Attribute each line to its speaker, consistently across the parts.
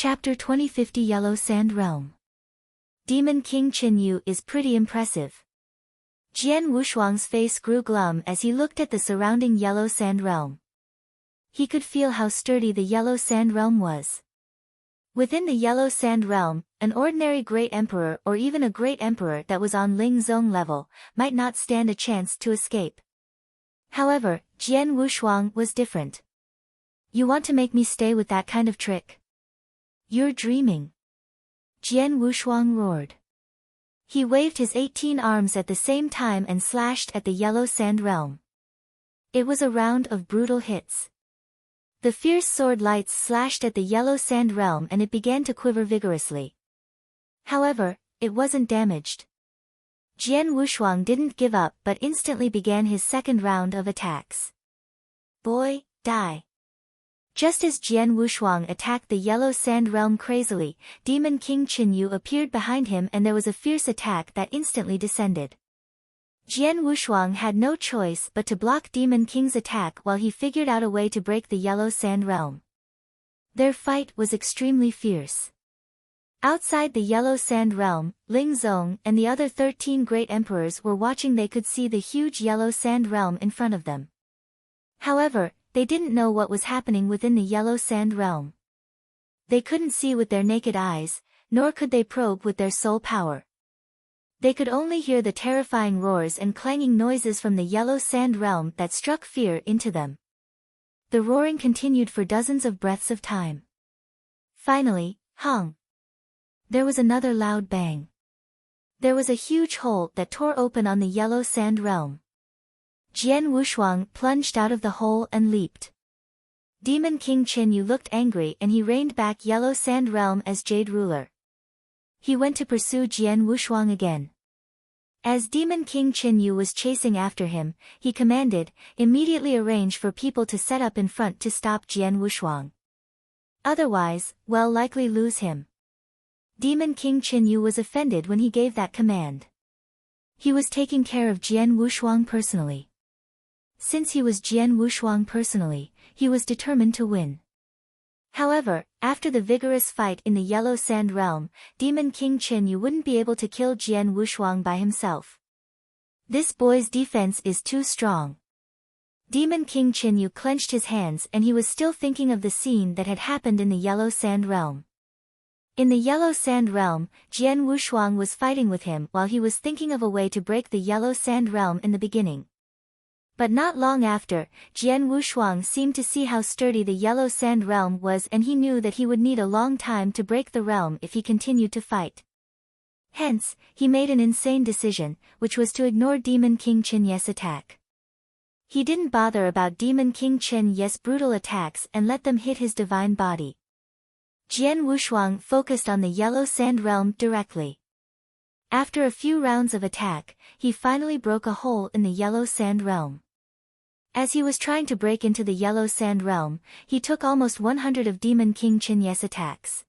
Speaker 1: Chapter 2050 Yellow Sand Realm. Demon King Qin Yu is pretty impressive. Jian Wushuang's face grew glum as he looked at the surrounding Yellow Sand Realm. He could feel how sturdy the Yellow Sand Realm was. Within the Yellow Sand Realm, an ordinary Great Emperor or even a Great Emperor that was on Ling Zong level might not stand a chance to escape. However, Jian Wushuang was different. "You want to make me stay with that kind of trick? You're dreaming," Jian Wushuang roared. He waved his 18 arms at the same time and slashed at the Yellow Sand Realm. It was a round of brutal hits. The fierce sword lights slashed at the Yellow Sand Realm and it began to quiver vigorously. However, it wasn't damaged. Jian Wushuang didn't give up but instantly began his second round of attacks. "Boy, die." Just as Jian Wushuang attacked the Yellow Sand Realm crazily, Demon King Qin Yu appeared behind him and there was a fierce attack that instantly descended. Jian Wushuang had no choice but to block Demon King's attack while he figured out a way to break the Yellow Sand Realm. Their fight was extremely fierce. Outside the Yellow Sand Realm, Ling Zong and the other 13 great emperors were watching. They could see the huge Yellow Sand Realm in front of them. However, they didn't know what was happening within the Yellow Sand Realm. They couldn't see with their naked eyes, nor could they probe with their soul power. They could only hear the terrifying roars and clanging noises from the Yellow Sand Realm that struck fear into them. The roaring continued for dozens of breaths of time. Finally, hong! There was another loud bang. There was a huge hole that tore open on the Yellow Sand Realm. Jian Wushuang plunged out of the hole and leaped. Demon King Qin Yu looked angry and he reined back Yellow Sand Realm as Jade Ruler. He went to pursue Jian Wushuang again. As Demon King Qin Yu was chasing after him, he commanded, "Immediately arrange for people to set up in front to stop Jian Wushuang. Otherwise, we'll likely lose him." Demon King Qin Yu was offended when he gave that command. He was taking care of Jian Wushuang personally. Since he was Jian Wushuang personally, he was determined to win. However, after the vigorous fight in the Yellow Sand Realm, Demon King Qin Yu wouldn't be able to kill Jian Wushuang by himself. This boy's defense is too strong. Demon King Qin Yu clenched his hands and he was still thinking of the scene that had happened in the Yellow Sand Realm. In the Yellow Sand Realm, Jian Wushuang was fighting with him while he was thinking of a way to break the Yellow Sand Realm in the beginning. But not long after, Jian Wushuang seemed to see how sturdy the Yellow Sand Realm was and he knew that he would need a long time to break the realm if he continued to fight. Hence, he made an insane decision, which was to ignore Demon King Qin Yu's attack. He didn't bother about Demon King Qin Yu's brutal attacks and let them hit his divine body. Jian Wushuang focused on the Yellow Sand Realm directly. After a few rounds of attack, he finally broke a hole in the Yellow Sand Realm. As he was trying to break into the Yellow Sand Realm, he took almost 100 of Demon King Qin Yu's attacks.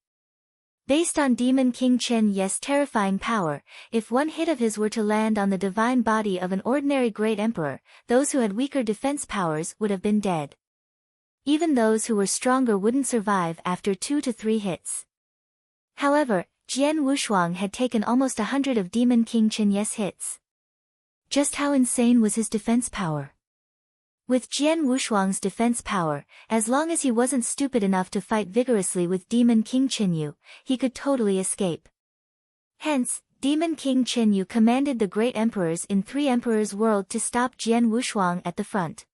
Speaker 1: Based on Demon King Qin Yu's terrifying power, if one hit of his were to land on the divine body of an ordinary Great Emperor, those who had weaker defense powers would have been dead. Even those who were stronger wouldn't survive after 2 to 3 hits. However, Jian Wushuang had taken almost 100 of Demon King Qin Yu's hits. Just how insane was his defense power? With Jian Wushuang's defense power, as long as he wasn't stupid enough to fight vigorously with Demon King Qin Yu, he could totally escape. Hence, Demon King Qin Yu commanded the great emperors in 3 Emperors' World to stop Jian Wushuang at the front.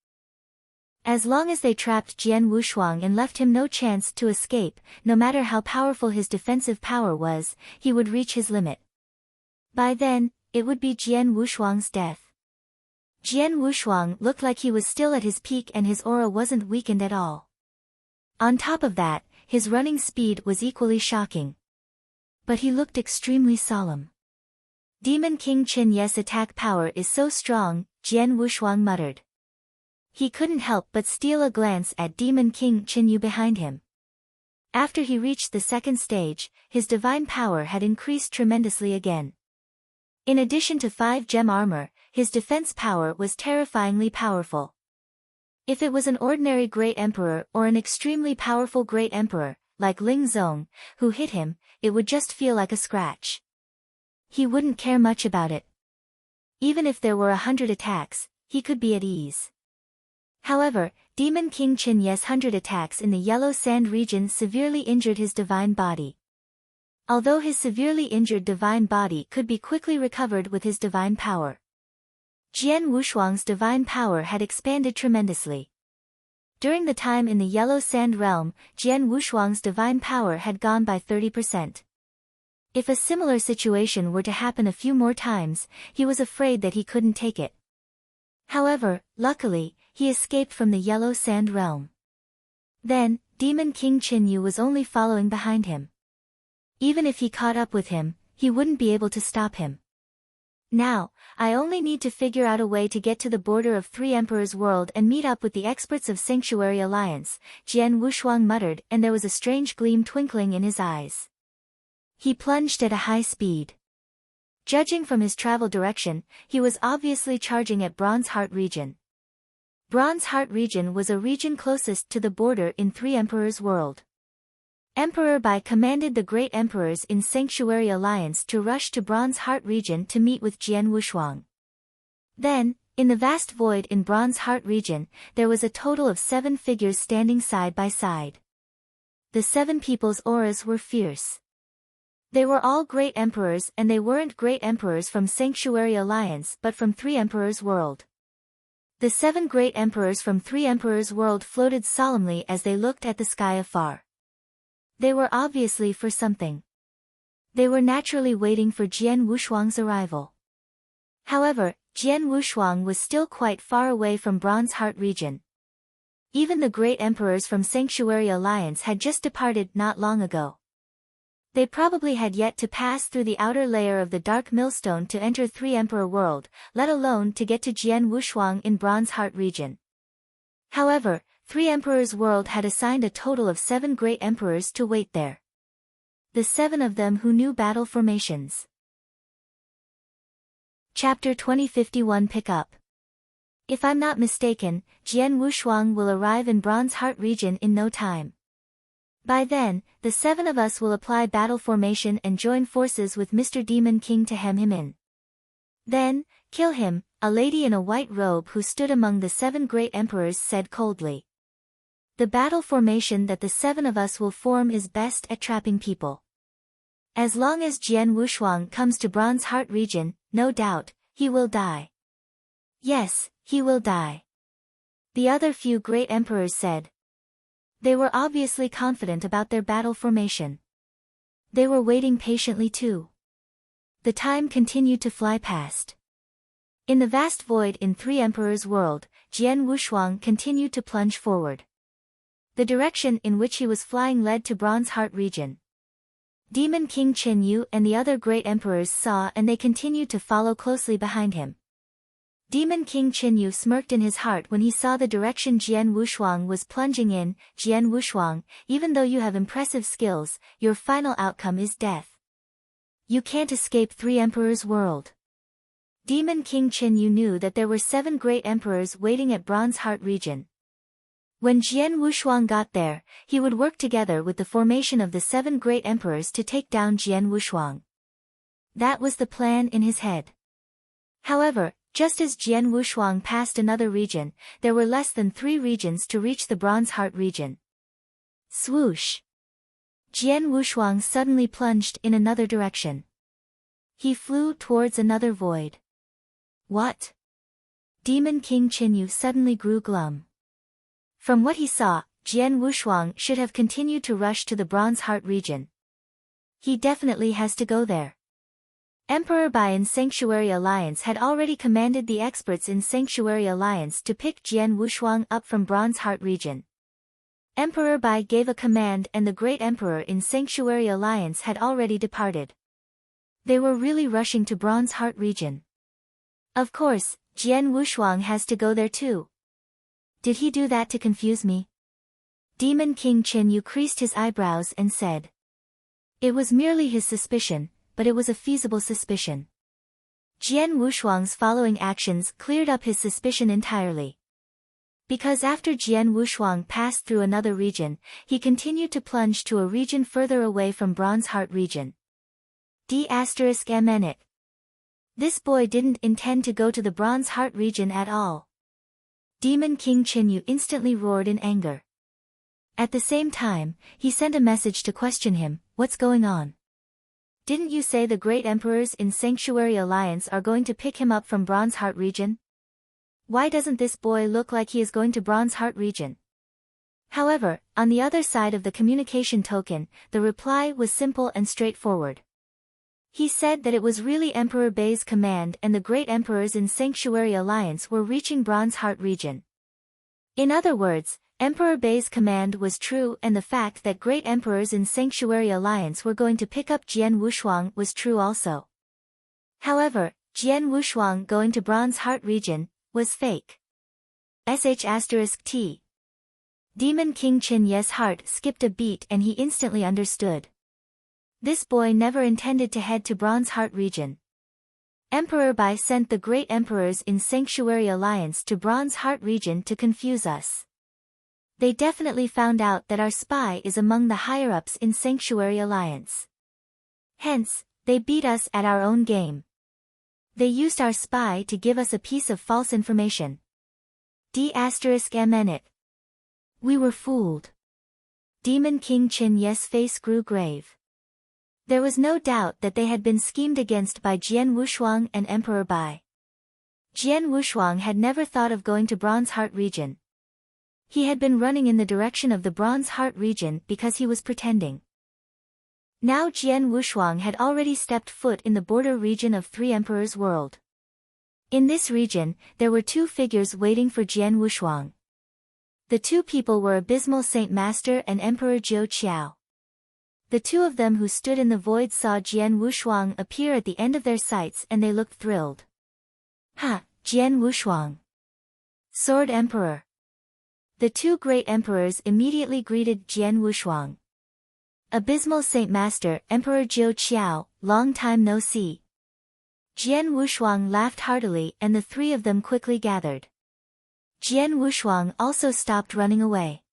Speaker 1: As long as they trapped Jian Wushuang and left him no chance to escape, no matter how powerful his defensive power was, he would reach his limit. By then, it would be Jian Wushuang's death. Jian Wushuang looked like he was still at his peak and his aura wasn't weakened at all. On top of that, his running speed was equally shocking. But he looked extremely solemn. Demon King Qin Yu's attack power is so strong, Jian Wushuang muttered. He couldn't help but steal a glance at Demon King Qin Yu behind him. After he reached the second stage, his divine power had increased tremendously again. In addition to 5 gem armor, his defense power was terrifyingly powerful. If it was an ordinary Great Emperor or an extremely powerful Great Emperor, like Ling Zong, who hit him, it would just feel like a scratch. He wouldn't care much about it. Even if there were 100 attacks, he could be at ease. However, Demon King Qin Ye's 100 attacks in the Yellow Sand region severely injured his divine body. Although his severely injured divine body could be quickly recovered with his divine power. Jian Wushuang's divine power had expanded tremendously. During the time in the Yellow Sand realm, Jian Wushuang's divine power had gone by 30%. If a similar situation were to happen a few more times, he was afraid that he couldn't take it. However, luckily, he escaped from the Yellow Sand realm. Then, Demon King Qin was only following behind him. Even if he caught up with him, he wouldn't be able to stop him. Now, I only need to figure out a way to get to the border of Three Emperors' world and meet up with the experts of Sanctuary Alliance, Jian Wushuang muttered, and there was a strange gleam twinkling in his eyes. He plunged at a high speed. Judging from his travel direction, he was obviously charging at Bronze Heart region. Bronze Heart region was a region closest to the border in Three Emperors' world. Emperor Bai commanded the great emperors in Sanctuary Alliance to rush to Bronze Heart region to meet with Jian Wushuang. Then, in the vast void in Bronze Heart region, there was a total of 7 figures standing side by side. The 7 people's auras were fierce. They were all great emperors, and they weren't great emperors from Sanctuary Alliance but from Three Emperors' world. The 7 great emperors from Three Emperors' world floated solemnly as they looked at the sky afar. They were obviously for something. They were naturally waiting for Jian Wushuang's arrival. However, Jian Wushuang was still quite far away from Bronze Heart region. Even the great emperors from Sanctuary Alliance had just departed not long ago. They probably had yet to pass through the outer layer of the Dark Millstone to enter Three Emperor world, let alone to get to Jian Wushuang in Bronze Heart region. However, Three Emperors' world had assigned a total of 7 great emperors to wait there. The 7 of them who knew battle formations. Chapter 2051 Pick Up. If I'm not mistaken, Jian Wushuang will arrive in Bronze Heart region in no time. By then, the 7 of us will apply battle formation and join forces with Mr. Demon King to hem him in. Then, kill him, a lady in a white robe who stood among the 7 great emperors said coldly. The battle formation that the 7 of us will form is best at trapping people. As long as Jian Wushuang comes to Bronze Heart region, no doubt, he will die. Yes, he will die. The other few great emperors said. They were obviously confident about their battle formation. They were waiting patiently too. The time continued to fly past. In the vast void in Three Emperors' world, Jian Wushuang continued to plunge forward. The direction in which he was flying led to Bronze Heart region. Demon King Qin and the other great emperors saw and they continued to follow closely behind him. Demon King Qin smirked in his heart when he saw the direction Jian Wushuang was plunging in. Jian Wushuang, even though you have impressive skills, your final outcome is death. You can't escape Three Emperors' world. Demon King Qin knew that there were 7 great emperors waiting at Bronze Heart region. When Jian Wushuang got there, he would work together with the formation of the 7 great emperors to take down Jian Wushuang. That was the plan in his head. However, just as Jian Wushuang passed another region, there were less than 3 regions to reach the Bronze Heart region. Swoosh! Jian Wushuang suddenly plunged in another direction. He flew towards another void. What? Demon King Qin suddenly grew glum. From what he saw, Jian Wushuang should have continued to rush to the Bronze Heart region. He definitely has to go there. Emperor Bai in Sanctuary Alliance had already commanded the experts in Sanctuary Alliance to pick Jian Wushuang up from Bronze Heart region. Emperor Bai gave a command and the great emperor in Sanctuary Alliance had already departed. They were really rushing to Bronze Heart region. Of course, Jian Wushuang has to go there too. Did he do that to confuse me? Demon King Qin creased his eyebrows and said. It was merely his suspicion, but it was a feasible suspicion. Jian Wushuang's following actions cleared up his suspicion entirely. Because after Jian Wushuang passed through another region, he continued to plunge to a region further away from Bronze Heart region. D*MN. This boy didn't intend to go to the Bronze Heart region at all. Demon King Qinyu instantly roared in anger. At the same time, he sent a message to question him, "What's going on? Didn't you say the great emperors in Sanctuary Alliance are going to pick him up from Bronze Heart region? Why doesn't this boy look like he is going to Bronze Heart region?" However, on the other side of the communication token, the reply was simple and straightforward. He said that it was really Emperor Bei's command and the great emperors in Sanctuary Alliance were reaching Bronze Heart region. In other words, Emperor Bei's command was true and the fact that great emperors in Sanctuary Alliance were going to pick up Jian Wushuang was true also. However, Jian Wushuang going to Bronze Heart region was fake. **T. Demon King Qinyu's heart skipped a beat and he instantly understood. This boy never intended to head to Bronze Heart region. Emperor Bai sent the great emperors in Sanctuary Alliance to Bronze Heart region to confuse us. They definitely found out that our spy is among the higher-ups in Sanctuary Alliance. Hence, they beat us at our own game. They used our spy to give us a piece of false information. D*MN. We were fooled. Demon King Qinyu's face grew grave. There was no doubt that they had been schemed against by Jian Wushuang and Emperor Bai. Jian Wushuang had never thought of going to Bronze Heart region. He had been running in the direction of the Bronze Heart region because he was pretending. Now Jian Wushuang had already stepped foot in the border region of Three Emperors' world. In this region, there were two figures waiting for Jian Wushuang. The two people were Abysmal Saint Master and Emperor Zhou Qiao. The two of them who stood in the void saw Jian Wushuang appear at the end of their sights and they looked thrilled. "Ha, Jian Wushuang! Sword Emperor!" The two great emperors immediately greeted Jian Wushuang. "Abysmal Saint Master, Emperor Zhou Qiao, long time no see." Jian Wushuang laughed heartily and the three of them quickly gathered. Jian Wushuang also stopped running away.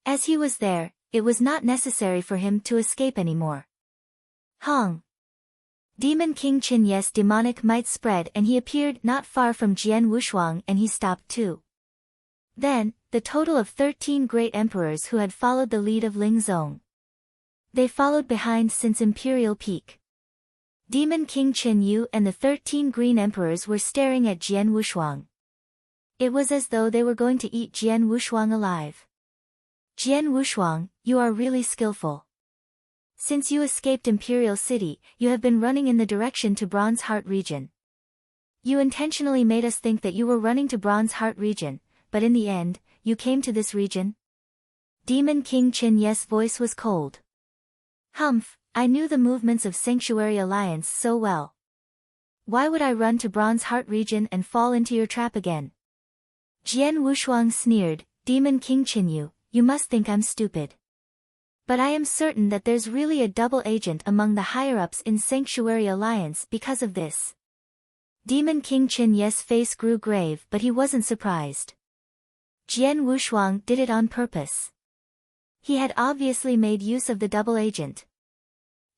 Speaker 1: As he was there, it was not necessary for him to escape anymore. Hong! Demon King Qinyu's demonic might spread and he appeared not far from Jian Wushuang and he stopped too. Then, the total of 13 great emperors who had followed the lead of Ling Zong. They followed behind since Imperial Peak. Demon King Qinyu and the 13 green emperors were staring at Jian Wushuang. It was as though they were going to eat Jian Wushuang alive. "Jian Wushuang, you are really skillful. Since you escaped Imperial City, you have been running in the direction to Bronze Heart region. You intentionally made us think that you were running to Bronze Heart region, but in the end, you came to this region?" Demon King Qinyu's voice was cold. "Humph, I knew the movements of Sanctuary Alliance so well. Why would I run to Bronze Heart region and fall into your trap again?" Jian Wushuang sneered, "Demon King Qinyu, you must think I'm stupid. But I am certain that there's really a double agent among the higher-ups in Sanctuary Alliance because of this." Demon King Qinyu's face grew grave but he wasn't surprised. Jian Wushuang did it on purpose. He had obviously made use of the double agent.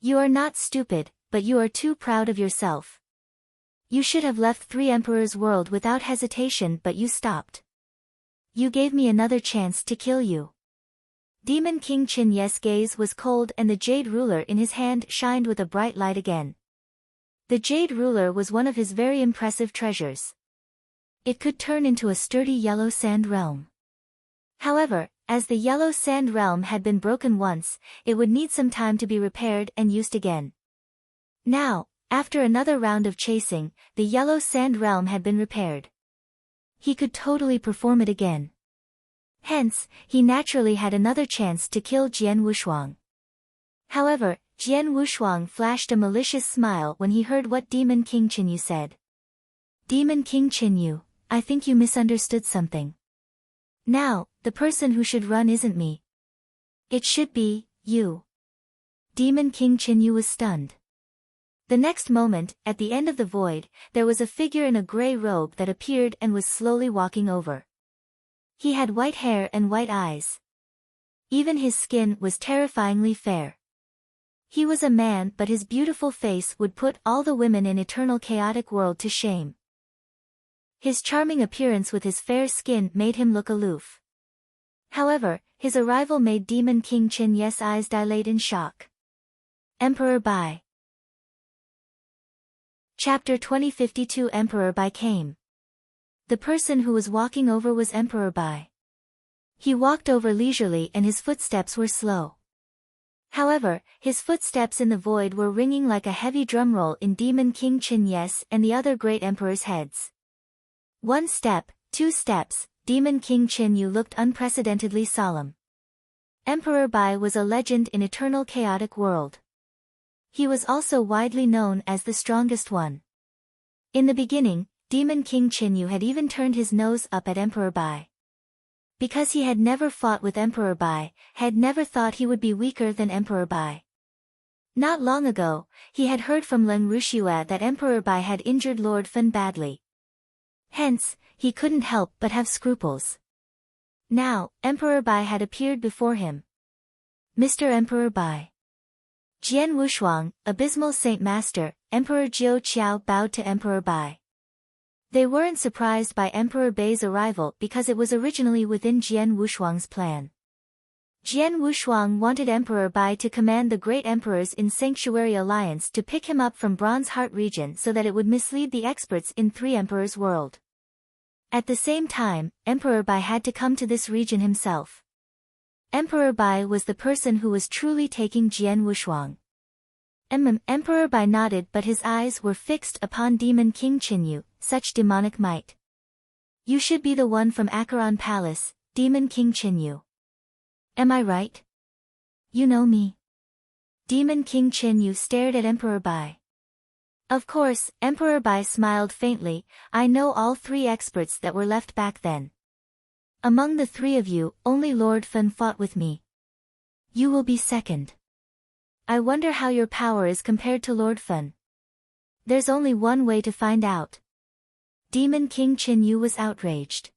Speaker 1: "You are not stupid, but you are too proud of yourself. You should have left Three Emperors' world without hesitation but you stopped. You gave me another chance to kill you." Demon King Qinyu's gaze was cold and the jade ruler in his hand shined with a bright light again. The jade ruler was one of his very impressive treasures. It could turn into a sturdy yellow sand realm. However, as the yellow sand realm had been broken once, it would need some time to be repaired and used again. Now, after another round of chasing, the yellow sand realm had been repaired. He could totally perform it again. Hence, he naturally had another chance to kill Jian Wushuang. However, Jian Wushuang flashed a malicious smile when he heard what Demon King Qinyu said. "Demon King Qinyu, I think you misunderstood something. Now, the person who should run isn't me. It should be you." Demon King Qinyu was stunned. The next moment, at the end of the void, there was a figure in a grey robe that appeared and was slowly walking over. He had white hair and white eyes. Even his skin was terrifyingly fair. He was a man, but his beautiful face would put all the women in eternal chaotic world to shame. His charming appearance with his fair skin made him look aloof. However, his arrival made Demon King Qinyu's eyes dilate in shock. Emperor Bai. Chapter 2052 Emperor Bai came. The person who was walking over was Emperor Bai. He walked over leisurely and his footsteps were slow. However, his footsteps in the void were ringing like a heavy drumroll in Demon King Qinyu's and the other great emperors' heads. 1 step, 2 steps, Demon King Qinyu looked unprecedentedly solemn. Emperor Bai was a legend in eternal chaotic world. He was also widely known as the strongest one. In the beginning, Demon King Qinyu had even turned his nose up at Emperor Bai. Because he had never fought with Emperor Bai, had never thought he would be weaker than Emperor Bai. Not long ago, he had heard from Leng Rushua that Emperor Bai had injured Lord Fan badly. Hence, he couldn't help but have scruples. Now, Emperor Bai had appeared before him. Mr. Emperor Bai. Jian Wushuang, Abysmal Saint Master, Emperor Jiu Qiao bowed to Emperor Bai. They weren't surprised by Emperor Bai's arrival because it was originally within Jian Wushuang's plan. Jian Wushuang wanted Emperor Bai to command the great emperors in Sanctuary Alliance to pick him up from Bronze Heart region so that it would mislead the experts in Three Emperors world. At the same time, Emperor Bai had to come to this region himself. Emperor Bai was the person who was truly taking Jian Wushuang. Emperor Bai nodded, but his eyes were fixed upon Demon King Qinyu, such demonic might. You should be the one from Acheron Palace, Demon King Qinyu. Am I right? You know me. Demon King Qinyu stared at Emperor Bai. Of course, Emperor Bai smiled faintly. I know all 3 experts that were left back then. Among the 3 of you, only Lord Fan fought with me. You will be second. I wonder how your power is compared to Lord Fan. There's only one way to find out. Demon King Qinyu was outraged.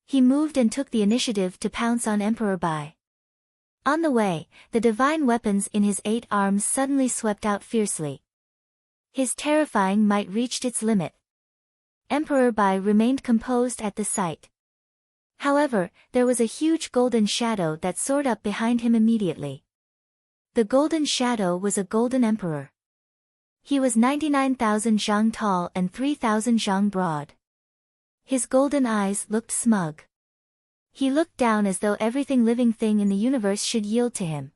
Speaker 1: He moved and took the initiative to pounce on Emperor Bai. On the way, the divine weapons in his 8 arms suddenly swept out fiercely. His terrifying might reached its limit. Emperor Bai remained composed at the sight. However, there was a huge golden shadow that soared up behind him immediately. The golden shadow was a golden emperor. He was 99,000 zhang tall and 3,000 zhang broad. His golden eyes looked smug. He looked down as though everything living thing in the universe should yield to him.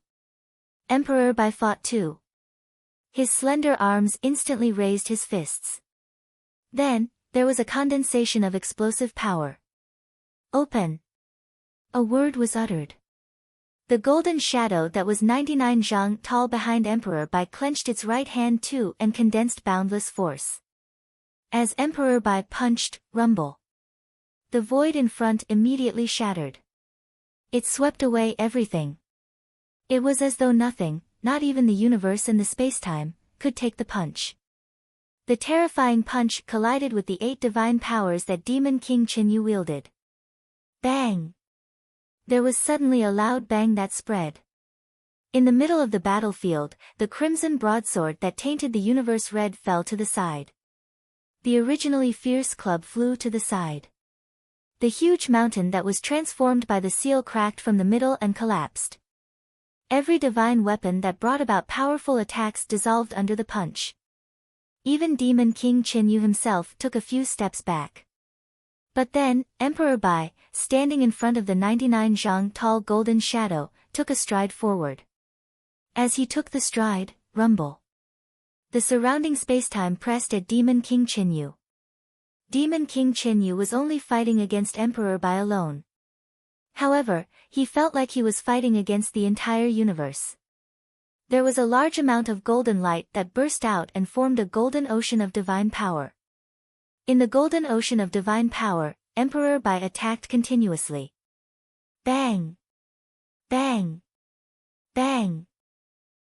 Speaker 1: Emperor Bai fought too. His slender arms instantly raised his fists. Then, there was a condensation of explosive power. Open. A word was uttered. The golden shadow that was 99 zhang tall behind Emperor Bai clenched its right hand too and condensed boundless force. As Emperor Bai punched, rumble. The void in front immediately shattered. It swept away everything. It was as though nothing, not even the universe and the spacetime, could take the punch. The terrifying punch collided with the 8 divine powers that Demon King Qinyu wielded. Bang! There was suddenly a loud bang that spread. In the middle of the battlefield, the crimson broadsword that tainted the universe red fell to the side. The originally fierce club flew to the side. The huge mountain that was transformed by the seal cracked from the middle and collapsed. Every divine weapon that brought about powerful attacks dissolved under the punch. Even Demon King Qinyu himself took a few steps back. But then, Emperor Bai, standing in front of the 99 zhang tall golden shadow, took a stride forward. As he took the stride, rumble. The surrounding spacetime pressed at Demon King Qinyu. Demon King Qinyu was only fighting against Emperor Bai alone. However, he felt like he was fighting against the entire universe. There was a large amount of golden light that burst out and formed a golden ocean of divine power. In the golden ocean of divine power, Emperor Bai attacked continuously. Bang! Bang! Bang!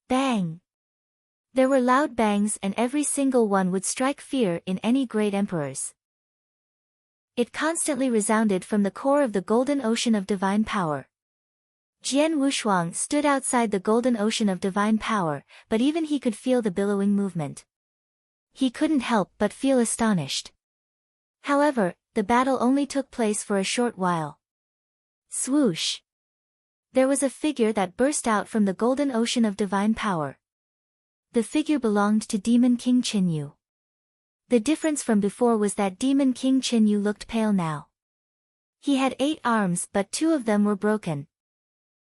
Speaker 1: Bang! There were loud bangs and every single one would strike fear in any great emperors. It constantly resounded from the core of the golden ocean of divine power. Jian Wushuang stood outside the golden ocean of divine power, but even he could feel the billowing movement. He couldn't help but feel astonished. However, the battle only took place for a short while. Swoosh! There was a figure that burst out from the golden ocean of divine power. The figure belonged to Demon King Qinyu. The difference from before was that Demon King Qinyu looked pale now. He had 8 arms but 2 of them were broken.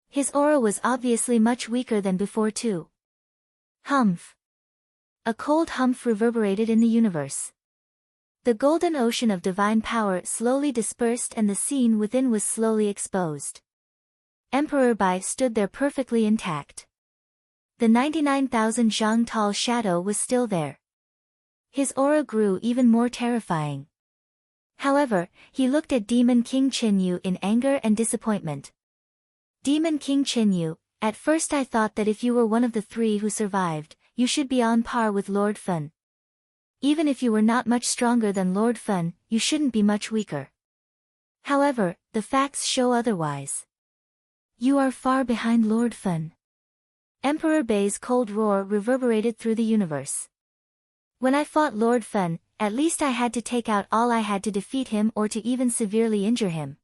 Speaker 1: His aura was obviously much weaker than before too. Humph! A cold humph reverberated in the universe. The golden ocean of divine power slowly dispersed and the scene within was slowly exposed. Emperor Bai stood there perfectly intact. The 99,000 zhang tall shadow was still there. His aura grew even more terrifying. However, he looked at Demon King Qinyu in anger and disappointment. Demon King Qinyu, at first I thought that if you were one of the 3 who survived, you should be on par with Lord Feng. Even if you were not much stronger than Lord Feng, you shouldn't be much weaker. However, the facts show otherwise. You are far behind Lord Feng. Emperor Bai's cold roar reverberated through the universe. When I fought Lord Feng, at least I had to take out all I had to defeat him or to even severely injure him.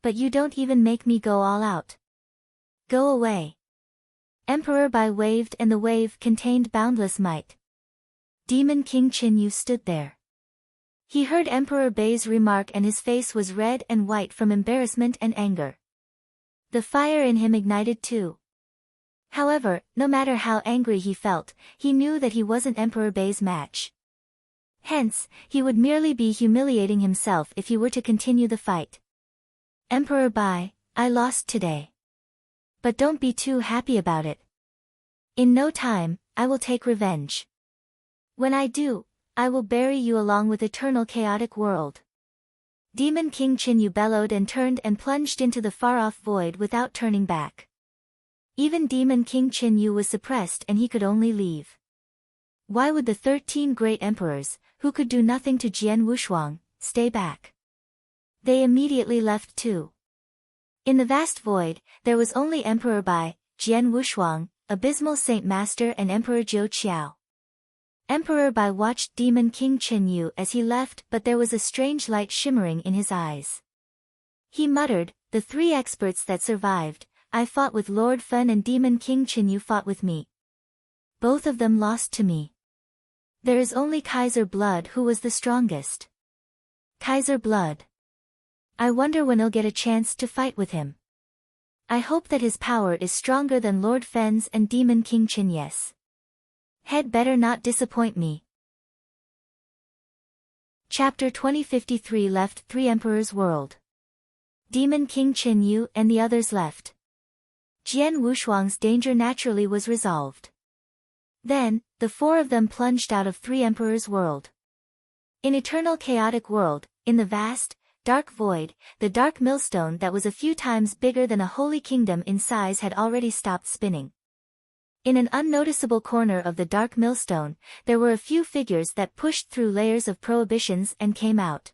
Speaker 1: But you don't even make me go all out. Go away. Emperor Bai waved and the wave contained boundless might. Demon King Qinyu stood there. He heard Emperor Bai's remark and his face was red and white from embarrassment and anger. The fire in him ignited too. However, no matter how angry he felt, he knew that he wasn't Emperor Bai's match. Hence, he would merely be humiliating himself if he were to continue the fight. Emperor Bai, I lost today. But don't be too happy about it. In no time, I will take revenge. When I do, I will bury you along with eternal chaotic world. Demon King Qinyu bellowed and turned and plunged into the far-off void without turning back. Even Demon King Qinyu was suppressed and he could only leave. Why would the 13 great emperors, who could do nothing to Jian Wushuang, stay back? They immediately left too. In the vast void, there was only Emperor Bai, Jian Wushuang, Abysmal Saint Master and Emperor Zhou Qiao. Emperor Bai watched Demon King Qinyu as he left but there was a strange light shimmering in his eyes. He muttered, the 3 experts that survived, I fought with Lord Feng and Demon King Qinyu fought with me. Both of them lost to me. There is only Kaiser Blood who was the strongest. Kaiser Blood. I wonder when I'll get a chance to fight with him. I hope that his power is stronger than Lord Feng's and Demon King Qinyu's. Had better not disappoint me. Chapter 2053 left 3 Emperors' World. Demon King Qinyu and the others left. Jian Wushuang's danger naturally was resolved. Then, the 4 of them plunged out of 3 Emperors' World. In eternal chaotic world, in the vast, dark void, the dark millstone that was a few times bigger than a holy kingdom in size had already stopped spinning. In an unnoticeable corner of the dark millstone, there were a few figures that pushed through layers of prohibitions and came out.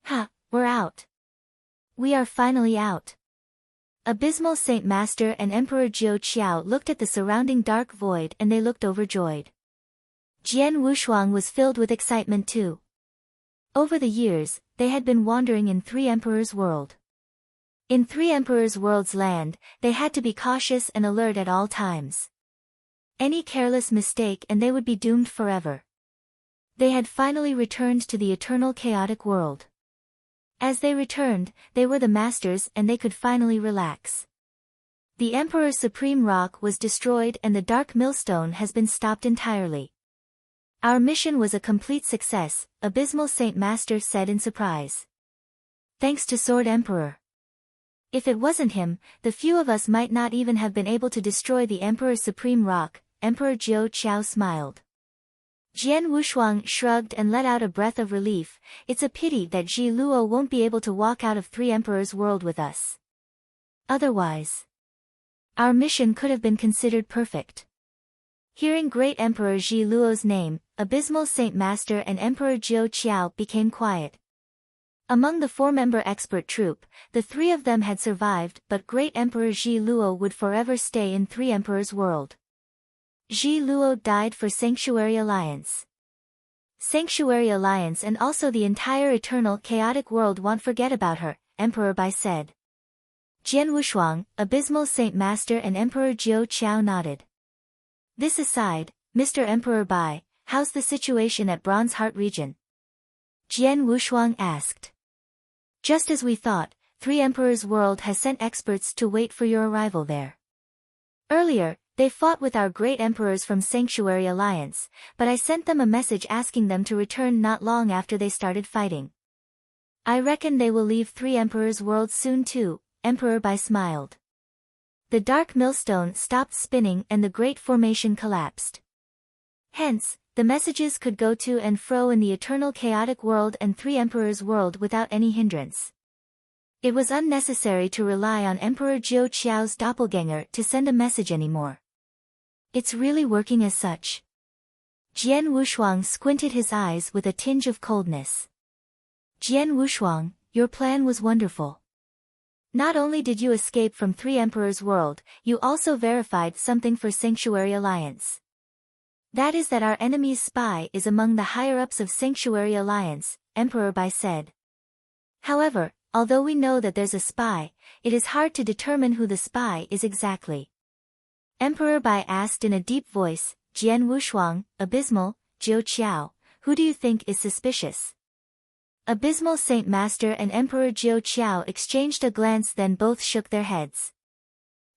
Speaker 1: Ha, we're out. We are finally out. Abysmal Saint Master and Emperor Zhou Qiao looked at the surrounding dark void and they looked overjoyed. Jian Wushuang was filled with excitement too. Over the years, they had been wandering in 3 Emperors' World. In 3 Emperors' World's land, they had to be cautious and alert at all times. Any careless mistake and they would be doomed forever. They had finally returned to the eternal chaotic world. As they returned, they were the masters and they could finally relax. The Emperor's Supreme Rock was destroyed and the Dark Millstone has been stopped entirely. Our mission was a complete success, Abysmal Saint Master said in surprise. Thanks to Sword Emperor. If it wasn't him, the few of us might not even have been able to destroy the Emperor's Supreme Rock, Emperor Zhou Qiao smiled. Jian Wushuang shrugged and let out a breath of relief, it's a pity that Ji Luo won't be able to walk out of 3 Emperors' World with us. Otherwise, our mission could have been considered perfect. Hearing Great Emperor Ji Luo's name, Abysmal Saint Master and Emperor Zhou Qiao became quiet. Among the four-member expert troupe, the three of them had survived, but Great Emperor Ji Luo would forever stay in Three Emperors' world. Ji Luo died for Sanctuary Alliance. Sanctuary Alliance and also the entire eternal chaotic world won't forget about her, Emperor Bai said. Jian Wushuang, Abysmal Saint Master and Emperor Jiu Qiao nodded. This aside, Mr. Emperor Bai, how's the situation at Bronze Heart region? Jian Wushuang asked. Just as we thought, Three Emperors' world has sent experts to wait for your arrival there. Earlier, they fought with our great emperors from Sanctuary Alliance, but I sent them a message asking them to return not long after they started fighting. I reckon they will leave Three Emperors' world soon too, Emperor Bai smiled. The dark millstone stopped spinning and the great formation collapsed. Hence, the messages could go to and fro in the eternal chaotic world and Three Emperors' world without any hindrance. It was unnecessary to rely on Emperor Jiu Qiao's doppelganger to send a message anymore. It's really working as such. Jian Wushuang squinted his eyes with a tinge of coldness. Jian Wushuang, your plan was wonderful. Not only did you escape from Three Emperors' world, you also verified something for Sanctuary Alliance. That is that our enemy's spy is among the higher-ups of Sanctuary Alliance, Emperor Bai said. However, although we know that there's a spy, it is hard to determine who the spy is exactly. Emperor Bai asked in a deep voice, Jian Wushuang, Abysmal, Jiu Qiao, who do you think is suspicious? Abysmal Saint Master and Emperor Jiu Qiao exchanged a glance, then both shook their heads.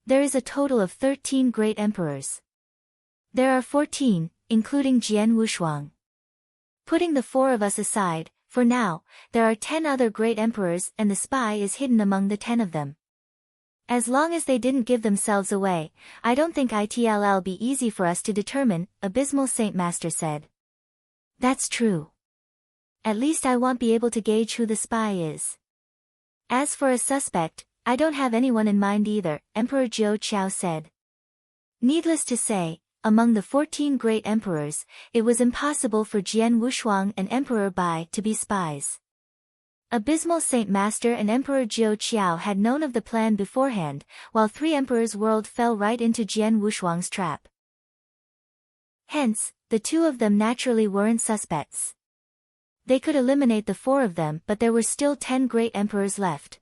Speaker 1: There is a total of 13 great emperors. There are 14, including Jian Wushuang. Putting the four of us aside, for now, there are 10 other great emperors and the spy is hidden among the 10 of them. As long as they didn't give themselves away, I don't think it'll be easy for us to determine, Abysmal Saint Master said. That's true. At least I won't be able to gauge who the spy is. As for a suspect, I don't have anyone in mind either, Emperor Jiu Qiao said. Needless to say, among the 14 great emperors, it was impossible for Jian Wushuang and Emperor Bai to be spies. Abysmal Saint Master and Emperor Jiu Qiao had known of the plan beforehand, while Three Emperors' world fell right into Jian Wushuang's trap. Hence, the two of them naturally weren't suspects. They could eliminate the four of them, but there were still 10 great emperors left.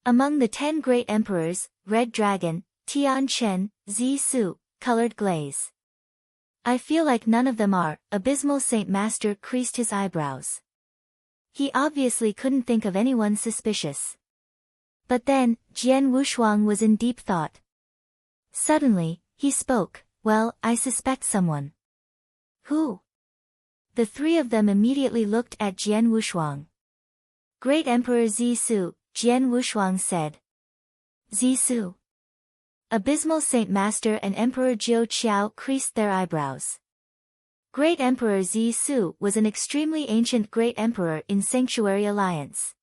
Speaker 1: Among the 10 great emperors, Red Dragon, Tian Chen, Zi Su, Colored Glaze. I feel like none of them are, Abysmal Saint Master creased his eyebrows. He obviously couldn't think of anyone suspicious. But then, Jian Wushuang was in deep thought. Suddenly, he spoke, well, I suspect someone. Who? The three of them immediately looked at Jian Wushuang. Great Emperor Zi Su, Jian Wushuang said. Zi Su. Abysmal Saint Master and Emperor Jiu Qiao creased their eyebrows. Great Emperor Zi Su was an extremely ancient great emperor in Sanctuary Alliance.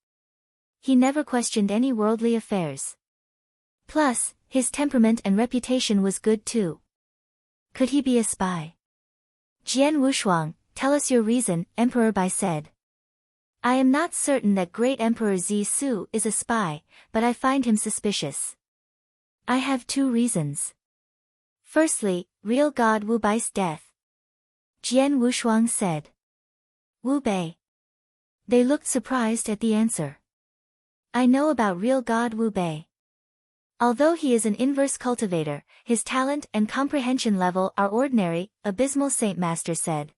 Speaker 1: He never questioned any worldly affairs. Plus, his temperament and reputation was good too. Could he be a spy? Jian Wushuang, tell us your reason, Emperor Bai said. I am not certain that Great Emperor Zi Su is a spy, but I find him suspicious. I have 2 reasons. Firstly, real god Wu Bai's death. Jian Wushuang said. Wu Bai. They looked surprised at the answer. I know about real god Wu Bai. Although he is an inverse cultivator, his talent and comprehension level are ordinary, Abysmal Saint Master said.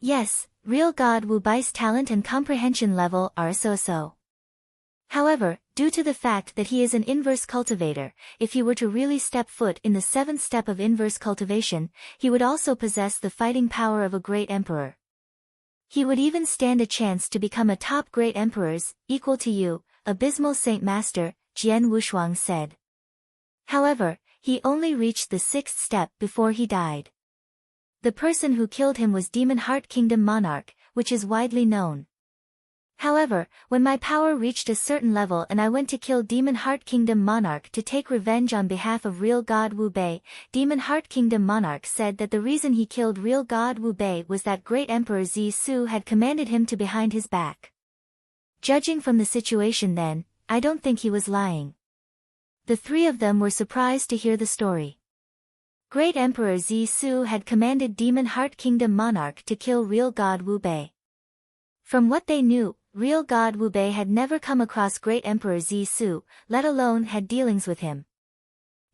Speaker 1: Yes, real god Wu Bai's talent and comprehension level are so-so. However, due to the fact that he is an inverse cultivator, if he were to really step foot in the 7th step of inverse cultivation, he would also possess the fighting power of a great emperor. He would even stand a chance to become a top great emperors, equal to you, Abysmal Saint Master, Jian Wushuang said. However, he only reached the 6th step before he died. The person who killed him was Demon Heart Kingdom Monarch, which is widely known. However, when my power reached a certain level and I went to kill Demon Heart Kingdom Monarch to take revenge on behalf of real god Wu Bai, Demon Heart Kingdom Monarch said that the reason he killed real god Wu Bai was that Great Emperor Zi Su had commanded him to behind his back. Judging from the situation then, I don't think he was lying. The three of them were surprised to hear the story. Great Emperor Zisu had commanded Demon Heart Kingdom monarch to kill real god Wu Bei. From what they knew, real god Wu Bei had never come across Great Emperor Zisu, let alone had dealings with him.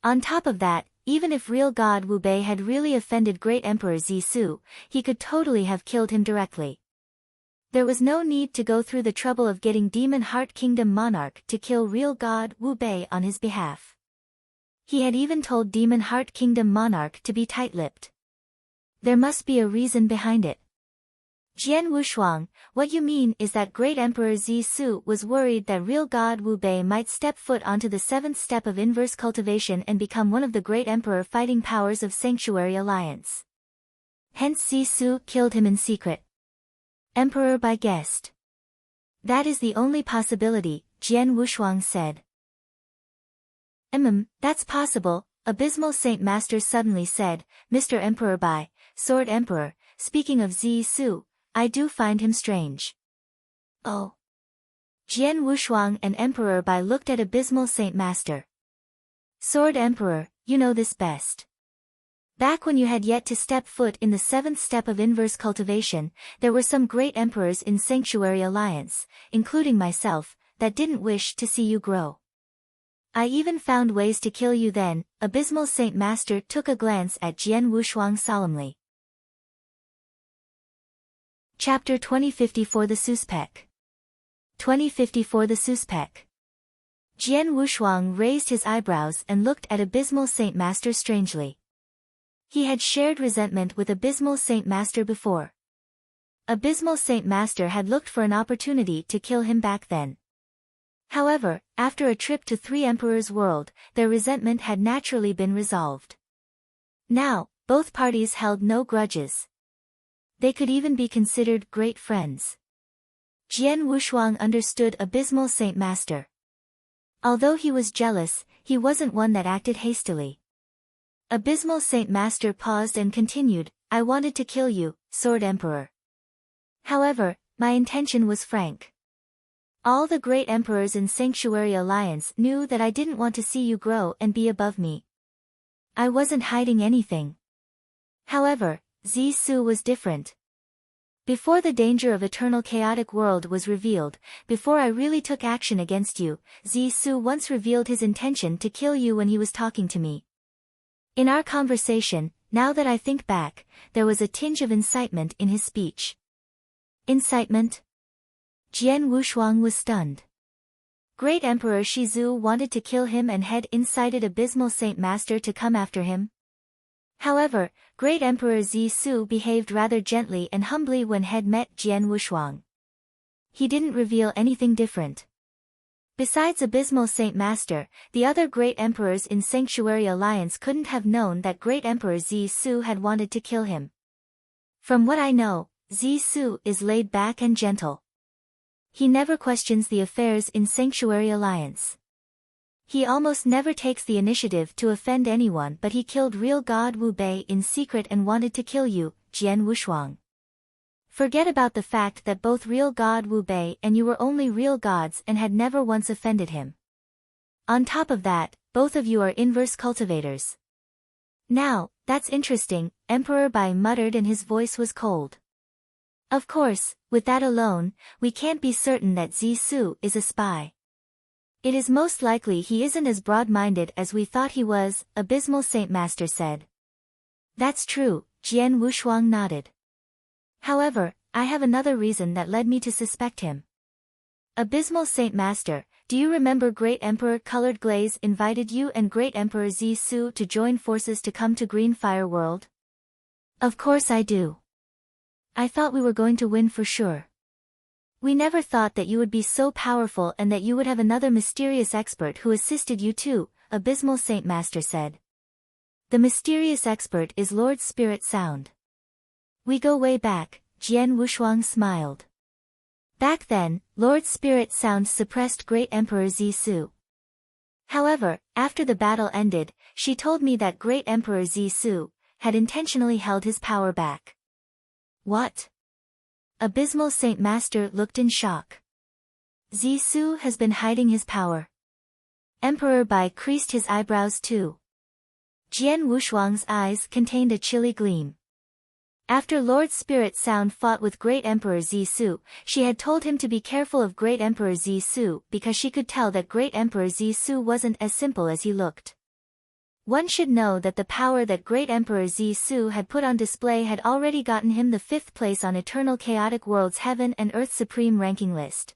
Speaker 1: On top of that, even if real god Wu Bei had really offended Great Emperor Zisu, he could totally have killed him directly. There was no need to go through the trouble of getting Demon Heart Kingdom monarch to kill real god Wu Bei on his behalf. He had even told Demon Heart Kingdom monarch to be tight-lipped. There must be a reason behind it. Jian Wushuang, what you mean is that Great Emperor Zisu was worried that real god Wu Bei might step foot onto the seventh step of inverse cultivation and become one of the great emperor fighting powers of Sanctuary Alliance. Hence Zisu killed him in secret. Emperor by guest. That is the only possibility, Jian Wushuang said. That's possible, Abysmal Saint Master suddenly said, Mr. Emperor by, Sword Emperor, speaking of Zisu, I do find him strange. Oh. Jian Wushuang and Emperor by looked at Abysmal Saint Master. Sword Emperor, you know this best. Back when you had yet to step foot in the seventh step of inverse cultivation, there were some great emperors in Sanctuary Alliance, including myself, that didn't wish to see you grow. I even found ways to kill you then. Abysmal Saint Master took a glance at Jian Wushuang solemnly. Chapter 2054 The Suspect. 2054 The Suspect. Jian Wushuang raised his eyebrows and looked at Abysmal Saint Master strangely. He had shared resentment with Abysmal Saint Master before. Abysmal Saint Master had looked for an opportunity to kill him back then. However, after a trip to Three Emperors' World, their resentment had naturally been resolved. Now, both parties held no grudges. They could even be considered great friends. Jian Wushuang understood Abysmal Saint Master. Although he was jealous, he wasn't one that acted hastily. Abysmal Saint Master paused and continued, I wanted to kill you, Sword Emperor. However, my intention was frank. All the great emperors in Sanctuary Alliance knew that I didn't want to see you grow and be above me. I wasn't hiding anything. However, Zisu was different. Before the danger of eternal chaotic world was revealed, before I really took action against you, Zisu once revealed his intention to kill you when he was talking to me. In our conversation, now that I think back, there was a tinge of incitement in his speech. Incitement? Jian Wushuang was stunned. Great Emperor Shizu wanted to kill him and had incited Abysmal Saint Master to come after him. However, Great Emperor Zisu behaved rather gently and humbly when had met Jian Wushuang. He didn't reveal anything different. Besides Abysmal Saint Master, the other great emperors in Sanctuary Alliance couldn't have known that Great Emperor Zisu had wanted to kill him. From what I know, Zisu is laid back and gentle. He never questions the affairs in Sanctuary Alliance. He almost never takes the initiative to offend anyone, but he killed real god Wu Bei in secret and wanted to kill you, Jian Wushuang. Forget about the fact that both real god Wu Bei and you were only real gods and had never once offended him. On top of that, both of you are inverse cultivators. Now, that's interesting, Emperor Bai muttered and his voice was cold. Of course, with that alone, we can't be certain that Zisu is a spy. It is most likely he isn't as broad-minded as we thought he was, Abysmal Saint Master said. That's true, Jian Wushuang nodded. However, I have another reason that led me to suspect him. Abysmal Saint Master, do you remember Great Emperor Colored Glaze invited you and Great Emperor Zisu to join forces to come to Green Fire World? Of course I do. I thought we were going to win for sure. We never thought that you would be so powerful and that you would have another mysterious expert who assisted you too, Abysmal Saint Master said. The mysterious expert is Lord Spirit Sound. We go way back, Jian Wushuang smiled. Back then, Lord Spirit Sound suppressed Great Emperor Zisu. However, after the battle ended, she told me that Great Emperor Zisu had intentionally held his power back. What? Abysmal Saint Master looked in shock. Zisu has been hiding his power. Emperor Bai creased his eyebrows too. Jian Wushuang's eyes contained a chilly gleam. After Lord Spirit Sound fought with Great Emperor Zisu, she had told him to be careful of Great Emperor Zisu because she could tell that Great Emperor Zisu wasn't as simple as he looked. One should know that the power that Great Emperor Zisu had put on display had already gotten him the 5th place on Eternal Chaotic World's Heaven and Earth Supreme ranking list.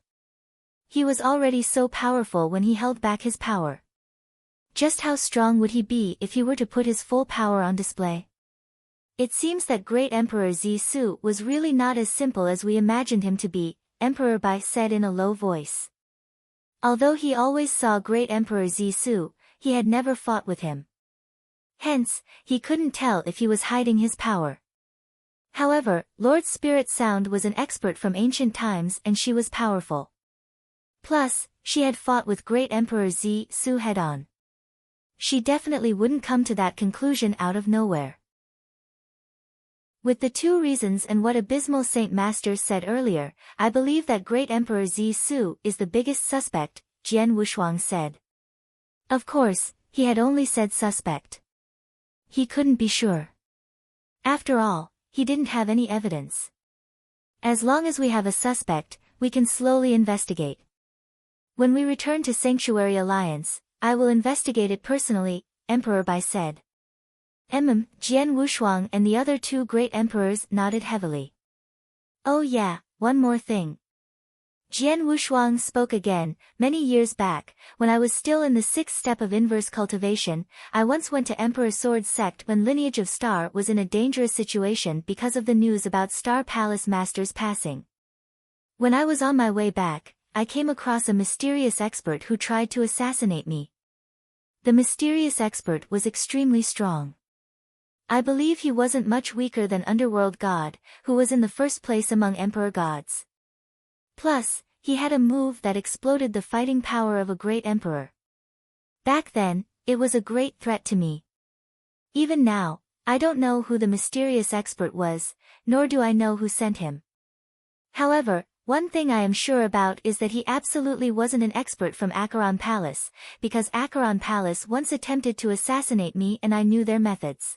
Speaker 1: He was already so powerful when he held back his power. Just how strong would he be if he were to put his full power on display? It seems that Great Emperor Zisu was really not as simple as we imagined him to be, Emperor Bai said in a low voice. Although he always saw Great Emperor Zisu, he had never fought with him. Hence, he couldn't tell if he was hiding his power. However, Lord Spirit Sound was an expert from ancient times and she was powerful. Plus, she had fought with Great Emperor Zisu head-on. She definitely wouldn't come to that conclusion out of nowhere. With the 2 reasons and what Abysmal Saint Master said earlier, I believe that Great Emperor Zisu is the biggest suspect, Jian Wushuang said. Of course, he had only said suspect. He couldn't be sure. After all, he didn't have any evidence. As long as we have a suspect, we can slowly investigate. When we return to Sanctuary Alliance, I will investigate it personally, Emperor Bai said. Jian Wushuang and the other 2 great emperors nodded heavily. Oh yeah, one more thing. Jian Wushuang spoke again. Many years back, when I was still in the 6th step of inverse cultivation, I once went to Emperor Sword's sect when Lineage of Star was in a dangerous situation because of the news about Star Palace Master's passing. When I was on my way back, I came across a mysterious expert who tried to assassinate me. The mysterious expert was extremely strong. I believe he wasn't much weaker than Underworld God, who was in the 1st place among Emperor Gods. Plus, he had a move that exploded the fighting power of a great emperor. Back then, it was a great threat to me. Even now, I don't know who the mysterious expert was, nor do I know who sent him. However, one thing I am sure about is that he absolutely wasn't an expert from Acheron Palace, because Acheron Palace once attempted to assassinate me and I knew their methods.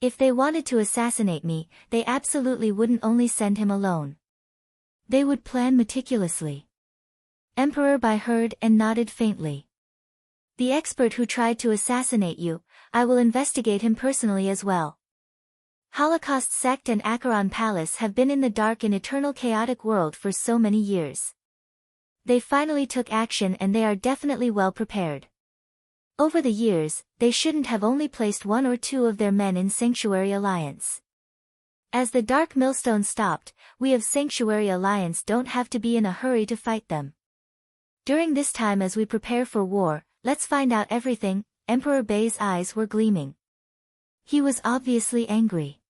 Speaker 1: If they wanted to assassinate me, they absolutely wouldn't only send him alone. They would plan meticulously. Emperor Bai heard and nodded faintly. The expert who tried to assassinate you, I will investigate him personally as well. Holocaust Sect and Acheron Palace have been in the dark in Eternal Chaotic World for so many years. They finally took action and they are definitely well prepared. Over the years, they shouldn't have only placed 1 or 2 of their men in Sanctuary Alliance. As the Dark Millstone stopped, we of Sanctuary Alliance don't have to be in a hurry to fight them. During this time as we prepare for war, let's find out everything. Emperor Bai's eyes were gleaming. He was obviously angry.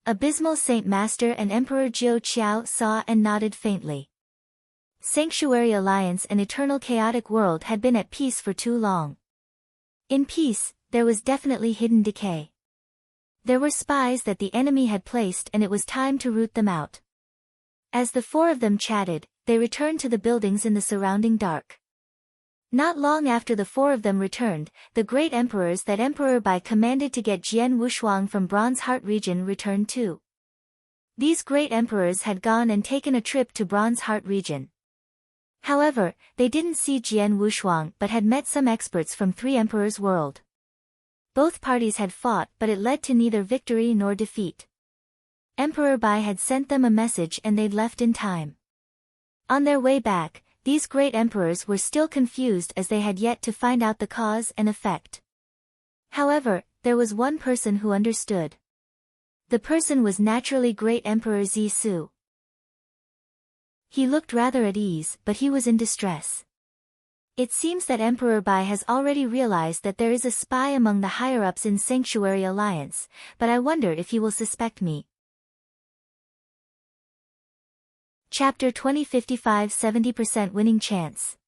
Speaker 1: Abysmal Saint Master and Emperor Jiu Qiao saw and nodded faintly. Sanctuary Alliance and Eternal Chaotic World had been at peace for too long. In peace, there was definitely hidden decay. There were spies that the enemy had placed and it was time to root them out. As the 4 of them chatted, they returned to the buildings in the surrounding dark. Not long after the 4 of them returned, the great emperors that Emperor Bai commanded to get Jian Wushuang from Bronze Heart region returned too. These great emperors had gone and taken a trip to Bronze Heart region. However, they didn't see Jian Wushuang but had met some experts from 3 Emperors' World. Both parties had fought but it led to neither victory nor defeat. Emperor Bai had sent them a message and they'd left in time. On their way back, these great emperors were still confused as they had yet to find out the cause and effect. However, there was one person who understood. The person was naturally Great Emperor Zisu. He looked rather at ease, but he was in distress. It seems that Emperor Bai has already realized that there is a spy among the higher-ups in Sanctuary Alliance, but I wonder if he will suspect me. Chapter 2055 70% winning chance.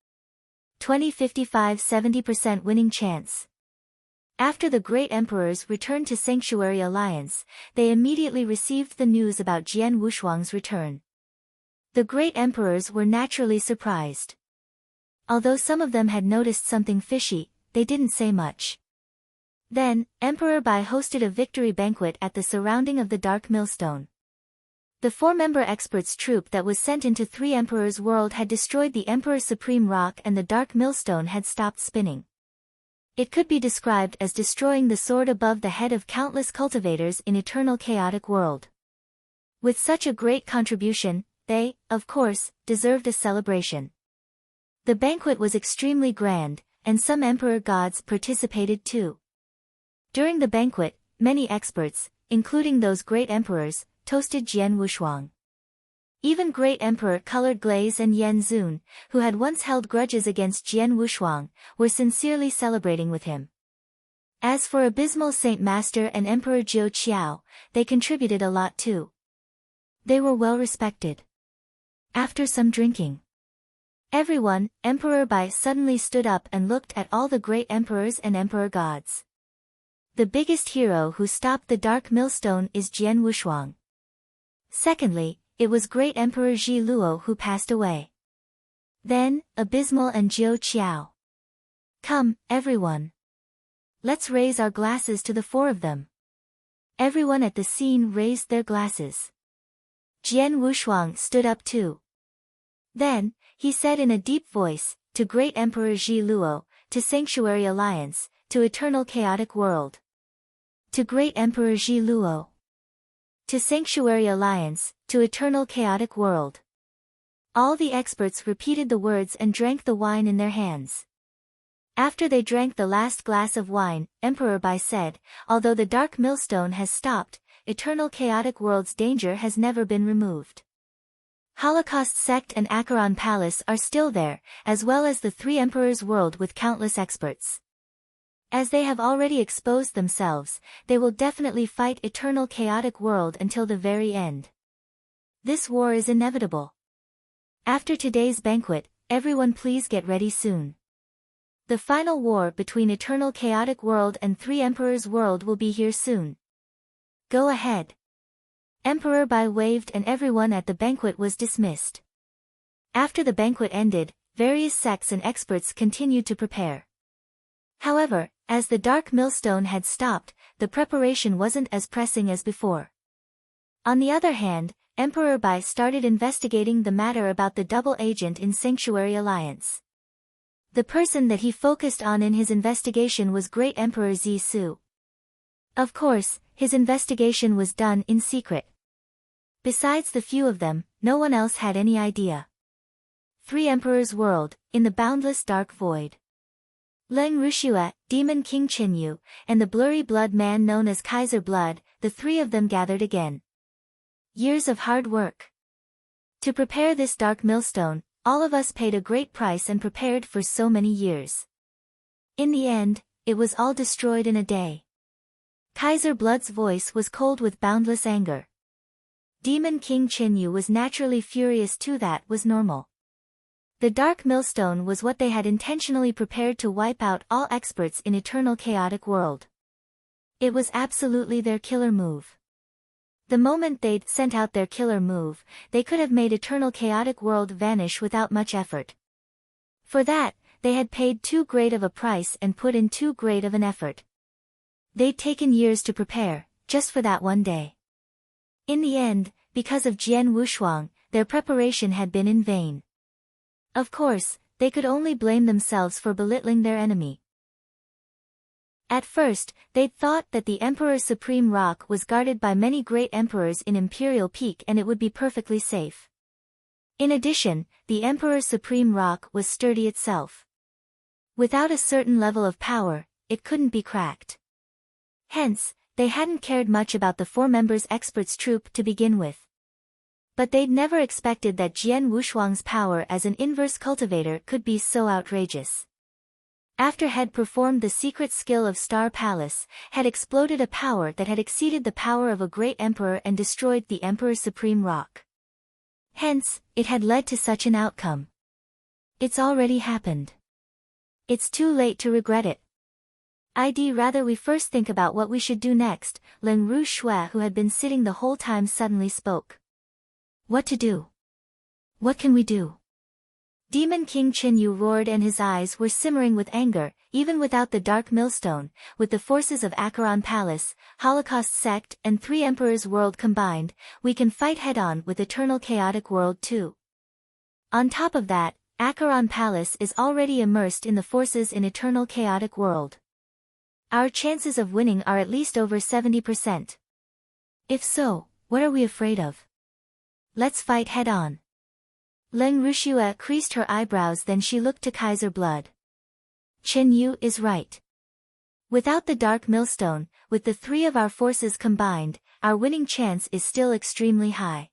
Speaker 1: 2055 70% winning chance. After the great emperors returned to Sanctuary Alliance, they immediately received the news about Jian Wushuang's return. The great emperors were naturally surprised. Although some of them had noticed something fishy, they didn't say much. Then, Emperor Bai hosted a victory banquet at the surrounding of the Dark Millstone. The 4-member experts troupe that was sent into 3 Emperors' world had destroyed the Emperor's Supreme Rock and the Dark Millstone had stopped spinning. It could be described as destroying the sword above the head of countless cultivators in eternal chaotic world. With such a great contribution, they, of course, deserved a celebration. The banquet was extremely grand, and some emperor gods participated too. During the banquet, many experts, including those great emperors, toasted Jian Wushuang. Even great Emperor Colored Glaze and Yan Zun, who had once held grudges against Jian Wushuang, were sincerely celebrating with him. As for Abysmal Saint Master and Emperor Jiu Qiao, they contributed a lot too. They were well respected. After some drinking, everyone, Emperor Bai suddenly stood up and looked at all the great emperors and emperor gods. The biggest hero who stopped the Dark Millstone is Jian Wushuang. Secondly, it was great Emperor Ji Luo who passed away. Then, Abysmal and Jiu Qiao. Come, everyone. Let's raise our glasses to the 4 of them. Everyone at the scene raised their glasses. Jian Wushuang stood up too. Then, he said in a deep voice, to great Emperor Ji Luo, to Sanctuary Alliance, to Eternal Chaotic World. To great Emperor Ji Luo. To Sanctuary Alliance, to Eternal Chaotic World. All the experts repeated the words and drank the wine in their hands. After they drank the last glass of wine, Emperor Bai said, although the Dark Millstone has stopped, Eternal Chaotic World's danger has never been removed. Holocaust Sect and Acheron Palace are still there, as well as the 3 Emperors' world with countless experts. As they have already exposed themselves, they will definitely fight Eternal Chaotic World until the very end. This war is inevitable. After today's banquet, everyone please get ready soon. The final war between Eternal Chaotic World and 3 Emperors' world will be here soon. Go ahead. Emperor Bai waved and everyone at the banquet was dismissed. After the banquet ended, various sects and experts continued to prepare. However, as the Dark Millstone had stopped, the preparation wasn't as pressing as before. On the other hand, Emperor Bai started investigating the matter about the double agent in Sanctuary Alliance. The person that he focused on in his investigation was Great Emperor Zisu. Of course, his investigation was done in secret. Besides the few of them, no one else had any idea. 3 Emperors' world, in the boundless dark void. Leng Rushue, Demon King Qinyu, and the blurry blood man known as Kaiser Blood, the 3 of them gathered again. Years of hard work. To prepare this Dark Millstone, all of us paid a great price and prepared for so many years. In the end, it was all destroyed in a day. Kaiser Blood's voice was cold with boundless anger. Demon King Qinyu was naturally furious too. That was normal. The Dark Millstone was what they had intentionally prepared to wipe out all experts in Eternal Chaotic World. It was absolutely their killer move. The moment they'd sent out their killer move, they could have made Eternal Chaotic World vanish without much effort. For that, they had paid too great of a price and put in too great of an effort. They'd taken years to prepare, just for that one day. In the end, because of Jian Wushuang, their preparation had been in vain. Of course, they could only blame themselves for belittling their enemy. At first, they'd thought that the Emperor's Supreme Rock was guarded by many great emperors in Imperial Peak and it would be perfectly safe. In addition, the Emperor's Supreme Rock was sturdy itself. Without a certain level of power, it couldn't be cracked. Hence, they hadn't cared much about the 4 members experts troupe to begin with. But they'd never expected that Jian Wushuang's power as an inverse cultivator could be so outrageous. After had performed the secret skill of Star Palace, had exploded a power that had exceeded the power of a great emperor and destroyed the Emperor's Supreme Rock. Hence, it had led to such an outcome. It's already happened. It's too late to regret it. I'd rather we first think about what we should do next. Leng Rushue, who had been sitting the whole time, suddenly spoke. What to do? What can we do? Demon King Chinyu roared, and his eyes were simmering with anger. Even without the Dark Millstone, with the forces of Acheron Palace, Holocaust Sect and Three Emperors World combined, we can fight head-on with Eternal Chaotic World too. On top of that, Acheron Palace is already immersed in the forces in Eternal Chaotic World. Our chances of winning are at least over 70%. If so, what are we afraid of? Let's fight head-on. Leng Rushua creased her eyebrows, then she looked to Kaiser Blood. Chen Yu is right. Without the Dark Millstone, with the three of our forces combined, our winning chance is still extremely high.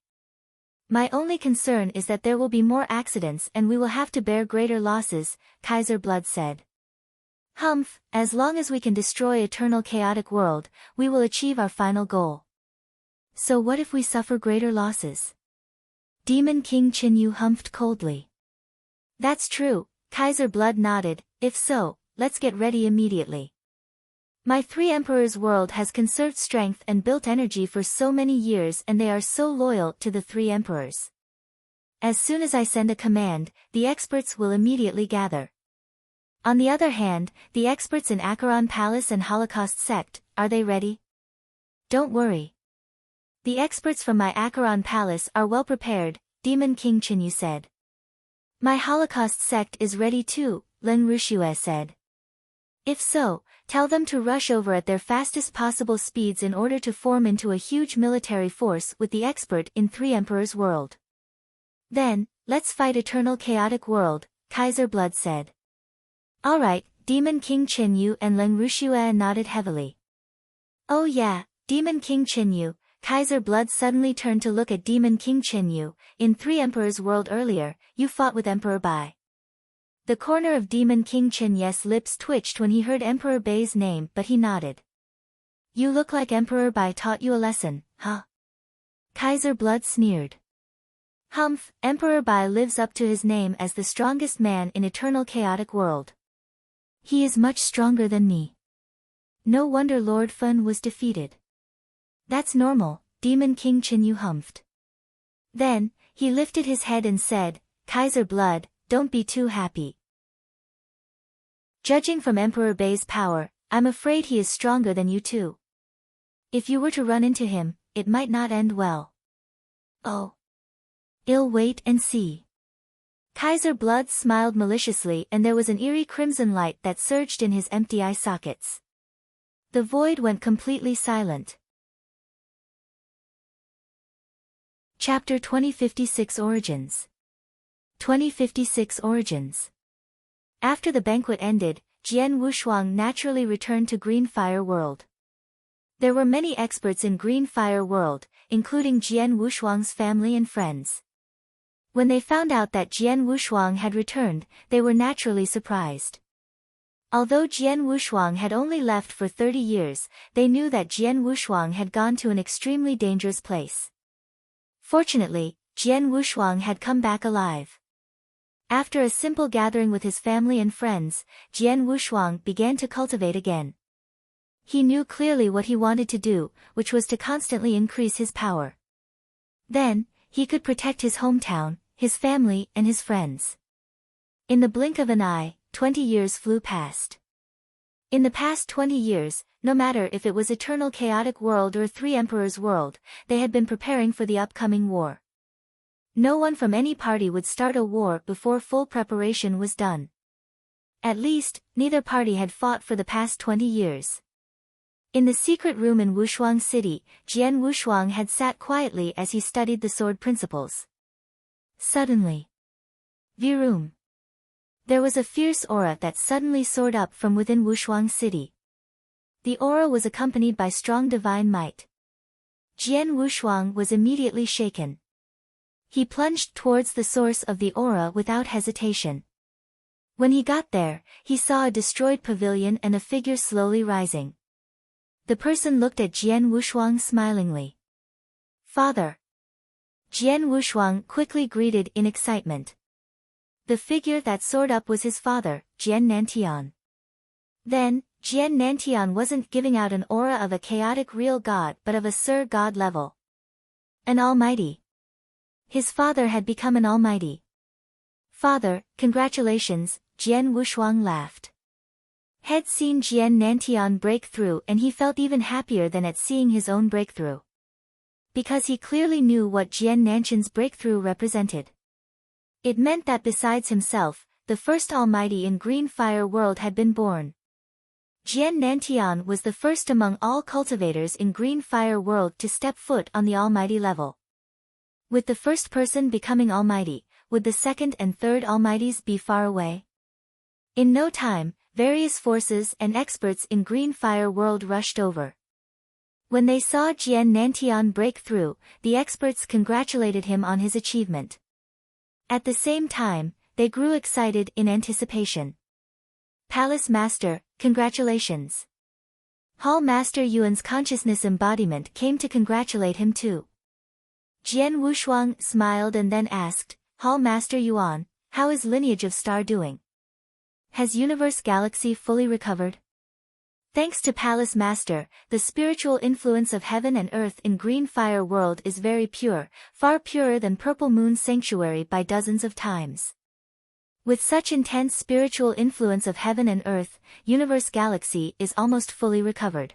Speaker 1: My only concern is that there will be more accidents and we will have to bear greater losses, Kaiser Blood said. Humph, as long as we can destroy Eternal Chaotic World, we will achieve our final goal. So what if we suffer greater losses? Demon King Chinyu humphed coldly. That's true, Kaiser Blood nodded. If so, let's get ready immediately. My Three Emperors World has conserved strength and built energy for so many years, and they are so loyal to the Three Emperors. As soon as I send a command, the experts will immediately gather. On the other hand, the experts in Acheron Palace and Holocaust Sect, are they ready? Don't worry. The experts from my Acheron Palace are well prepared, Demon King Chinyu said. My Holocaust Sect is ready too, Leng Rushue said. If so, tell them to rush over at their fastest possible speeds in order to form into a huge military force with the expert in Three Emperors World. Then, let's fight Eternal Chaotic World, Kaiser Blood said. Alright, Demon King Chinyu and Leng Rushue nodded heavily. Oh yeah, Demon King Chinyu. Kaiser Blood suddenly turned to look at Demon King Chinyu. In Three Emperors World earlier, you fought with Emperor Bai. The corner of Demon King Chinyu's lips twitched when he heard Emperor Bai's name, but he nodded. You look like Emperor Bai taught you a lesson, huh? Kaiser Blood sneered. Humph, Emperor Bai lives up to his name as the strongest man in Eternal Chaotic World. He is much stronger than me. No wonder Lord Fun was defeated. That's normal, Demon King Chinyu humphed. Then, he lifted his head and said, Kaiser Blood, don't be too happy. Judging from Emperor Bai's power, I'm afraid he is stronger than you too. If you were to run into him, it might not end well. Oh. I'll wait and see. Kaiser Blood smiled maliciously, and there was an eerie crimson light that surged in his empty eye sockets. The void went completely silent. Chapter 2056 Origins. 2056 Origins. After the banquet ended, Jian Wushuang naturally returned to Green Fire World. There were many experts in Green Fire World, including Jian Wushuang's family and friends. When they found out that Jian Wushuang had returned, they were naturally surprised. Although Jian Wushuang had only left for 30 years, they knew that Jian Wushuang had gone to an extremely dangerous place. Fortunately, Jian Wushuang had come back alive. After a simple gathering with his family and friends, Jian Wushuang began to cultivate again. He knew clearly what he wanted to do, which was to constantly increase his power. Then, he could protect his hometown, his family, and his friends. In the blink of an eye, 20 years flew past. In the past 20 years, no matter if it was Eternal Chaotic World or Three Emperors World, they had been preparing for the upcoming war. No one from any party would start a war before full preparation was done. At least, neither party had fought for the past 20 years. In the secret room in Wushuang City, Jian Wushuang had sat quietly as he studied the sword principles. Suddenly, Virum. There was a fierce aura that suddenly soared up from within Wushuang City. The aura was accompanied by strong divine might. Jian Wushuang was immediately shaken. He plunged towards the source of the aura without hesitation. When he got there, he saw a destroyed pavilion and a figure slowly rising. The person looked at Jian Wushuang smilingly. Father. Jian Wushuang quickly greeted in excitement. The figure that soared up was his father, Jian Nantian. Then, Jian Nantian wasn't giving out an aura of a chaotic real god but of a Sir God level. An almighty. His father had become an almighty. Father, congratulations, Jian Wushuang laughed. Had seen Jian Nantian break through and he felt even happier than at seeing his own breakthrough. Because he clearly knew what Jian Nantian's breakthrough represented. It meant that besides himself, the first almighty in Green Fire World had been born. Jian Nantian was the first among all cultivators in Green Fire World to step foot on the almighty level. With the first person becoming almighty, would the second and third almighties be far away? In no time, various forces and experts in Green Fire World rushed over. When they saw Jian Nantian break through, the experts congratulated him on his achievement. At the same time, they grew excited in anticipation. Palace Master, congratulations. Hall Master Yuan's consciousness embodiment came to congratulate him too. Jian Wushuang smiled and then asked, Hall Master Yuan, how is Lineage of Star doing? Has Universe Galaxy fully recovered? Thanks to Palace Master, the spiritual influence of heaven and earth in Green Fire World is very pure, far purer than Purple Moon Sanctuary by dozens of times. With such intense spiritual influence of heaven and earth, Universe Galaxy is almost fully recovered.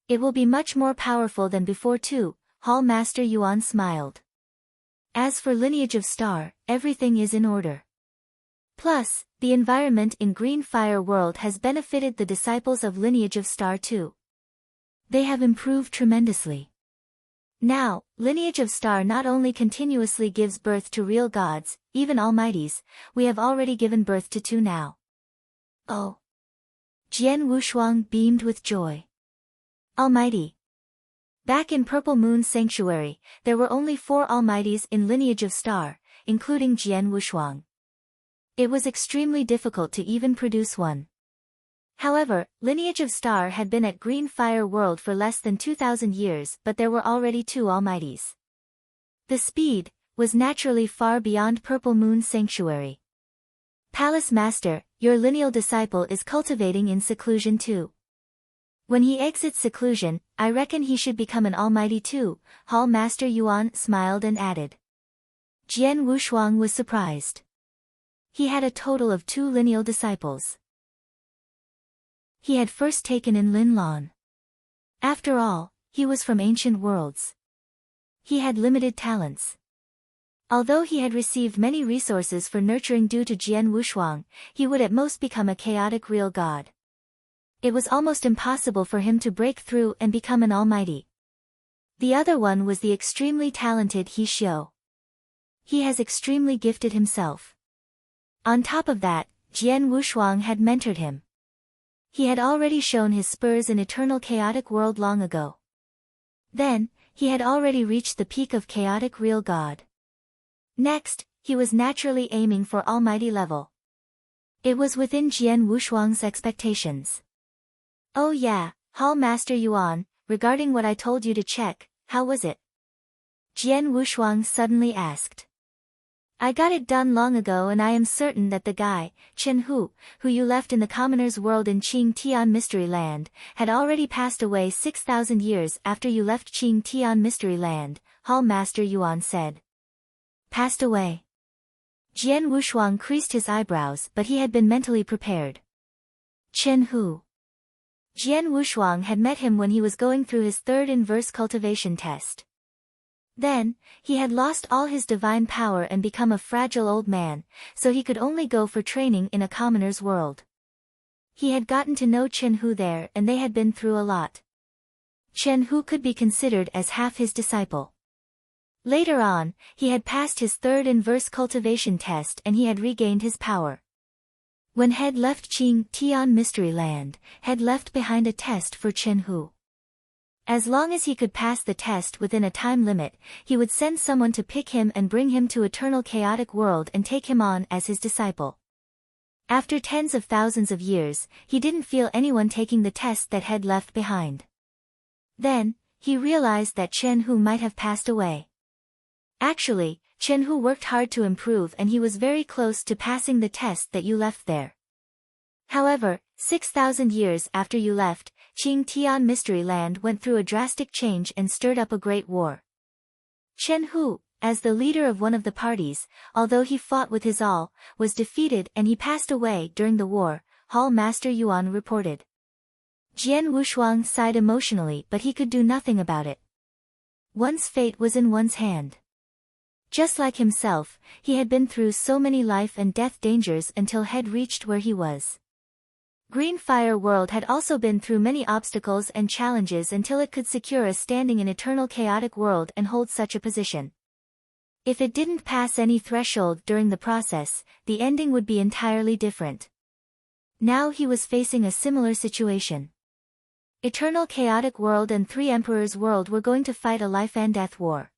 Speaker 1: It will be much more powerful than before too, Hall Master Yuan smiled. As for Lineage of Star, everything is in order. Plus, the environment in Green Fire World has benefited the disciples of Lineage of Star too. They have improved tremendously. Now, Lineage of Star not only continuously gives birth to real gods, even almighties, we have already given birth to 2 now. Oh! Jian Wushuang beamed with joy. Almighty! Back in Purple Moon Sanctuary, there were only 4 almighties in Lineage of Star, including Jian Wushuang. It was extremely difficult to even produce one. However, Lineage of Star had been at Green Fire World for less than 2,000 years, but there were already 2 almighties. The speed was naturally far beyond Purple Moon Sanctuary. Palace Master, your lineal disciple is cultivating in seclusion too. When he exits seclusion, I reckon he should become an almighty too, Hall Master Yuan smiled and added. Jian Wushuang was surprised. He had a total of 2 lineal disciples. He had first taken in Lin Lan. After all, he was from ancient worlds. He had limited talents. Although he had received many resources for nurturing due to Jian Wushuang, he would at most become a chaotic real god. It was almost impossible for him to break through and become an almighty. The other one was the extremely talented He Xiu. He has extremely gifted himself. On top of that, Jian Wushuang had mentored him. He had already shown his spurs in Eternal Chaotic World long ago. Then, he had already reached the peak of chaotic real god. Next, he was naturally aiming for almighty level. It was within Jian Wushuang's expectations. Oh yeah, Hall Master Yuan, regarding what I told you to check, how was it? Jian Wushuang suddenly asked. I got it done long ago and I am certain that the guy, Chen Hu, who you left in the commoner's world in Qing Tian Mystery Land, had already passed away 6,000 years after you left Qing Tian Mystery Land, Hall Master Yuan said. Passed away. Jian Wushuang creased his eyebrows, but he had been mentally prepared. Chen Hu. Jian Wushuang had met him when he was going through his 3rd inverse cultivation test. Then, he had lost all his divine power and become a fragile old man, so he could only go for training in a commoner's world. He had gotten to know Chen Hu there and they had been through a lot. Chen Hu could be considered as half his disciple. Later on, he had passed his 3rd inverse cultivation test and he had regained his power. When Head left Qing Tian Mystery Land, Head left behind a test for Chen Hu. As long as he could pass the test within a time limit, he would send someone to pick him and bring him to Eternal Chaotic World and take him on as his disciple. After tens of thousands of years, he didn't feel anyone taking the test that Head left behind. Then, he realized that Chen Hu might have passed away. Actually, Chen Hu worked hard to improve and he was very close to passing the test that you left there. However, 6,000 years after you left, Qing Tian Mystery Land went through a drastic change and stirred up a great war. Chen Hu, as the leader of one of the parties, although he fought with his all, was defeated and he passed away during the war, Hall Master Yuan reported. Jian Wushuang sighed emotionally, but he could do nothing about it. One's fate was in one's hand. Just like himself, he had been through so many life and death dangers until had reached where he was. Green Fire World had also been through many obstacles and challenges until it could secure a standing in Eternal Chaotic World and hold such a position. If it didn't pass any threshold during the process, the ending would be entirely different. Now he was facing a similar situation. Eternal Chaotic World and Three Emperors World were going to fight a life and death war.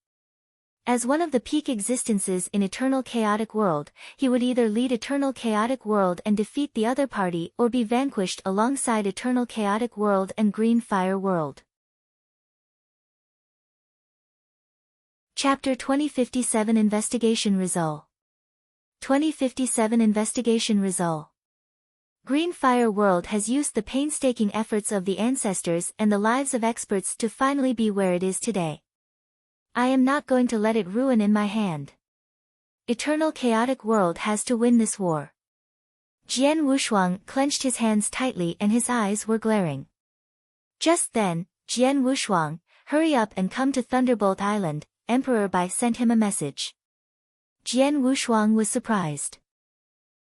Speaker 1: As one of the peak existences in Eternal Chaotic World, he would either lead Eternal Chaotic World and defeat the other party or be vanquished alongside Eternal Chaotic World and Green Fire World. Chapter 2057 Investigation Result. 2057 Investigation Result. Green Fire World has used the painstaking efforts of the ancestors and the lives of experts to finally be where it is today. I am not going to let it ruin in my hand. Eternal Chaotic World has to win this war. Jian Wushuang clenched his hands tightly and his eyes were glaring. Just then, Jian Wushuang, hurry up and come to Thunderbolt Island, Emperor Bai sent him a message. Jian Wushuang was surprised.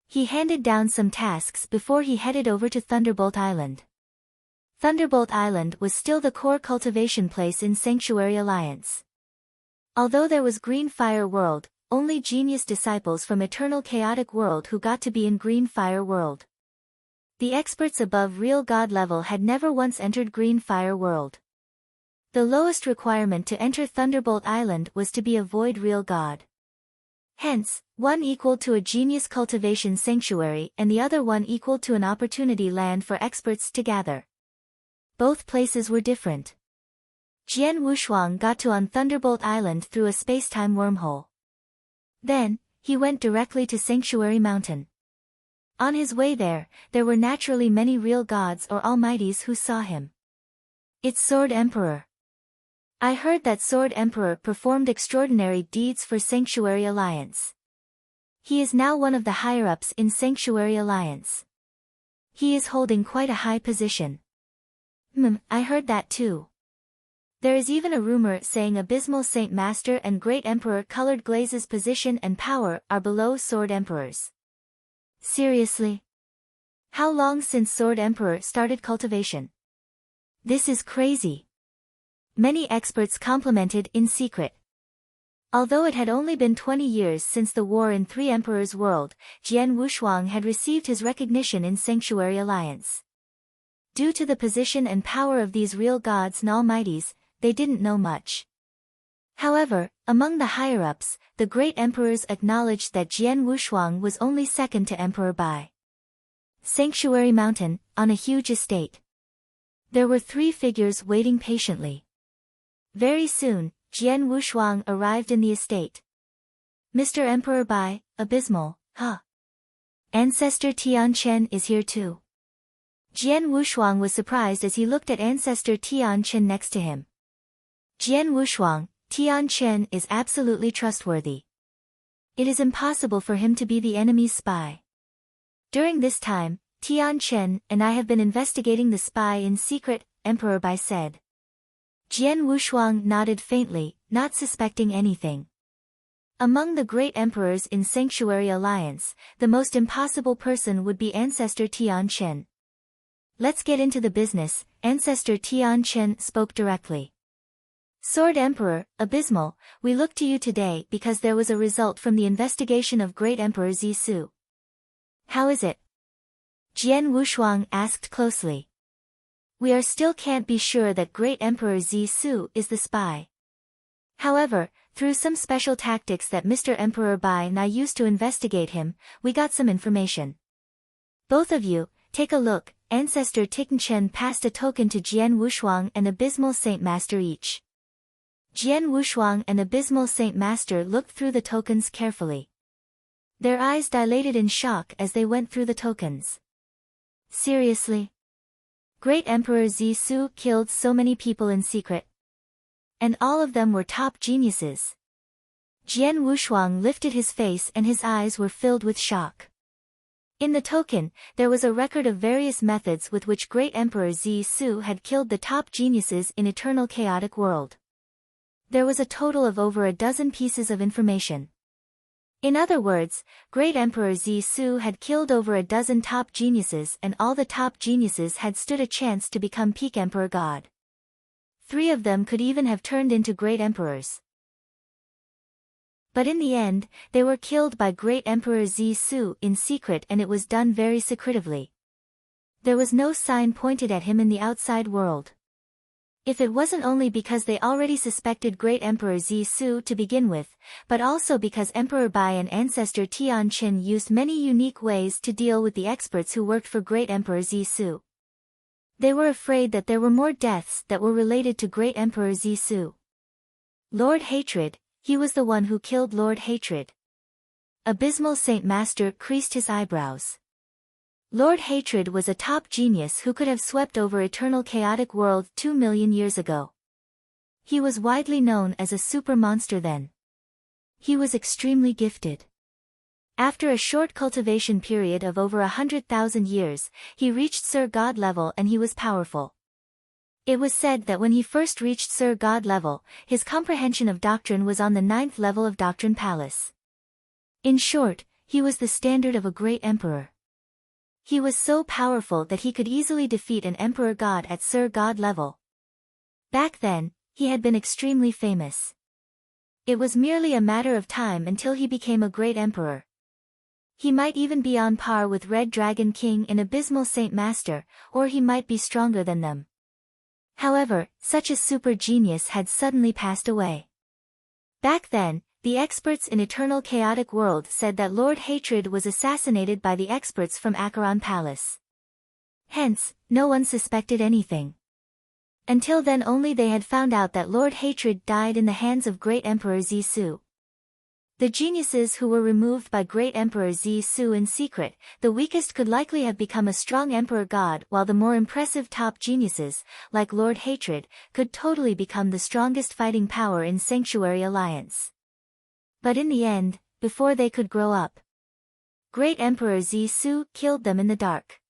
Speaker 1: He handed down some tasks before he headed over to Thunderbolt Island. Thunderbolt Island was still the core cultivation place in Sanctuary Alliance. Although there was Green Fire World, only genius disciples from Eternal Chaotic World who got to be in Green Fire World. The experts above real god level had never once entered Green Fire World. The lowest requirement to enter Thunderbolt Island was to be a void real god. Hence, one equal to a genius cultivation sanctuary and the other one equal to an opportunity land for experts to gather. Both places were different. Jian Wushuang got to on Thunderbolt Island through a space-time wormhole. Then, he went directly to Sanctuary Mountain. On his way there were naturally many real gods or almighties who saw him. It's Sword Emperor. I heard that Sword Emperor performed extraordinary deeds for Sanctuary Alliance. He is now one of the higher-ups in Sanctuary Alliance. He is holding quite a high position. I heard that too. There is even a rumor saying Abysmal Saint Master and Great Emperor Colored Glaze's position and power are below Sword Emperor's. Seriously? How long since Sword Emperor started cultivation? This is crazy. Many experts complimented in secret. Although it had only been 20 years since the war in Three Emperors World, Jian Wushuang had received his recognition in Sanctuary Alliance. Due to the position and power of these real gods and almighties, they didn't know much. However, among the higher-ups, the great emperors acknowledged that Jian Wushuang was only second to Emperor Bai. Sanctuary Mountain, on a huge estate. There were three figures waiting patiently. Very soon, Jian Wushuang arrived in the estate. Mr. Emperor Bai, Abysmal, huh? Ancestor Tian Chen is here too. Jian Wushuang was surprised as he looked at Ancestor Tian Chen next to him. Jian Wushuang, Tian Chen is absolutely trustworthy. It is impossible for him to be the enemy's spy. During this time, Tian Chen and I have been investigating the spy in secret, Emperor Bai said. Jian Wushuang nodded faintly, not suspecting anything. Among the great emperors in Sanctuary Alliance, the most impossible person would be Ancestor Tian Chen. Let's get into the business, Ancestor Tian Chen spoke directly. Sword Emperor, Abysmal, we look to you today because there was a result from the investigation of Great Emperor Zisu. How is it? Jian Wushuang asked closely. We are still can't be sure that Great Emperor Zisu is the spy. However, through some special tactics that Mr. Emperor Bai and I used to investigate him, we got some information. Both of you, take a look, Ancestor Tianchen passed a token to Jian Wushuang and Abysmal Saint Master each. Jian Wushuang and Abysmal Saint Master looked through the tokens carefully. Their eyes dilated in shock as they went through the tokens. Seriously? Great Emperor Zisu killed so many people in secret. And all of them were top geniuses. Jian Wushuang lifted his face and his eyes were filled with shock. In the token, there was a record of various methods with which Great Emperor Zi Su had killed the top geniuses in Eternal Chaotic World. There was a total of over a dozen pieces of information. In other words, Great Emperor Zi Su had killed over a dozen top geniuses and all the top geniuses had stood a chance to become peak Emperor God. 3 of them could even have turned into Great Emperors. But in the end, they were killed by Great Emperor Zi Su in secret and it was done very secretively. There was no sign pointed at him in the outside world. If it wasn't only because they already suspected Great Emperor Zi Su to begin with, but also because Emperor Bai and ancestor Tian Qin used many unique ways to deal with the experts who worked for Great Emperor Zi Su. They were afraid that there were more deaths that were related to Great Emperor Zi Su. Lord Hatred, he was the one who killed Lord Hatred. Abysmal Saint Master creased his eyebrows. Lord Hatred was a top genius who could have swept over Eternal Chaotic World 2 million years ago. He was widely known as a super monster then. He was extremely gifted. After a short cultivation period of over 100,000 years, he reached Sir God level and he was powerful. It was said that when he first reached Sir God level, his comprehension of doctrine was on the 9th level of Doctrine Palace. In short, he was the standard of a great emperor. He was so powerful that he could easily defeat an emperor god at Sir God level. Back then, he had been extremely famous. It was merely a matter of time until he became a great emperor. He might even be on par with Red Dragon King and Abysmal Saint Master, or he might be stronger than them. However, such a super genius had suddenly passed away. Back then, the experts in Eternal Chaotic World said that Lord Hatred was assassinated by the experts from Acheron Palace. Hence, no one suspected anything. Until then only they had found out that Lord Hatred died in the hands of Great Emperor Zi Su. The geniuses who were removed by Great Emperor Zi Su in secret, the weakest could likely have become a strong emperor god while the more impressive top geniuses, like Lord Hatred, could totally become the strongest fighting power in Sanctuary Alliance. But in the end, before they could grow up, Great Emperor Zi Su killed them in the dark.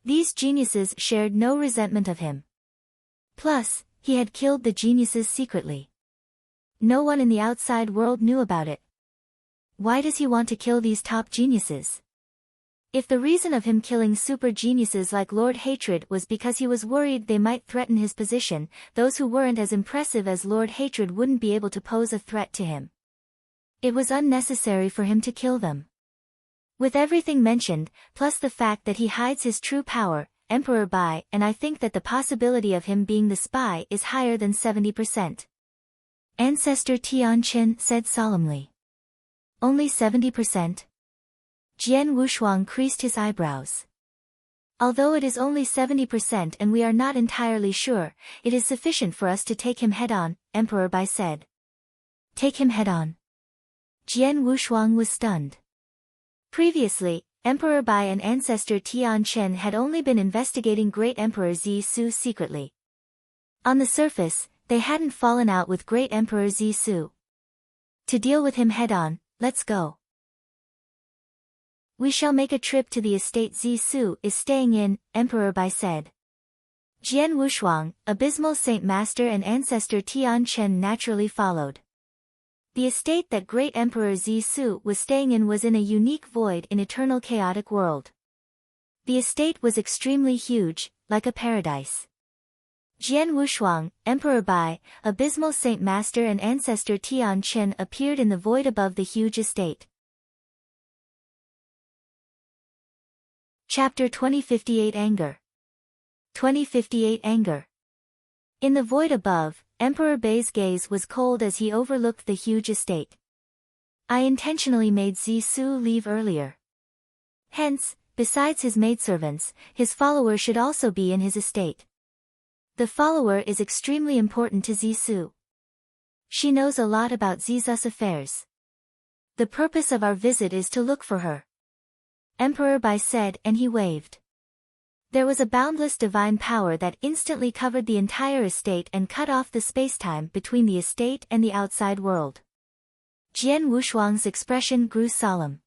Speaker 1: These geniuses shared no resentment of him. Plus, he had killed the geniuses secretly. No one in the outside world knew about it. Why does he want to kill these top geniuses? If the reason of him killing super geniuses like Lord Hatred was because he was worried they might threaten his position, those who weren't as impressive as Lord Hatred wouldn't be able to pose a threat to him. It was unnecessary for him to kill them. With everything mentioned, plus the fact that he hides his true power, Emperor Bai, and I think that the possibility of him being the spy is higher than 70%. Ancestor Tian Qin said solemnly. Only 70%? Jian Wushuang creased his eyebrows. Although it is only 70% and we are not entirely sure, it is sufficient for us to take him head-on, Emperor Bai said. Take him head-on. Jian Wushuang was stunned. Previously, Emperor Bai and ancestor Tian Qin had only been investigating Great Emperor Zi Su secretly. On the surface, they hadn't fallen out with Great Emperor Zi Su. To deal with him head-on, let's go. We shall make a trip to the estate Zi Su is staying in, Emperor Bai said. Jian Wushuang, Abysmal Saint Master and ancestor Tian Qin naturally followed. The estate that Great Emperor Zi Su was staying in was in a unique void in Eternal Chaotic World. The estate was extremely huge, like a paradise. Jian Wushuang, Emperor Bai, Abysmal Saint Master and ancestor Tian Qin appeared in the void above the huge estate. Chapter 2058 Anger. 2058 Anger. In the void above, Emperor Bai's gaze was cold as he overlooked the huge estate. I intentionally made Zi Su leave earlier. Hence, besides his maidservants, his follower should also be in his estate. The follower is extremely important to Zi Su. She knows a lot about Ziza's affairs. The purpose of our visit is to look for her. Emperor Bai said and he waved. There was a boundless divine power that instantly covered the entire estate and cut off the spacetime between the estate and the outside world. Jian Wushuang's expression grew solemn.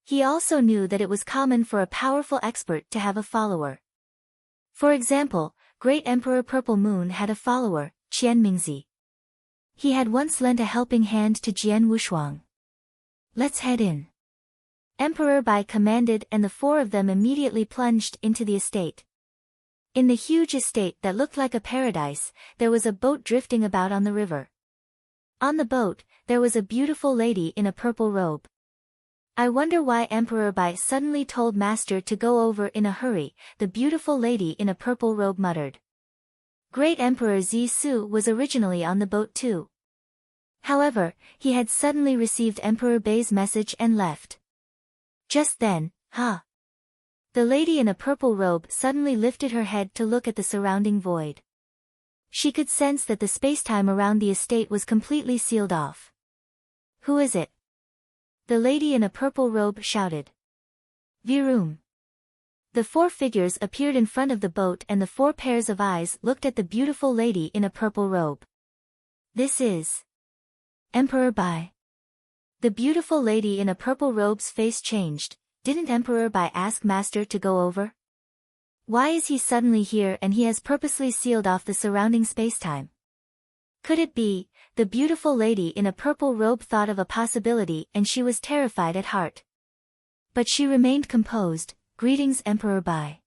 Speaker 1: He also knew that it was common for a powerful expert to have a follower. For example, Great Emperor Purple Moon had a follower, Qian Mingzi. He had once lent a helping hand to Jian Wushuang. Let's head in. Emperor Bai commanded, and the four of them immediately plunged into the estate. In the huge estate that looked like a paradise, there was a boat drifting about on the river. On the boat, there was a beautiful lady in a purple robe. I wonder why Emperor Bai suddenly told Master to go over in a hurry, the beautiful lady in a purple robe muttered. Great Emperor Zisu was originally on the boat too. However, he had suddenly received Emperor Bai's message and left. Just then, the lady in a purple robe suddenly lifted her head to look at the surrounding void. She could sense that the spacetime around the estate was completely sealed off. Who is it? The lady in a purple robe shouted. Virum. The four figures appeared in front of the boat and the four pairs of eyes looked at the beautiful lady in a purple robe. This is Emperor Bai. The beautiful lady in a purple robe's face changed. Didn't Emperor Bai ask Master to go over? Why is he suddenly here and he has purposely sealed off the surrounding spacetime? Could it be, the beautiful lady in a purple robe thought of a possibility and she was terrified at heart. But she remained composed. Greetings Emperor Bai.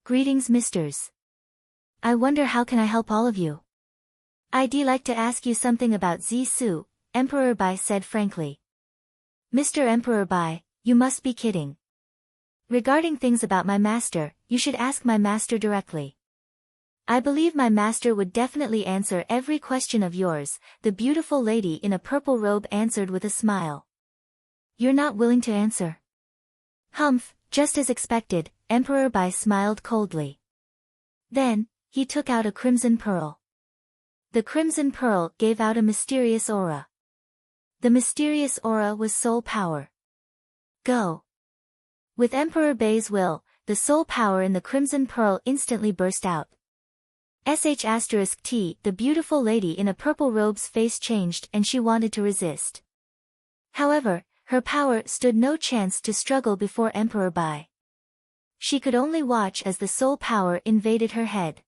Speaker 1: Greetings misters. I wonder how can I help all of you? I'd like to ask you something about Zisu, Emperor Bai said frankly. Mr. Emperor Bai, you must be kidding. Regarding things about my master, you should ask my master directly. I believe my master would definitely answer every question of yours, the beautiful lady in a purple robe answered with a smile. You're not willing to answer? Humph, just as expected, Emperor Bai smiled coldly. Then, he took out a crimson pearl. The crimson pearl gave out a mysterious aura. The mysterious aura was soul power. Go. With Emperor Bai's will, the soul power in the crimson pearl instantly burst out. *T, the beautiful lady in a purple robe's face changed and she wanted to resist. However, her power stood no chance to struggle before Emperor Bai. She could only watch as the soul power invaded her head.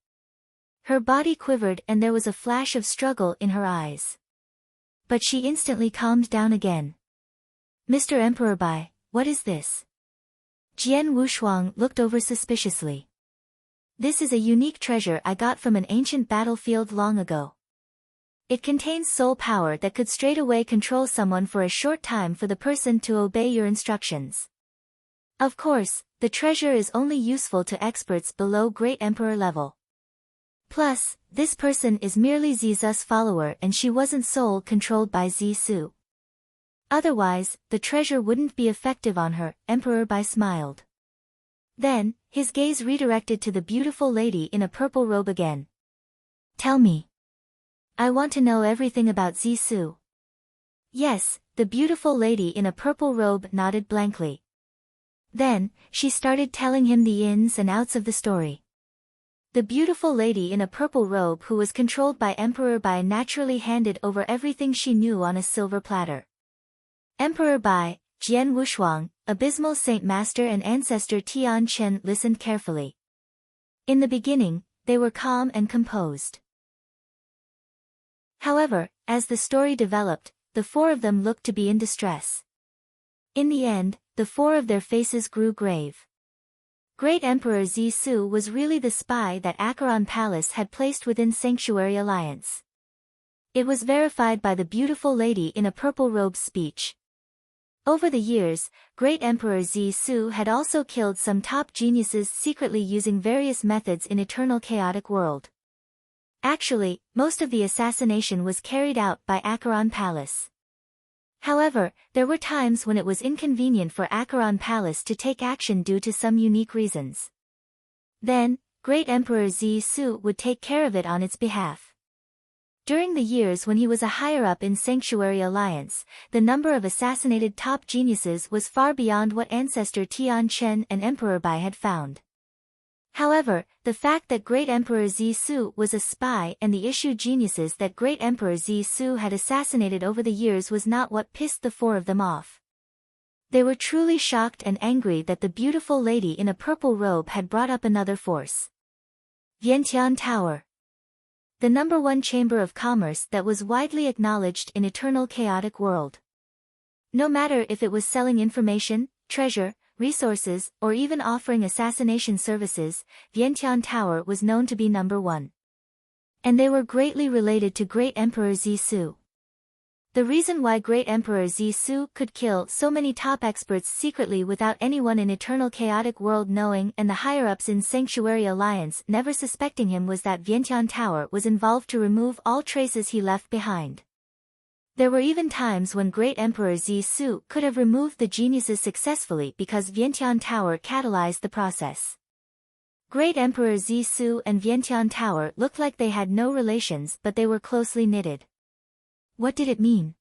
Speaker 1: Her body quivered and there was a flash of struggle in her eyes. But she instantly calmed down again. Mr. Emperor Bai, what is this? Jian Wushuang looked over suspiciously. This is a unique treasure I got from an ancient battlefield long ago. It contains soul power that could straightaway control someone for a short time for the person to obey your instructions. Of course, the treasure is only useful to experts below Great Emperor level. Plus, this person is merely Zizu's follower and she wasn't soul controlled by Zisu. Otherwise, the treasure wouldn't be effective on her, Emperor Bai smiled. Then, his gaze redirected to the beautiful lady in a purple robe again. Tell me. I want to know everything about Zisu. Yes, the beautiful lady in a purple robe nodded blankly. Then, she started telling him the ins and outs of the story. The beautiful lady in a purple robe who was controlled by Emperor Bai naturally handed over everything she knew on a silver platter. Emperor Bai, Jian Wushuang, Abysmal Saint Master and Ancestor Tian Chen listened carefully. In the beginning, they were calm and composed. However, as the story developed, the four of them looked to be in distress. In the end, the four of their faces grew grave. Great Emperor Zisu was really the spy that Acheron Palace had placed within Sanctuary Alliance. It was verified by the beautiful lady in a purple robe's speech. Over the years, Great Emperor Zisu had also killed some top geniuses secretly using various methods in Eternal Chaotic World. Actually, most of the assassination was carried out by Acheron Palace. However, there were times when it was inconvenient for Acheron Palace to take action due to some unique reasons. Then, Great Emperor Zisu would take care of it on its behalf. During the years when he was a higher-up in Sanctuary Alliance, the number of assassinated top geniuses was far beyond what Ancestor Tian Chen and Emperor Bai had found. However, the fact that Great Emperor Zisu was a spy and the issue geniuses that Great Emperor Zisu had assassinated over the years was not what pissed the four of them off. They were truly shocked and angry that the beautiful lady in a purple robe had brought up another force. Vientiane Tower. The #1 chamber of commerce that was widely acknowledged in eternal chaotic world. No matter if it was selling information, treasure, resources, or even offering assassination services, Vientiane Tower was known to be #1. And they were greatly related to Great Emperor Zisu. The reason why Great Emperor Zisu could kill so many top experts secretly without anyone in Eternal Chaotic World knowing and the higher-ups in Sanctuary Alliance never suspecting him was that Vientiane Tower was involved to remove all traces he left behind. There were even times when Great Emperor Zisu could have removed the geniuses successfully because Vientiane Tower catalyzed the process. Great Emperor Zisu and Vientiane Tower looked like they had no relations but they were closely knitted. What did it mean?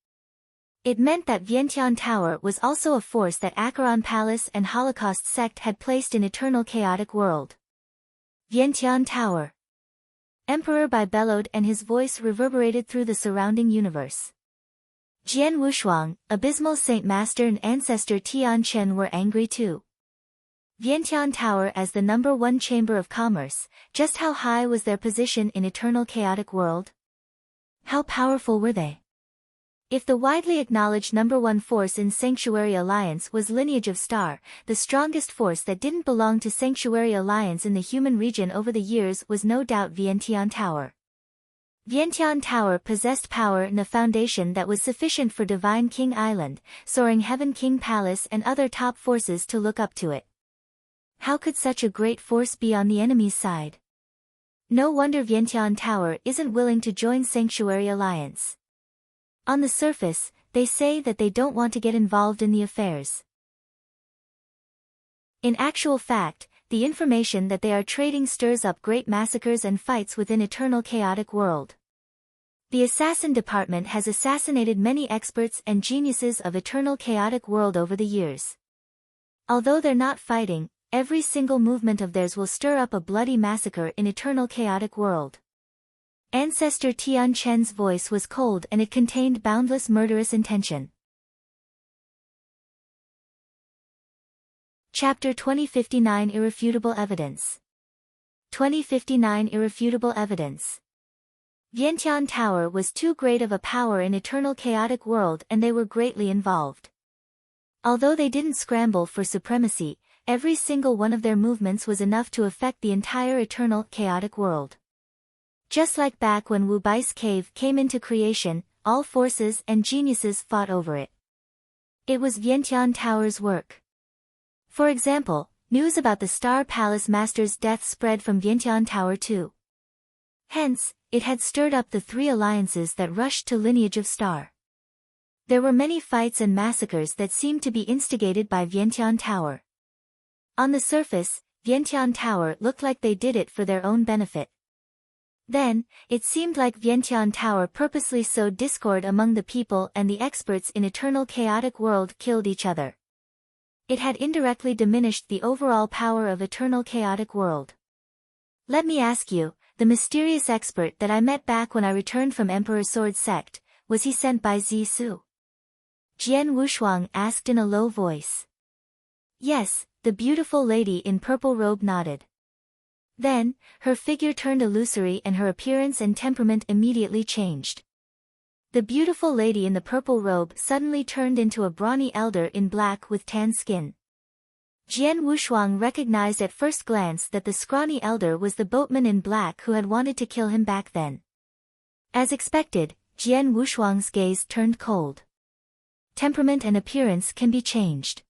Speaker 1: It meant that Vientiane Tower was also a force that Acheron Palace and Holocaust sect had placed in Eternal Chaotic World. Vientiane Tower. Emperor Bai bellowed and his voice reverberated through the surrounding universe. Jian Wushuang, Abysmal Saint Master and Ancestor Tian Chen were angry too. Vientiane Tower as the #1 chamber of commerce, just how high was their position in Eternal Chaotic World? How powerful were they? If the widely acknowledged #1 force in Sanctuary Alliance was Lineage of Star, the strongest force that didn't belong to Sanctuary Alliance in the human region over the years was no doubt Vientiane Tower. Vientiane Tower possessed power in a foundation that was sufficient for Divine King Island, Soaring Heaven King Palace and other top forces to look up to it. How could such a great force be on the enemy's side? No wonder Vientiane Tower isn't willing to join Sanctuary Alliance. On the surface, they say that they don't want to get involved in the affairs. In actual fact, the information that they are trading stirs up great massacres and fights within Eternal Chaotic World. The Assassin Department has assassinated many experts and geniuses of Eternal Chaotic World over the years. Although they're not fighting, every single movement of theirs will stir up a bloody massacre in Eternal Chaotic World. Ancestor Tian Chen's voice was cold and it contained boundless murderous intention. Chapter 2059 Irrefutable Evidence. 2059 Irrefutable Evidence. Vientiane Tower was too great of a power in Eternal Chaotic World and they were greatly involved. Although they didn't scramble for supremacy, every single one of their movements was enough to affect the entire Eternal Chaotic World. Just like back when Wu Bai's cave came into creation, all forces and geniuses fought over it. It was Vientiane Tower's work. For example, news about the Star Palace Master's death spread from Vientiane Tower too. Hence, it had stirred up the three alliances that rushed to Lineage of Star. There were many fights and massacres that seemed to be instigated by Vientiane Tower. On the surface, Vientiane Tower looked like they did it for their own benefit. Then, it seemed like Vientiane Tower purposely sowed discord among the people and the experts in Eternal Chaotic World killed each other. It had indirectly diminished the overall power of Eternal Chaotic World. Let me ask you, the mysterious expert that I met back when I returned from Emperor Sword Sect, was he sent by Zisu? Jian Wushuang asked in a low voice. Yes, the beautiful lady in purple robe nodded. Then, her figure turned illusory and her appearance and temperament immediately changed. The beautiful lady in the purple robe suddenly turned into a brawny elder in black with tan skin. Jian Wushuang recognized at first glance that the scrawny elder was the boatman in black who had wanted to kill him back then. As expected, Jian Wushuang's gaze turned cold. Temperament and appearance can be changed.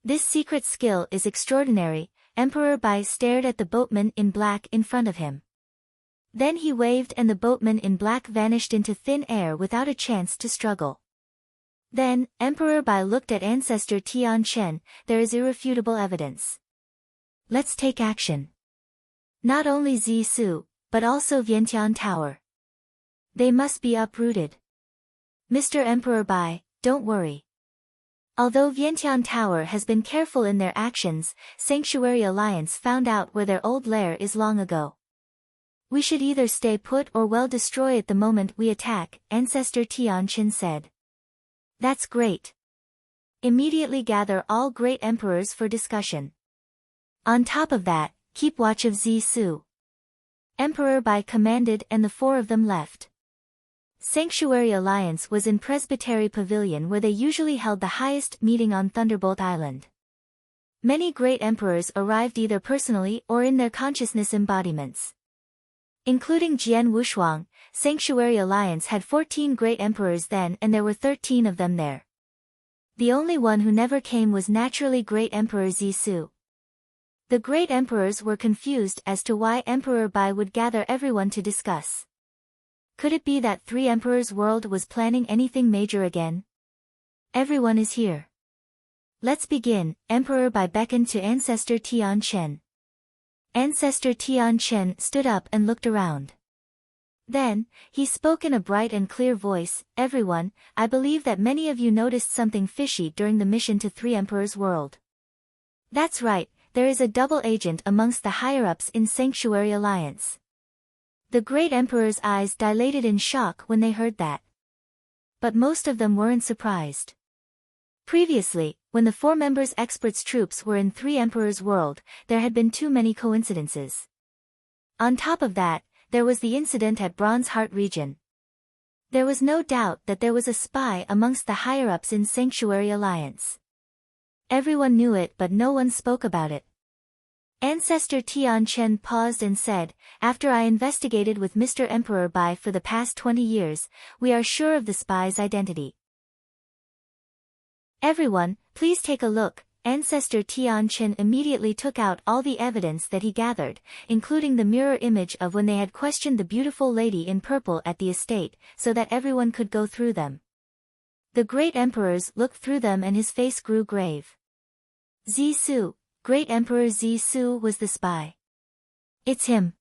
Speaker 1: This secret skill is extraordinary. Emperor Bai stared at the boatman in black in front of him. Then he waved and the boatman in black vanished into thin air without a chance to struggle. Then, Emperor Bai looked at Ancestor Tian Chen, there is irrefutable evidence. Let's take action. Not only Zisu, but also Vientiane Tower. They must be uprooted. Mr. Emperor Bai, don't worry. Although Vientiane Tower has been careful in their actions, Sanctuary Alliance found out where their old lair is long ago. We should either stay put or well destroy it the moment we attack, Ancestor Tianqin said. That's great. Immediately gather all great emperors for discussion. On top of that, keep watch of Zisu. Emperor Bai commanded and the four of them left. Sanctuary Alliance was in Presbytery Pavilion where they usually held the highest meeting on Thunderbolt Island. Many great emperors arrived either personally or in their consciousness embodiments. Including Jian Wushuang, Sanctuary Alliance had 14 great emperors then and there were 13 of them there. The only one who never came was naturally Great Emperor Zisu. The great emperors were confused as to why Emperor Bai would gather everyone to discuss. Could it be that Three Emperors World was planning anything major again? Everyone is here. Let's begin, Emperor Bai beckoned to Ancestor Tianqin. Ancestor Tianqin stood up and looked around. Then, he spoke in a bright and clear voice, "Everyone, I believe that many of you noticed something fishy during the mission to Three Emperors World. That's right, there is a double agent amongst the higher-ups in Sanctuary Alliance." The great emperor's eyes dilated in shock when they heard that. But most of them weren't surprised. Previously, when the four members' experts troops were in Three Emperors World, there had been too many coincidences. On top of that, there was the incident at Bronze Heart region. There was no doubt that there was a spy amongst the higher-ups in Sanctuary Alliance. Everyone knew it but no one spoke about it. Ancestor Tianqin paused and said, "After I investigated with Mr. Emperor Bai for the past 20 years, we are sure of the spy's identity." "Everyone, please take a look." Ancestor Tianqin immediately took out all the evidence that he gathered, including the mirror image of when they had questioned the beautiful lady in purple at the estate, so that everyone could go through them. The great emperors looked through them and his face grew grave. Zisu, Great Emperor Zisu was the spy. It's him.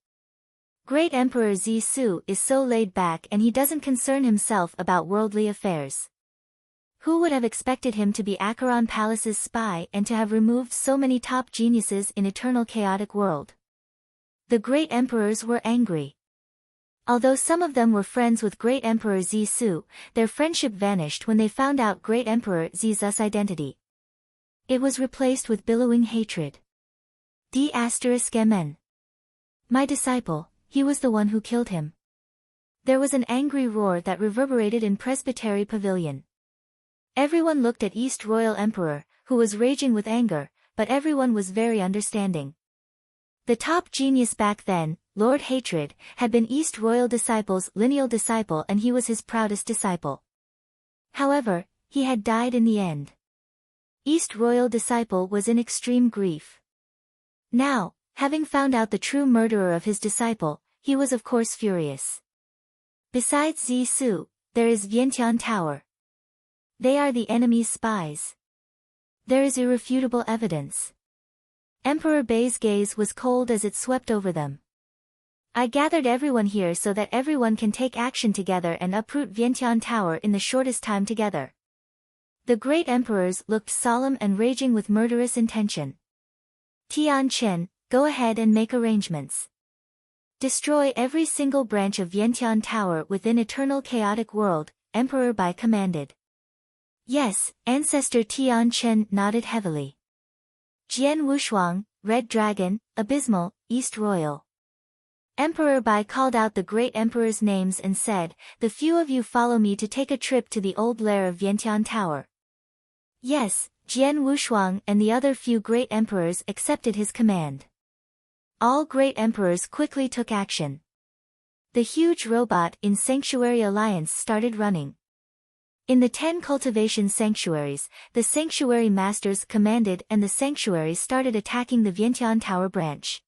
Speaker 1: Great Emperor Zisu is so laid back and he doesn't concern himself about worldly affairs. Who would have expected him to be Acheron Palace's spy and to have removed so many top geniuses in Eternal Chaotic World? The great emperors were angry. Although some of them were friends with Great Emperor Zisu, their friendship vanished when they found out Great Emperor Zizu's identity. It was replaced with billowing hatred. D***mn. My disciple, he was the one who killed him. There was an angry roar that reverberated in Presbytery Pavilion. Everyone looked at East Royal Emperor, who was raging with anger, but everyone was very understanding. The top genius back then, Lord Hatred, had been East Royal Disciple's lineal disciple and he was his proudest disciple. However, he had died in the end. East Royal Disciple was in extreme grief. Now, having found out the true murderer of his disciple, he was of course furious. Besides Zisu, there is Vientiane Tower. They are the enemy's spies. There is irrefutable evidence. Emperor Bai's gaze was cold as it swept over them. I gathered everyone here so that everyone can take action together and uproot Vientiane Tower in the shortest time together. The great emperors looked solemn and raging with murderous intention. Tianqin, go ahead and make arrangements. Destroy every single branch of Vientiane Tower within Eternal Chaotic World, Emperor Bai commanded. Yes, Ancestor Tianqin nodded heavily. Jian Wushuang, Red Dragon, Abysmal, East Royal. Emperor Bai called out the great emperors' names and said, "The few of you follow me to take a trip to the old lair of Vientiane Tower." Yes, Jian Wushuang and the other few great emperors accepted his command. All great emperors quickly took action. The huge robot in Sanctuary Alliance started running. In the 10 cultivation sanctuaries, the sanctuary masters commanded and the sanctuaries started attacking the Vientiane Tower branch.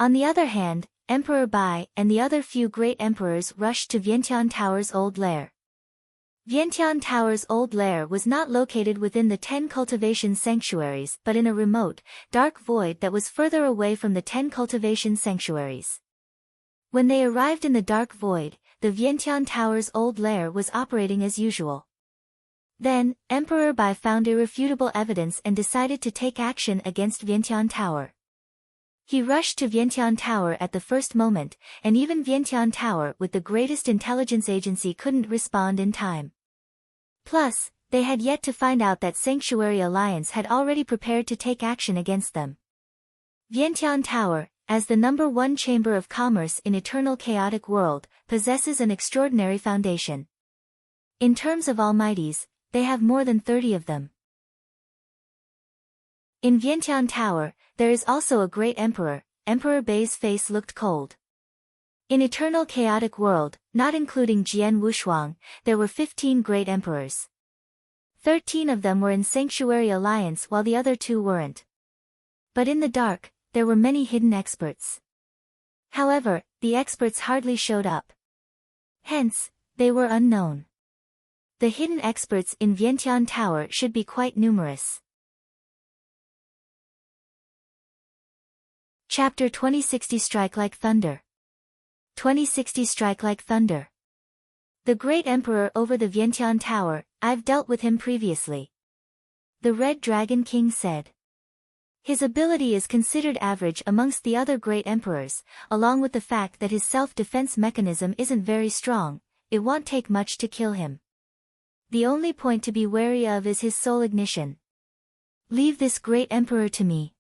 Speaker 1: On the other hand, Emperor Bai and the other few great emperors rushed to Vientiane Tower's old lair. Vientiane Tower's old lair was not located within the 10 cultivation sanctuaries but in a remote, dark void that was further away from the 10 cultivation sanctuaries. When they arrived in the dark void, the Vientiane Tower's old lair was operating as usual. Then, Emperor Bai found irrefutable evidence and decided to take action against Vientiane Tower. He rushed to Vientiane Tower at the first moment, and even Vientiane Tower with the greatest intelligence agency couldn't respond in time. Plus, they had yet to find out that Sanctuary Alliance had already prepared to take action against them. Vientiane Tower, as the #1 chamber of commerce in Eternal Chaotic World, possesses an extraordinary foundation. In terms of almighties, they have more than 30 of them. In Vientiane Tower, there is also a great emperor. Emperor Bai's face looked cold. In Eternal Chaotic World, not including Jian Wushuang, there were 15 great emperors. 13 of them were in Sanctuary Alliance while the other 2 weren't. But in the dark, there were many hidden experts. However, the experts hardly showed up. Hence, they were unknown. The hidden experts in Vientiane Tower should be quite numerous. Chapter 2060 Strike Like Thunder. 2060 Strike Like Thunder. The Great Emperor over the Vientiane Tower, I've dealt with him previously. The Red Dragon King said. His ability is considered average amongst the other great emperors, along with the fact that his self-defense mechanism isn't very strong. It won't take much to kill him. The only point to be wary of is his soul ignition. Leave this great emperor to me.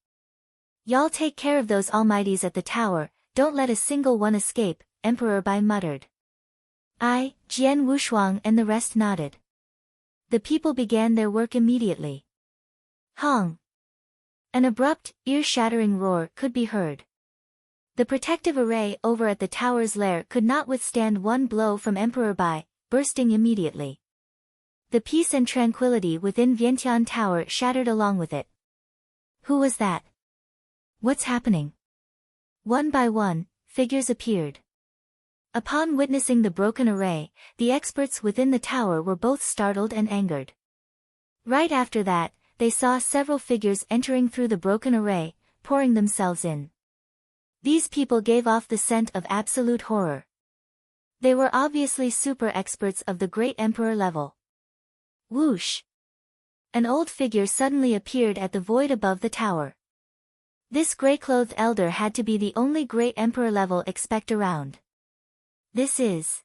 Speaker 1: Y'all take care of those almighties at the tower, don't let a single one escape, Emperor Bai muttered. Jian Wushuang and the rest nodded. The people began their work immediately. Hong! An abrupt, ear-shattering roar could be heard. The protective array over at the tower's lair could not withstand one blow from Emperor Bai, bursting immediately. The peace and tranquility within Vientiane Tower shattered along with it. Who was that? What's happening? One by one, figures appeared. Upon witnessing the broken array, the experts within the tower were both startled and angered. Right after that, they saw several figures entering through the broken array, pouring themselves in. These people gave off the scent of absolute horror. They were obviously super experts of the Great Emperor level. Whoosh! An old figure suddenly appeared at the void above the tower. This grey-clothed elder had to be the only Great Emperor level expect around. This is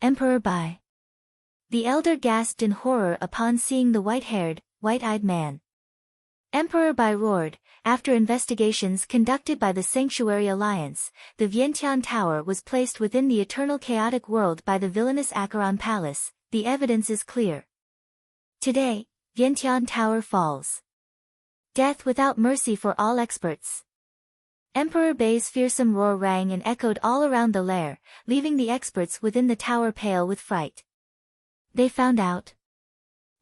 Speaker 1: Emperor Bai. The elder gasped in horror upon seeing the white-haired, white-eyed man. Emperor Bai roared. After investigations conducted by the Sanctuary Alliance, the Vientiane Tower was placed within the Eternal Chaotic World by the villainous Acheron Palace. The evidence is clear. Today, Vientiane Tower falls. Death without mercy for all experts. Emperor Bai's fearsome roar rang and echoed all around the lair, leaving the experts within the tower pale with fright. They found out.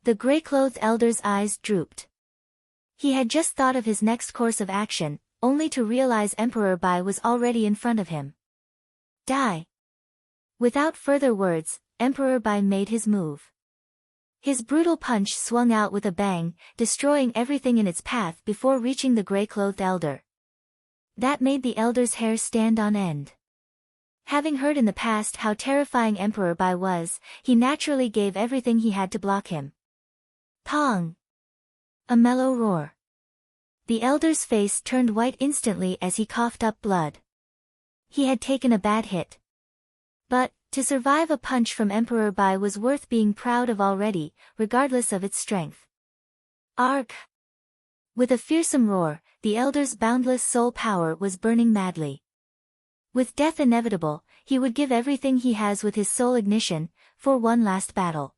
Speaker 1: The grey-clothed elder's eyes drooped. He had just thought of his next course of action, only to realize Emperor Bai was already in front of him. Die! Without further words, Emperor Bai made his move. His brutal punch swung out with a bang, destroying everything in its path before reaching the grey-clothed elder. That made the elder's hair stand on end. Having heard in the past how terrifying Emperor Bai was, he naturally gave everything he had to block him. Pong! A mellow roar. The elder's face turned white instantly as he coughed up blood. He had taken a bad hit. But, to survive a punch from Emperor Bai was worth being proud of already, regardless of its strength. Arg! With a fearsome roar, the elder's boundless soul power was burning madly. With death inevitable, he would give everything he has with his soul ignition, for one last battle.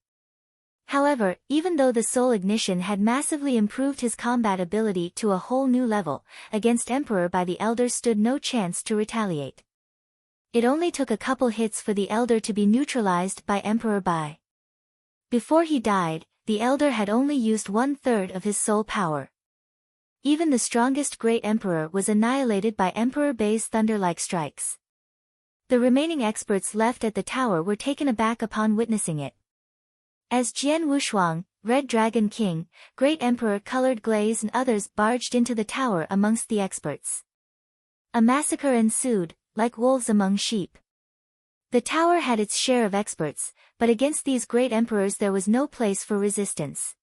Speaker 1: However, even though the soul ignition had massively improved his combat ability to a whole new level, against Emperor Bai the elder stood no chance to retaliate. It only took a couple hits for the elder to be neutralized by Emperor Bai. Before he died, the elder had only used 1/3 of his soul power. Even the strongest great emperor was annihilated by Emperor Bai's thunder-like strikes. The remaining experts left at the tower were taken aback upon witnessing it. As Jian Wushuang, Red Dragon King, Great Emperor Colored Glaze and others barged into the tower amongst the experts. A massacre ensued, like wolves among sheep. The tower had its share of experts, but against these great emperors there was no place for resistance.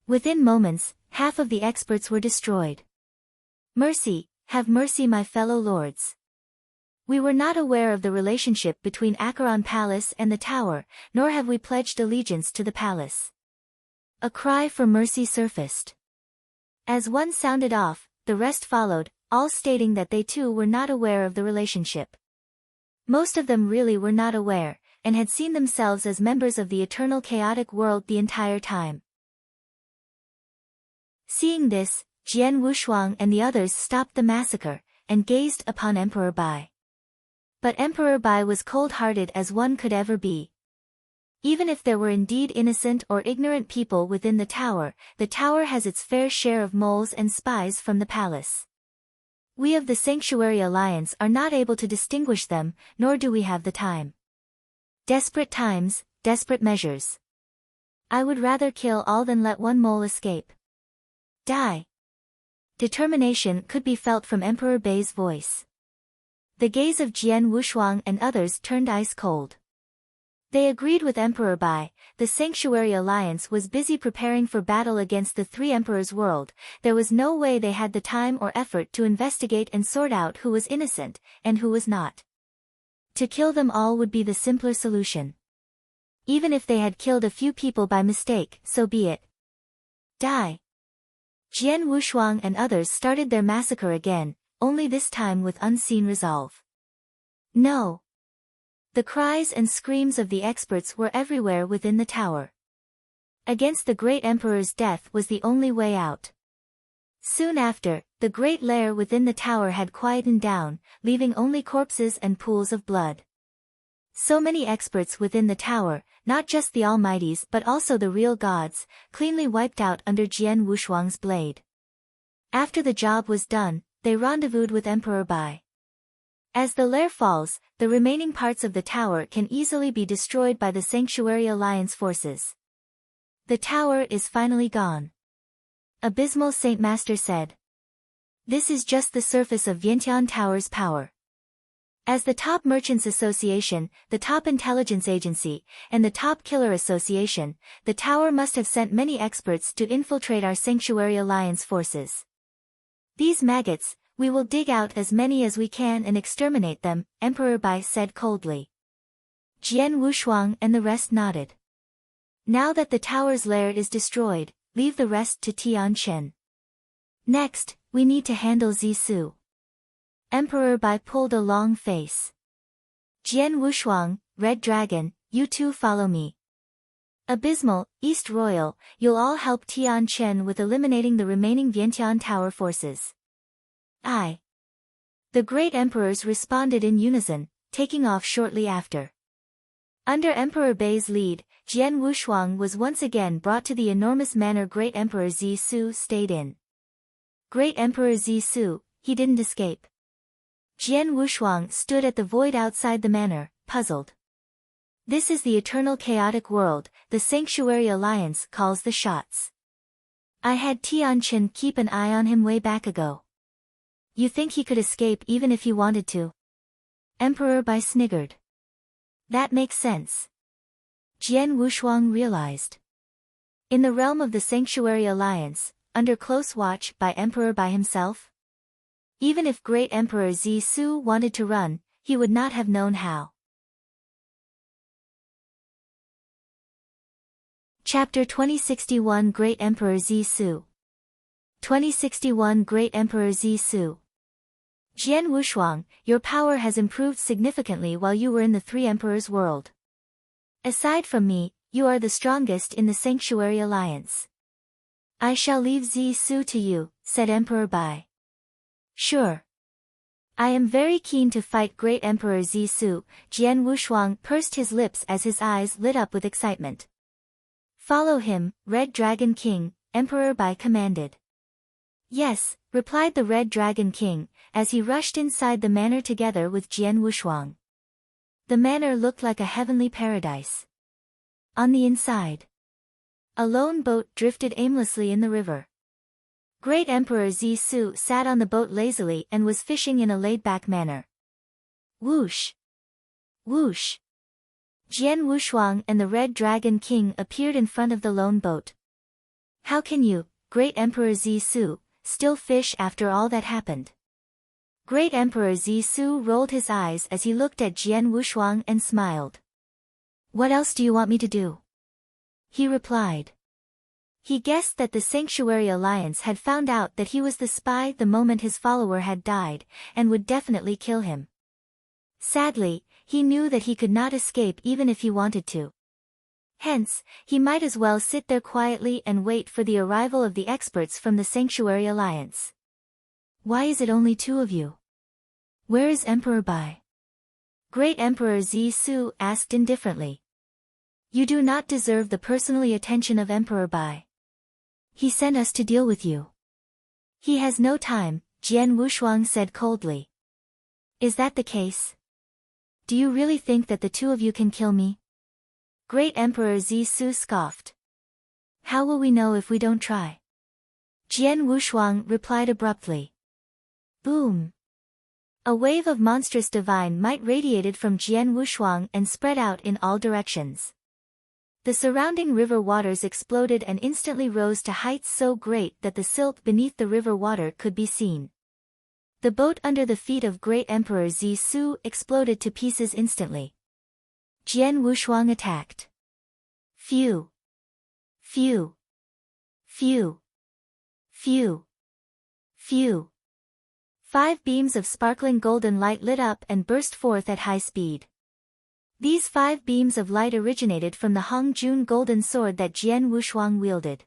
Speaker 1: Within moments, half of the experts were destroyed. Mercy, have mercy, my fellow lords. We were not aware of the relationship between Acheron Palace and the tower, nor have we pledged allegiance to the palace. A cry for mercy surfaced. As one sounded off, the rest followed, all stating that they too were not aware of the relationship. Most of them really were not aware, and had seen themselves as members of the eternal chaotic world the entire time. Seeing this, Jian Wushuang and the others stopped the massacre, and gazed upon Emperor Bai. But Emperor Bai was cold-hearted as one could ever be. Even if there were indeed innocent or ignorant people within the tower has its fair share of moles and spies from the palace. We of the Sanctuary Alliance are not able to distinguish them, nor do we have the time. Desperate times, desperate measures. I would rather kill all than let one mole escape. Die. Determination could be felt from Emperor Bai's voice. The gaze of Jian Wushuang and others turned ice cold. They agreed with Emperor Bai. The Sanctuary Alliance was busy preparing for battle against the Three Emperors' world. There was no way they had the time or effort to investigate and sort out who was innocent, and who was not. To kill them all would be the simpler solution. Even if they had killed a few people by mistake, so be it. Die. Jian Wushuang and others started their massacre again, only this time with unseen resolve. No. The cries and screams of the experts were everywhere within the tower. Against the great emperor's death was the only way out. Soon after, the great lair within the tower had quietened down, leaving only corpses and pools of blood. So many experts within the tower, not just the almighties but also the real gods, cleanly wiped out under Jian Wushuang's blade. After the job was done, they rendezvoused with Emperor Bai. As the lair falls, the remaining parts of the tower can easily be destroyed by the Sanctuary Alliance forces. The tower is finally gone. Abysmal Saint Master said. This is just the surface of Vientiane Tower's power. As the top Merchants Association, the top intelligence agency, and the top killer association, the tower must have sent many experts to infiltrate our Sanctuary Alliance forces. These maggots, we will dig out as many as we can and exterminate them, Emperor Bai said coldly. Jian Wushuang and the rest nodded. Now that the tower's lair is destroyed, leave the rest to Tian Chen. Next, we need to handle Zisu. Emperor Bai pulled a long face. Jian Wushuang, Red Dragon, you two follow me. Abysmal, East Royal, you'll all help Tian Chen with eliminating the remaining Vientiane Tower forces. Aye. The great emperors responded in unison, taking off shortly after. Under Emperor Bai's lead, Jian Wushuang was once again brought to the enormous manor Great Emperor Zisu stayed in. Great Emperor Zisu, he didn't escape. Jian Wushuang stood at the void outside the manor, puzzled. This is the eternal chaotic world, the Sanctuary Alliance calls the shots. I had Tian Chen keep an eye on him way back ago. You think he could escape even if he wanted to? Emperor Bai sniggered. That makes sense. Jian Wushuang realized. In the realm of the Sanctuary Alliance, under close watch by Emperor Bai himself? Even if Great Emperor Zisu wanted to run, he would not have known how. Chapter 2061 Great Emperor Zisu 2061 Great Emperor Zisu. Jian Wushuang, your power has improved significantly while you were in the Three Emperors world. Aside from me, you are the strongest in the Sanctuary Alliance. I shall leave Zisu to you, said Emperor Bai. Sure. I am very keen to fight Great Emperor Zisu. Jian Wushuang pursed his lips as his eyes lit up with excitement. Follow him, Red Dragon King, Emperor Bai commanded. Yes, replied the Red Dragon King, as he rushed inside the manor together with Jian Wushuang. The manor looked like a heavenly paradise. On the inside, a lone boat drifted aimlessly in the river. Great Emperor Zisu sat on the boat lazily and was fishing in a laid-back manner. Whoosh! Whoosh! Jian Wushuang and the Red Dragon King appeared in front of the lone boat. How can you, Great Emperor Zisu, still fish after all that happened? Great Emperor Zisu rolled his eyes as he looked at Jian Wushuang and smiled. What else do you want me to do? He replied. He guessed that the Sanctuary Alliance had found out that he was the spy the moment his follower had died, and would definitely kill him. Sadly, he knew that he could not escape even if he wanted to. Hence, he might as well sit there quietly and wait for the arrival of the experts from the Sanctuary Alliance. Why is it only 2 of you? Where is Emperor Bai? Great Emperor Zisu asked indifferently. You do not deserve the personal attention of Emperor Bai. He sent us to deal with you. He has no time, Jian Wushuang said coldly. Is that the case? Do you really think that the 2 of you can kill me? Great Emperor Zisu scoffed. How will we know if we don't try? Jian Wushuang replied abruptly. Boom! A wave of monstrous divine might radiated from Jian Wushuang and spread out in all directions. The surrounding river waters exploded and instantly rose to heights so great that the silt beneath the river water could be seen. The boat under the feet of Great Emperor Zisu exploded to pieces instantly. Jian Wushuang attacked. Phew! Phew! Phew! Phew! Phew! 5 beams of sparkling golden light lit up and burst forth at high speed. These 5 beams of light originated from the Hongjun golden sword that Jian Wushuang wielded.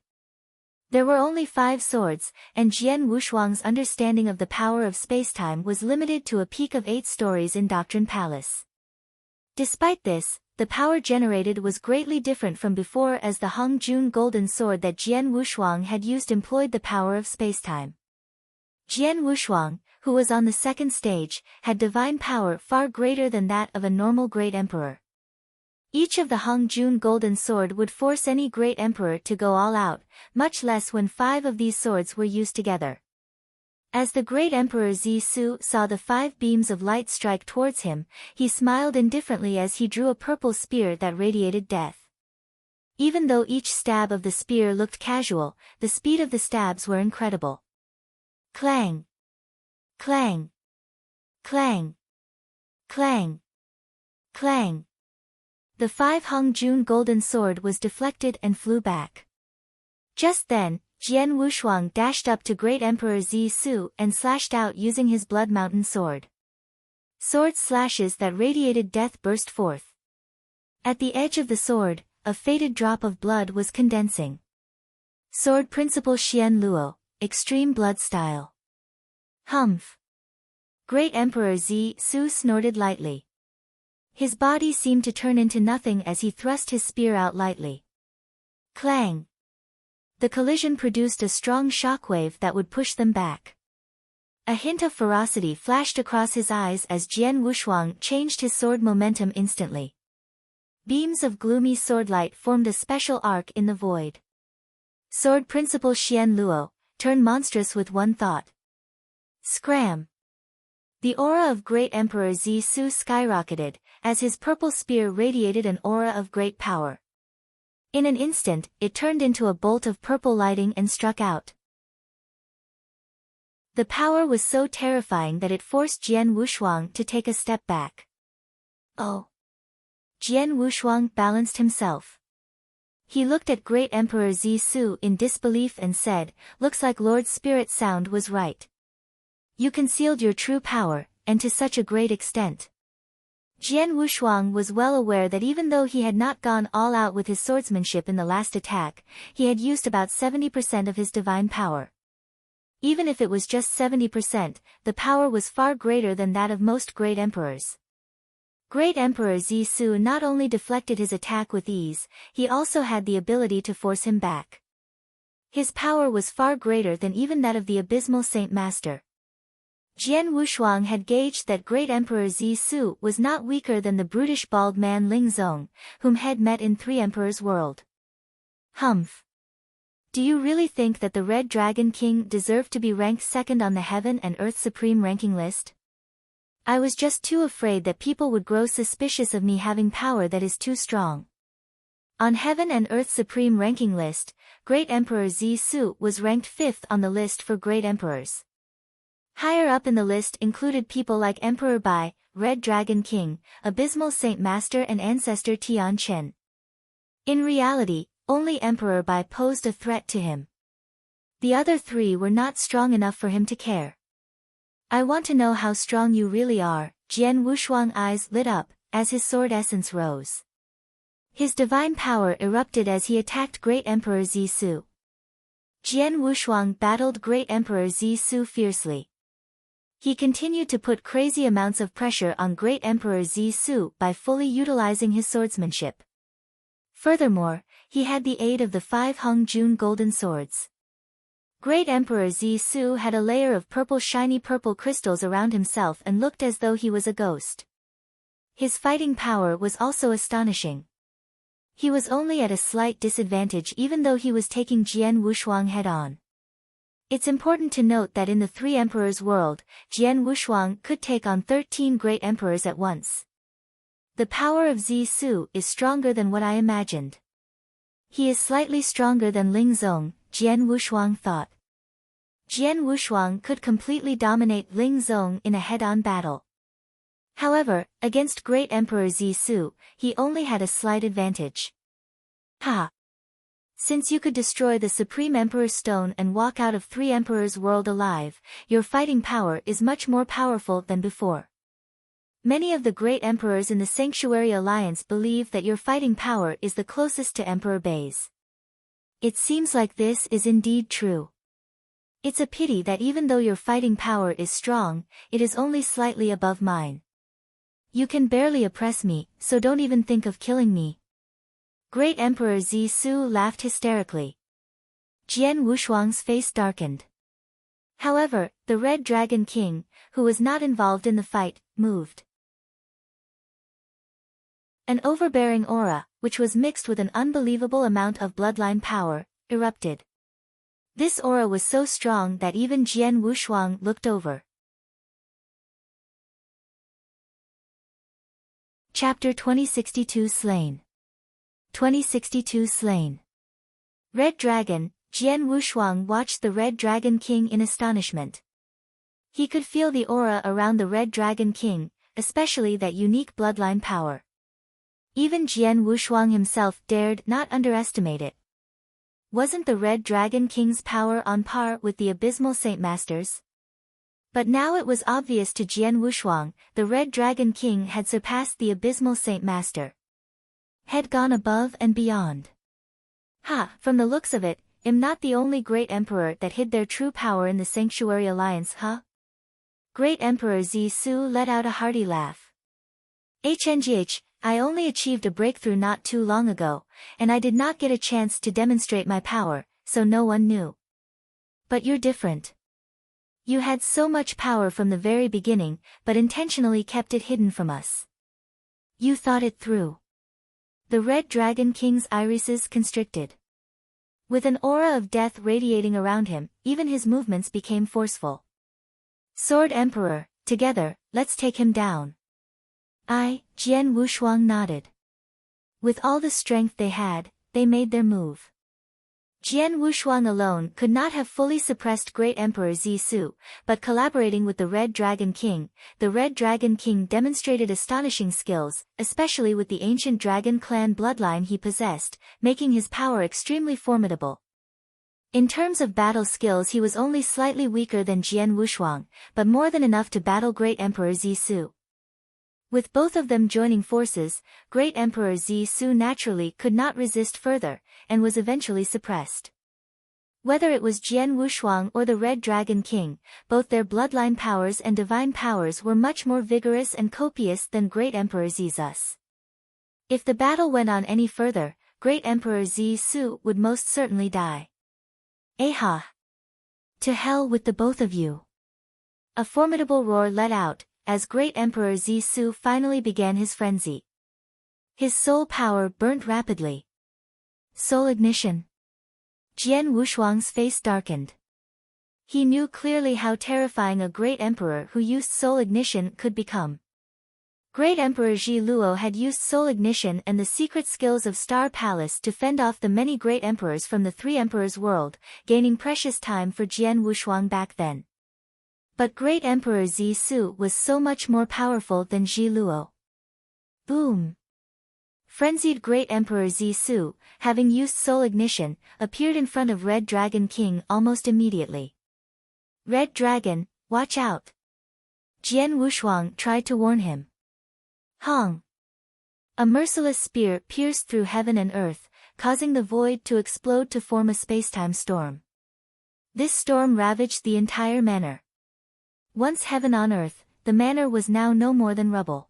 Speaker 1: There were only 5 swords, and Jian Wushuang's understanding of the power of spacetime was limited to a peak of 8 stories in Doctrine Palace. Despite this, the power generated was greatly different from before, as the Hongjun golden sword that Jian Wushuang had used employed the power of spacetime. Jian Wushuang, who was on the 2nd stage, had divine power far greater than that of a normal great emperor. Each of the Hongjun golden sword would force any great emperor to go all out, much less when 5 of these swords were used together. As the great emperor Zisu saw the 5 beams of light strike towards him, he smiled indifferently as he drew a purple spear that radiated death. Even though each stab of the spear looked casual, the speed of the stabs were incredible. Clang! Clang! Clang! Clang! Clang! The 5 Hongjun golden sword was deflected and flew back. Just then, Jian Wushuang dashed up to Great Emperor Zisu and slashed out using his Blood Mountain sword. Sword slashes that radiated death burst forth. At the edge of the sword, a faded drop of blood was condensing. Sword Principle Xian Luo, Extreme Blood Style. Humph! Great Emperor Zisu snorted lightly. His body seemed to turn into nothing as he thrust his spear out lightly. Clang! The collision produced a strong shockwave that would push them back. A hint of ferocity flashed across his eyes as Jian Wushuang changed his sword momentum instantly. Beams of gloomy swordlight formed a special arc in the void. Sword Principle Xian Luo, turn monstrous with one thought. Scram! The aura of Great Emperor Zisu skyrocketed, as his purple spear radiated an aura of great power. In an instant, it turned into a bolt of purple lighting and struck out. The power was so terrifying that it forced Jian Wushuang to take a step back. Oh! Jian Wushuang balanced himself. He looked at Great Emperor Zisu in disbelief and said, "Looks like Lord Spirit Sound was right. You concealed your true power, and to such a great extent." Jian Wushuang was well aware that even though he had not gone all out with his swordsmanship in the last attack, he had used about 70% of his divine power. Even if it was just 70%, the power was far greater than that of most great emperors. Great Emperor Zisu not only deflected his attack with ease, he also had the ability to force him back. His power was far greater than even that of the abysmal Saint Master. Jian Wushuang had gauged that Great Emperor Zisu was not weaker than the brutish bald man Ling Zong, whom had met in Three Emperors' World. Humph! Do you really think that the Red Dragon King deserved to be ranked second on the Heaven and Earth Supreme ranking list? I was just too afraid that people would grow suspicious of me having power that is too strong. On Heaven and Earth's supreme ranking list, Great Emperor Zisu was ranked 5th on the list for Great Emperors. Higher up in the list included people like Emperor Bai, Red Dragon King, Abysmal Saint Master and Ancestor Tian Chen. In reality, only Emperor Bai posed a threat to him. The other 3 were not strong enough for him to care. I want to know how strong you really are. Jian Wushuang's eyes lit up, as his sword essence rose. His divine power erupted as he attacked Great Emperor Zisu. Jian Wushuang battled Great Emperor Zisu fiercely. He continued to put crazy amounts of pressure on Great Emperor Zisu by fully utilizing his swordsmanship. Furthermore, he had the aid of the 5 Hung Jun golden swords. Great Emperor Zisu had a layer of shiny purple crystals around himself and looked as though he was a ghost. His fighting power was also astonishing. He was only at a slight disadvantage even though he was taking Jian Wushuang head-on. It's important to note that in the 3 Emperors world, Jian Wushuang could take on 13 Great Emperors at once. The power of Zisu is stronger than what I imagined. He is slightly stronger than Ling Zong, Jian Wushuang thought. Jian Wushuang could completely dominate Ling Zong in a head-on battle. However, against Great Emperor Zisu, he only had a slight advantage. Ha! Since you could destroy the Supreme Emperor's Stone and walk out of 3 Emperors' world alive, your fighting power is much more powerful than before. Many of the Great Emperors in the Sanctuary Alliance believe that your fighting power is the closest to Emperor Bai's. It seems like this is indeed true. It's a pity that even though your fighting power is strong, it is only slightly above mine. You can barely oppress me, so don't even think of killing me. Great Emperor Zisu laughed hysterically. Jian Wushuang's face darkened. However, the Red Dragon King, who was not involved in the fight, moved. An overbearing aura, which was mixed with an unbelievable amount of bloodline power, erupted. This aura was so strong that even Jian Wushuang looked over. Chapter 2062 Slain. 2062 Slain. Red Dragon, Jian Wushuang watched the Red Dragon King in astonishment. He could feel the aura around the Red Dragon King, especially that unique bloodline power. Even Jian Wushuang himself dared not underestimate it. Wasn't the Red Dragon King's power on par with the Abysmal Saint Master's? But now it was obvious to Jian Wushuang, the Red Dragon King had surpassed the Abysmal Saint Master. Had gone above and beyond. Ha, from the looks of it, I'm not the only Great Emperor that hid their true power in the Sanctuary Alliance, huh? Great Emperor Zisu let out a hearty laugh. HNGH, I only achieved a breakthrough not too long ago, and I did not get a chance to demonstrate my power, so no one knew. But you're different. You had so much power from the very beginning, but intentionally kept it hidden from us. You thought it through. The Red Dragon King's irises constricted. With an aura of death radiating around him, even his movements became forceful. Sword Emperor, together, let's take him down. Jian Wushuang nodded. With all the strength they had, they made their move. Jian Wushuang alone could not have fully suppressed Great Emperor Zisu, but collaborating with the Red Dragon King demonstrated astonishing skills, especially with the ancient dragon clan bloodline he possessed, making his power extremely formidable. In terms of battle skills he was only slightly weaker than Jian Wushuang, but more than enough to battle Great Emperor Zisu. With both of them joining forces, Great Emperor Zisu naturally could not resist further, and was eventually suppressed. Whether it was Jian Wushuang or the Red Dragon King, both their bloodline powers and divine powers were much more vigorous and copious than Great Emperor Zisus. If the battle went on any further, Great Emperor Zisu would most certainly die. Aha! To hell with the both of you! A formidable roar let out, as Great Emperor Zisu finally began his frenzy. His soul power burnt rapidly. Soul ignition. Jian Wushuang's face darkened. He knew clearly how terrifying a great emperor who used soul ignition could become. Great Emperor Ji Luo had used soul ignition and the secret skills of Star Palace to fend off the many great emperors from the Three Emperors world, gaining precious time for Jian Wushuang back then. But Great Emperor Zisu was so much more powerful than Ji Luo. Boom! Frenzied Great Emperor Zisu, having used soul ignition, appeared in front of Red Dragon King almost immediately. Red Dragon, watch out! Jian Wushuang tried to warn him. Hong! A merciless spear pierced through heaven and earth, causing the void to explode to form a spacetime storm. This storm ravaged the entire manor. Once heaven on earth, the manor was now no more than rubble.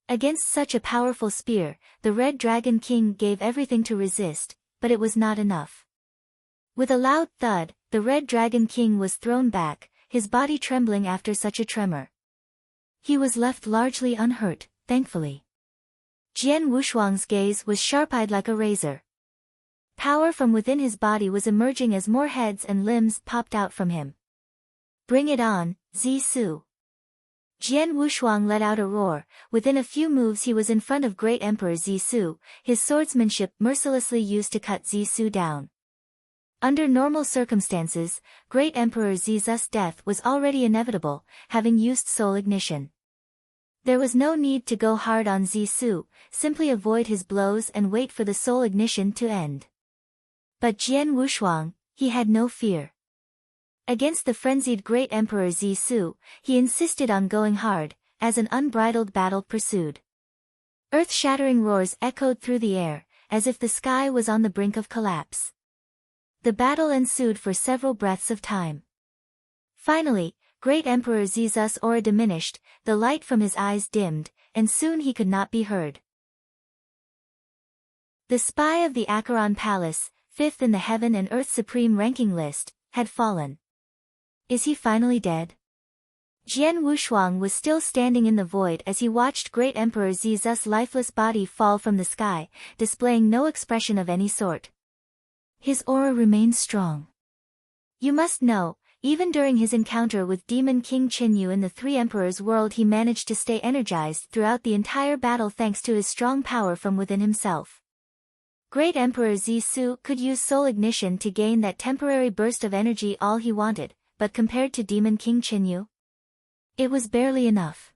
Speaker 1: Against such a powerful spear, the Red Dragon King gave everything to resist, but it was not enough. With a loud thud, the Red Dragon King was thrown back, his body trembling after such a tremor. He was left largely unhurt, thankfully. Jian Wushuang's gaze was sharp-eyed like a razor. Power from within his body was emerging as more heads and limbs popped out from him. Bring it on, Zisu! Jian Wushuang let out a roar. Within a few moves he was in front of Great Emperor Zisu, his swordsmanship mercilessly used to cut Zisu down. Under normal circumstances, Great Emperor Zisu's death was already inevitable, having used soul ignition. There was no need to go hard on Zisu, simply avoid his blows and wait for the soul ignition to end. But Jian Wushuang, he had no fear. Against the frenzied Great Emperor Zisu, he insisted on going hard, as an unbridled battle pursued. Earth-shattering roars echoed through the air, as if the sky was on the brink of collapse. The battle ensued for several breaths of time. Finally, Great Emperor Zisu's aura diminished, the light from his eyes dimmed, and soon he could not be heard. The spy of the Acheron Palace, fifth in the Heaven and Earth Supreme ranking list, had fallen. Is he finally dead? Jian Wushuang was still standing in the void as he watched Great Emperor Zisu's lifeless body fall from the sky, displaying no expression of any sort. His aura remained strong. You must know, even during his encounter with Demon King Qinyu in the Three Emperors world he managed to stay energized throughout the entire battle thanks to his strong power from within himself. Great Emperor Zisu could use soul ignition to gain that temporary burst of energy all he wanted, but compared to Demon King Qinyu, it was barely enough.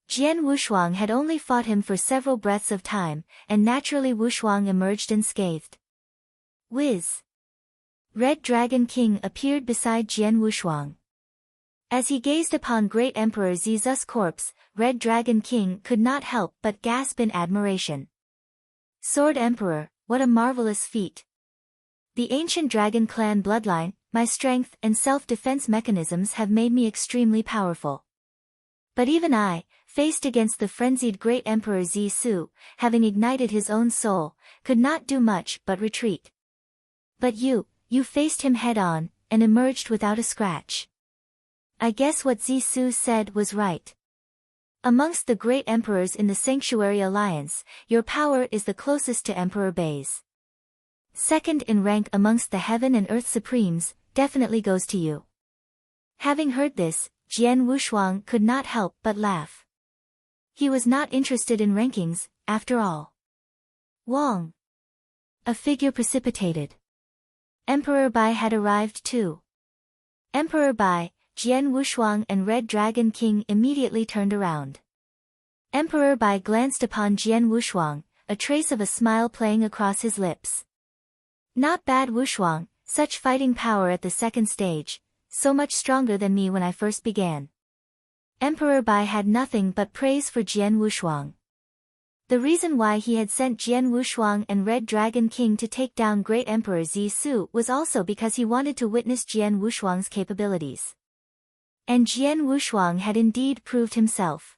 Speaker 1: Jian Wushuang had only fought him for several breaths of time, and naturally Wushuang emerged unscathed. Whiz! Red Dragon King appeared beside Jian Wushuang. As he gazed upon Great Emperor Zisu's corpse, Red Dragon King could not help but gasp in admiration. Sword Emperor, what a marvelous feat! The ancient dragon clan bloodline, my strength and self-defense mechanisms have made me extremely powerful. But even I, faced against the frenzied Great Emperor Zisu, having ignited his own soul, could not do much but retreat. But you faced him head-on, and emerged without a scratch. I guess what Zisu said was right. Amongst the great emperors in the Sanctuary Alliance, your power is the closest to Emperor Bai's. Second in rank amongst the Heaven and Earth Supremes, definitely goes to you. Having heard this, Jian Wushuang could not help but laugh. He was not interested in rankings, after all. Wong! A figure precipitated. Emperor Bai had arrived too. Emperor Bai, Jian Wushuang and Red Dragon King immediately turned around. Emperor Bai glanced upon Jian Wushuang, a trace of a smile playing across his lips. Not bad Wushuang, such fighting power at the second stage, so much stronger than me when I first began. Emperor Bai had nothing but praise for Jian Wushuang. The reason why he had sent Jian Wushuang and Red Dragon King to take down Great Emperor Zisu was also because he wanted to witness Jian Wushuang's capabilities. And Jian Wushuang had indeed proved himself.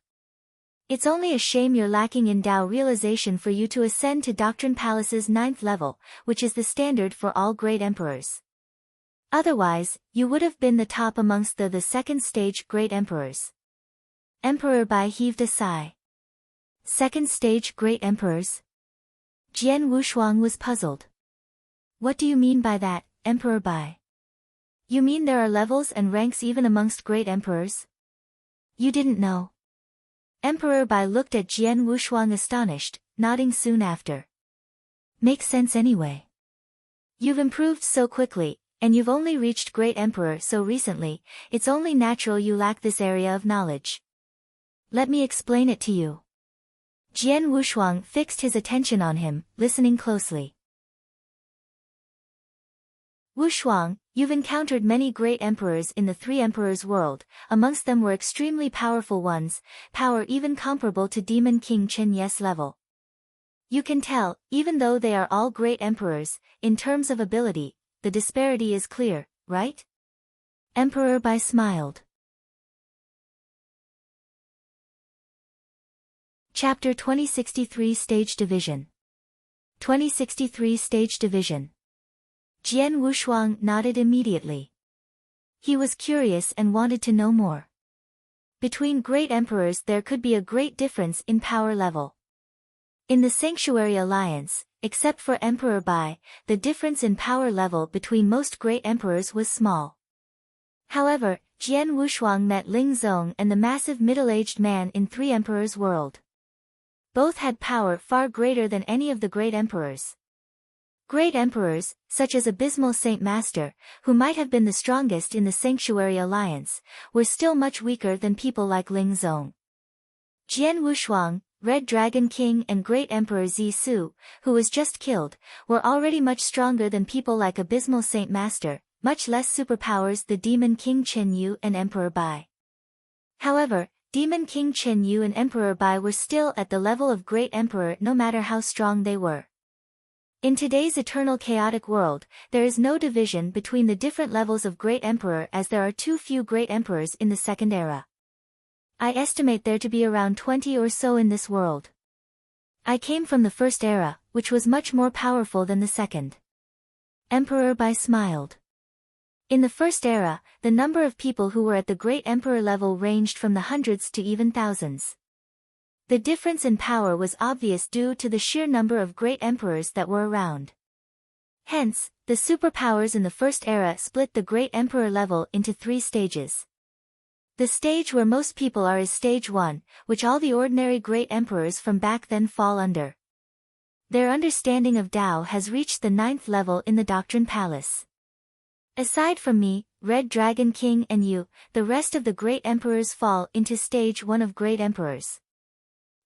Speaker 1: It's only a shame you're lacking in Dao realization for you to ascend to Doctrine Palace's 9th level, which is the standard for all great emperors. Otherwise, you would have been the top amongst the second stage great emperors. Emperor Bai heaved a sigh. Second stage great emperors? Jian Wushuang was puzzled. What do you mean by that, Emperor Bai? You mean there are levels and ranks even amongst great emperors? You didn't know? Emperor Bai looked at Jian Wushuang astonished, nodding soon after. Makes sense anyway. You've improved so quickly, and you've only reached Great Emperor so recently, it's only natural you lack this area of knowledge. Let me explain it to you. Jian Wushuang fixed his attention on him, listening closely. Wushuang, you've encountered many great emperors in the Three Emperors world, amongst them were extremely powerful ones, power even comparable to Demon King Chen Ye's level. You can tell, even though they are all great emperors, in terms of ability, the disparity is clear, right? Emperor Bai smiled. Chapter 2063 Stage Division. 2063 Stage Division. Jian Wushuang nodded immediately. He was curious and wanted to know more. Between great emperors there could be a great difference in power level. In the Sanctuary Alliance, except for Emperor Bai, the difference in power level between most great emperors was small. However, Jian Wushuang met Ling Zong and the massive middle-aged man in Three Emperors world. Both had power far greater than any of the great emperors. Great emperors, such as Abysmal Saint Master, who might have been the strongest in the Sanctuary Alliance, were still much weaker than people like Ling Zong. Jian Wushuang, Red Dragon King and Great Emperor Zisu, who was just killed, were already much stronger than people like Abysmal Saint Master, much less superpowers the Demon King Chen Yu and Emperor Bai. However, Demon King Chen Yu and Emperor Bai were still at the level of Great Emperor no matter how strong they were. In today's eternal chaotic world, there is no division between the different levels of Great Emperor as there are too few Great Emperors in the Second Era. I estimate there to be around 20 or so in this world. I came from the First Era, which was much more powerful than the Second. Emperor Bai smiled. In the First Era, the number of people who were at the Great Emperor level ranged from the hundreds to even thousands. The difference in power was obvious due to the sheer number of great emperors that were around. Hence, the superpowers in the First Era split the Great Emperor level into 3 stages. The stage where most people are is Stage 1, which all the ordinary great emperors from back then fall under. Their understanding of Tao has reached the 9th level in the Doctrine Palace. Aside from me, Red Dragon King and you, the rest of the great emperors fall into Stage 1 of Great Emperors.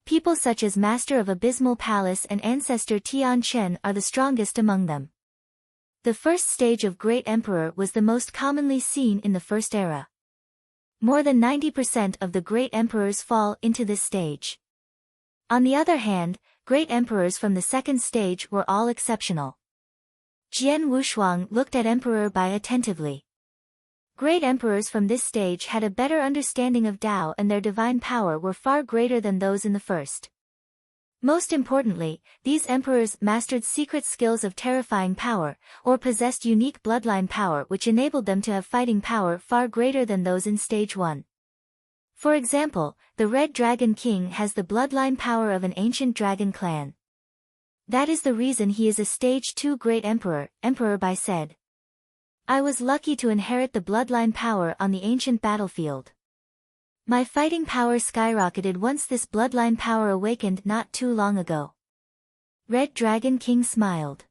Speaker 1: People such as Master of Abysmal Palace and Ancestor Tian Chen are the strongest among them. The first stage of Great Emperor was the most commonly seen in the First Era. More than 90% of the great emperors fall into this stage. On the other hand, great emperors from the second stage were all exceptional. Jian Wushuang looked at Emperor Bai attentively. Great emperors from this stage had a better understanding of Tao and their divine power were far greater than those in the first. Most importantly, these emperors mastered secret skills of terrifying power, or possessed unique bloodline power which enabled them to have fighting power far greater than those in Stage 1. For example, the Red Dragon King has the bloodline power of an ancient dragon clan. That is the reason he is a Stage 2 Great Emperor, Emperor Bai said. I was lucky to inherit the bloodline power on the ancient battlefield. My fighting power skyrocketed once this bloodline power awakened not too long ago. Red Dragon King smiled.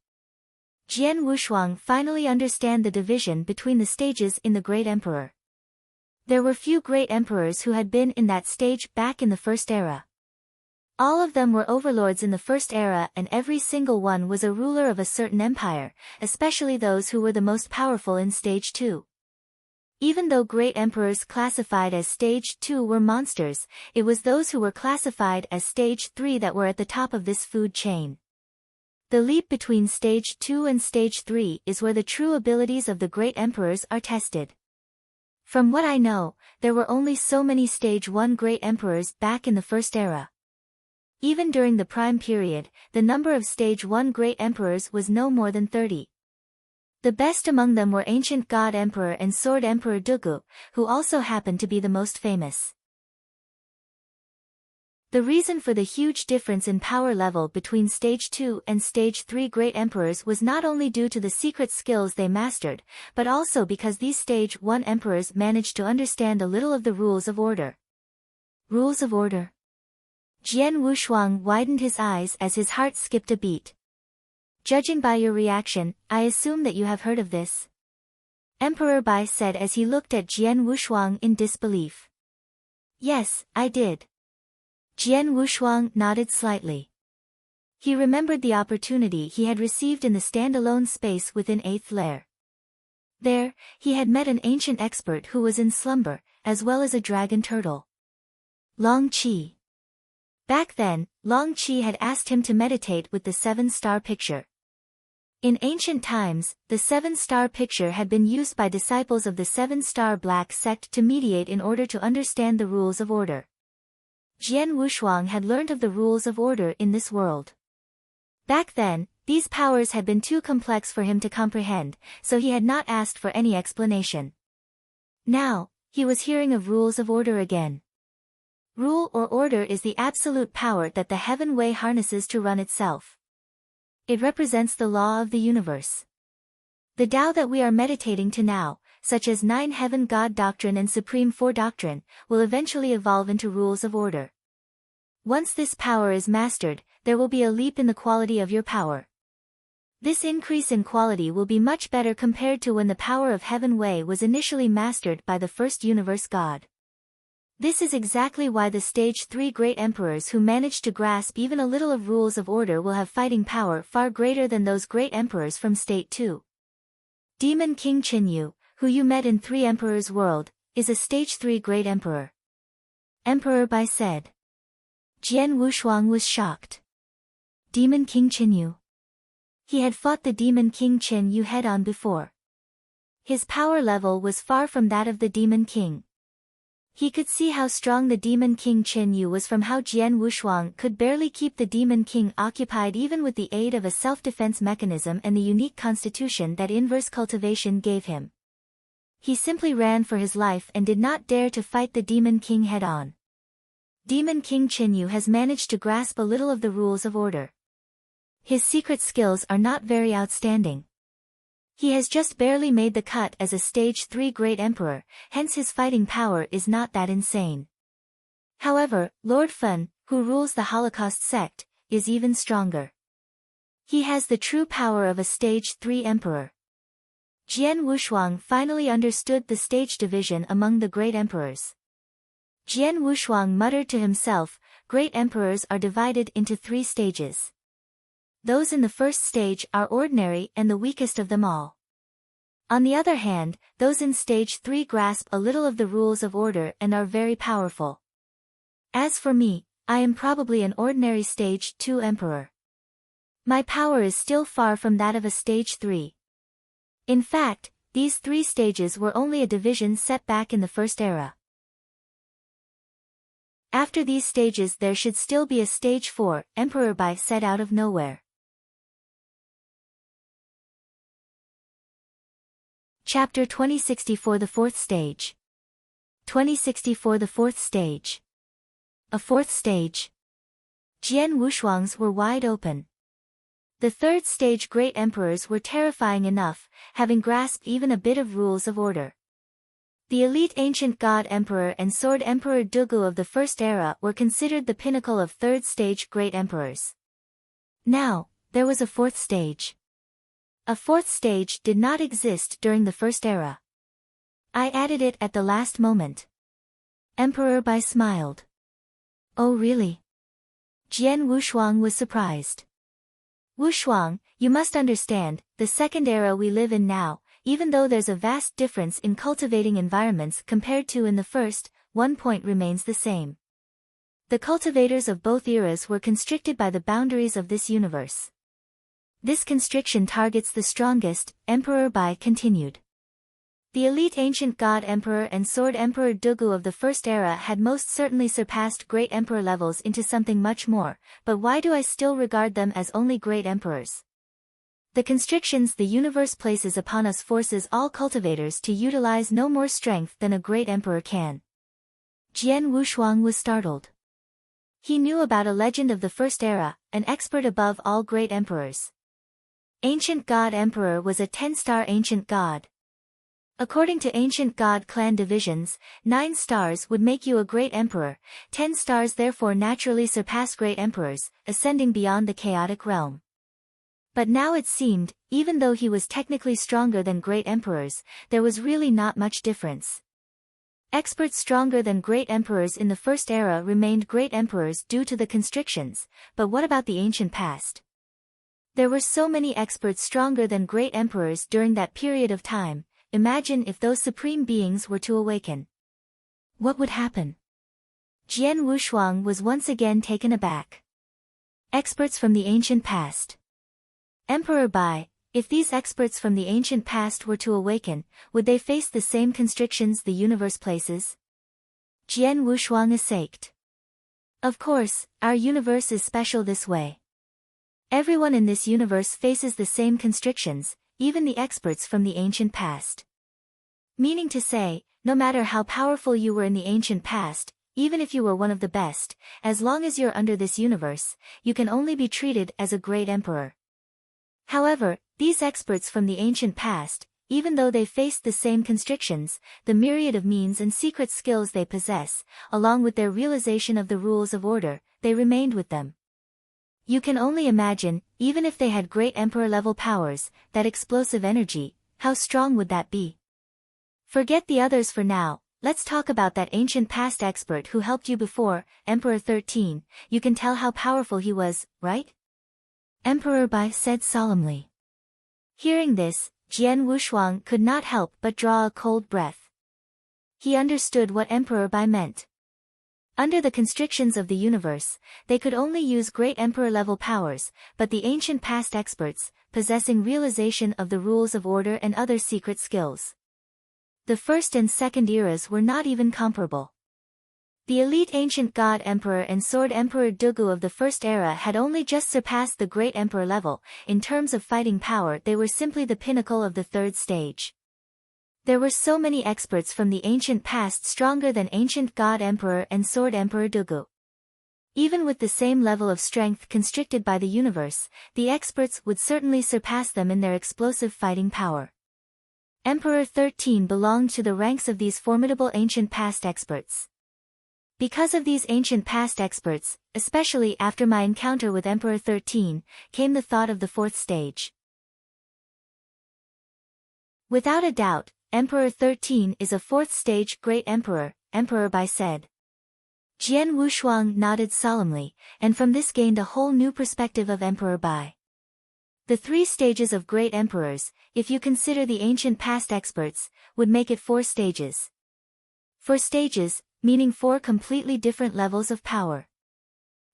Speaker 1: Jian Wushuang finally understand the division between the stages in the Great Emperor. There were few great emperors who had been in that stage back in the First Era. All of them were overlords in the First Era and every single one was a ruler of a certain empire, especially those who were the most powerful in Stage 2. Even though great emperors classified as Stage 2 were monsters, it was those who were classified as Stage 3 that were at the top of this food chain. The leap between Stage 2 and Stage 3 is where the true abilities of the great emperors are tested. From what I know, there were only so many Stage 1 great emperors back in the First Era. Even during the Prime period, the number of Stage 1 great emperors was no more than 30. The best among them were Ancient God Emperor and Sword Emperor Dugu, who also happened to be the most famous. The reason for the huge difference in power level between Stage 2 and Stage 3 Great Emperors was not only due to the secret skills they mastered, but also because these Stage 1 Emperors managed to understand a little of the rules of order. Rules of order? Jian Wushuang widened his eyes as his heart skipped a beat. Judging by your reaction, I assume that you have heard of this. Emperor Bai said as he looked at Jian Wushuang in disbelief. Yes, I did. Jian Wushuang nodded slightly. He remembered the opportunity he had received in the standalone space within 8th lair. There, he had met an ancient expert who was in slumber, as well as a dragon turtle. Long Qi. Back then, Long Qi had asked him to meditate with the 7-star picture. In ancient times, the 7-star picture had been used by disciples of the 7-star Black sect to mediate in order to understand the rules of order. Jian Wushuang had learned of the rules of order in this world. Back then, these powers had been too complex for him to comprehend, so he had not asked for any explanation. Now, he was hearing of rules of order again. Rule or order is the absolute power that the Heaven Way harnesses to run itself. It represents the law of the universe. The Tao that we are meditating to now, such as 9 Heaven God Doctrine and Supreme Four Doctrine, will eventually evolve into rules of order. Once this power is mastered, there will be a leap in the quality of your power. This increase in quality will be much better compared to when the power of Heaven Way was initially mastered by the first universe God. This is exactly why the Stage 3 Great Emperors who manage to grasp even a little of rules of order will have fighting power far greater than those Great Emperors from State 2. Demon King Qinyu, who you met in 3 Emperors World, is a Stage 3 Great Emperor. Emperor Bai said. Jian Wushuang was shocked. Demon King Qinyu. He had fought the Demon King Qinyu head-on before. His power level was far from that of the Demon King. He could see how strong the Demon King Qinyu was from how Jian Wushuang could barely keep the Demon King occupied even with the aid of a self-defense mechanism and the unique constitution that inverse cultivation gave him. He simply ran for his life and did not dare to fight the Demon King head-on. Demon King Qinyu has managed to grasp a little of the rules of order. His secret skills are not very outstanding. He has just barely made the cut as a Stage 3 Great Emperor, hence his fighting power is not that insane. However, Lord Fun, who rules the Holocaust sect, is even stronger. He has the true power of a Stage 3 Emperor. Jian Wushuang finally understood the stage division among the Great Emperors. Jian Wushuang muttered to himself, Great Emperors are divided into 3 stages. Those in the first stage are ordinary and the weakest of them all. On the other hand, those in Stage 3 grasp a little of the rules of order and are very powerful. As for me, I am probably an ordinary Stage 2 Emperor. My power is still far from that of a Stage 3. In fact, these 3 stages were only a division set back in the first era. After these stages there should still be a Stage 4, Emperor Bai said out of nowhere. Chapter 2064 The Fourth Stage. 2064 The Fourth Stage. A fourth stage. Jian Wushuang's were wide open. The third stage Great Emperors were terrifying enough, having grasped even a bit of rules of order. The elite Ancient God Emperor and Sword Emperor Dugu of the First Era were considered the pinnacle of third stage Great Emperors. Now, there was a fourth stage. A fourth stage did not exist during the First Era. I added it at the last moment. Emperor Bai smiled. Oh really? Jian Wushuang was surprised. Wushuang, you must understand, the second era we live in now, even though there's a vast difference in cultivating environments compared to in the first, one point remains the same. The cultivators of both eras were constricted by the boundaries of this universe. This constriction targets the strongest, Emperor Bai continued. The elite Ancient God Emperor and Sword Emperor Dugu of the First Era had most certainly surpassed Great Emperor levels into something much more, but why do I still regard them as only Great Emperors? The constrictions the universe places upon us forces all cultivators to utilize no more strength than a Great Emperor can. Jian Wushuang was startled. He knew about a legend of the First Era, an expert above all great emperors. Ancient God Emperor was a 10-star ancient god. According to ancient god clan divisions, 9 stars would make you a great emperor, 10 stars therefore naturally surpass great emperors, ascending beyond the chaotic realm. But now it seemed, even though he was technically stronger than great emperors, there was really not much difference. Experts stronger than great emperors in the First Era remained great emperors due to the constrictions, but what about the ancient past? There were so many experts stronger than great emperors during that period of time. Imagine if those supreme beings were to awaken. What would happen? Jian Wushuang was once again taken aback. Experts from the ancient past. Emperor Bai, if these experts from the ancient past were to awaken, would they face the same constrictions the universe places? Jian Wushuang assaked. Of course, our universe is special this way. Everyone in this universe faces the same constrictions, even the experts from the ancient past. Meaning to say, no matter how powerful you were in the ancient past, even if you were one of the best, as long as you're under this universe, you can only be treated as a great emperor. However, these experts from the ancient past, even though they faced the same constrictions, the myriad of means and secret skills they possess, along with their realization of the rules of order, they remained with them. You can only imagine, even if they had great emperor-level powers, that explosive energy, how strong would that be? Forget the others for now, let's talk about that ancient past expert who helped you before, Emperor 13, you can tell how powerful he was, right? Emperor Bai said solemnly. Hearing this, Jian Wushuang could not help but draw a cold breath. He understood what Emperor Bai meant. Under the constrictions of the universe, they could only use great emperor-level powers, but the ancient past experts, possessing realization of the rules of order and other secret skills. The first and second eras were not even comparable. The elite ancient god emperor and sword emperor Dugu of the First Era had only just surpassed the great emperor level. In terms of fighting power, they were simply the pinnacle of the third stage. There were so many experts from the ancient past stronger than ancient god emperor and sword emperor Dugu. Even with the same level of strength constricted by the universe, the experts would certainly surpass them in their explosive fighting power. Emperor 13 belonged to the ranks of these formidable ancient past experts. Because of these ancient past experts, especially after my encounter with Emperor 13, came the thought of the fourth stage. Without a doubt, Emperor 13 is a fourth stage great emperor, Emperor Bai said. Jian Wushuang nodded solemnly, and from this gained a whole new perspective of Emperor Bai. The 3 stages of great emperors, if you consider the ancient past experts, would make it 4 stages. 4 stages, meaning 4 completely different levels of power.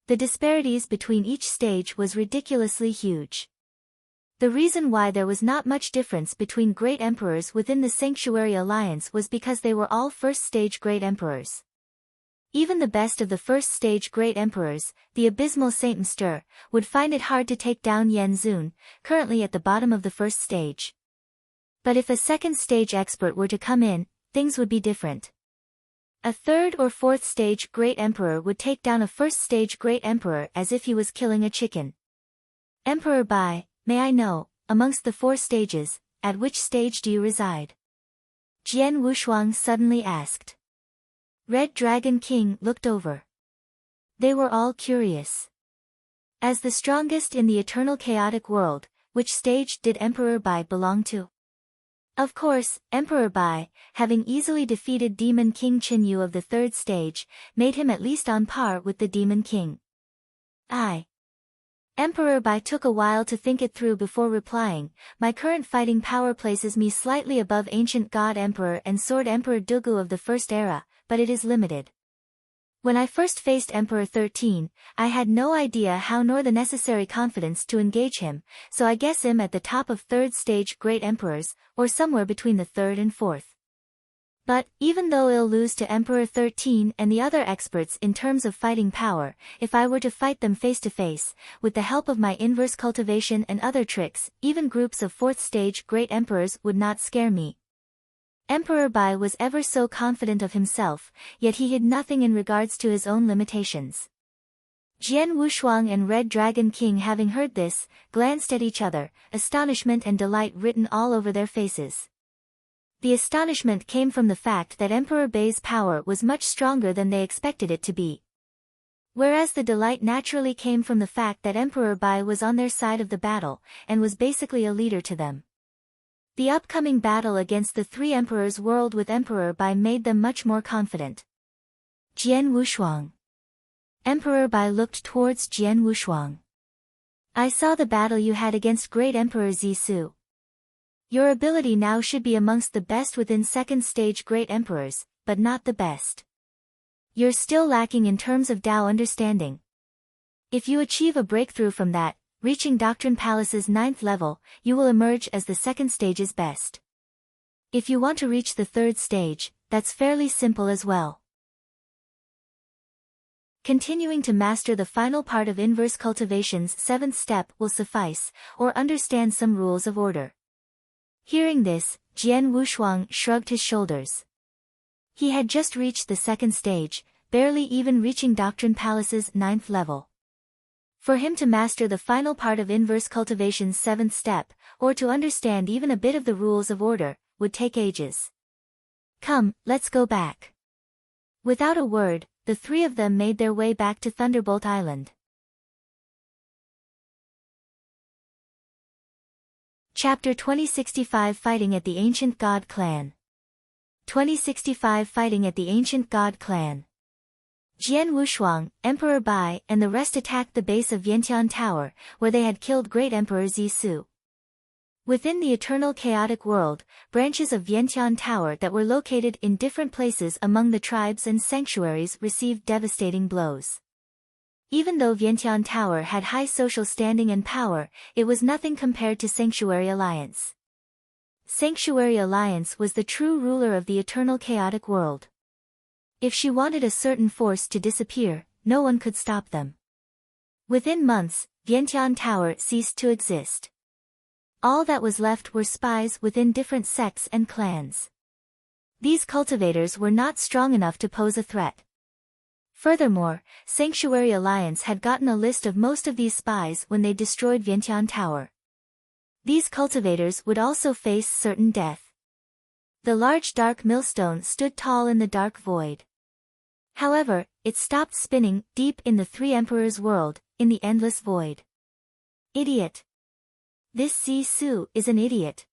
Speaker 1: The disparities between each stage was ridiculously huge. The reason why there was not much difference between great emperors within the Sanctuary Alliance was because they were all first-stage great emperors. Even the best of the first-stage great emperors, the abysmal Saint Mster, would find it hard to take down Yan Zun, currently at the bottom of the first stage. But if a second-stage expert were to come in, things would be different. A third or fourth stage great emperor would take down a first stage great emperor as if he was killing a chicken. Emperor Bai, may I know, amongst the 4 stages, at which stage do you reside? Jian Wushuang suddenly asked. Red Dragon King looked over. They were all curious. As the strongest in the eternal chaotic world, which stage did Emperor Bai belong to? Of course, Emperor Bai, having easily defeated Demon King Qinyu of the 3rd stage, made him at least on par with the Demon King. Emperor Bai took a while to think it through before replying, my current fighting power places me slightly above Ancient God Emperor and Sword Emperor Dugu of the First Era, but it is limited. When I first faced Emperor 13, I had no idea how nor the necessary confidence to engage him, so I guess him at the top of 3rd stage great emperors, or somewhere between the 3rd and 4th. But, even though I'll lose to Emperor 13 and the other experts in terms of fighting power, if I were to fight them face to face, with the help of my inverse cultivation and other tricks, even groups of 4th stage great emperors would not scare me. Emperor Bai was ever so confident of himself, yet he hid nothing in regards to his own limitations. Jian Wushuang and Red Dragon King, having heard this, glanced at each other, astonishment and delight written all over their faces. The astonishment came from the fact that Emperor Bai's power was much stronger than they expected it to be. Whereas the delight naturally came from the fact that Emperor Bai was on their side of the battle, and was basically a leader to them. The upcoming battle against the three emperors world with Emperor Bai made them much more confident. Jian Wushuang. Emperor Bai looked towards Jian Wushuang. I saw the battle you had against great Emperor Zisu. Your ability now should be amongst the best within second stage great emperors, but not the best. You're still lacking in terms of Tao understanding. If you achieve a breakthrough from that, reaching Doctrine Palace's 9th level, you will emerge as the second stage's best. If you want to reach the 3rd stage, that's fairly simple as well. Continuing to master the final part of inverse cultivation's 7th step will suffice, or understand some rules of order. Hearing this, Jian Wushuang shrugged his shoulders. He had just reached the 2nd stage, barely even reaching Doctrine Palace's 9th level. For him to master the final part of inverse cultivation's 7th step, or to understand even a bit of the rules of order, would take ages. Come, let's go back. Without a word, the three of them made their way back to Thunderbolt Island. Chapter 2065 Fighting at the Ancient God Clan. 2065 Fighting at the Ancient God Clan. Jian Wushuang, Emperor Bai, and the rest attacked the base of Yantian Tower, where they had killed great Emperor Zisu. Within the eternal chaotic world, branches of Yantian Tower that were located in different places among the tribes and sanctuaries received devastating blows. Even though Vientiane Tower had high social standing and power, it was nothing compared to Sanctuary Alliance. Sanctuary Alliance was the true ruler of the eternal chaotic world. If she wanted a certain force to disappear, no one could stop them. Within months, Vientiane Tower ceased to exist. All that was left were spies within different sects and clans. These cultivators were not strong enough to pose a threat. Furthermore, Sanctuary Alliance had gotten a list of most of these spies when they destroyed Vientiane Tower. These cultivators would also face certain death. The large dark millstone stood tall in the dark void. However, it stopped spinning deep in the Three Emperors world, in the endless void. Idiot. This Zisu is an idiot.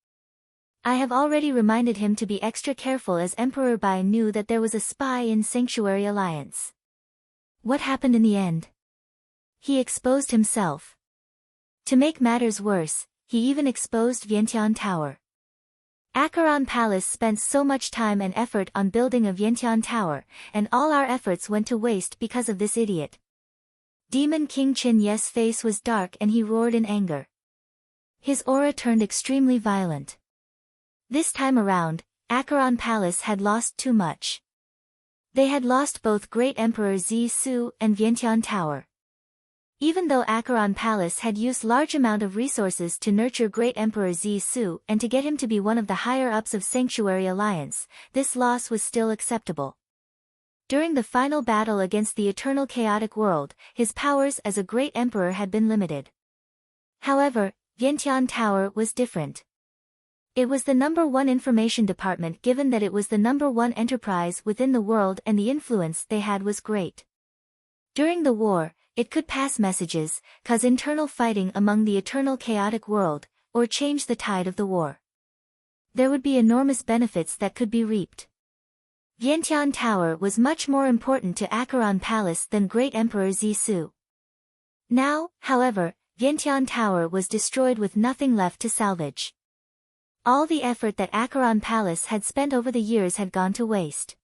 Speaker 1: I have already reminded him to be extra careful as Emperor Bai knew that there was a spy in Sanctuary Alliance. What happened in the end? He exposed himself. To make matters worse, he even exposed Vientiane Tower. Acheron Palace spent so much time and effort on building a Vientiane Tower, and all our efforts went to waste because of this idiot. Demon King Qin Ye's face was dark and he roared in anger. His aura turned extremely violent. This time around, Acheron Palace had lost too much. They had lost both Great Emperor Zisu and Vientiane Tower. Even though Acheron Palace had used large amount of resources to nurture Great Emperor Zisu and to get him to be one of the higher-ups of Sanctuary Alliance, this loss was still acceptable. During the final battle against the Eternal Chaotic World, his powers as a Great Emperor had been limited. However, Vientiane Tower was different. It was the #1 information department given that it was the #1 enterprise within the world and the influence they had was great. During the war, it could pass messages, cause internal fighting among the eternal chaotic world, or change the tide of the war. There would be enormous benefits that could be reaped. Vientiane Tower was much more important to Acheron Palace than Great Emperor Zisu. Now, however, Vientiane Tower was destroyed with nothing left to salvage. All the effort that Acheron Palace had spent over the years had gone to waste.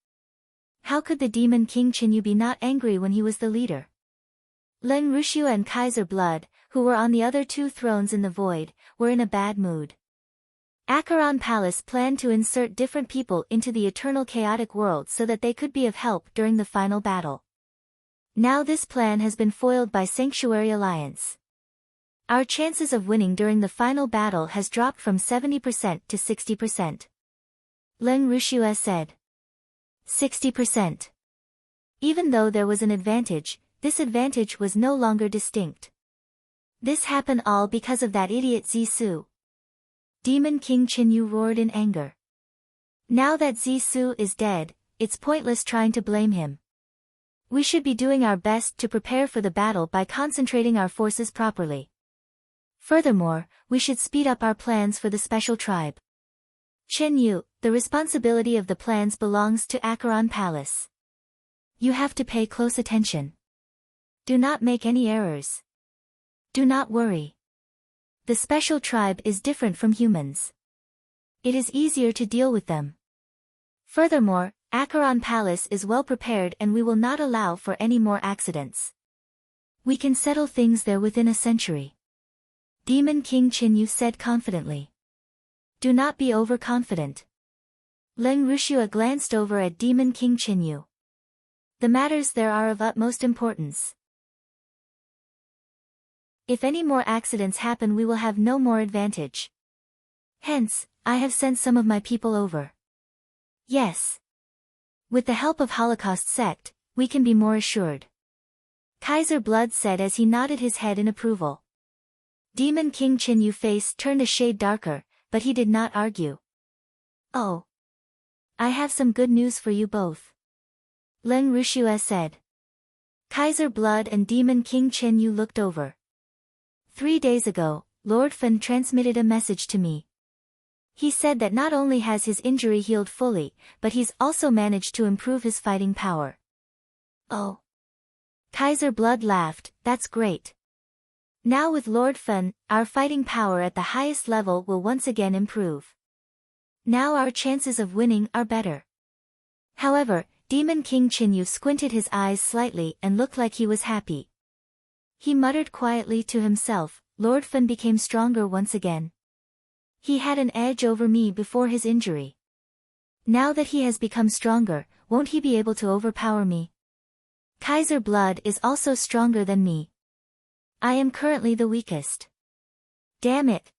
Speaker 1: How could the demon King Qinyu be not angry when he was the leader? Leng Ruxiu and Kaiser Blood, who were on the other two thrones in the void, were in a bad mood. Acheron Palace planned to insert different people into the eternal chaotic world so that they could be of help during the final battle. Now this plan has been foiled by Sanctuary Alliance. Our chances of winning during the final battle has dropped from 70% to 60%. Leng Ruxiu said. 60%. Even though there was an advantage, this advantage was no longer distinct. This happened all because of that idiot Zisu. Demon King Qinyu roared in anger. Now that Zisu is dead, it's pointless trying to blame him. We should be doing our best to prepare for the battle by concentrating our forces properly. Furthermore, we should speed up our plans for the special tribe. Qinyu, the responsibility of the plans belongs to Acheron Palace. You have to pay close attention. Do not make any errors. Do not worry. The special tribe is different from humans. It is easier to deal with them. Furthermore, Acheron Palace is well prepared and we will not allow for any more accidents. We can settle things there within a century. Demon King Qinyu said confidently. Do not be overconfident. Leng Rushua glanced over at Demon King Qinyu. The matters there are of utmost importance. If any more accidents happen we will have no more advantage. Hence, I have sent some of my people over. Yes. With the help of Holocaust sect, we can be more assured. Kaiser Blood said as he nodded his head in approval. Demon King Qinyu's face turned a shade darker, but he did not argue. Oh. I have some good news for you both. Leng Rushua said. Kaiser Blood and Demon King Qinyu looked over. 3 days ago, Lord Fen transmitted a message to me. He said that not only has his injury healed fully, but he's also managed to improve his fighting power. Oh. Kaiser Blood laughed, that's great. Now with Lord Fen, our fighting power at the highest level will once again improve. Now our chances of winning are better. However, Demon King Qinyu squinted his eyes slightly and looked like he was happy. He muttered quietly to himself, Lord Fen became stronger once again. He had an edge over me before his injury. Now that he has become stronger, won't he be able to overpower me? Kaiser Blood is also stronger than me. I am currently the weakest. Damn it.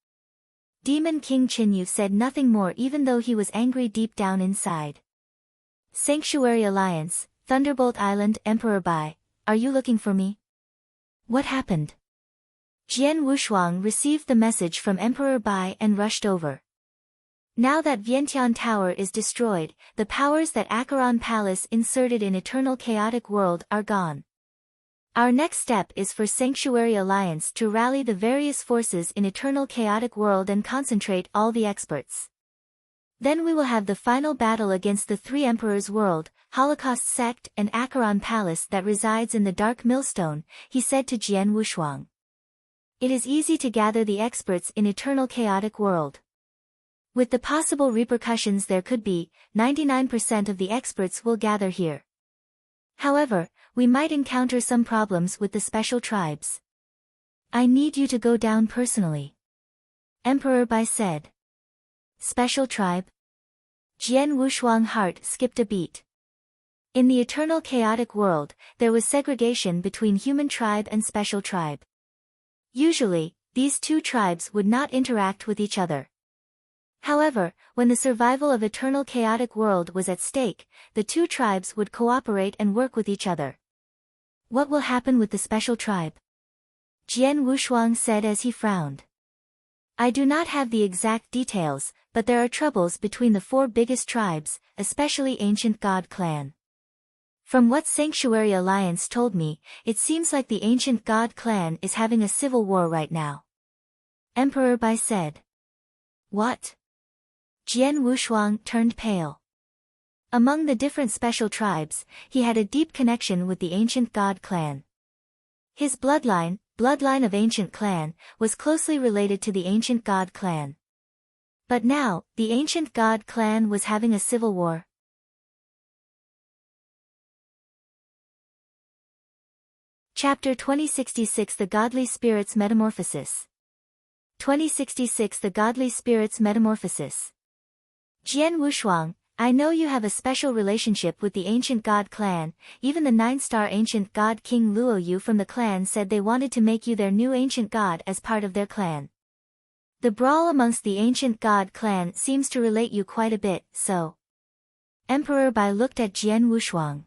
Speaker 1: Demon King Qinyu said nothing more even though he was angry deep down inside. Sanctuary Alliance, Thunderbolt Island Emperor Bai, are you looking for me? What happened? Jian Wushuang received the message from Emperor Bai and rushed over. Now that Vientiane Tower is destroyed, the powers that Acheron Palace inserted in Eternal Chaotic World are gone. Our next step is for Sanctuary Alliance to rally the various forces in Eternal Chaotic World and concentrate all the experts. Then we will have the final battle against the three Emperors' World, Holocaust Sect and Acheron Palace that resides in the Dark Millstone, he said to Jian Wushuang. It is easy to gather the experts in Eternal Chaotic World. With the possible repercussions there could be, 99% of the experts will gather here. However, we might encounter some problems with the special tribes. I need you to go down personally. Emperor Bai said. Special tribe? Jian Wushuang's heart skipped a beat. In the Eternal Chaotic World, there was segregation between human tribe and special tribe. Usually, these two tribes would not interact with each other. However, when the survival of Eternal Chaotic World was at stake, the two tribes would cooperate and work with each other. What will happen with the special tribe? Jian Wushuang said as he frowned. I do not have the exact details, but there are troubles between the four biggest tribes, especially Ancient God Clan. From what Sanctuary Alliance told me, it seems like the Ancient God Clan is having a civil war right now. Emperor Bai said. What? Jian Wushuang turned pale. Among the different special tribes, he had a deep connection with the Ancient God Clan. His bloodline of Ancient Clan, was closely related to the Ancient God Clan. But now, the Ancient God Clan was having a civil war. Chapter 2066 The Godly Spirit's Metamorphosis. 2066 The Godly Spirit's Metamorphosis. Jian Wushuang, I know you have a special relationship with the Ancient God Clan. Even the 9-star Ancient God King Luo Yu from the clan said they wanted to make you their new Ancient God as part of their clan. The brawl amongst the Ancient God Clan seems to relate you quite a bit, so. Emperor Bai looked at Jian Wushuang.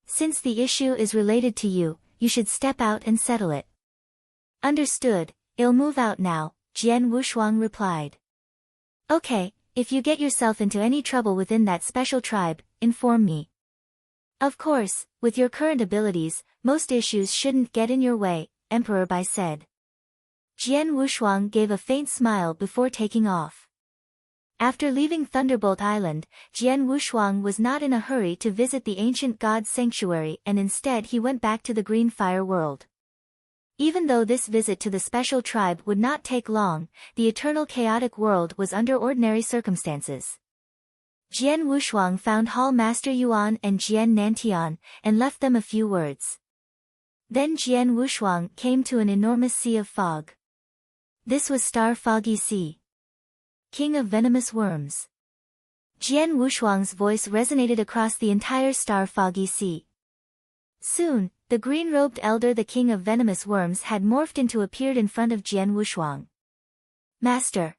Speaker 1: Since the issue is related to you, you should step out and settle it. Understood, I'll move out now, Jian Wushuang replied. Okay, if you get yourself into any trouble within that special tribe, inform me. Of course, with your current abilities, most issues shouldn't get in your way, Emperor Bai said. Jian Wushuang gave a faint smile before taking off. After leaving Thunderbolt Island, Jian Wushuang was not in a hurry to visit the ancient god's sanctuary and instead he went back to the Green Fire world. Even though this visit to the special tribe would not take long, the eternal chaotic world was under ordinary circumstances. Jian Wushuang found Hall Master Yuan and Jian Nantian, and left them a few words. Then Jian Wushuang came to an enormous sea of fog. This was Star Foggy Sea. King of Venomous Worms. Jian Wushuang's voice resonated across the entire Star Foggy Sea. Soon, the green-robed elder the King of Venomous Worms had morphed into appeared in front of Jian Wushuang. Master.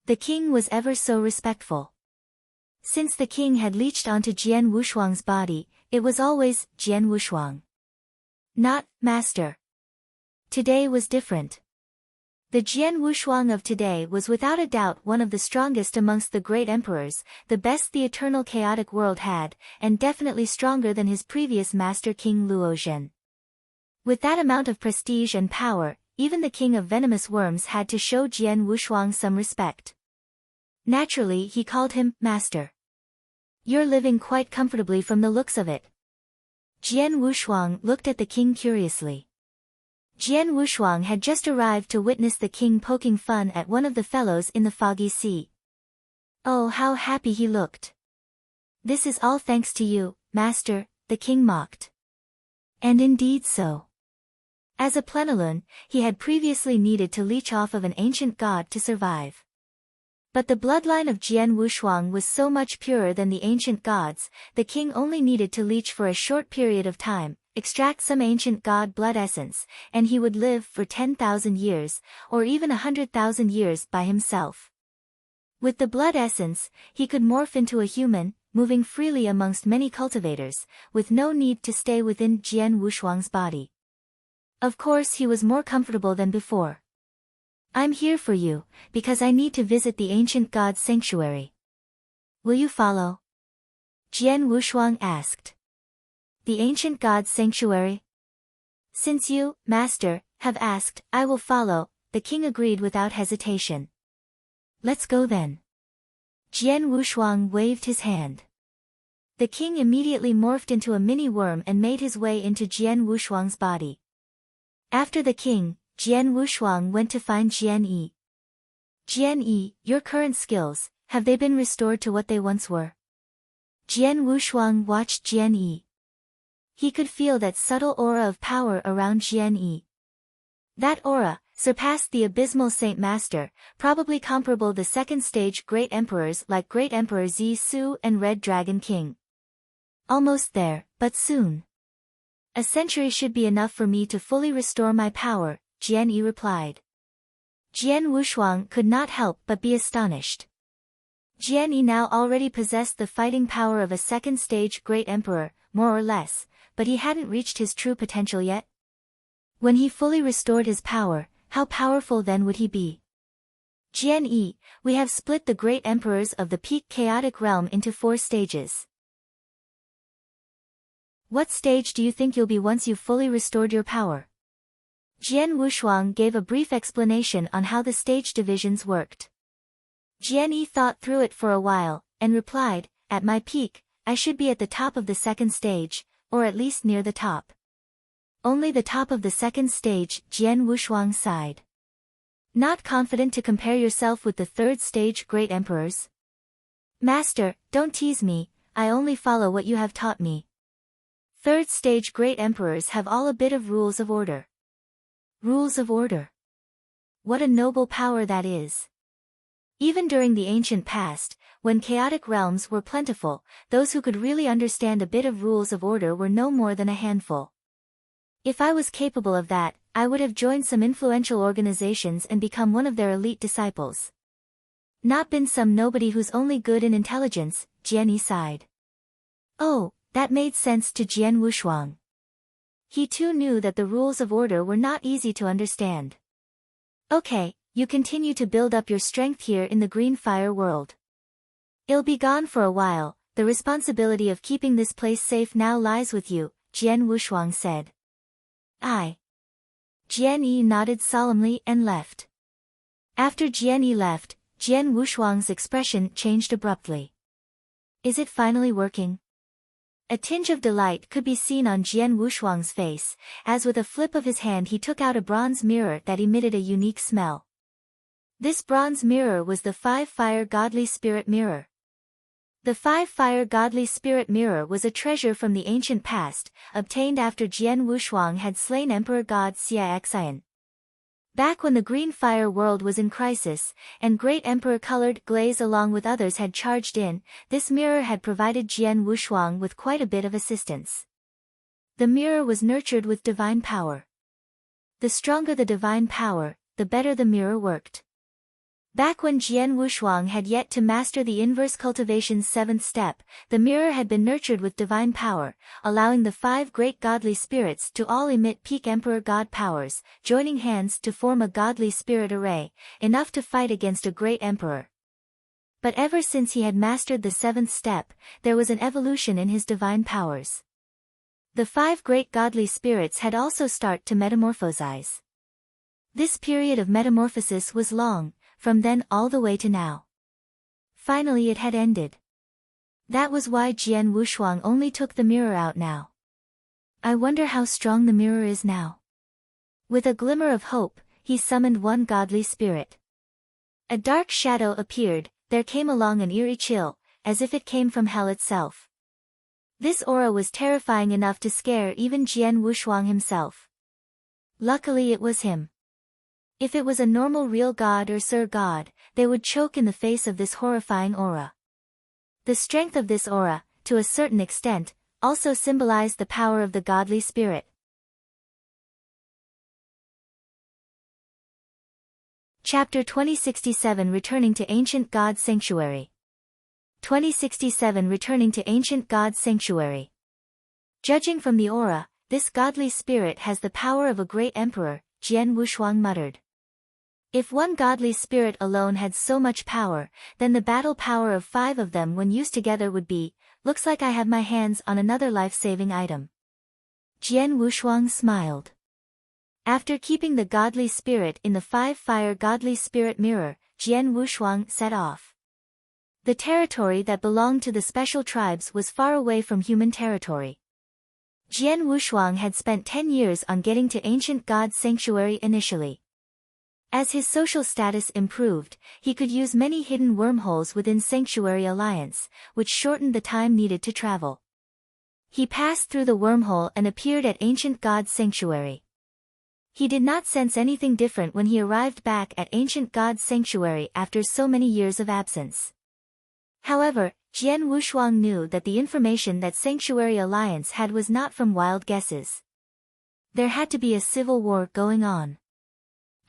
Speaker 1: The king was ever so respectful. Since the king had leached onto Jian Wushuang's body, it was always Jian Wushuang. Not Master. Today was different. The Jian Wushuang of today was without a doubt one of the strongest amongst the great emperors, the best the eternal chaotic world had, and definitely stronger than his previous master King Luozhen. With that amount of prestige and power, even the King of Venomous Worms had to show Jian Wushuang some respect. Naturally he called him Master. You're living quite comfortably from the looks of it. Jian Wushuang looked at the king curiously. Jian Wushuang had just arrived to witness the king poking fun at one of the fellows in the foggy sea. Oh, how happy he looked. This is all thanks to you, master, the king mocked. And indeed so. As a plenilun, he had previously needed to leech off of an ancient god to survive. But the bloodline of Jian Wushuang was so much purer than the ancient gods, the king only needed to leech for a short period of time, extract some ancient god blood essence, and he would live for 10,000 years, or even 100,000 years by himself. With the blood essence, he could morph into a human, moving freely amongst many cultivators, with no need to stay within Jian Wushuang's body. Of course he was more comfortable than before. I'm here for you, because I need to visit the ancient god's sanctuary. Will you follow? Jian Wushuang asked. The ancient god's sanctuary? Since you, master, have asked, I will follow, the king agreed without hesitation. Let's go then. Jian Wushuang waved his hand. The king immediately morphed into a mini worm and made his way into Jian Wushuang's body. After the king, Jian Wushuang went to find Jian Yi. Jian Yi, your current skills, have they been restored to what they once were? Jian Wushuang watched Jian Yi. He could feel that subtle aura of power around Jian Yi. That aura surpassed the abysmal Saint Master, probably comparable to second-stage great emperors like Great Emperor Zi Su and Red Dragon King. Almost there, but soon. A century should be enough for me to fully restore my power, Jian Yi replied. Jian Wushuang could not help but be astonished. Jian Yi now already possessed the fighting power of a second-stage great emperor, more or less, but he hadn't reached his true potential yet. When he fully restored his power, how powerful then would he be? Jian Yi, we have split the great emperors of the peak chaotic realm into 4 stages. What stage do you think you'll be once you've fully restored your power? Jian Wushuang gave a brief explanation on how the stage divisions worked. Jian Yi thought through it for a while, and replied, at my peak, I should be at the top of the 2nd stage, or at least near the top. Only the top of the 2nd stage, Jian Wushuang sighed. Not confident to compare yourself with the 3rd stage great emperors? Master, don't tease me, I only follow what you have taught me. 3rd stage great emperors have all a bit of rules of order. Rules of order. What a noble power that is. Even during the ancient past, when chaotic realms were plentiful, those who could really understand a bit of rules of order were no more than a handful. If I was capable of that, I would have joined some influential organizations and become one of their elite disciples. Not been some nobody who's only good in intelligence, Jian Yi sighed. Oh, That made sense to Jian Wushuang. He too knew that the rules of order were not easy to understand. Okay, you continue to build up your strength here in the green fire world. I'll be gone for a while, the responsibility of keeping this place safe now lies with you, Jian Wushuang said. Aye. Jian Yi nodded solemnly and left. After Jian Yi left, Jian Wushuang's expression changed abruptly. Is it finally working? A tinge of delight could be seen on Jian Wushuang's face, as with a flip of his hand he took out a bronze mirror that emitted a unique smell. This bronze mirror was the 5-fire godly spirit mirror. The 5-fire godly spirit mirror was a treasure from the ancient past, obtained after Jian Wushuang had slain Emperor God Xiaxian. Back when the green fire world was in crisis, and great emperor colored glaze along with others had charged in, this mirror had provided Jian Wushuang with quite a bit of assistance. The mirror was nurtured with divine power. The stronger the divine power, the better the mirror worked. Back when Jian Wushuang had yet to master the inverse cultivation's 7th step, the mirror had been nurtured with divine power, allowing the 5 great godly spirits to all emit peak emperor god powers, joining hands to form a godly spirit array, enough to fight against a great emperor. But ever since he had mastered the 7th step, there was an evolution in his divine powers. The 5 great godly spirits had also started to metamorphosize. This period of metamorphosis was long, from then all the way to now. Finally it had ended. That was why Jian Wushuang only took the mirror out now. I wonder how strong the mirror is now. With a glimmer of hope, he summoned one godly spirit. A dark shadow appeared, there came along an eerie chill, as if it came from hell itself. This aura was terrifying enough to scare even Jian Wushuang himself. Luckily it was him. If it was a normal real god or Sir God, they would choke in the face of this horrifying aura. The strength of this aura, to a certain extent, also symbolized the power of the godly spirit. Chapter 2067 Returning to Ancient God Sanctuary. 2067 Returning to Ancient God Sanctuary. Judging from the aura, this godly spirit has the power of a great emperor, Jian Wushuang muttered. If one godly spirit alone had so much power, then the battle power of 5 of them when used together would be, looks like I have my hands on another life-saving item. Jian Wushuang smiled. After keeping the godly spirit in the 5-fire godly spirit mirror, Jian Wushuang set off. The territory that belonged to the special tribes was far away from human territory. Jian Wushuang had spent 10 years on getting to Ancient God Sanctuary initially. As his social status improved, he could use many hidden wormholes within Sanctuary Alliance, which shortened the time needed to travel. He passed through the wormhole and appeared at Ancient God Sanctuary. He did not sense anything different when he arrived back at Ancient God Sanctuary after so many years of absence. However, Jian Wushuang knew that the information that Sanctuary Alliance had was not from wild guesses. There had to be a civil war going on.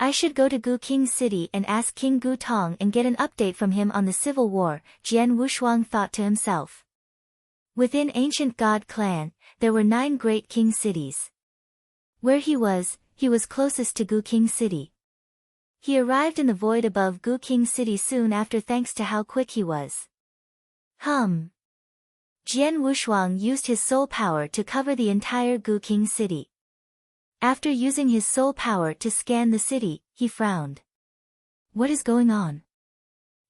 Speaker 1: I should go to Gu King City and ask King Gu Tong and get an update from him on the civil war, Jian Wushuang thought to himself. Within Ancient God Clan, there were 9 great king cities. Where he was closest to Gu King City. He arrived in the void above Gu King City soon after thanks to how quick he was. Jian Wushuang used his soul power to cover the entire Gu King City. After using his soul power to scan the city, he frowned. What is going on?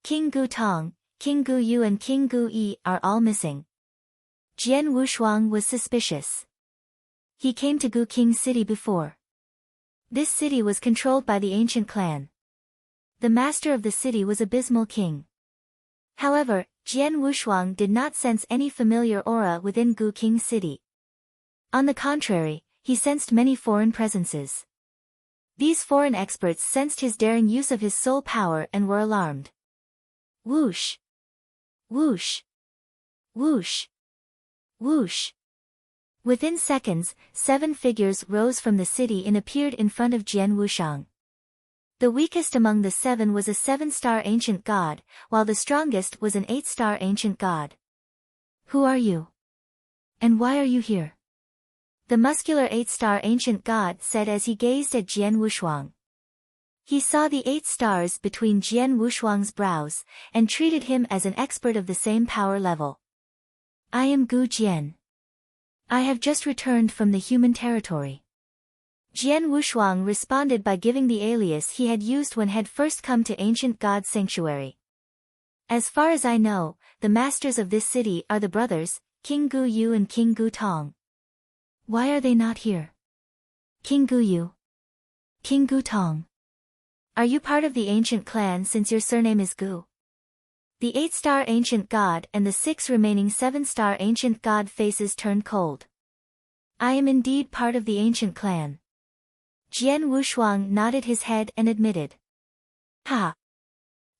Speaker 1: King Gu Tong, King Gu Yu and King Gu Yi are all missing. Jian Wushuang was suspicious. He came to Gu King City before. This city was controlled by the ancient clan. The master of the city was Abysmal King. However, Jian Wushuang did not sense any familiar aura within Gu King City. On the contrary, he sensed many foreign presences. These foreign experts sensed his daring use of his soul power and were alarmed. Whoosh! Whoosh! Whoosh! Whoosh! Within seconds, 7 figures rose from the city and appeared in front of Jian Wushuang. The weakest among the 7 was a 7-star ancient god, while the strongest was an 8-star ancient god. Who are you? And why are you here? The muscular 8-star ancient god said as he gazed at Jian Wushuang. He saw the 8 stars between Jian Wushuang's brows, and treated him as an expert of the same power level. I am Gu Jian. I have just returned from the human territory. Jian Wushuang responded by giving the alias he had used when had first come to ancient god sanctuary. As far as I know, the masters of this city are the brothers, King Gu Yu and King Gu Tong. Why are they not here? King Gu Yu. King Gu Tong. Are you part of the ancient clan since your surname is Gu? The 8-star ancient god and the 6 remaining 7-star ancient god faces turned cold. I am indeed part of the ancient clan. Jian Wushuang nodded his head and admitted. Ha!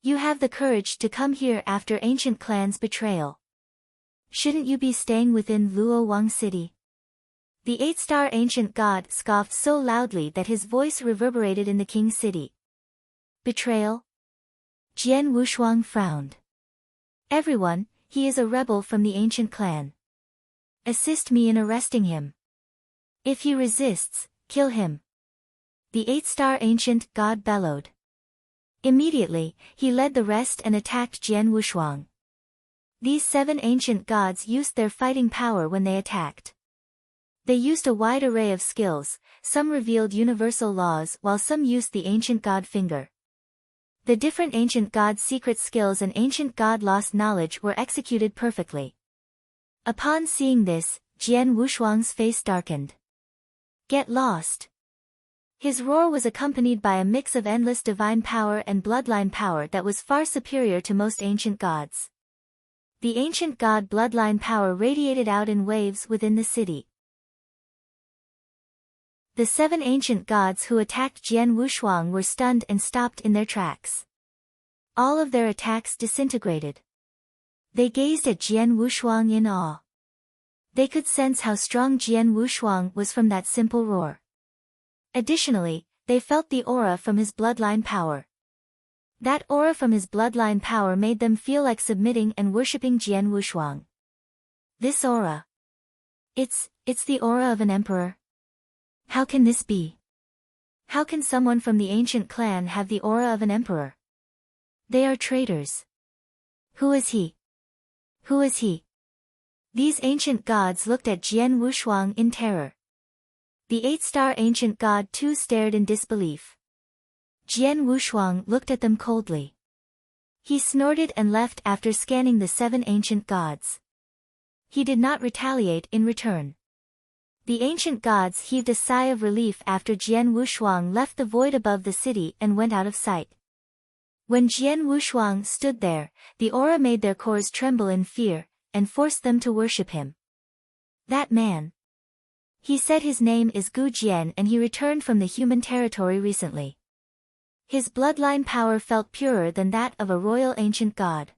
Speaker 1: You have the courage to come here after ancient clan's betrayal. Shouldn't you be staying within Luo Wang City? The 8-star ancient god scoffed so loudly that his voice reverberated in the king's city. Betrayal? Jian Wushuang frowned. Everyone, he is a rebel from the ancient clan. Assist me in arresting him. If he resists, kill him. The 8-star ancient god bellowed. Immediately, he led the rest and attacked Jian Wushuang. These 7 ancient gods used their fighting power when they attacked. They used a wide array of skills, some revealed universal laws while some used the ancient god finger. The different ancient god's secret skills and ancient god lost knowledge were executed perfectly. Upon seeing this, Jian Wushuang's face darkened. Get lost! His roar was accompanied by a mix of endless divine power and bloodline power that was far superior to most ancient gods. The ancient god bloodline power radiated out in waves within the city. The 7 ancient gods who attacked Jian Wushuang were stunned and stopped in their tracks. All of their attacks disintegrated. They gazed at Jian Wushuang in awe. They could sense how strong Jian Wushuang was from that simple roar. Additionally, they felt the aura from his bloodline power. That aura from his bloodline power made them feel like submitting and worshipping Jian Wushuang. This aura. It's the aura of an emperor. How can this be? How can someone from the ancient clan have the aura of an emperor? They are traitors. Who is he? Who is he? These ancient gods looked at Jian Wushuang in terror. The 8-star ancient god too stared in disbelief. Jian Wushuang looked at them coldly. He snorted and left after scanning the 7 ancient gods. He did not retaliate in return. The ancient gods heaved a sigh of relief after Jian Wushuang left the void above the city and went out of sight. When Jian Wushuang stood there, the aura made their cores tremble in fear, and forced them to worship him. That man. He said his name is Gu Jian and he returned from the human territory recently. His bloodline power felt purer than that of a royal ancient god.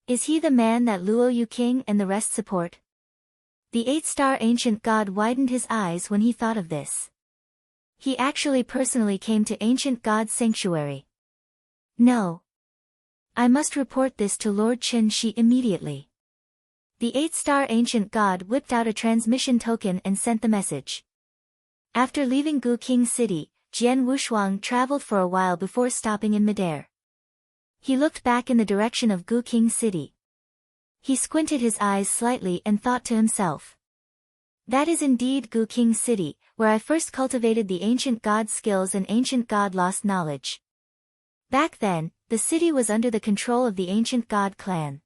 Speaker 1: Is he the man that Luo Yu King and the rest support? The 8-star ancient god widened his eyes when he thought of this. He actually personally came to ancient god's sanctuary. No. I must report this to Lord Chen Shi immediately. The 8-star ancient god whipped out a transmission token and sent the message. After leaving Gu King City, Jian Wushuang traveled for a while before stopping in midair. He looked back in the direction of Gu King City. He squinted his eyes slightly and thought to himself. That is indeed Gu King City, where I first cultivated the ancient god skills and ancient god lost knowledge. Back then, the city was under the control of the ancient god clan.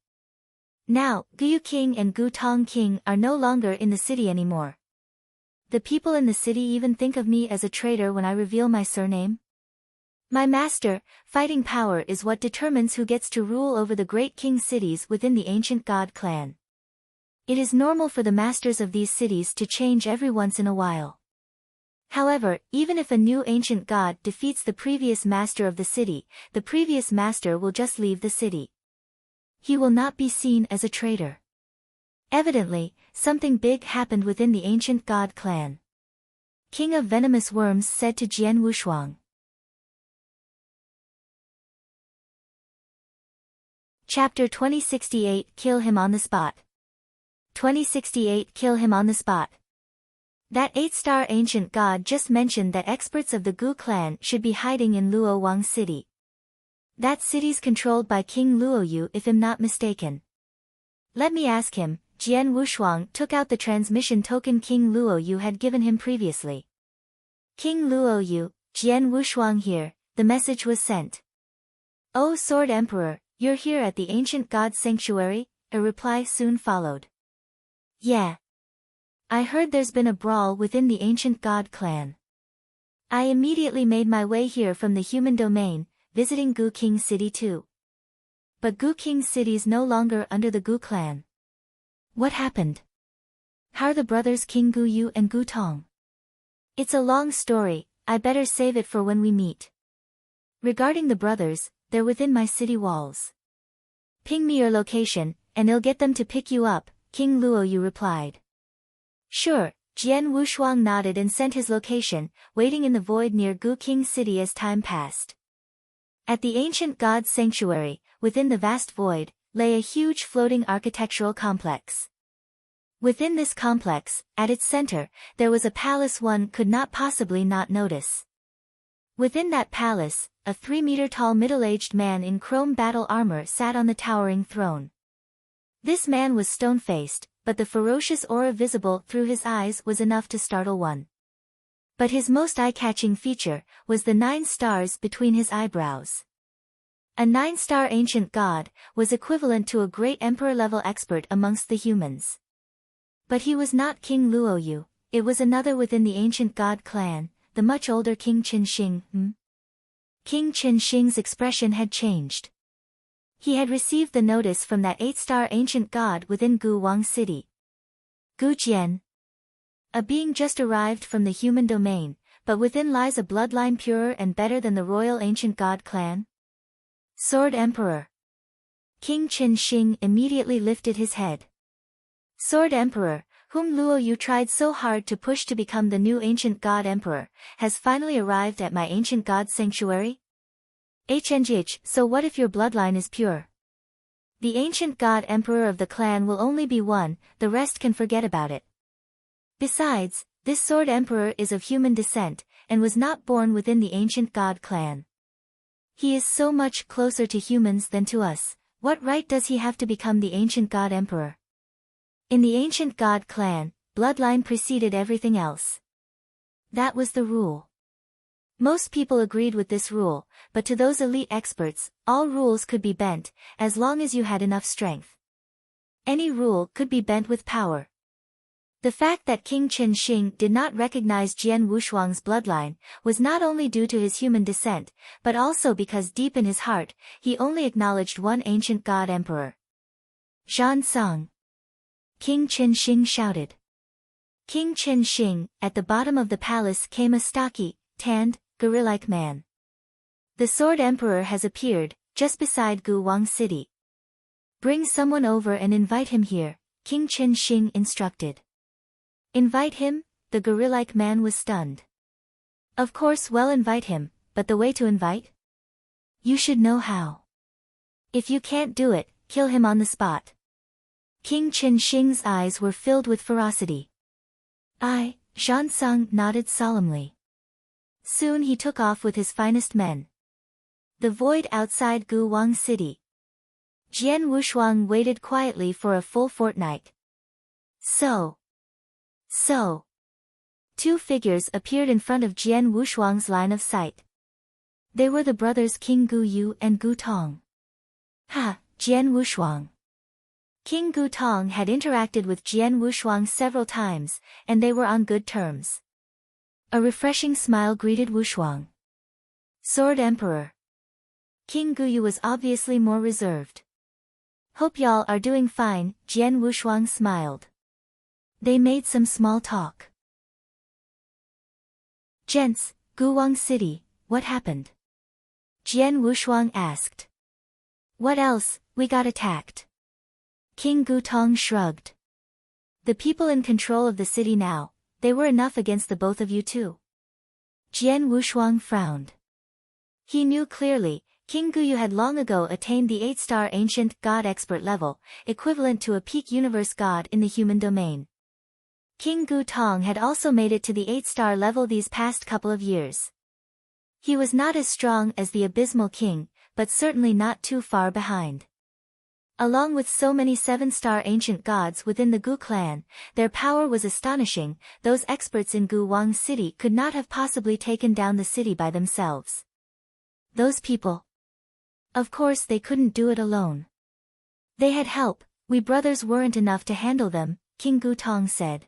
Speaker 1: Now, Gu King and Gu Tong King are no longer in the city anymore. The people in the city even think of me as a traitor when I reveal my surname. My master, fighting power is what determines who gets to rule over the great king cities within the ancient god clan. It is normal for the masters of these cities to change every once in a while. However, even if a new ancient god defeats the previous master of the city, the previous master will just leave the city. He will not be seen as a traitor. Evidently, something big happened within the ancient god clan. King of Venomous Worms said to Jian Wushuang. Chapter 2068 Kill him on the spot. 2068 kill him on the spot. That 8-star ancient god just mentioned that experts of the Gu clan should be hiding in Luo Wang City. That city's controlled by King Luoyu if I'm not mistaken. Let me ask him. Jian Wushuang took out the transmission token King Luoyu had given him previously. King Luoyu, Jian Wushuang here, the message was sent. Oh Sword Emperor, you're here at the ancient god sanctuary? A reply soon followed. Yeah. I heard there's been a brawl within the ancient god clan. I immediately made my way here from the human domain, visiting Gu King City too. But Gu King City's no longer under the Gu clan. What happened? How are the brothers King Gu Yu and Gu Tong? It's a long story, I better save it for when we meet. Regarding the brothers, they're within my city walls. Ping me your location, and I'll get them to pick you up, King Luoyu replied. Sure, Jian Wushuang nodded and sent his location, waiting in the void near Gu King City as time passed. At the ancient god's sanctuary, within the vast void, lay a huge floating architectural complex. Within this complex, at its center, there was a palace one could not possibly not notice. Within that palace, a 3-meter-tall middle-aged man in chrome battle armor sat on the towering throne. This man was stone-faced, but the ferocious aura visible through his eyes was enough to startle one. But his most eye-catching feature was the 9 stars between his eyebrows. A 9-star ancient god was equivalent to a great emperor-level expert amongst the humans. But he was not King Luoyu, it was another within the ancient god clan, the much older King Qinxing. King Qinxing's expression had changed. He had received the notice from that 8-star ancient god within Gu Wang City. Gu Jian. A being just arrived from the human domain, but within lies a bloodline purer and better than the royal ancient god clan. Sword Emperor. King Qinxing immediately lifted his head. Sword Emperor, whom Luoyu tried so hard to push to become the new ancient god emperor, has finally arrived at my ancient god sanctuary? HNGH, so what if your bloodline is pure? The ancient god emperor of the clan will only be one, the rest can forget about it. Besides, this sword emperor is of human descent, and was not born within the ancient god clan. He is so much closer to humans than to us, what right does he have to become the ancient god emperor? In the ancient god clan, bloodline preceded everything else. That was the rule. Most people agreed with this rule, but to those elite experts, all rules could be bent, as long as you had enough strength. Any rule could be bent with power. The fact that King Qinxing did not recognize Jian Wushuang's bloodline was not only due to his human descent, but also because deep in his heart, he only acknowledged one ancient god emperor. Zhan Song. King Qinxing shouted. King Qinxing, at the bottom of the palace came a stocky, tanned, gorilla-like man. The Sword Emperor has appeared, just beside Gu Wang City. Bring someone over and invite him here, King Qinxing instructed. Invite him? The gorilla-like man was stunned. Of course, well, invite him, but the way to invite? You should know how. If you can't do it, kill him on the spot. King Qinxing's eyes were filled with ferocity. Zhan Song nodded solemnly. Soon he took off with his finest men. The void outside Gu Wang City. Jian Wushuang waited quietly for a full fortnight. So. 2 figures appeared in front of Jian Wushuang's line of sight. They were the brothers King Gu Yu and Gu Tong. Jian Wushuang. King Gu Tong had interacted with Jian Wushuang several times, and they were on good terms. A refreshing smile greeted Wushuang. Sword Emperor. King Gu Yu was obviously more reserved. Hope y'all are doing fine, Jian Wushuang smiled. They made some small talk. Gents, Gu Wang City, what happened? Jian Wushuang asked. What else, we got attacked. King Gu Tong shrugged. The people in control of the city now, they were enough against the both of you too. Jian Wushuang frowned. He knew clearly, King Guyu had long ago attained the 8-star ancient god expert level, equivalent to a peak universe god in the human domain. King Gu Tong had also made it to the 8-star level these past couple of years. He was not as strong as the Abysmal King, but certainly not too far behind. Along with so many 7-star ancient gods within the Gu clan, their power was astonishing. Those experts in Gu Wang City could not have possibly taken down the city by themselves. Those people. Of course they couldn't do it alone. They had help, we brothers weren't enough to handle them, King Gu Tong said.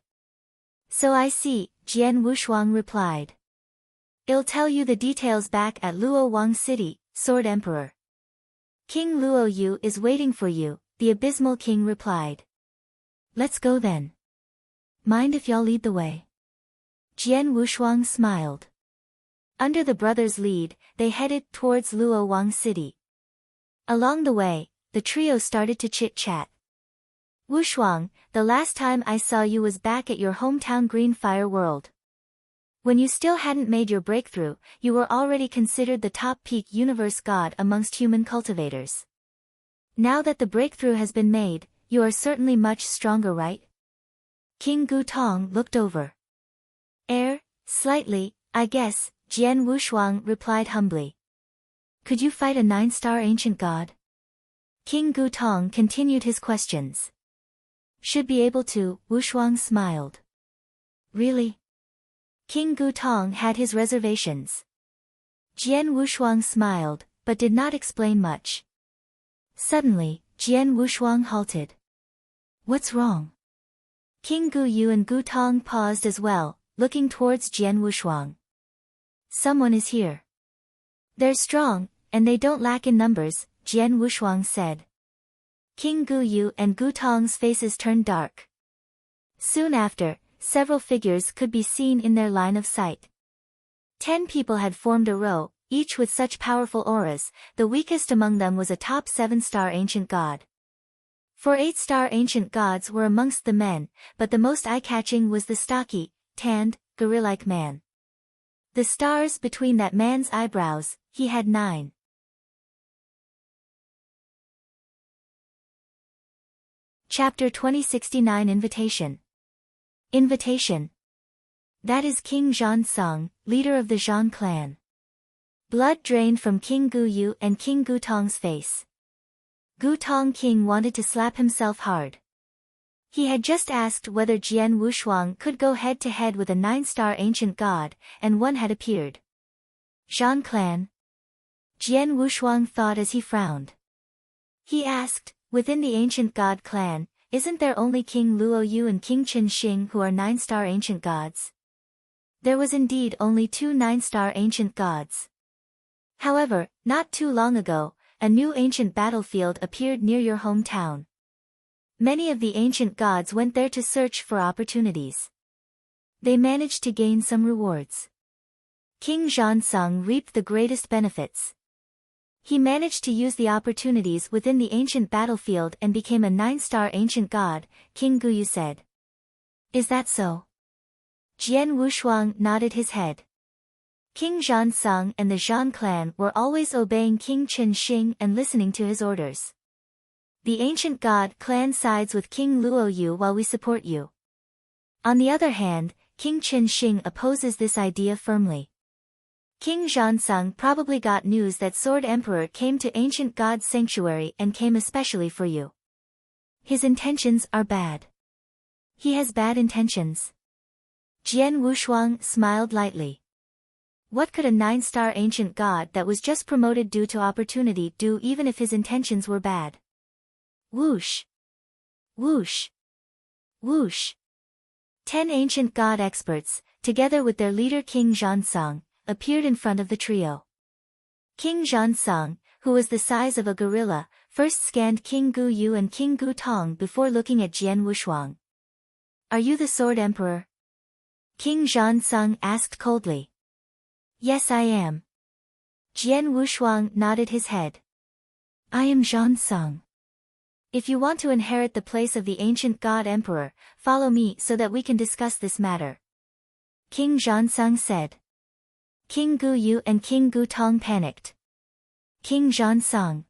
Speaker 1: So I see, Jian Wushuang replied. I'll tell you the details back at Luo Wang City, Sword Emperor. King Luo Yu is waiting for you, the Abysmal King replied. Let's go then. Mind if y'all lead the way? Jian Wushuang smiled. Under the brothers' lead, they headed towards Luo Wang City. Along the way, the trio started to chit-chat. Wushuang, the last time I saw you was back at your hometown Green Fire World. When you still hadn't made your breakthrough, you were already considered the top peak universe god amongst human cultivators. Now that the breakthrough has been made, you are certainly much stronger, right? King Gu Tong looked over. Slightly, I guess, Jian Wushuang replied humbly. Could you fight a 9-star ancient god? King Gu Tong continued his questions. Should be able to, Wushuang smiled. Really? King Gu Tong had his reservations. Jian Wushuang smiled, but did not explain much. Suddenly, Jian Wushuang halted. What's wrong? King Gu Yu and Gu Tong paused as well, looking towards Jian Wushuang. Someone is here. They're strong, and they don't lack in numbers, Jian Wushuang said. King Gu Yu and Gu Tong's faces turned dark. Soon after, several figures could be seen in their line of sight. 10 people had formed a row, each with such powerful auras. The weakest among them was a top 7-star ancient god. 4 8-star ancient gods were amongst the men, but the most eye-catching was the stocky, tanned, gorilla-like man. The stars between that man's eyebrows, he had 9. Chapter 2069 Invitation. Invitation. That is King Zhan Sung, leader of the Zhan clan. Blood drained from King Gu Yu and King Gu Tong's face. Gu Tong King wanted to slap himself hard. He had just asked whether Jian Wushuang could go head-to-head with a 9-star ancient god, and one had appeared. Zhan clan? Jian Wushuang thought as he frowned. He asked, within the ancient god clan, isn't there only King Luo Yu and King Qin Xing who are 9-star ancient gods? There was indeed only 2 9-star ancient gods. However, not too long ago, a new ancient battlefield appeared near your hometown. Many of the ancient gods went there to search for opportunities. They managed to gain some rewards. King Zhan Sung reaped the greatest benefits. He managed to use the opportunities within the ancient battlefield and became a 9-star ancient god, King Guyu said. Is that so? Jian Wushuang nodded his head. King Zhan Sung and the Zhan clan were always obeying King Qin Xing and listening to his orders. The ancient god clan sides with King Luo Yu while we support you. On the other hand, King Qin Xing opposes this idea firmly. King Zhan Sung probably got news that Sword Emperor came to ancient god's sanctuary and came especially for you. His intentions are bad. He has bad intentions. Jian Wushuang smiled lightly. What could a 9-star ancient god that was just promoted due to opportunity do even if his intentions were bad? Whoosh! Whoosh! Whoosh! 10 ancient god experts, together with their leader King Zhan Sung, appeared in front of the trio. King Zhan Sung, who was the size of a gorilla, first scanned King Gu Yu and King Gu Tong before looking at Jian Wushuang. Are you the Sword Emperor? King Zhan Sung asked coldly. Yes, I am. Jian Wushuang nodded his head. I am Zhan Sung. If you want to inherit the place of the ancient god emperor, follow me so that we can discuss this matter. King Zhan Sung said. King Gu Yu and King Gu Tong panicked. King Zhonsong.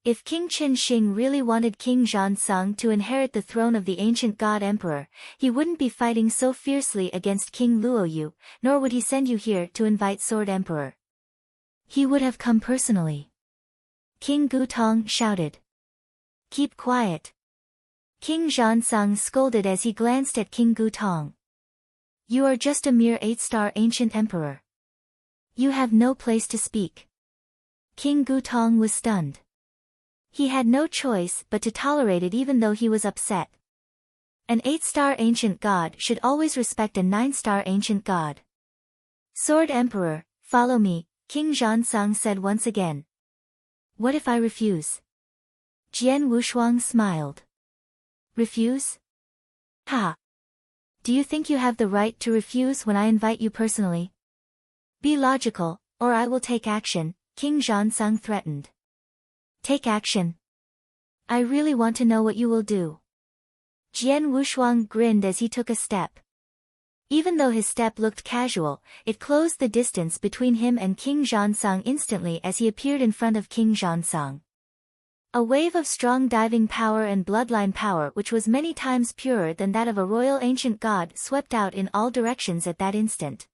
Speaker 1: If King Qin Shing really wanted King Zhonsong to inherit the throne of the ancient god emperor, he wouldn't be fighting so fiercely against King Luoyu, nor would he send you here to invite Sword Emperor. He would have come personally. King Gutong shouted. Keep quiet. King Zhonsong scolded as he glanced at King Gutong. You are just a mere 8-star ancient emperor. You have no place to speak. King Gutong was stunned. He had no choice but to tolerate it even though he was upset. An 8-star ancient god should always respect a 9-star ancient god. Sword Emperor, follow me, King Zhonsong said once again. What if I refuse? Jian Wushuang smiled. Refuse? Ha! Do you think you have the right to refuse when I invite you personally? Be logical, or I will take action, King Zhonsong threatened. Take action. I really want to know what you will do. Jian Wushuang grinned as he took a step. Even though his step looked casual, it closed the distance between him and King Zhonsong instantly as he appeared in front of King Zhonsong. A wave of strong diving power and bloodline power which was many times purer than that of a royal ancient god swept out in all directions at that instant.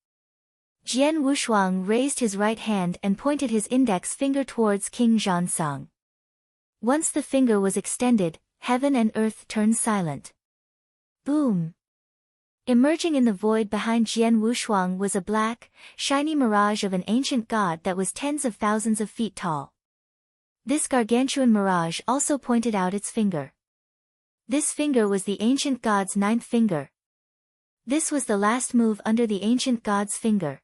Speaker 1: Jian Wushuang raised his right hand and pointed his index finger towards King Zhonsong. Once the finger was extended, heaven and earth turned silent. Boom! Emerging in the void behind Jian Wushuang was a black, shiny mirage of an ancient god that was tens of thousands of feet tall. This gargantuan mirage also pointed out its finger. This finger was the ancient god's 9th finger. This was the last move under the ancient god's finger.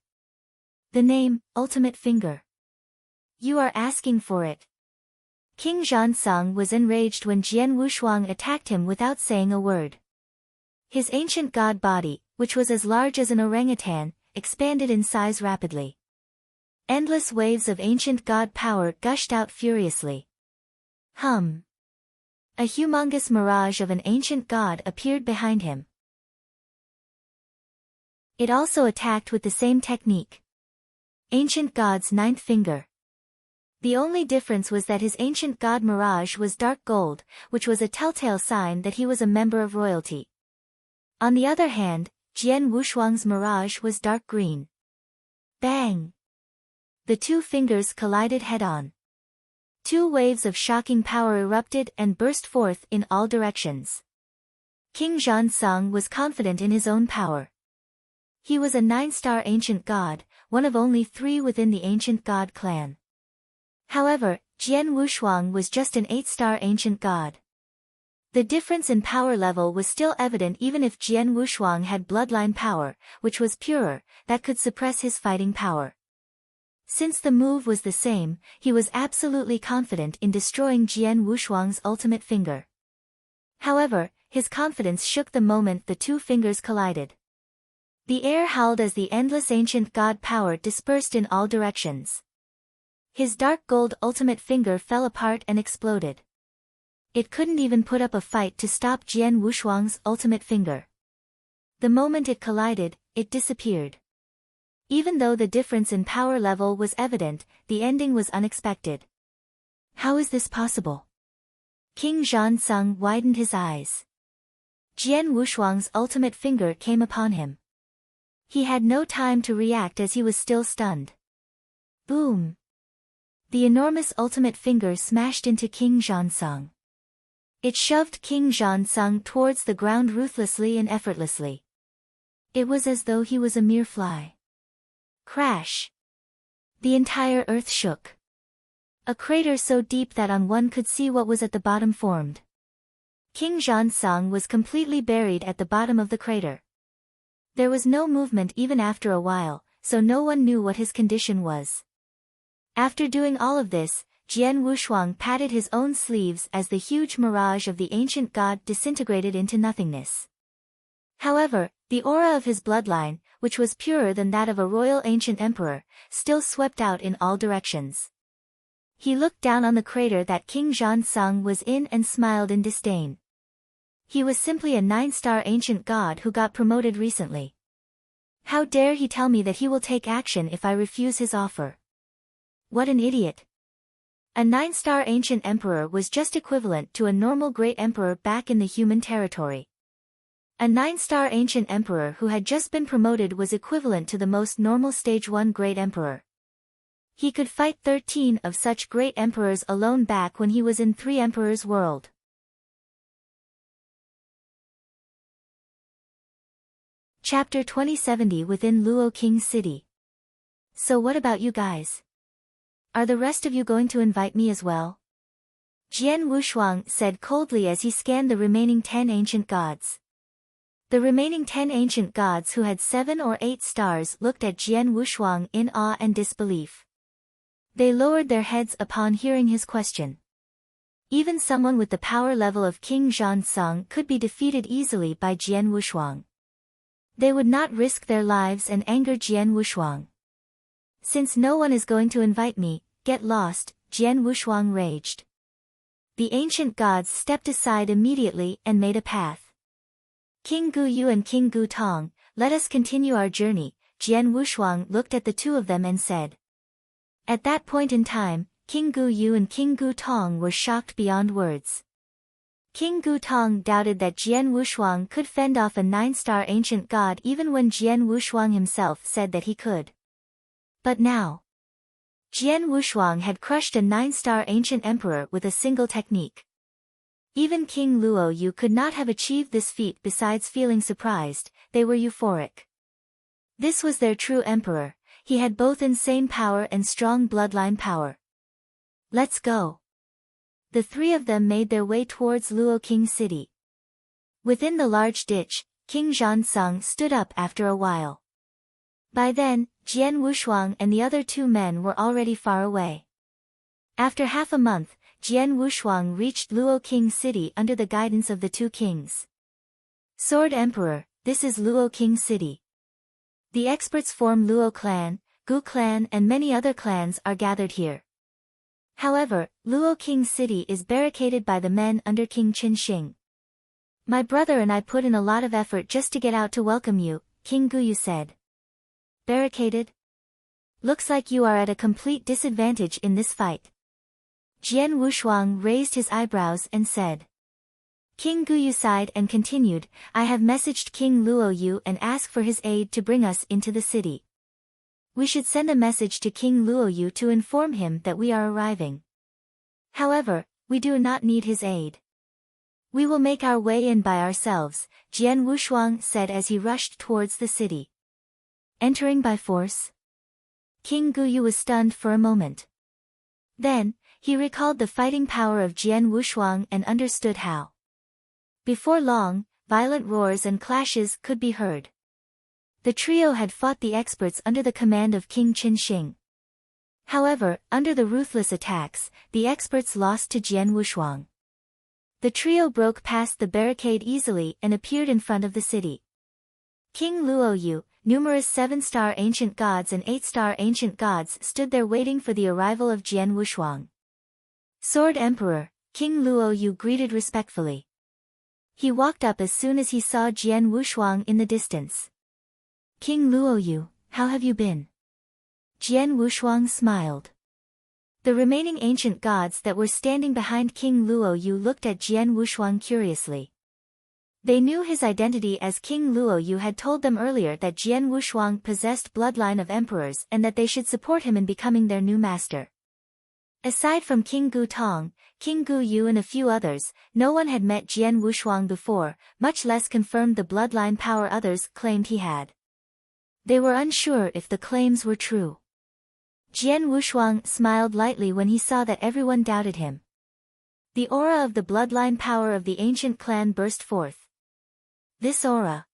Speaker 1: The name, Ultimate Finger. You are asking for it. King Zhonsong was enraged when Jian Wushuang attacked him without saying a word. His ancient god body, which was as large as an orangutan, expanded in size rapidly. Endless waves of ancient god power gushed out furiously. Hum! A humongous mirage of an ancient god appeared behind him. It also attacked with the same technique. Ancient god's 9th finger. The only difference was that his ancient god mirage was dark gold, which was a telltale sign that he was a member of royalty. On the other hand, Jian Wushuang's mirage was dark green. Bang! The two fingers collided head-on. Two waves of shocking power erupted and burst forth in all directions. King Zhonsong was confident in his own power. He was a 9-star ancient god, one of only 3 within the ancient god clan. However, Jian Wushuang was just an 8-star ancient god. The difference in power level was still evident even if Jian Wushuang had bloodline power, which was purer, that could suppress his fighting power. Since the move was the same, he was absolutely confident in destroying Jian Wushuang's ultimate finger. However, his confidence shook the moment the two fingers collided. The air howled as the endless ancient god power dispersed in all directions. His dark gold ultimate finger fell apart and exploded. It couldn't even put up a fight to stop Jian Wushuang's ultimate finger. The moment it collided, it disappeared. Even though the difference in power level was evident, the ending was unexpected. How is this possible? King Zhonsong widened his eyes. Jian Wushuang's ultimate finger came upon him. He had no time to react as he was still stunned. Boom! The enormous ultimate finger smashed into King Zhonsong. It shoved King Zhonsong towards the ground ruthlessly and effortlessly. It was as though he was a mere fly. Crash! The entire earth shook. A crater so deep that on one could see what was at the bottom formed. King Zhonsong was completely buried at the bottom of the crater. There was no movement even after a while, so no one knew what his condition was. After doing all of this, Jian Wushuang patted his own sleeves as the huge mirage of the ancient god disintegrated into nothingness. However, the aura of his bloodline, which was purer than that of a royal ancient emperor, still swept out in all directions. He looked down on the crater that King Zhonsong was in and smiled in disdain. He was simply a 9-star ancient god who got promoted recently. How dare he tell me that he will take action if I refuse his offer? What an idiot! A 9-star ancient emperor was just equivalent to a normal great emperor back in the human territory. A 9-star ancient emperor who had just been promoted was equivalent to the most normal stage 1 great emperor. He could fight 13 of such great emperors alone back when he was in 3 emperors world. Chapter 2070 Within Luo King City. So what about you guys? Are the rest of you going to invite me as well? Jian Wushuang said coldly as he scanned the remaining 10 ancient gods. The remaining 10 ancient gods who had 7 or 8 stars looked at Jian Wushuang in awe and disbelief. They lowered their heads upon hearing his question. Even someone with the power level of King Zhansong could be defeated easily by Jian Wushuang. They would not risk their lives and anger Jian Wushuang. Since no one is going to invite me, get lost, Jian Wushuang raged. The ancient gods stepped aside immediately and made a path. King Gu Yu and King Gu Tong, let us continue our journey, Jian Wushuang looked at the two of them and said. At that point in time, King Gu Yu and King Gu Tong were shocked beyond words. King Gu Tong doubted that Jian Wushuang could fend off a 9-star ancient god even when Jian Wushuang himself said that he could. But now, Jian Wushuang had crushed a 9-star ancient emperor with a single technique. Even King Luo Yu could not have achieved this feat. Besides feeling surprised, they were euphoric. This was their true emperor. He had both insane power and strong bloodline power. Let's go. The three of them made their way towards Luo King City. Within the large ditch, King Zhansong stood up after a while. By then, Jian Wushuang and the other 2 men were already far away. After half a month, Jian Wushuang reached Luo King City under the guidance of the 2 kings. Sword Emperor, this is Luo King City. The experts form Luo clan, Gu clan and many other clans are gathered here. However, Luo King City is barricaded by the men under King Qin Shing. My brother and I put in a lot of effort just to get out to welcome you, King Guyu said. Barricaded? Looks like you are at a complete disadvantage in this fight. Jian Wushuang raised his eyebrows and said. King Guyu sighed and continued, I have messaged King Luo Yu and asked for his aid to bring us into the city. We should send a message to King Luo Yu to inform him that we are arriving. However, we do not need his aid. We will make our way in by ourselves, Jian Wushuang said as he rushed towards the city. Entering by force? King Guyu was stunned for a moment. Then, he recalled the fighting power of Jian Wushuang and understood how. Before long, violent roars and clashes could be heard. The trio had fought the experts under the command of King Qin Shing. However, under the ruthless attacks, the experts lost to Jian Wushuang. The trio broke past the barricade easily and appeared in front of the city. King Luo Yu, numerous 7-star ancient gods and 8-star ancient gods stood there waiting for the arrival of Jian Wushuang. Sword Emperor, King Luo Yu greeted respectfully. He walked up as soon as he saw Jian Wushuang in the distance. King Luo Yu, how have you been? Jian Wushuang smiled. The remaining ancient gods that were standing behind King Luo Yu looked at Jian Wushuang curiously. They knew his identity as King Luo Yu had told them earlier that Jian Wushuang possessed bloodline of emperors and that they should support him in becoming their new master. Aside from King Gu Tong, King Gu Yu and a few others, no one had met Jian Wushuang before, much less confirmed the bloodline power others claimed he had. They were unsure if the claims were true. Jian Wushuang smiled lightly when he saw that everyone doubted him. The aura of the bloodline power of the ancient clan burst forth. This aura.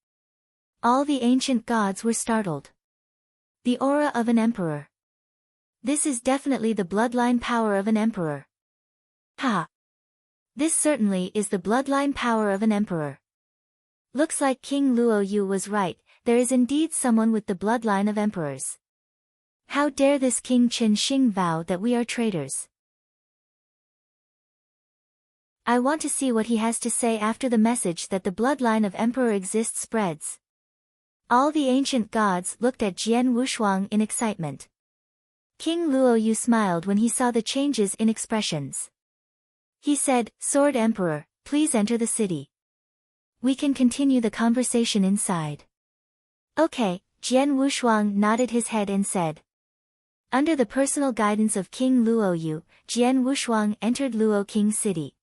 Speaker 1: All the ancient gods were startled. The aura of an emperor. This is definitely the bloodline power of an emperor. Ha! This certainly is the bloodline power of an emperor. Looks like King Luo Yu was right, there is indeed someone with the bloodline of emperors. How dare this King Qin Shing vow that we are traitors? I want to see what he has to say after the message that the bloodline of emperor exists spreads. All the ancient gods looked at Jian Wushuang in excitement. King Luoyu smiled when he saw the changes in expressions. He said, Sword Emperor, please enter the city. We can continue the conversation inside. Okay, Jian Wushuang nodded his head and said. Under the personal guidance of King Luoyu, Jian Wushuang entered Luo King City.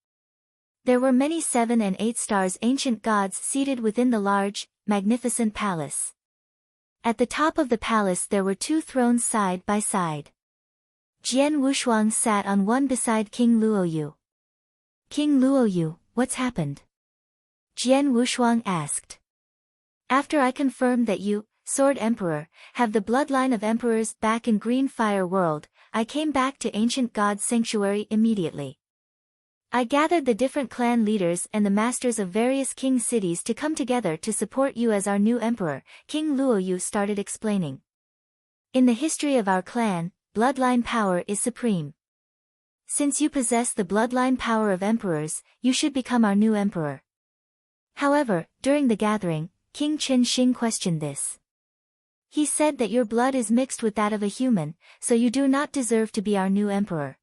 Speaker 1: There were many 7 and 8 stars ancient gods seated within the large, magnificent palace. At the top of the palace there were 2 thrones side by side. Jian Wushuang sat on one beside King Luoyu. King Luoyu, what's happened? Jian Wushuang asked. After I confirmed that you, Sword Emperor, have the bloodline of emperors back in Green Fire World, I came back to Ancient God's Sanctuary immediately. I gathered the different clan leaders and the masters of various king cities to come together to support you as our new emperor, King Luoyu started explaining. In the history of our clan, bloodline power is supreme. Since you possess the bloodline power of emperors, you should become our new emperor. However, during the gathering, King Chen Xing questioned this. He said that your blood is mixed with that of a human, so you do not deserve to be our new emperor.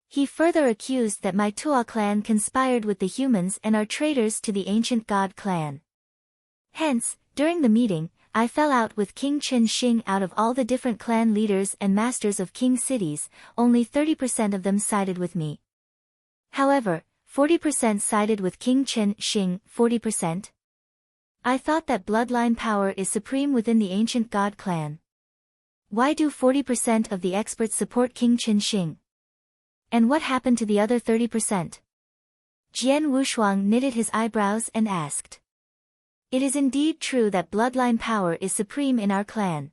Speaker 1: He further accused that my Tua clan conspired with the humans and are traitors to the ancient god clan. Hence, during the meeting, I fell out with King Chen Xing. Out of all the different clan leaders and masters of king cities, only 30% of them sided with me. However, 40% sided with King Chen Xing, 40%. I thought that bloodline power is supreme within the ancient god clan. Why do 40% of the experts support King Chen Xing? And what happened to the other 30%? Jian Wushuang knitted his eyebrows and asked. It is indeed true that bloodline power is supreme in our clan.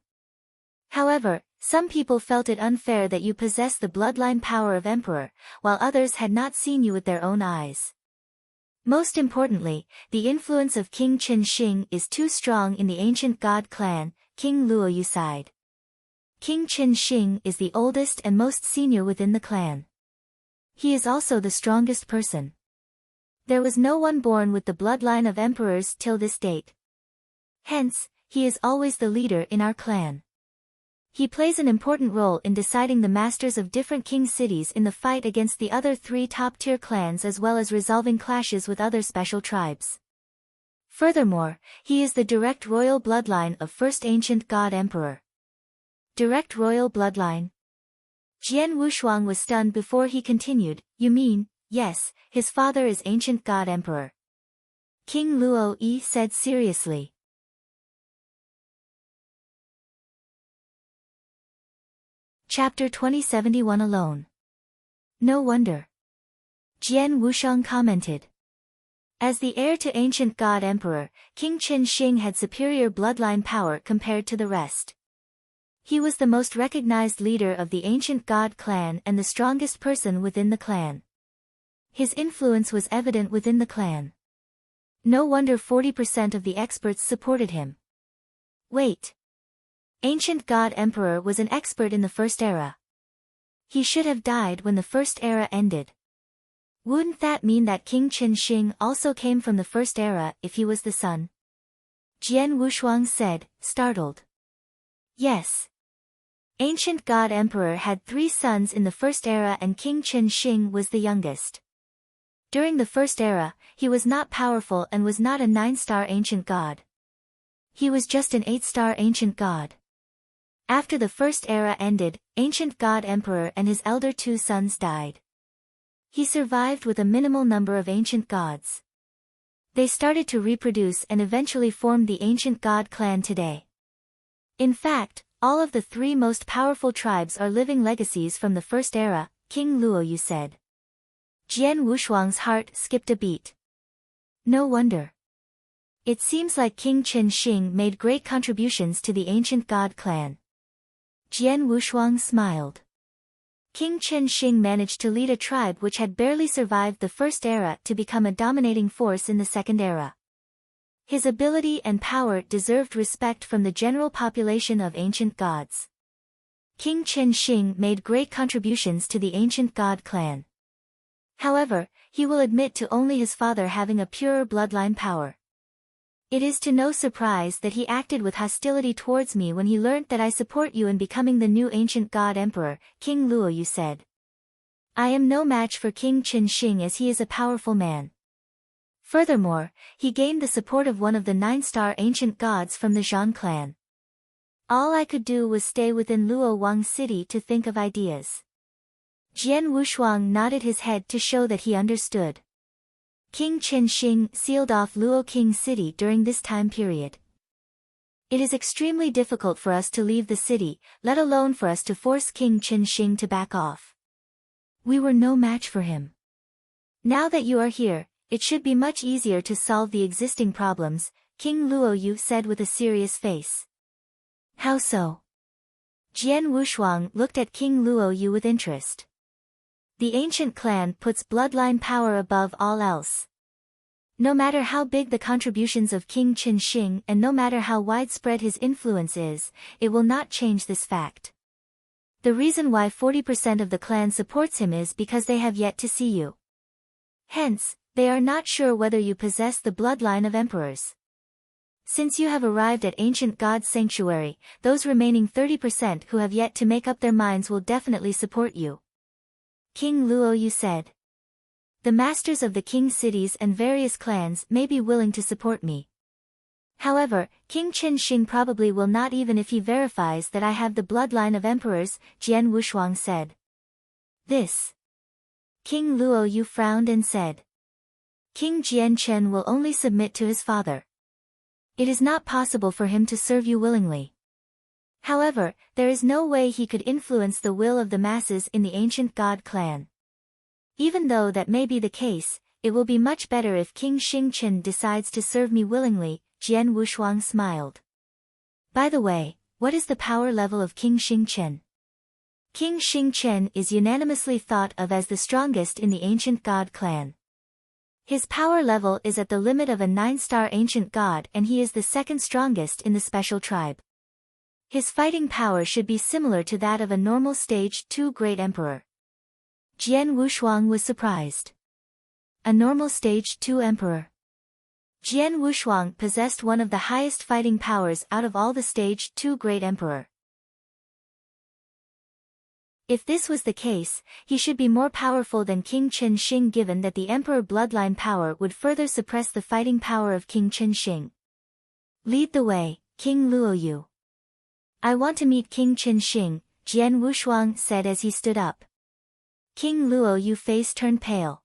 Speaker 1: However, some people felt it unfair that you possess the bloodline power of emperor, while others had not seen you with their own eyes. Most importantly, the influence of King Chen Xing is too strong in the ancient god clan, King Luoyu sighed. King Chen Xing is the oldest and most senior within the clan. He is also the strongest person. There was no one born with the bloodline of emperors till this date. Hence, he is always the leader in our clan. He plays an important role in deciding the masters of different king cities in the fight against the other 3 top-tier clans as well as resolving clashes with other special tribes. Furthermore, he is the direct royal bloodline of first ancient god emperor. Direct royal bloodline? Jian Wushuang was stunned before he continued, you mean, yes, his father is ancient god emperor. King Luo Yi said seriously. Chapter 2071 Alone. No wonder. Jian Wushuang commented. As the heir to ancient god emperor, King Chen Xing had superior bloodline power compared to the rest. He was the most recognized leader of the ancient god clan and the strongest person within the clan. His influence was evident within the clan. No wonder 40% of the experts supported him. Wait. Ancient God Emperor was an expert in the First Era. He should have died when the First Era ended. Wouldn't that mean that King Chen Xing also came from the First Era if he was the son? Jian Wushuang said, startled. Yes. Ancient God Emperor had 3 sons in the First Era and King Chen Xing was the youngest. During the First Era, he was not powerful and was not a 9-star ancient god. He was just an 8-star ancient god. After the First Era ended, Ancient God Emperor and his elder 2 sons died. He survived with a minimal number of ancient gods. They started to reproduce and eventually formed the ancient god clan today. In fact, all of the 3 most powerful tribes are living legacies from the First Era, King Luoyu said. Jian Wushuang's heart skipped a beat. No wonder. It seems like King Chen Xing made great contributions to the ancient god clan. Jian Wushuang smiled. King Chen Xing managed to lead a tribe which had barely survived the First Era to become a dominating force in the Second Era. His ability and power deserved respect from the general population of ancient gods. King Chen Xing made great contributions to the ancient god clan. However, he will admit to only his father having a purer bloodline power. It is to no surprise that he acted with hostility towards me when he learnt that I support you in becoming the new ancient god emperor, King Luoyu said. I am no match for King Qinsheng as he is a powerful man. Furthermore, he gained the support of one of the 9-star ancient gods from the Zhang clan. All I could do was stay within Luo Wang city to think of ideas. Jian Wushuang nodded his head to show that he understood. King Qinsheng sealed off Luo King city during this time period. It is extremely difficult for us to leave the city, let alone for us to force King Qinsheng to back off. We were no match for him. Now that you are here, it should be much easier to solve the existing problems, King Luoyu said with a serious face. How so? Jian Wushuang looked at King Luoyu with interest. The ancient clan puts bloodline power above all else. No matter how big the contributions of King Qinsheng and no matter how widespread his influence is, it will not change this fact. The reason why 40% of the clan supports him is because they have yet to see you. Hence, they are not sure whether you possess the bloodline of emperors. Since you have arrived at Ancient God's Sanctuary, those remaining 30% who have yet to make up their minds will definitely support you. King Luoyu said. The masters of the king cities and various clans may be willing to support me. However, King Qinsheng probably will not even if he verifies that I have the bloodline of emperors, Jian Wushuang said. This. King Luoyu frowned and said. King Jianchen will only submit to his father. It is not possible for him to serve you willingly. However, there is no way he could influence the will of the masses in the ancient god clan. Even though that may be the case, it will be much better if King Xingchen decides to serve me willingly, Jian Wushuang smiled. By the way, what is the power level of King Xingchen? King Xingchen is unanimously thought of as the strongest in the ancient god clan. His power level is at the limit of a 9-star ancient god and he is the second strongest in the special tribe. His fighting power should be similar to that of a normal stage 2 great emperor. Jian Wushuang was surprised. A normal stage 2 emperor. Jian Wushuang possessed one of the highest fighting powers out of all the stage 2 great emperor. If this was the case, he should be more powerful than King Qinsheng given that the emperor bloodline power would further suppress the fighting power of King Qinsheng. Lead the way, King Luoyu. I want to meet King Qinsheng, Jian Wushuang said as he stood up. King Luoyu's face turned pale.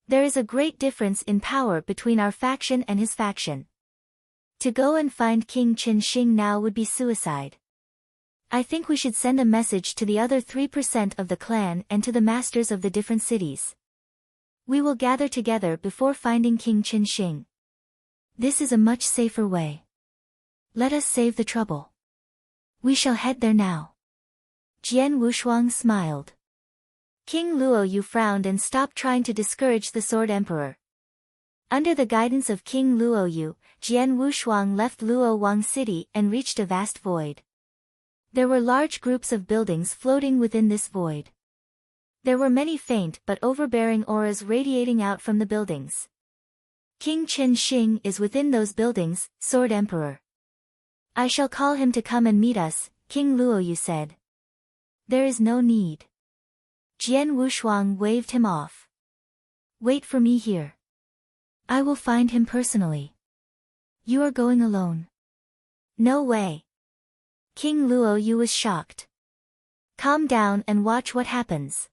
Speaker 1: There is a great difference in power between our faction and his faction. To go and find King Qinsheng now would be suicide. I think we should send a message to the other 3% of the clan and to the masters of the different cities. We will gather together before finding King Qinsheng. This is a much safer way. Let us save the trouble. We shall head there now. Jian Wushuang smiled. King Luoyu frowned and stopped trying to discourage the Sword Emperor. Under the guidance of King Luoyu, Jian Wushuang left Luo Wang city and reached a vast void. There were large groups of buildings floating within this void. There were many faint but overbearing auras radiating out from the buildings. King Qinsheng is within those buildings, Sword Emperor. I shall call him to come and meet us, King Luoyu said. There is no need. Jian Wushuang waved him off. Wait for me here. I will find him personally. You are going alone. No way. King Luoyu was shocked. Calm down and watch what happens.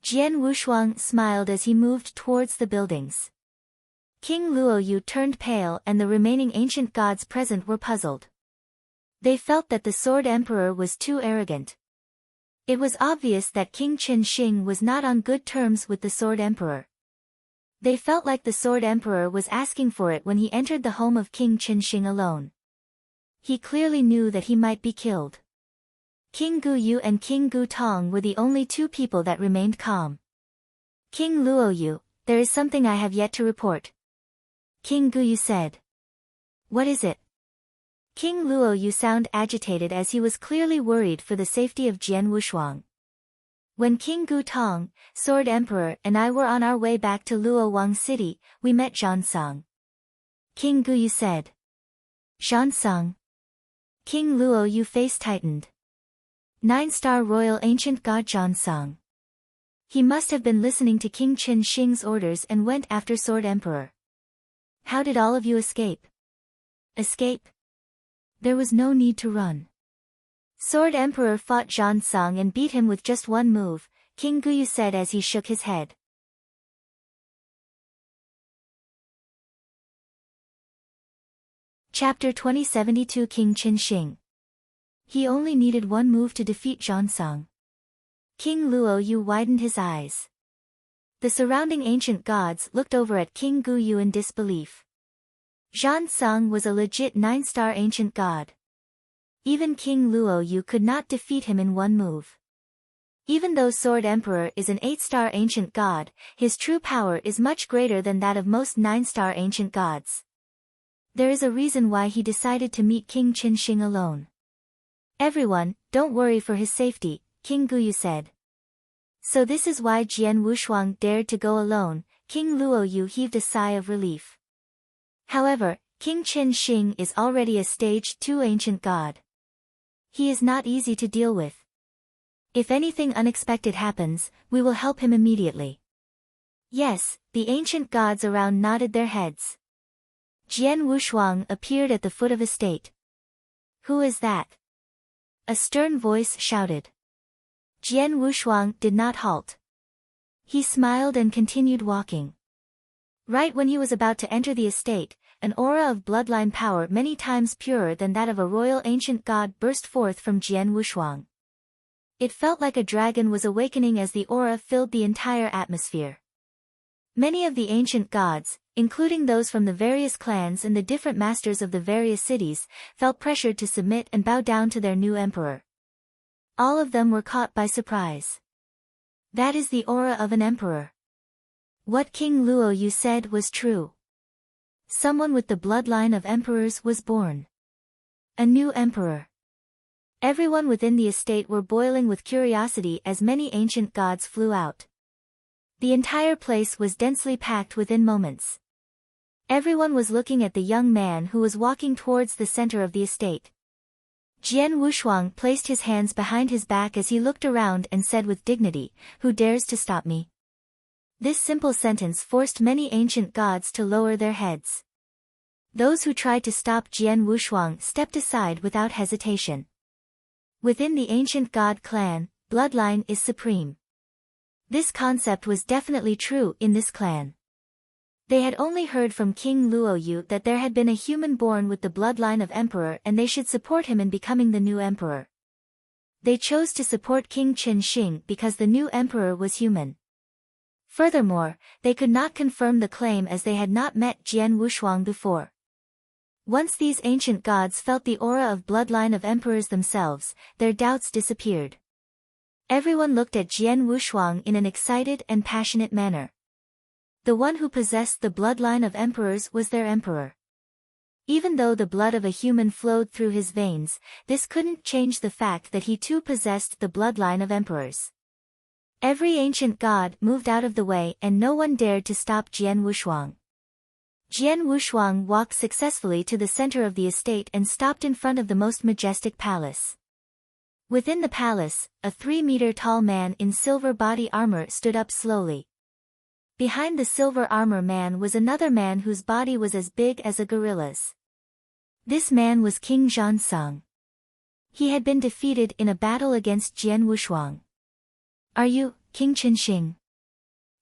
Speaker 1: Jian Wushuang smiled as he moved towards the buildings. King Luoyu turned pale and the remaining ancient gods present were puzzled. They felt that the Sword Emperor was too arrogant. It was obvious that King Qinsheng was not on good terms with the Sword Emperor. They felt like the Sword Emperor was asking for it when he entered the home of King Qinsheng alone. He clearly knew that he might be killed. King Guyu and King Gu Tong were the only two people that remained calm. King Luoyu, there is something I have yet to report. King Guyu said. What is it? King Luoyu sounded agitated as he was clearly worried for the safety of Jian Wushuang. When King Gu Tong, Sword Emperor and I were on our way back to Luo Wang city, we met Zhan Song. King Guyu said. Zhansong. King Luo Yu face tightened. 9-star royal ancient god Zhansong. He must have been listening to King Qin Shing's orders and went after Sword Emperor. How did all of you escape? Escape? There was no need to run. Sword Emperor fought Zhansong and beat him with just one move, King Guyu said as he shook his head. Chapter 2072 King Qin Shing. He only needed one move to defeat Zhansong. King Luo Yu widened his eyes. The surrounding ancient gods looked over at King Guyu in disbelief. Zhansong was a legit 9-star ancient god. Even King Luo Yu could not defeat him in one move. Even though Sword Emperor is an 8-star ancient god, his true power is much greater than that of most 9-star ancient gods. There is a reason why he decided to meet King Qin Shing alone. Everyone, don't worry for his safety, King Guyu said. So this is why Jian Wushuang dared to go alone. King Luo Yu heaved a sigh of relief. However, King Qin Shing is already a stage 2 ancient god. He is not easy to deal with. If anything unexpected happens, we will help him immediately. Yes, the ancient gods around nodded their heads. Jian Wushuang appeared at the foot of a state. Who is that? A stern voice shouted. Jian Wushuang did not halt. He smiled and continued walking. Right when he was about to enter the estate, an aura of bloodline power many times purer than that of a royal ancient god burst forth from Jian Wushuang. It felt like a dragon was awakening as the aura filled the entire atmosphere. Many of the ancient gods, including those from the various clans and the different masters of the various cities, felt pressured to submit and bow down to their new emperor. All of them were caught by surprise. That is the aura of an emperor. What King Luo Yu said was true. Someone with the bloodline of emperors was born. A new emperor. Everyone within the estate were boiling with curiosity as many ancient gods flew out. The entire place was densely packed within moments. Everyone was looking at the young man who was walking towards the center of the estate. Jian Wushuang placed his hands behind his back as he looked around and said with dignity, "Who dares to stop me?" This simple sentence forced many ancient gods to lower their heads. Those who tried to stop Jian Wushuang stepped aside without hesitation. Within the ancient god clan, bloodline is supreme. This concept was definitely true in this clan. They had only heard from King Luo Yu that there had been a human born with the bloodline of emperor and they should support him in becoming the new emperor. They chose to support King Qin Shing because the new emperor was human. Furthermore, they could not confirm the claim as they had not met Jian Wushuang before. Once these ancient gods felt the aura of bloodline of emperors themselves, their doubts disappeared. Everyone looked at Jian Wushuang in an excited and passionate manner. The one who possessed the bloodline of emperors was their emperor. Even though the blood of a human flowed through his veins, this couldn't change the fact that he too possessed the bloodline of emperors. Every ancient god moved out of the way and no one dared to stop Jian Wushuang. Jian Wushuang walked successfully to the center of the estate and stopped in front of the most majestic palace. Within the palace, a 3-meter-tall man in silver body armor stood up slowly. Behind the silver armor man was another man whose body was as big as a gorilla's. This man was King Zhansong. He had been defeated in a battle against Jian Wushuang. Are you, King Qin Shing?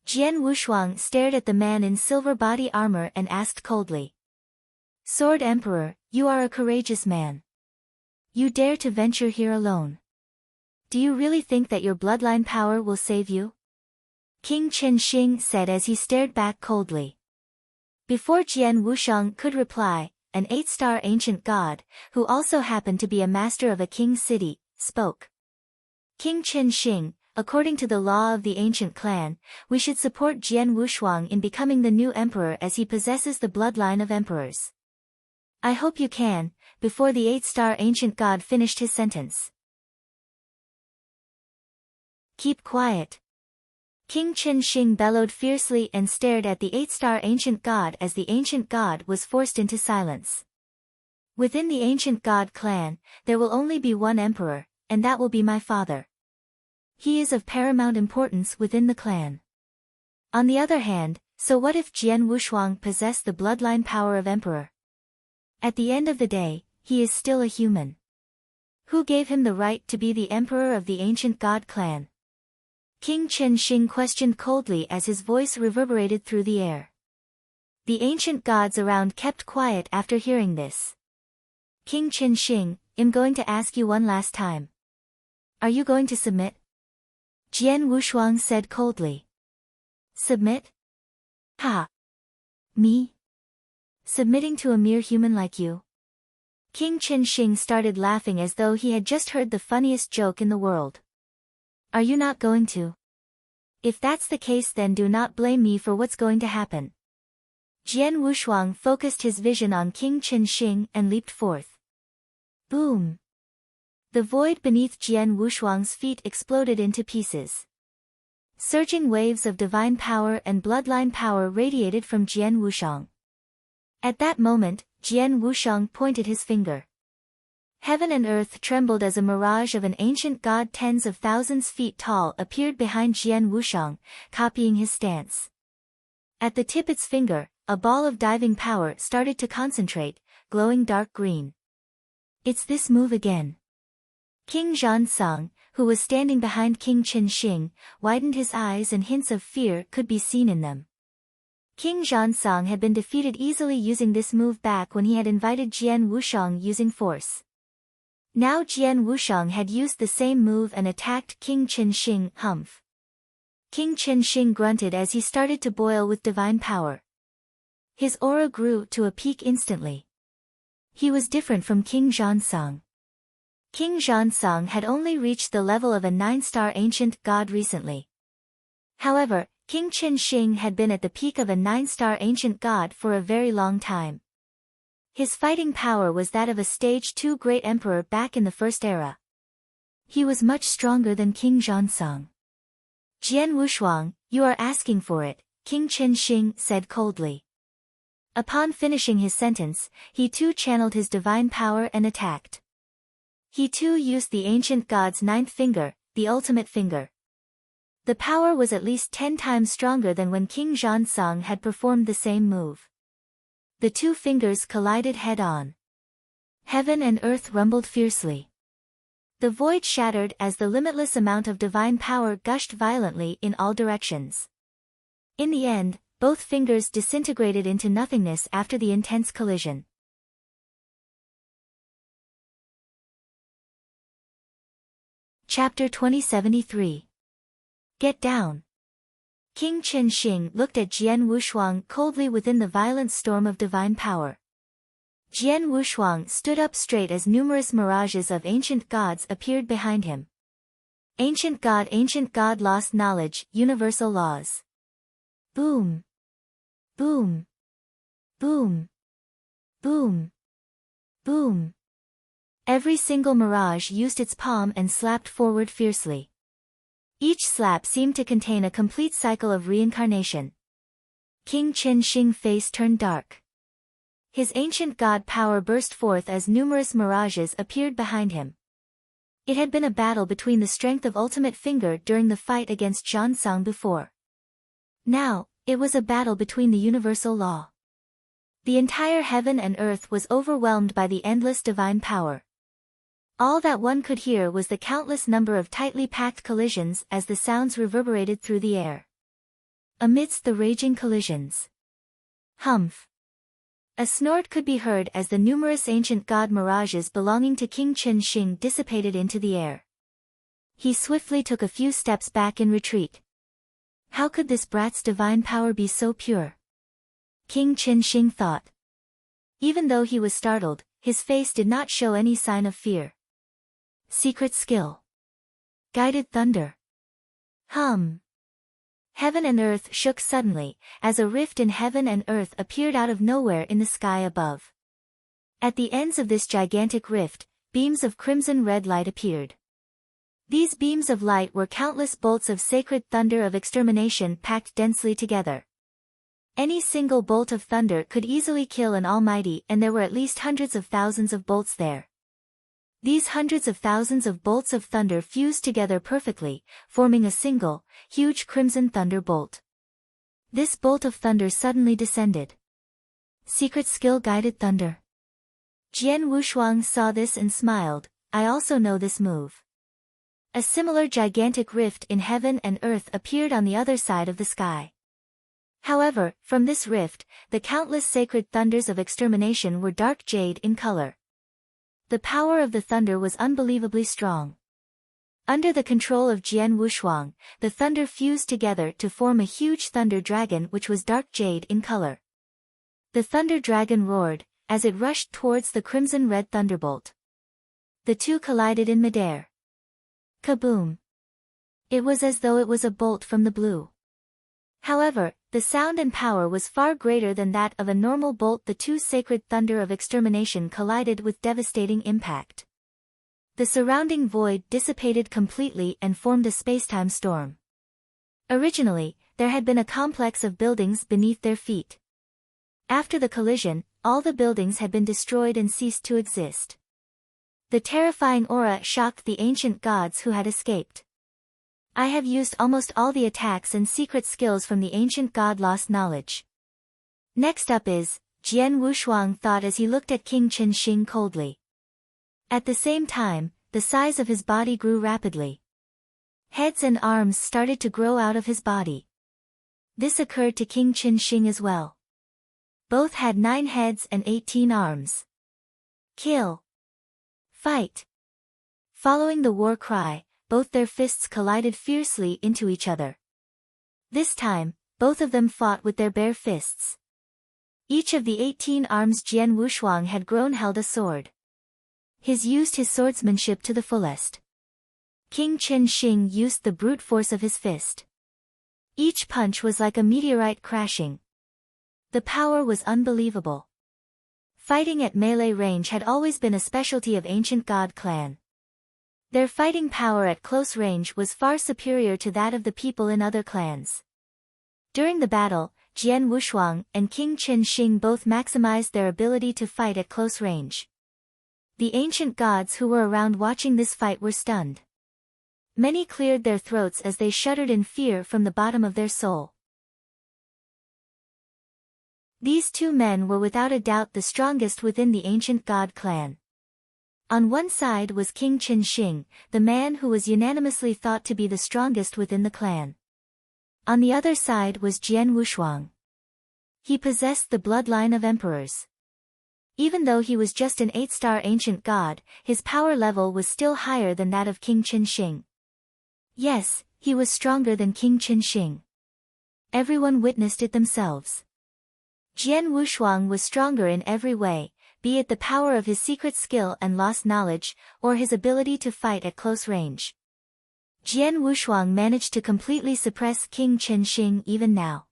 Speaker 1: Jian Wushuang stared at the man in silver body armor and asked coldly. Sword Emperor, you are a courageous man. You dare to venture here alone. Do you really think that your bloodline power will save you? King Qin Shing said as he stared back coldly. Before Jian Wushuang could reply, an 8-star ancient god, who also happened to be a master of a king's city, spoke. King Qin Shing, according to the law of the ancient clan, we should support Jian Wushuang in becoming the new emperor as he possesses the bloodline of emperors. I hope you can, before the 8-star ancient god finished his sentence. Keep quiet. King Qin Shi bellowed fiercely and stared at the 8-star ancient god as the ancient god was forced into silence. Within the ancient god clan, there will only be one emperor, and that will be my father. He is of paramount importance within the clan. On the other hand, so what if Jian Wushuang possessed the bloodline power of emperor? At the end of the day, he is still a human. Who gave him the right to be the emperor of the ancient god clan? King Qin Shi questioned coldly as his voice reverberated through the air. The ancient gods around kept quiet after hearing this. King Qin Shi, I'm going to ask you one last time. Are you going to submit? Jian Wushuang said coldly. Submit? Ha! Me? Submitting to a mere human like you? King Qin Shi started laughing as though he had just heard the funniest joke in the world. Are you not going to? If that's the case, then do not blame me for what's going to happen. Jian Wushuang focused his vision on King Qin Shi and leaped forth. Boom! The void beneath Jian Wushuang's feet exploded into pieces. Surging waves of divine power and bloodline power radiated from Jian Wushuang. At that moment, Jian Wushuang pointed his finger. Heaven and earth trembled as a mirage of an ancient god tens of thousands feet tall appeared behind Jian Wushuang, copying his stance. At the tip of its finger, a ball of diving power started to concentrate, glowing dark green. It's this move again. King Zhansong, who was standing behind King Qin Shi, widened his eyes and hints of fear could be seen in them. King Zhansong had been defeated easily using this move back when he had invited Jian Wushuang using force. Now Jian Wushuang had used the same move and attacked King Qin Shi. Humph! King Qin Shi grunted as he started to boil with divine power. His aura grew to a peak instantly. He was different from King Zhansong. King Zhansong had only reached the level of a 9-star ancient god recently. However, King Qin Shi had been at the peak of a 9-star ancient god for a very long time. His fighting power was that of a stage 2 great emperor back in the first era. He was much stronger than King Zhansong. Jian Wushuang, you are asking for it, King Qin Shi said coldly. Upon finishing his sentence, he too channeled his divine power and attacked. He too used the ancient god's 9th finger, the ultimate finger. The power was at least 10 times stronger than when King Zhansong had performed the same move. The two fingers collided head-on. Heaven and earth rumbled fiercely. The void shattered as the limitless amount of divine power gushed violently in all directions. In the end, both fingers disintegrated into nothingness after the intense collision. Chapter 2073. Get down. King Qin Shi looked at Jian Wushuang coldly within the violent storm of divine power. Jian Wushuang stood up straight as numerous mirages of ancient gods appeared behind him. Ancient god lost knowledge, universal laws. Boom. Boom. Boom. Boom. Boom. Every single mirage used its palm and slapped forward fiercely. Each slap seemed to contain a complete cycle of reincarnation. King Qin Shi's face turned dark. His ancient god power burst forth as numerous mirages appeared behind him. It had been a battle between the strength of Ultimate Finger during the fight against Zhansong before. Now, it was a battle between the universal law. The entire heaven and earth was overwhelmed by the endless divine power. All that one could hear was the countless number of tightly packed collisions as the sounds reverberated through the air. Amidst the raging collisions. Humph! A snort could be heard as the numerous ancient god mirages belonging to King Qin Shi dissipated into the air. He swiftly took a few steps back in retreat. How could this brat's divine power be so pure? King Qin Shi thought. Even though he was startled, his face did not show any sign of fear. Secret skill. Guided thunder. Hum. Heaven and earth shook suddenly, as a rift in heaven and earth appeared out of nowhere in the sky above. At the ends of this gigantic rift, beams of crimson red light appeared. These beams of light were countless bolts of sacred thunder of extermination packed densely together. Any single bolt of thunder could easily kill an almighty, and there were at least hundreds of thousands of bolts there. These hundreds of thousands of bolts of thunder fused together perfectly, forming a single, huge crimson thunder bolt. This bolt of thunder suddenly descended. Secret skill-guided thunder. Jian Wushuang saw this and smiled. I also know this move. A similar gigantic rift in heaven and earth appeared on the other side of the sky. However, from this rift, the countless sacred thunders of extermination were dark jade in color. The power of the thunder was unbelievably strong. Under the control of Jian Wushuang, the thunder fused together to form a huge thunder dragon which was dark jade in color. The thunder dragon roared, as it rushed towards the crimson-red thunderbolt. The two collided in midair. Kaboom! It was as though it was a bolt from the blue. However, the sound and power was far greater than that of a normal bolt. The two sacred thunder of extermination collided with devastating impact. The surrounding void dissipated completely and formed a spacetime storm. Originally, there had been a complex of buildings beneath their feet. After the collision, all the buildings had been destroyed and ceased to exist. The terrifying aura shocked the ancient gods who had escaped. I have used almost all the attacks and secret skills from the ancient god lost knowledge. Next up is, Jian Wushuang thought as he looked at King Qin Shing coldly. At the same time, the size of his body grew rapidly. Heads and arms started to grow out of his body. This occurred to King Qin Shing as well. Both had 9 heads and 18 arms. Kill! Fight! Following the war cry, both their fists collided fiercely into each other. This time, both of them fought with their bare fists. Each of the 18 arms Jian Wushuang had grown held a sword. He used his swordsmanship to the fullest. King Qin Shing used the brute force of his fist. Each punch was like a meteorite crashing. The power was unbelievable. Fighting at melee range had always been a specialty of ancient god clan. Their fighting power at close range was far superior to that of the people in other clans. During the battle, Jian Wushuang and King Qin Shing both maximized their ability to fight at close range. The ancient gods who were around watching this fight were stunned. Many cleared their throats as they shuddered in fear from the bottom of their soul. These two men were without a doubt the strongest within the ancient god clan. On one side was King Qin Shing, the man who was unanimously thought to be the strongest within the clan. On the other side was Jian Wushuang. He possessed the bloodline of emperors. Even though he was just an 8-star ancient god, his power level was still higher than that of King Qin Shing. Yes, he was stronger than King Qin Shing. Everyone witnessed it themselves. Jian Wushuang was stronger in every way, be it the power of his secret skill and lost knowledge, or his ability to fight at close range. Jian Wushuang managed to completely suppress King Qin Shing even now.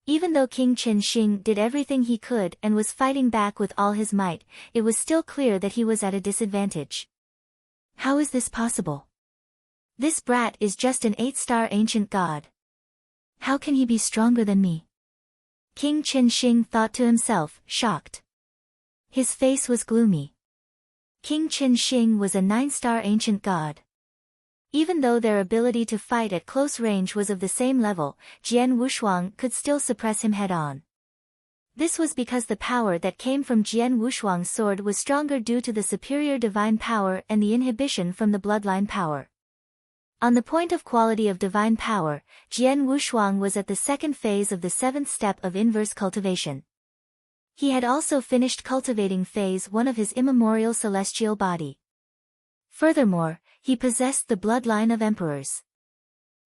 Speaker 1: Even though King Qin Shing did everything he could and was fighting back with all his might, it was still clear that he was at a disadvantage. How is this possible? This brat is just an 8-star ancient god. How can he be stronger than me? King Qin Shing thought to himself, shocked. His face was gloomy. King Qin Shing was a 9-star ancient god. Even though their ability to fight at close range was of the same level, Jian Wushuang could still suppress him head-on. This was because the power that came from Jian Wushuang's sword was stronger due to the superior divine power and the inhibition from the bloodline power. On the point of quality of divine power, Jian Wushuang was at the second phase of the 7th step of inverse cultivation. He had also finished cultivating phase 1 of his immemorial celestial body. Furthermore, he possessed the bloodline of emperors.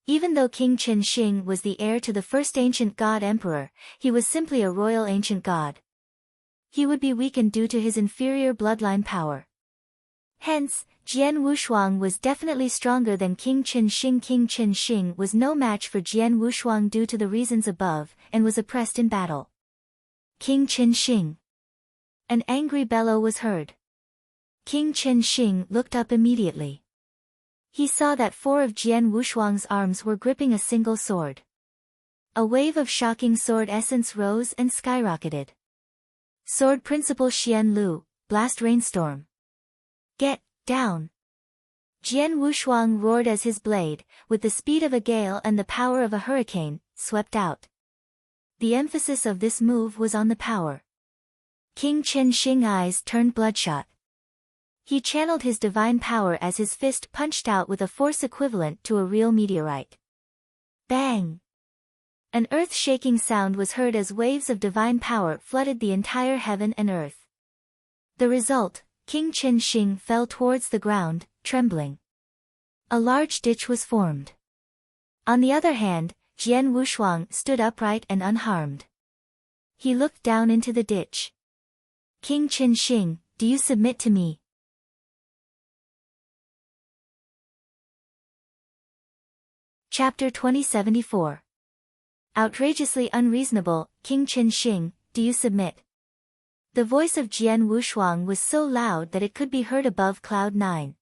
Speaker 1: Even though King Qin Shing was the heir to the first ancient god emperor, he was simply a royal ancient god. He would be weakened due to his inferior bloodline power. Hence, Jian Wushuang was definitely stronger than King Qin Shing. King Qin Shing was no match for Jian Wushuang due to the reasons above, and was oppressed in battle. King Qin Shing. An angry bellow was heard. King Qin Shing looked up immediately. He saw that 4 of Jian Wushuang's arms were gripping a single sword. A wave of shocking sword essence rose and skyrocketed. Sword Principal Xian Lu, Blast Rainstorm. Get down! Jian Wushuang roared as his blade, with the speed of a gale and the power of a hurricane, swept out. The emphasis of this move was on the power. King Chen Xing's eyes turned bloodshot. He channeled his divine power as his fist punched out with a force equivalent to a real meteorite. Bang! An earth-shaking sound was heard as waves of divine power flooded the entire heaven and earth. The result, King Chen Xing fell towards the ground, trembling. A large ditch was formed. On the other hand, Jian Wushuang stood upright and unharmed. He looked down into the ditch. King Chen Xing, do you submit to me? Chapter 2074. Outrageously unreasonable, King Chen Xing, do you submit? The voice of Jian Wushuang was so loud that it could be heard above Cloud 9.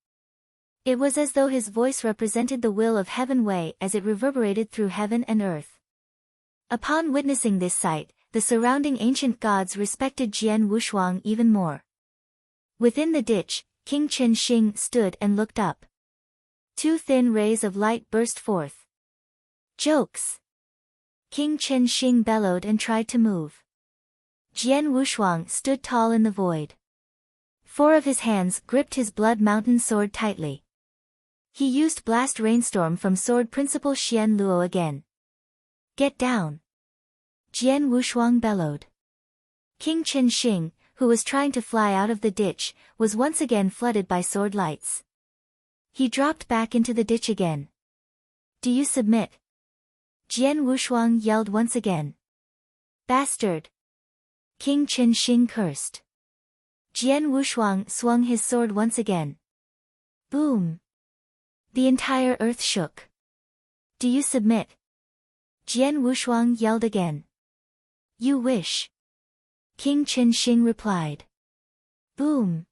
Speaker 1: It was as though his voice represented the will of Heaven Wei as it reverberated through heaven and earth. Upon witnessing this sight, the surrounding ancient gods respected Jian Wushuang even more. Within the ditch, King Chen Xing stood and looked up. 2 thin rays of light burst forth. Jokes! King Chen Xing bellowed and tried to move. Jian Wushuang stood tall in the void. 4 of his hands gripped his blood mountain sword tightly. He used Blast Rainstorm from Sword Principal Xian Luo again. Get down! Jian Wushuang bellowed. King Chen Xing, who was trying to fly out of the ditch, was once again flooded by sword lights. He dropped back into the ditch again. Do you submit? Jian Wushuang yelled once again. Bastard! King Chen Xing cursed. Jian Wushuang swung his sword once again. Boom! The entire earth shook. Do you submit? Jian Wushuang yelled again. You wish. King Chen Xing replied. Boom!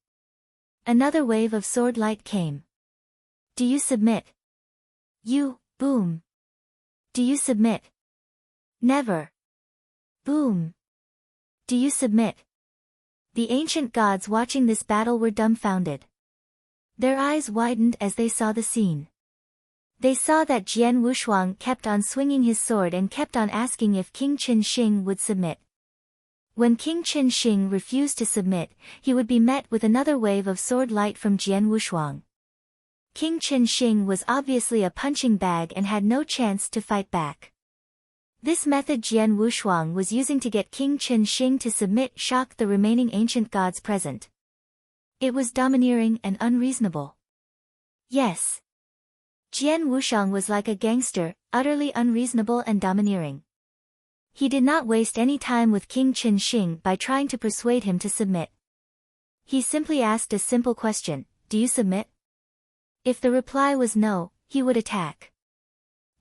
Speaker 1: Another wave of sword light came. Do you submit? You, boom! Do you submit? Never! Boom! Do you submit? The ancient gods watching this battle were dumbfounded. Their eyes widened as they saw the scene. They saw that Jian Wushuang kept on swinging his sword and kept on asking if King Chen Xing would submit. When King Chen Xing refused to submit, he would be met with another wave of sword light from Jian Wushuang. King Chen Xing was obviously a punching bag and had no chance to fight back. This method Jian Wushuang was using to get King Chen Xing to submit shocked the remaining ancient gods present. It was domineering and unreasonable. Yes. Jian Wushuang was like a gangster, utterly unreasonable and domineering. He did not waste any time with King Chen Xing by trying to persuade him to submit. He simply asked a simple question, do you submit? If the reply was no, he would attack.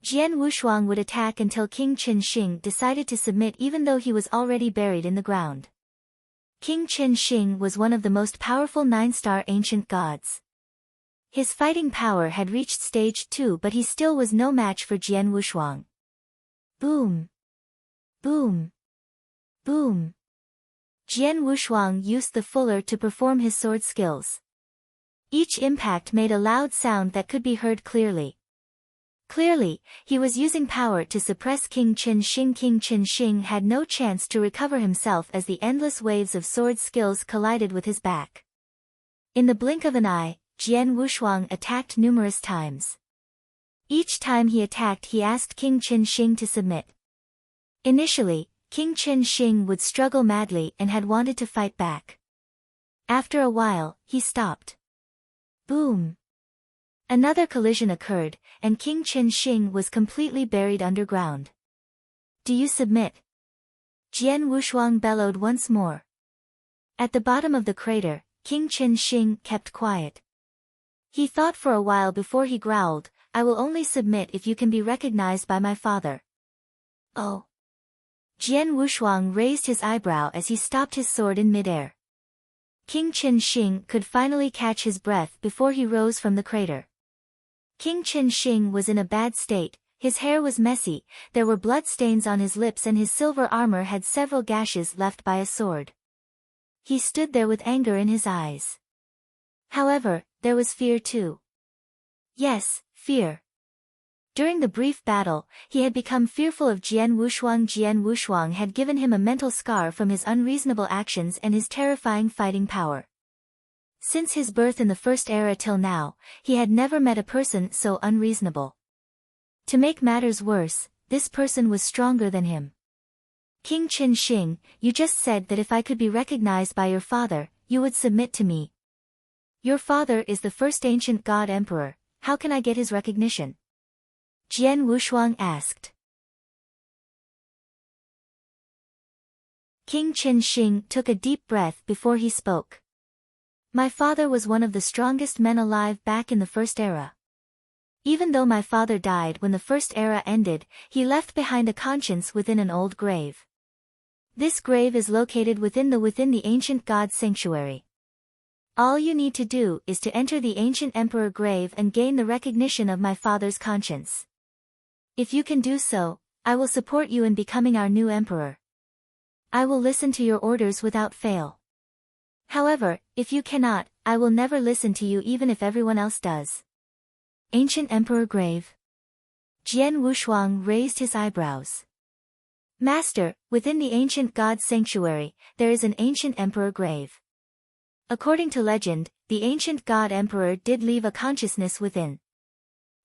Speaker 1: Jian Wushuang would attack until King Chen Xing decided to submit even though he was already buried in the ground. King Chen Xing was one of the most powerful 9-star ancient gods. His fighting power had reached stage 2 but he still was no match for Jian Wushuang. Boom! Boom! Boom! Jian Wushuang used the fuller to perform his sword skills. Each impact made a loud sound that could be heard clearly. Clearly, he was using power to suppress King Chen Xing. King Chen Xing had no chance to recover himself as the endless waves of sword skills collided with his back. In the blink of an eye, Jian Wushuang attacked numerous times. Each time he attacked he asked King Chen Xing to submit. Initially, King Chen Xing would struggle madly and had wanted to fight back. After a while, he stopped. Boom! Another collision occurred, and King Chen Xing was completely buried underground. Do you submit? Jian Wushuang bellowed once more. At the bottom of the crater, King Chen Xing kept quiet. He thought for a while before he growled, I will only submit if you can be recognized by my father. Oh! Jian Wushuang raised his eyebrow as he stopped his sword in midair. King Chen Xing could finally catch his breath before he rose from the crater. King Qin Shing was in a bad state, his hair was messy, there were blood stains on his lips and his silver armor had several gashes left by a sword. He stood there with anger in his eyes. However, there was fear too. Yes, fear. During the brief battle, he had become fearful of Jian Wushuang. Jian Wushuang had given him a mental scar from his unreasonable actions and his terrifying fighting power. Since his birth in the First Era till now, he had never met a person so unreasonable. To make matters worse, this person was stronger than him. King Qin Shing, you just said that if I could be recognized by your father, you would submit to me. Your father is the first ancient god emperor, how can I get his recognition? Jian Wushuang asked. King Qin Shing took a deep breath before he spoke. My father was one of the strongest men alive back in the First Era. Even though my father died when the First Era ended, he left behind a conscience within an old grave. This grave is located within the ancient god sanctuary. All you need to do is to enter the ancient emperor grave and gain the recognition of my father's conscience. If you can do so, I will support you in becoming our new emperor. I will listen to your orders without fail. However, if you cannot, I will never listen to you even if everyone else does. Ancient Emperor Grave. Jian Wushuang raised his eyebrows. Master, within the ancient god sanctuary, there is an ancient emperor grave. According to legend, the ancient god emperor did leave a consciousness within.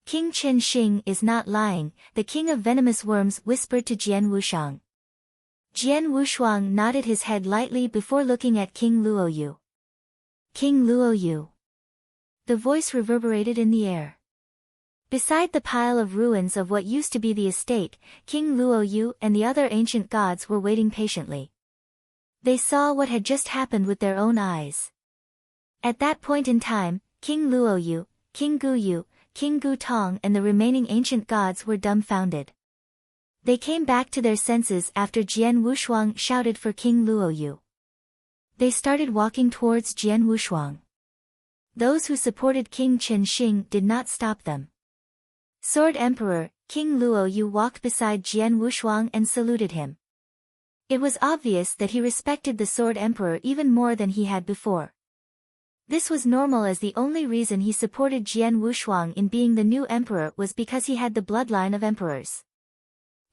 Speaker 1: King Qin Shing is not lying, the king of venomous worms whispered to Jian Wushuang. Jian Wushuang nodded his head lightly before looking at King Luoyu. King Luoyu. The voice reverberated in the air. Beside the pile of ruins of what used to be the estate, King Luoyu and the other ancient gods were waiting patiently. They saw what had just happened with their own eyes. At that point in time, King Luoyu, King Guyu, King Gu Tong and the remaining ancient gods were dumbfounded. They came back to their senses after Jian Wushuang shouted for King Luoyu. They started walking towards Jian Wushuang. Those who supported King Qin Shing did not stop them. Sword Emperor, King Luoyu walked beside Jian Wushuang and saluted him. It was obvious that he respected the Sword Emperor even more than he had before. This was normal as the only reason he supported Jian Wushuang in being the new emperor was because he had the bloodline of emperors.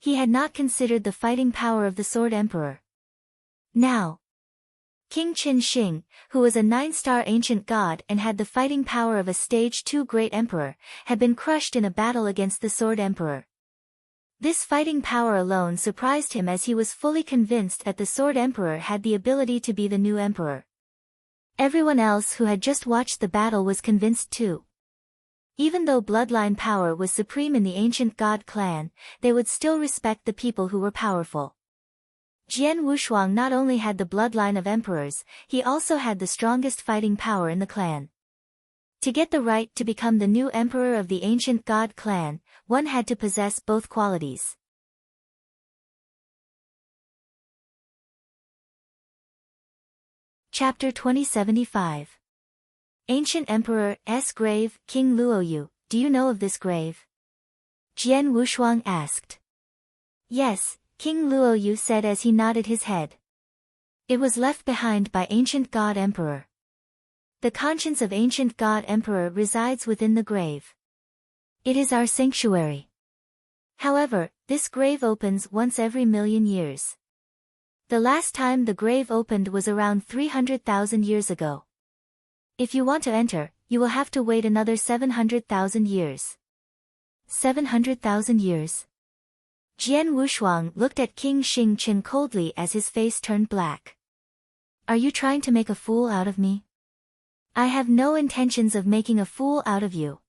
Speaker 1: He had not considered the fighting power of the Sword Emperor. Now, King Qin Shing, who was a 9-star ancient god and had the fighting power of a stage 2 great emperor, had been crushed in a battle against the Sword Emperor. This fighting power alone surprised him as he was fully convinced that the Sword Emperor had the ability to be the new emperor. Everyone else who had just watched the battle was convinced too. Even though bloodline power was supreme in the ancient god clan, they would still respect the people who were powerful. Jian Wushuang not only had the bloodline of emperors, he also had the strongest fighting power in the clan. To get the right to become the new emperor of the ancient god clan, one had to possess both qualities. Chapter 2075. Ancient Emperor's Grave, King Luoyu, do you know of this grave? Jian Wushuang asked. Yes, King Luoyu said as he nodded his head. It was left behind by ancient god emperor. The conscience of ancient god emperor resides within the grave. It is our sanctuary. However, this grave opens once every 1,000,000 years. The last time the grave opened was around 300,000 years ago. If you want to enter, you will have to wait another 700,000 years. 700,000 years? Jian Wushuang looked at King Shing Qin coldly as his face turned black. Are you trying to make a fool out of me? I have no intentions of making a fool out of you.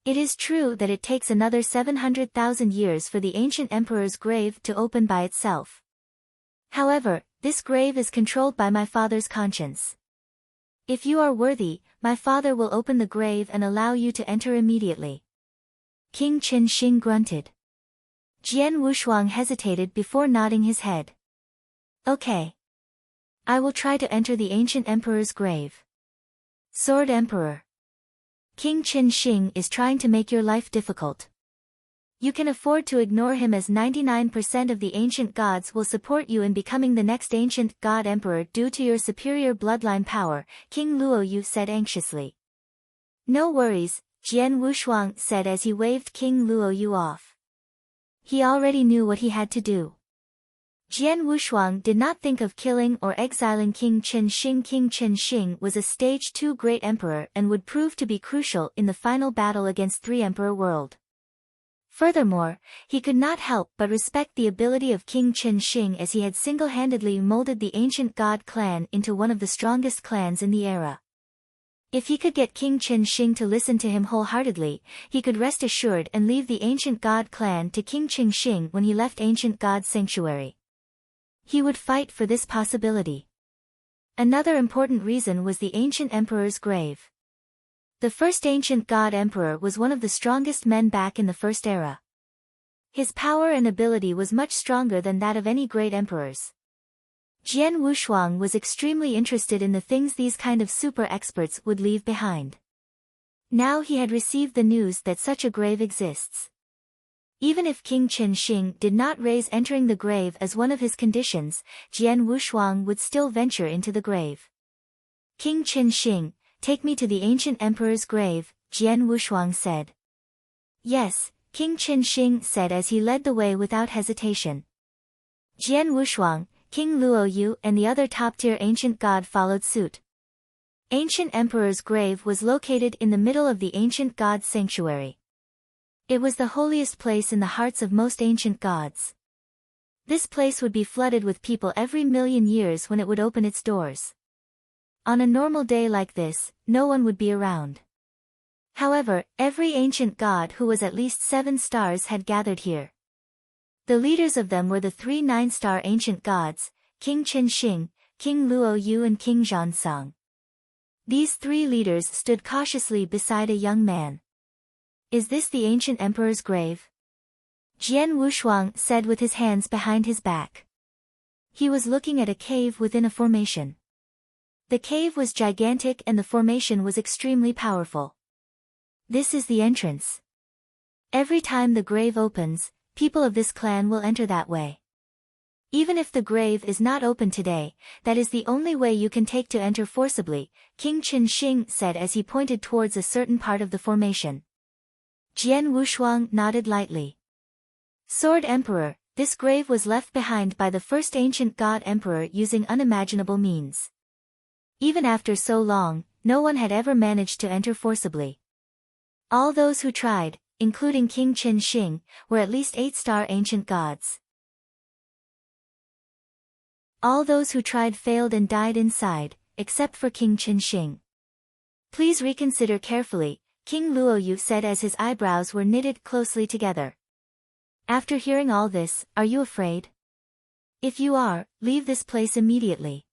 Speaker 1: It is true that it takes another 700,000 years for the ancient emperor's grave to open by itself. However, this grave is controlled by my father's conscience. If you are worthy, my father will open the grave and allow you to enter immediately. King Qin Shing grunted. Jian Wushuang hesitated before nodding his head. Okay. I will try to enter the ancient emperor's grave. Sword Emperor. King Qin Shi is trying to make your life difficult. You can afford to ignore him as 99% of the ancient gods will support you in becoming the next ancient god emperor due to your superior bloodline power, King Luoyu said anxiously. No worries, Jian Wushuang said as he waved King Luoyu off. He already knew what he had to do. Jian Wushuang did not think of killing or exiling King Qin Shi. King Qin Shi was a stage 2 great emperor and would prove to be crucial in the final battle against 3 emperor world. Furthermore, he could not help but respect the ability of King Qin Shi as he had single-handedly molded the ancient god clan into one of the strongest clans in the era. If he could get King Qin Shi to listen to him wholeheartedly, he could rest assured and leave the ancient god clan to King Qin Shi when he left ancient god sanctuary. He would fight for this possibility. Another important reason was the ancient emperor's grave. The first ancient god emperor was one of the strongest men back in the first era. His power and ability was much stronger than that of any great emperors. Jian Wushuang was extremely interested in the things these kind of super experts would leave behind. Now he had received the news that such a grave exists. Even if King Qin Shi did not raise entering the grave as one of his conditions, Jian Wushuang would still venture into the grave. King Qin Shi, take me to the ancient emperor's grave, Jian Wushuang said. Yes, King Qin Shi said as he led the way without hesitation. Jian Wushuang, King Luoyu and the other top-tier ancient god followed suit. Ancient emperor's grave was located in the middle of the ancient god's sanctuary. It was the holiest place in the hearts of most ancient gods. This place would be flooded with people every million years when it would open its doors. On a normal day like this, no one would be around. However, every ancient god who was at least 7 stars had gathered here. The leaders of them were the 3 9-star ancient gods, King Qin Shi, King Luoyu and King Zhansong. These 3 leaders stood cautiously beside a young man. Is this the ancient emperor's grave? Jian Wushuang said with his hands behind his back. He was looking at a cave within a formation. The cave was gigantic and the formation was extremely powerful. This is the entrance. Every time the grave opens, people of this clan will enter that way. Even if the grave is not open today, that is the only way you can take to enter forcibly, King Qin Shi said as he pointed towards a certain part of the formation. Jian Wushuang nodded lightly. Sword Emperor, this grave was left behind by the first ancient god emperor using unimaginable means. Even after so long, no one had ever managed to enter forcibly. All those who tried, including King Qin Shi, were at least 8-star ancient gods. All those who tried failed and died inside, except for King Qin Shi. Please reconsider carefully, King Luoyu said as his eyebrows were knitted closely together. After hearing all this, are you afraid? If you are, leave this place immediately.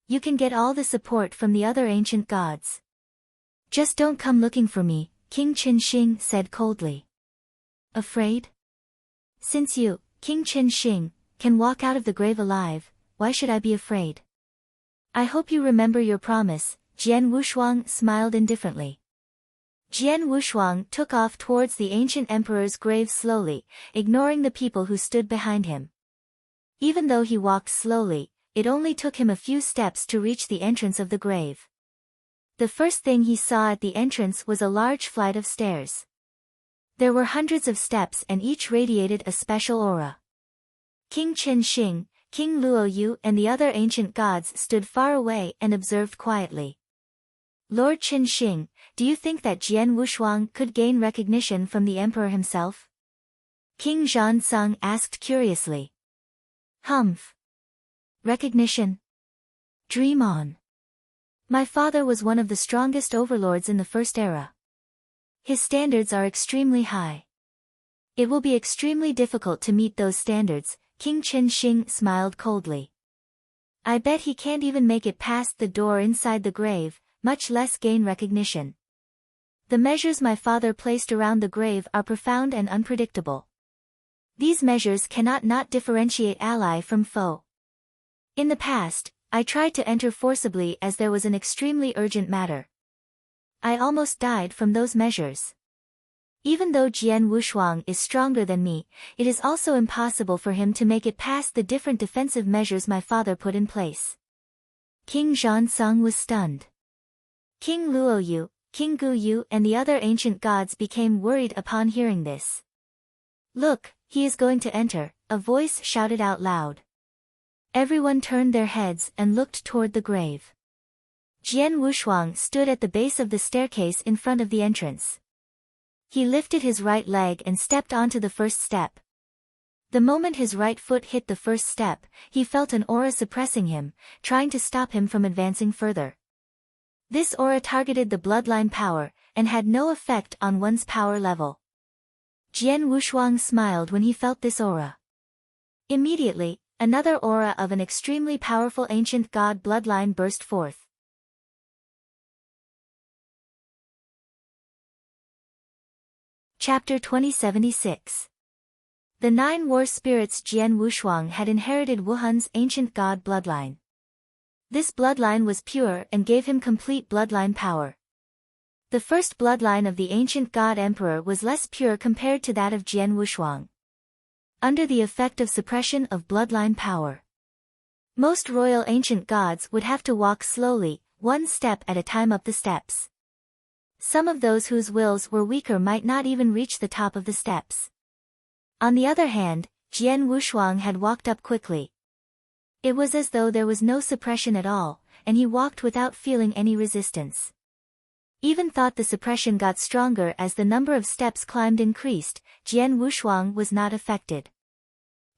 Speaker 1: You can get all the support from the other ancient gods. Just don't come looking for me, King Qin Shi said coldly. Afraid? Since you, King Qin Shi, can walk out of the grave alive, why should I be afraid? I hope you remember your promise, Jian Wushuang smiled indifferently. Jian Wushuang took off towards the ancient emperor's grave slowly, ignoring the people who stood behind him. Even though he walked slowly, it only took him a few steps to reach the entrance of the grave. The first thing he saw at the entrance was a large flight of stairs. There were hundreds of steps and each radiated a special aura. King Qin Shi, King Luoyu and the other ancient gods stood far away and observed quietly. Lord Qin Shi, do you think that Jian Wushuang could gain recognition from the emperor himself? King Zhansong asked curiously. Humph. Recognition? Dream on. My father was one of the strongest overlords in the first era. His standards are extremely high. It will be extremely difficult to meet those standards, King Qin Shi smiled coldly. I bet he can't even make it past the door inside the grave, much less gain recognition. The measures my father placed around the grave are profound and unpredictable. These measures cannot not differentiate ally from foe. In the past, I tried to enter forcibly as there was an extremely urgent matter. I almost died from those measures. Even though Jian Wushuang is stronger than me, it is also impossible for him to make it past the different defensive measures my father put in place. King Zhansong was stunned. King Luoyu, King Guyu and the other ancient gods became worried upon hearing this. Look, he is going to enter, a voice shouted out loud. Everyone turned their heads and looked toward the grave. Jian Wushuang stood at the base of the staircase in front of the entrance. He lifted his right leg and stepped onto the first step. The moment his right foot hit the first step, he felt an aura suppressing him, trying to stop him from advancing further. This aura targeted the bloodline power, and had no effect on one's power level. Jian Wushuang smiled when he felt this aura. Immediately, another aura of an extremely powerful ancient god bloodline burst forth. Chapter 2076. The 9 war spirits. Jian Wushuang had inherited Wuhan's ancient god bloodline. This bloodline was pure and gave him complete bloodline power. The first bloodline of the ancient god emperor was less pure compared to that of Jian Wushuang. Under the effect of suppression of bloodline power, most royal ancient gods would have to walk slowly, one step at a time up the steps. Some of those whose wills were weaker might not even reach the top of the steps. On the other hand, Jian Wushuang had walked up quickly. It was as though there was no suppression at all, and he walked without feeling any resistance. Even thought the suppression got stronger as the number of steps climbed increased, Jian Wushuang was not affected.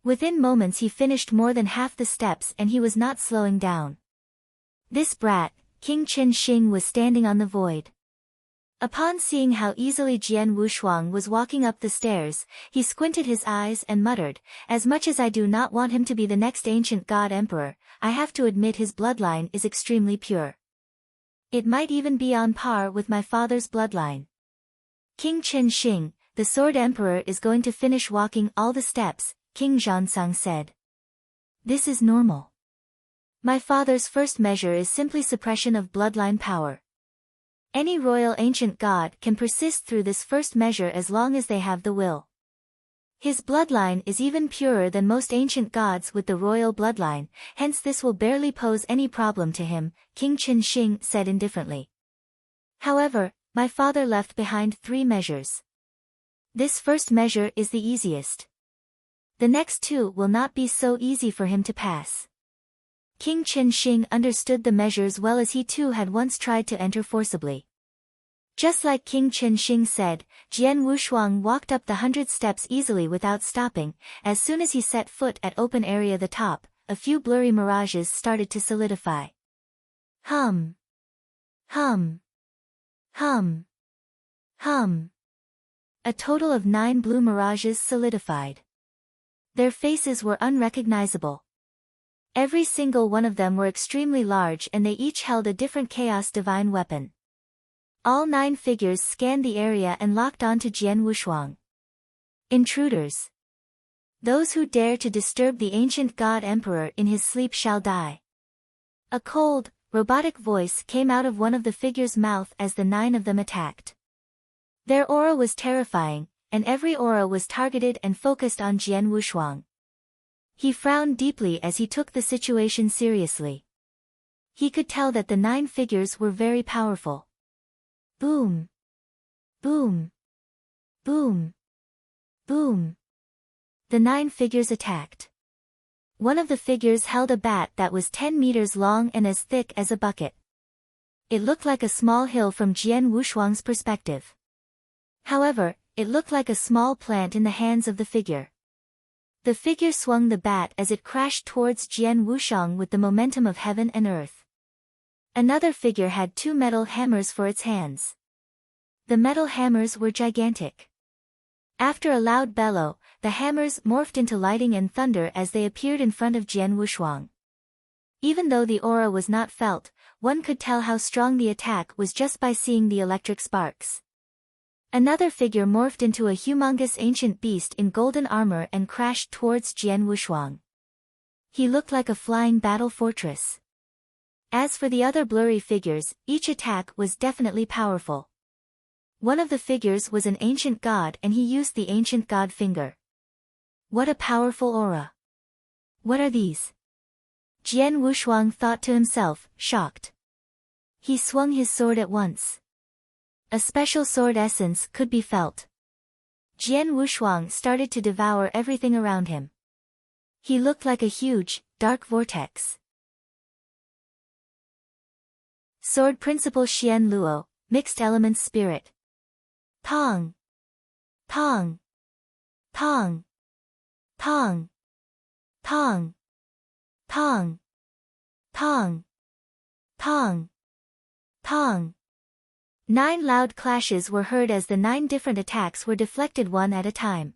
Speaker 1: Within moments he finished more than half the steps and he was not slowing down. This brat, King Qin Shing, was standing on the void. Upon seeing how easily Jian Wushuang was walking up the stairs, he squinted his eyes and muttered, "As much as I do not want him to be the next ancient god emperor, I have to admit his bloodline is extremely pure. It might even be on par with my father's bloodline." King Qin Shing, the sword emperor, is going to finish walking all the steps, King Zhansong said. This is normal. My father's first measure is simply suppression of bloodline power. Any royal ancient god can persist through this first measure as long as they have the will. His bloodline is even purer than most ancient gods with the royal bloodline, hence this will barely pose any problem to him, King Qin Shing said indifferently. However, my father left behind 3 measures. This first measure is the easiest. The next 2 will not be so easy for him to pass. King Qin Shing understood the measures well as he too had once tried to enter forcibly. Just like King Qin Shing said, Jian Wushuang walked up the 100 steps easily without stopping. As soon as he set foot at open area the top, a few blurry mirages started to solidify. Hum. Hum. Hum. Hum. A total of 9 blue mirages solidified. Their faces were unrecognizable. Every single one of them were extremely large and they each held a different chaos divine weapon. All 9 figures scanned the area and locked onto Jian Wushuang. Intruders. Those who dare to disturb the ancient god emperor in his sleep shall die. A cold, robotic voice came out of one of the figures' mouth as the 9 of them attacked. Their aura was terrifying, and every aura was targeted and focused on Jian Wushuang. He frowned deeply as he took the situation seriously. He could tell that the 9 figures were very powerful. Boom! Boom! Boom! Boom! The 9 figures attacked. One of the figures held a bat that was 10 meters long and as thick as a bucket. It looked like a small hill from Jian Wushuang's perspective. However, it looked like a small plant in the hands of the figure. The figure swung the bat as it crashed towards Jian Wushuang with the momentum of heaven and earth. Another figure had 2 metal hammers for its hands. The metal hammers were gigantic. After a loud bellow, the hammers morphed into lightning and thunder as they appeared in front of Jian Wushuang. Even though the aura was not felt, one could tell how strong the attack was just by seeing the electric sparks. Another figure morphed into a humongous ancient beast in golden armor and crashed towards Jian Wushuang. He looked like a flying battle fortress. As for the other blurry figures, each attack was definitely powerful. One of the figures was an ancient god and he used the ancient god finger. What a powerful aura. What are these? Jian Wushuang thought to himself, shocked. He swung his sword at once. A special sword essence could be felt. Jian Wushuang started to devour everything around him. He looked like a huge, dark vortex. Sword Principle Xian Luo, Mixed Elements Spirit. Tong. Tong. Tong. Tong. Tong. Tong. Tong. Tong. Tong. 9 loud clashes were heard as the 9 different attacks were deflected one at a time.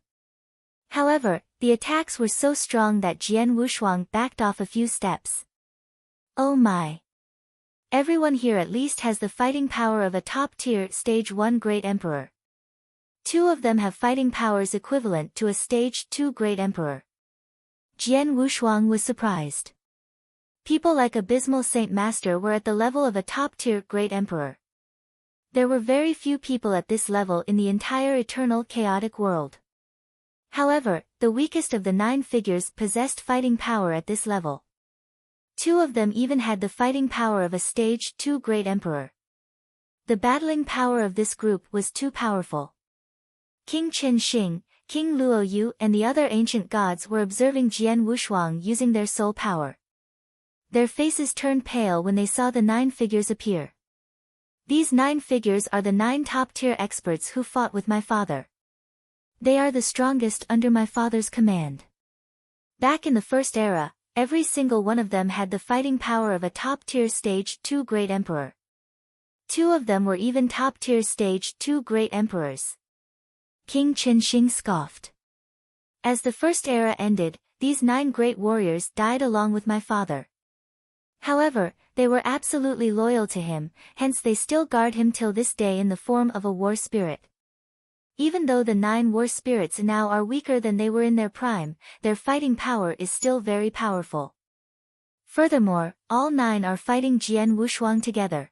Speaker 1: However, the attacks were so strong that Jian Wushuang backed off a few steps. Oh my! Everyone here at least has the fighting power of a top-tier Stage 1 Great Emperor. 2 of them have fighting powers equivalent to a Stage 2 Great Emperor. Jian Wushuang was surprised. People like Abysmal Saint Master were at the level of a top-tier Great Emperor. There were very few people at this level in the entire eternal chaotic world. However, the weakest of the 9 figures possessed fighting power at this level. 2 of them even had the fighting power of a Stage 2 Great Emperor. The battling power of this group was too powerful. King Qin Shing, King Luo Yu and the other ancient gods were observing Jian Wushuang using their soul power. Their faces turned pale when they saw the 9 figures appear. These 9 figures are the 9 top-tier experts who fought with my father. They are the strongest under my father's command. Back in the first era, every single one of them had the fighting power of a top-tier Stage 2 Great Emperor. 2 of them were even top-tier Stage 2 Great Emperors. King Qin Shing scoffed. As the first era ended, these 9 great warriors died along with my father. However, they were absolutely loyal to him, hence they still guard him till this day in the form of a war spirit. Even though the 9 war spirits now are weaker than they were in their prime, their fighting power is still very powerful. Furthermore, all 9 are fighting Jian Wushuang together.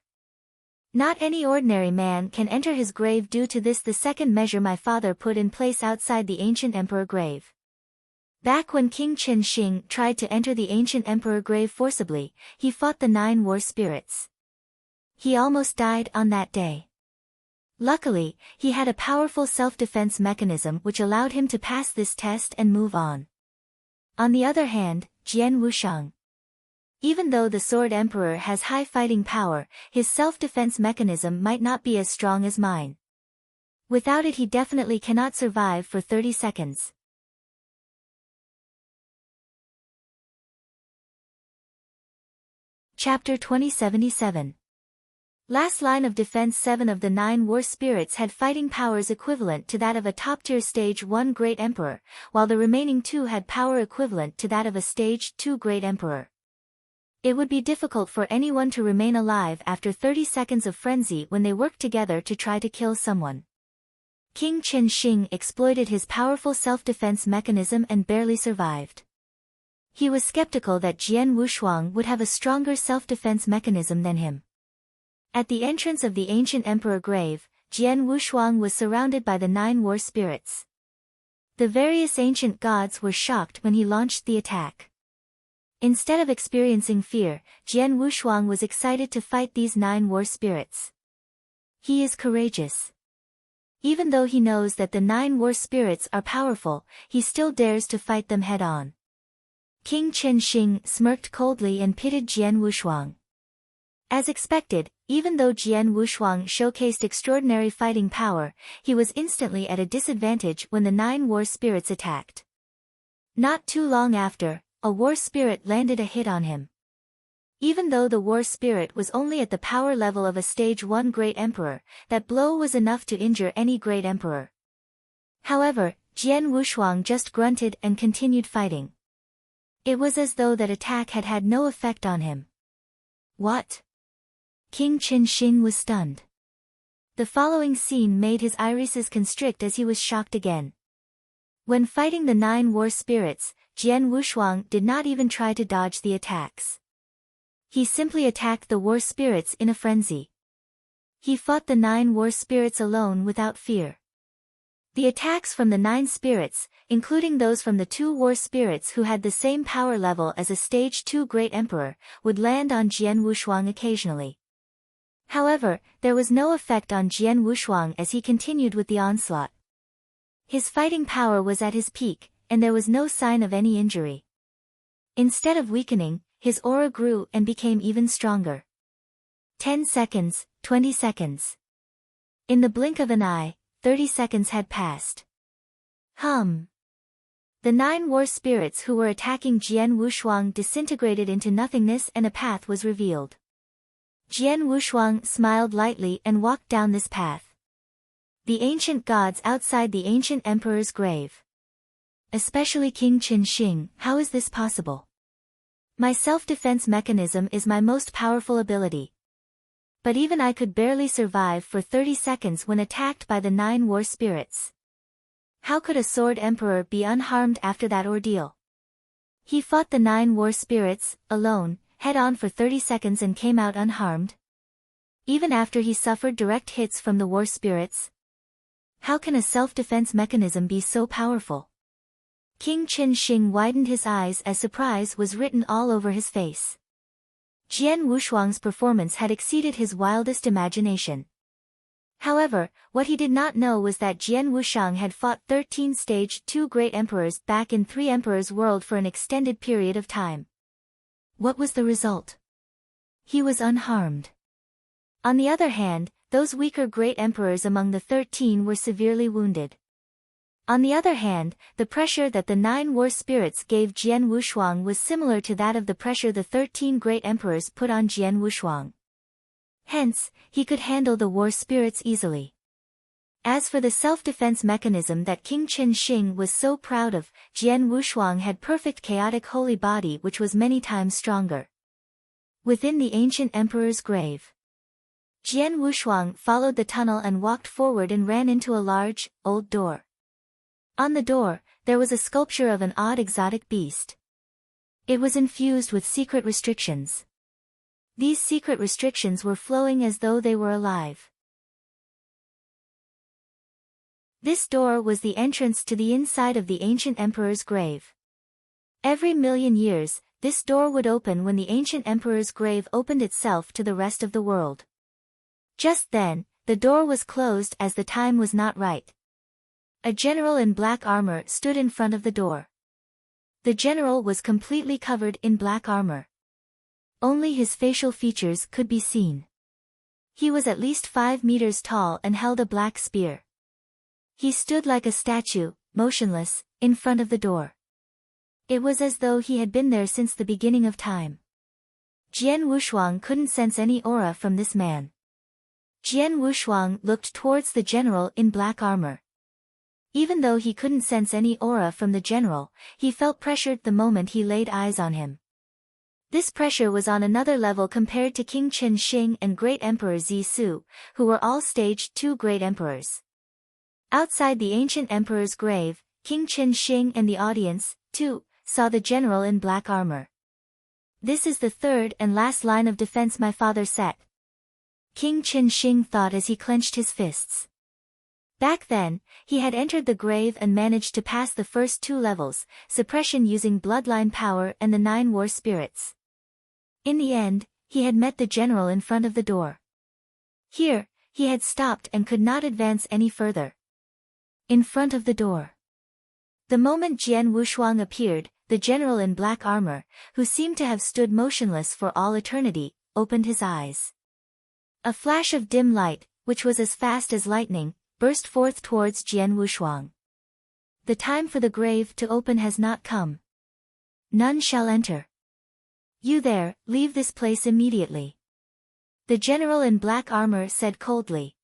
Speaker 1: Not any ordinary man can enter his grave. Due to this, the second measure my father put in place outside the ancient emperor grave. Back when King Qin Shing tried to enter the ancient emperor grave forcibly, he fought the 9 war spirits. He almost died on that day. Luckily, he had a powerful self-defense mechanism which allowed him to pass this test and move on. On the other hand, Jian Wushuang. Even though the Sword Emperor has high fighting power, his self-defense mechanism might not be as strong as mine. Without it he definitely cannot survive for 30 seconds. Chapter 2077. Last line of defense. 7 of the 9 war spirits had fighting powers equivalent to that of a top-tier Stage 1 Great Emperor, while the remaining 2 had power equivalent to that of a Stage 2 Great Emperor. It would be difficult for anyone to remain alive after 30 seconds of frenzy when they worked together to try to kill someone. King Qin Shing exploited his powerful self-defense mechanism and barely survived. He was skeptical that Jian Wushuang would have a stronger self-defense mechanism than him. At the entrance of the ancient emperor grave, Jian Wushuang was surrounded by the 9 war spirits. The various ancient gods were shocked when he launched the attack. Instead of experiencing fear, Jian Wushuang was excited to fight these 9 war spirits. He is courageous. Even though he knows that the 9 war spirits are powerful, he still dares to fight them head-on. King Qin Shing smirked coldly and pitied Jian Wushuang. As expected, even though Jian Wushuang showcased extraordinary fighting power, he was instantly at a disadvantage when the 9 war spirits attacked. Not too long after, a war spirit landed a hit on him. Even though the war spirit was only at the power level of a Stage 1 Great Emperor, that blow was enough to injure any Great Emperor. However, Jian Wushuang just grunted and continued fighting. It was as though that attack had had no effect on him. What? King Qin Shing was stunned. The following scene made his irises constrict as he was shocked again. When fighting the 9 war spirits, Jian Wushuang did not even try to dodge the attacks. He simply attacked the war spirits in a frenzy. He fought the 9 war spirits alone without fear. The attacks from the 9 spirits, including those from the 2 war spirits who had the same power level as a stage 2 great emperor, would land on Jian Wushuang occasionally. However, there was no effect on Jian Wushuang as he continued with the onslaught. His fighting power was at his peak, and there was no sign of any injury. Instead of weakening, his aura grew and became even stronger. 10 seconds, 20 seconds. In the blink of an eye, 30 seconds had passed. The 9 war spirits who were attacking Jian Wushuang disintegrated into nothingness and a path was revealed. Jian Wushuang smiled lightly and walked down this path. The ancient gods outside the ancient emperor's grave. Especially King Qin Shi, how is this possible? My self-defense mechanism is my most powerful ability. But even I could barely survive for 30 seconds when attacked by the 9 war spirits. How could a sword emperor be unharmed after that ordeal? He fought the 9 war spirits, alone, head-on for 30 seconds and came out unharmed? Even after he suffered direct hits from the war spirits? How can a self-defense mechanism be so powerful? King Qin Shi widened his eyes as surprise was written all over his face. Jian Wushuang's performance had exceeded his wildest imagination. However, what he did not know was that Jian Wushuang had fought 13 stage 2 great emperors back in 3 emperors' world for an extended period of time. What was the result? He was unharmed. On the other hand, those weaker great emperors among the 13 were severely wounded. On the other hand, the pressure that the 9 war spirits gave Jian Wushuang was similar to that of the pressure the 13 great emperors put on Jian Wushuang. Hence, he could handle the war spirits easily. As for the self-defense mechanism that King Qin Shi was so proud of, Jian Wushuang had perfect chaotic holy body which was many times stronger. Within the ancient emperor's grave, Jian Wushuang followed the tunnel and walked forward and ran into a large, old door. On the door, there was a sculpture of an odd exotic beast. It was infused with secret restrictions. These secret restrictions were flowing as though they were alive. This door was the entrance to the inside of the ancient emperor's grave. Every million years, this door would open when the ancient emperor's grave opened itself to the rest of the world. Just then, the door was closed as the time was not right. A general in black armor stood in front of the door. The general was completely covered in black armor. Only his facial features could be seen. He was at least 5 meters tall and held a black spear. He stood like a statue, motionless, in front of the door. It was as though he had been there since the beginning of time. Jian Wushuang couldn't sense any aura from this man. Jian Wushuang looked towards the general in black armor. Even though he couldn't sense any aura from the general, he felt pressured the moment he laid eyes on him. This pressure was on another level compared to King Qin Shi and Great Emperor Zisu, who were all stage 2 great emperors. Outside the ancient emperor's grave, King Qin Shi and the audience, too, saw the general in black armor. This is the third and last line of defense my father set. King Qin Shi thought as he clenched his fists. Back then, he had entered the grave and managed to pass the first 2 levels, suppression using bloodline power and the 9 war spirits. In the end, he had met the general in front of the door. Here, he had stopped and could not advance any further. In front of the door. The moment Jian Wushuang appeared, the general in black armor, who seemed to have stood motionless for all eternity, opened his eyes. A flash of dim light, which was as fast as lightning, burst forth towards Jian Wushuang. The time for the grave to open has not come. None shall enter. You there, leave this place immediately. The general in black armor said coldly.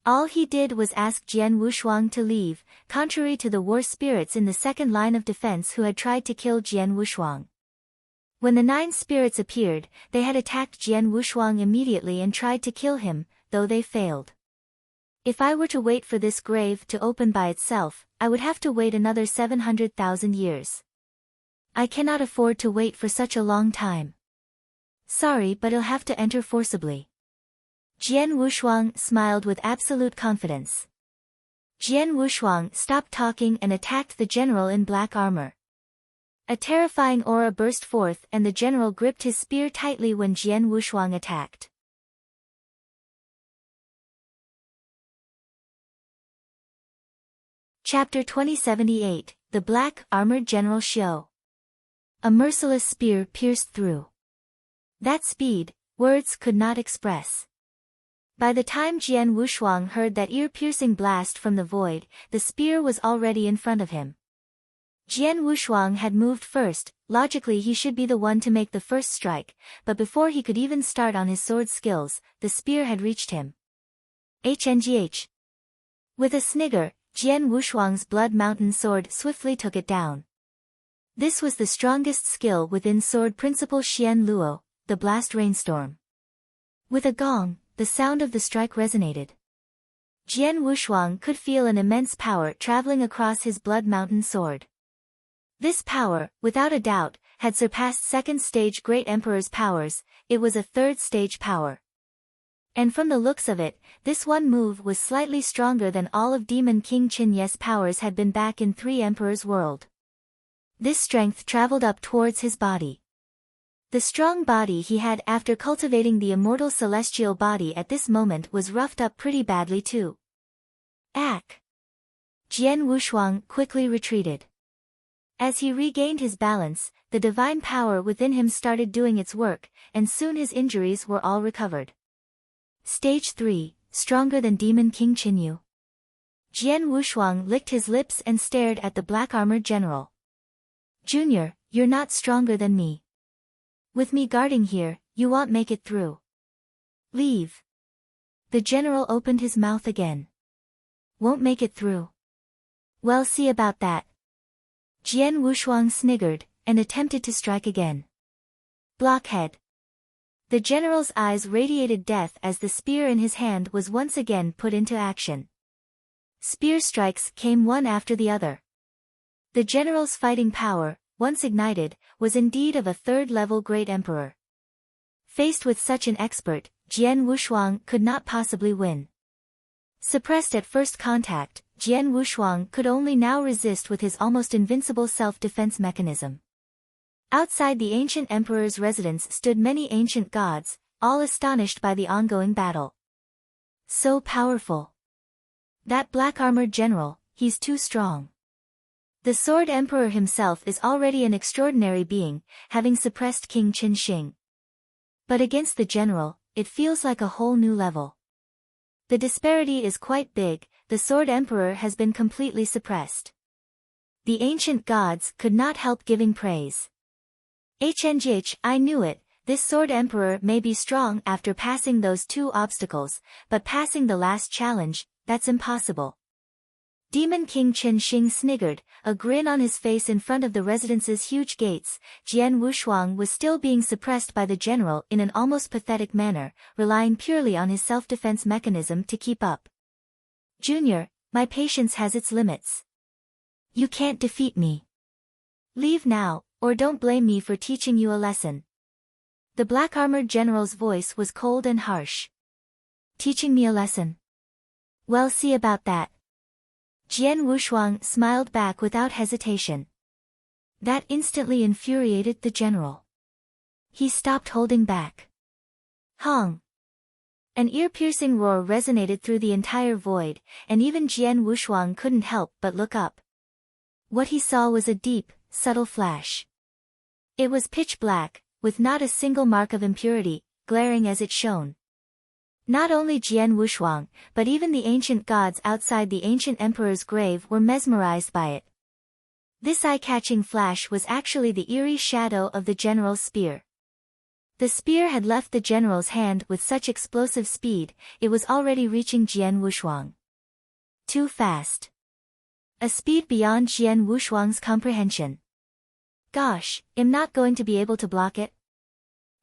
Speaker 1: All he did was ask Jian Wushuang to leave, contrary to the war spirits in the second line of defense who had tried to kill Jian Wushuang. When the 9 spirits appeared, they had attacked Jian Wushuang immediately and tried to kill him, though they failed. If I were to wait for this grave to open by itself, I would have to wait another 700,000 years. I cannot afford to wait for such a long time. Sorry, but he'll have to enter forcibly. Jian Wushuang smiled with absolute confidence. Jian Wushuang stopped talking and attacked the general in black armor. A terrifying aura burst forth and the general gripped his spear tightly when Jian Wushuang attacked. Chapter 2078, The Black Armored General Xiao. A merciless spear pierced through. That speed, words could not express. By the time Jian Wushuang heard that ear-piercing blast from the void, the spear was already in front of him. Jian Wushuang had moved first, logically he should be the one to make the first strike, but before he could even start on his sword skills, the spear had reached him. HNGH. With a snigger, Jian Wushuang's Blood Mountain sword swiftly took it down. This was the strongest skill within sword principle Xian Luo, the blast rainstorm. With a gong, the sound of the strike resonated. Jian Wushuang could feel an immense power traveling across his Blood Mountain sword. This power, without a doubt, had surpassed second stage Great Emperor's powers, it was a third stage power. And from the looks of it, this one move was slightly stronger than all of Demon King Qin Ye's powers had been back in Three Emperors' world. This strength traveled up towards his body. The strong body he had after cultivating the immortal celestial body at this moment was roughed up pretty badly too. Ack! Jian Wushuang quickly retreated. As he regained his balance, the divine power within him started doing its work, and soon his injuries were all recovered. Stage 3, stronger than Demon King Qinyu. Jian Wushuang licked his lips and stared at the black-armored general. Junior, you're not stronger than me. With me guarding here, you won't make it through. Leave. The general opened his mouth again. Won't make it through. Well, see about that. Jian Wushuang sniggered, and attempted to strike again. Blockhead. The general's eyes radiated death as the spear in his hand was once again put into action. Spear strikes came one after the other. The general's fighting power, once ignited, was indeed of a third-level Great Emperor. Faced with such an expert, Jian Wushuang could not possibly win. Suppressed at first contact, Jian Wushuang could only now resist with his almost invincible self-defense mechanism. Outside the ancient emperor's residence stood many ancient gods, all astonished by the ongoing battle. So powerful. That black-armored general, he's too strong. The Sword Emperor himself is already an extraordinary being, having suppressed King Qin Shing. But against the general, it feels like a whole new level. The disparity is quite big, the Sword Emperor has been completely suppressed. The ancient gods could not help giving praise. HNGH, I knew it, this Sword Emperor may be strong after passing those two obstacles, but passing the last challenge, that's impossible. Demon King Qin Shing sniggered, a grin on his face in front of the residence's huge gates. Jian Wushuang was still being suppressed by the general in an almost pathetic manner, relying purely on his self-defense mechanism to keep up. Junior, my patience has its limits. You can't defeat me. Leave now, or don't blame me for teaching you a lesson. The black-armored general's voice was cold and harsh. Teaching me a lesson? Well, see about that. Jian Wushuang smiled back without hesitation. That instantly infuriated the general. He stopped holding back. Hong! An ear-piercing roar resonated through the entire void, and even Jian Wushuang couldn't help but look up. What he saw was a deep, subtle flash. It was pitch black, with not a single mark of impurity, glaring as it shone. Not only Jian Wushuang, but even the ancient gods outside the ancient emperor's grave were mesmerized by it. This eye-catching flash was actually the eerie shadow of the general's spear. The spear had left the general's hand with such explosive speed, it was already reaching Jian Wushuang. Too fast. A speed beyond Jian Wushuang's comprehension. Gosh, I'm not going to be able to block it?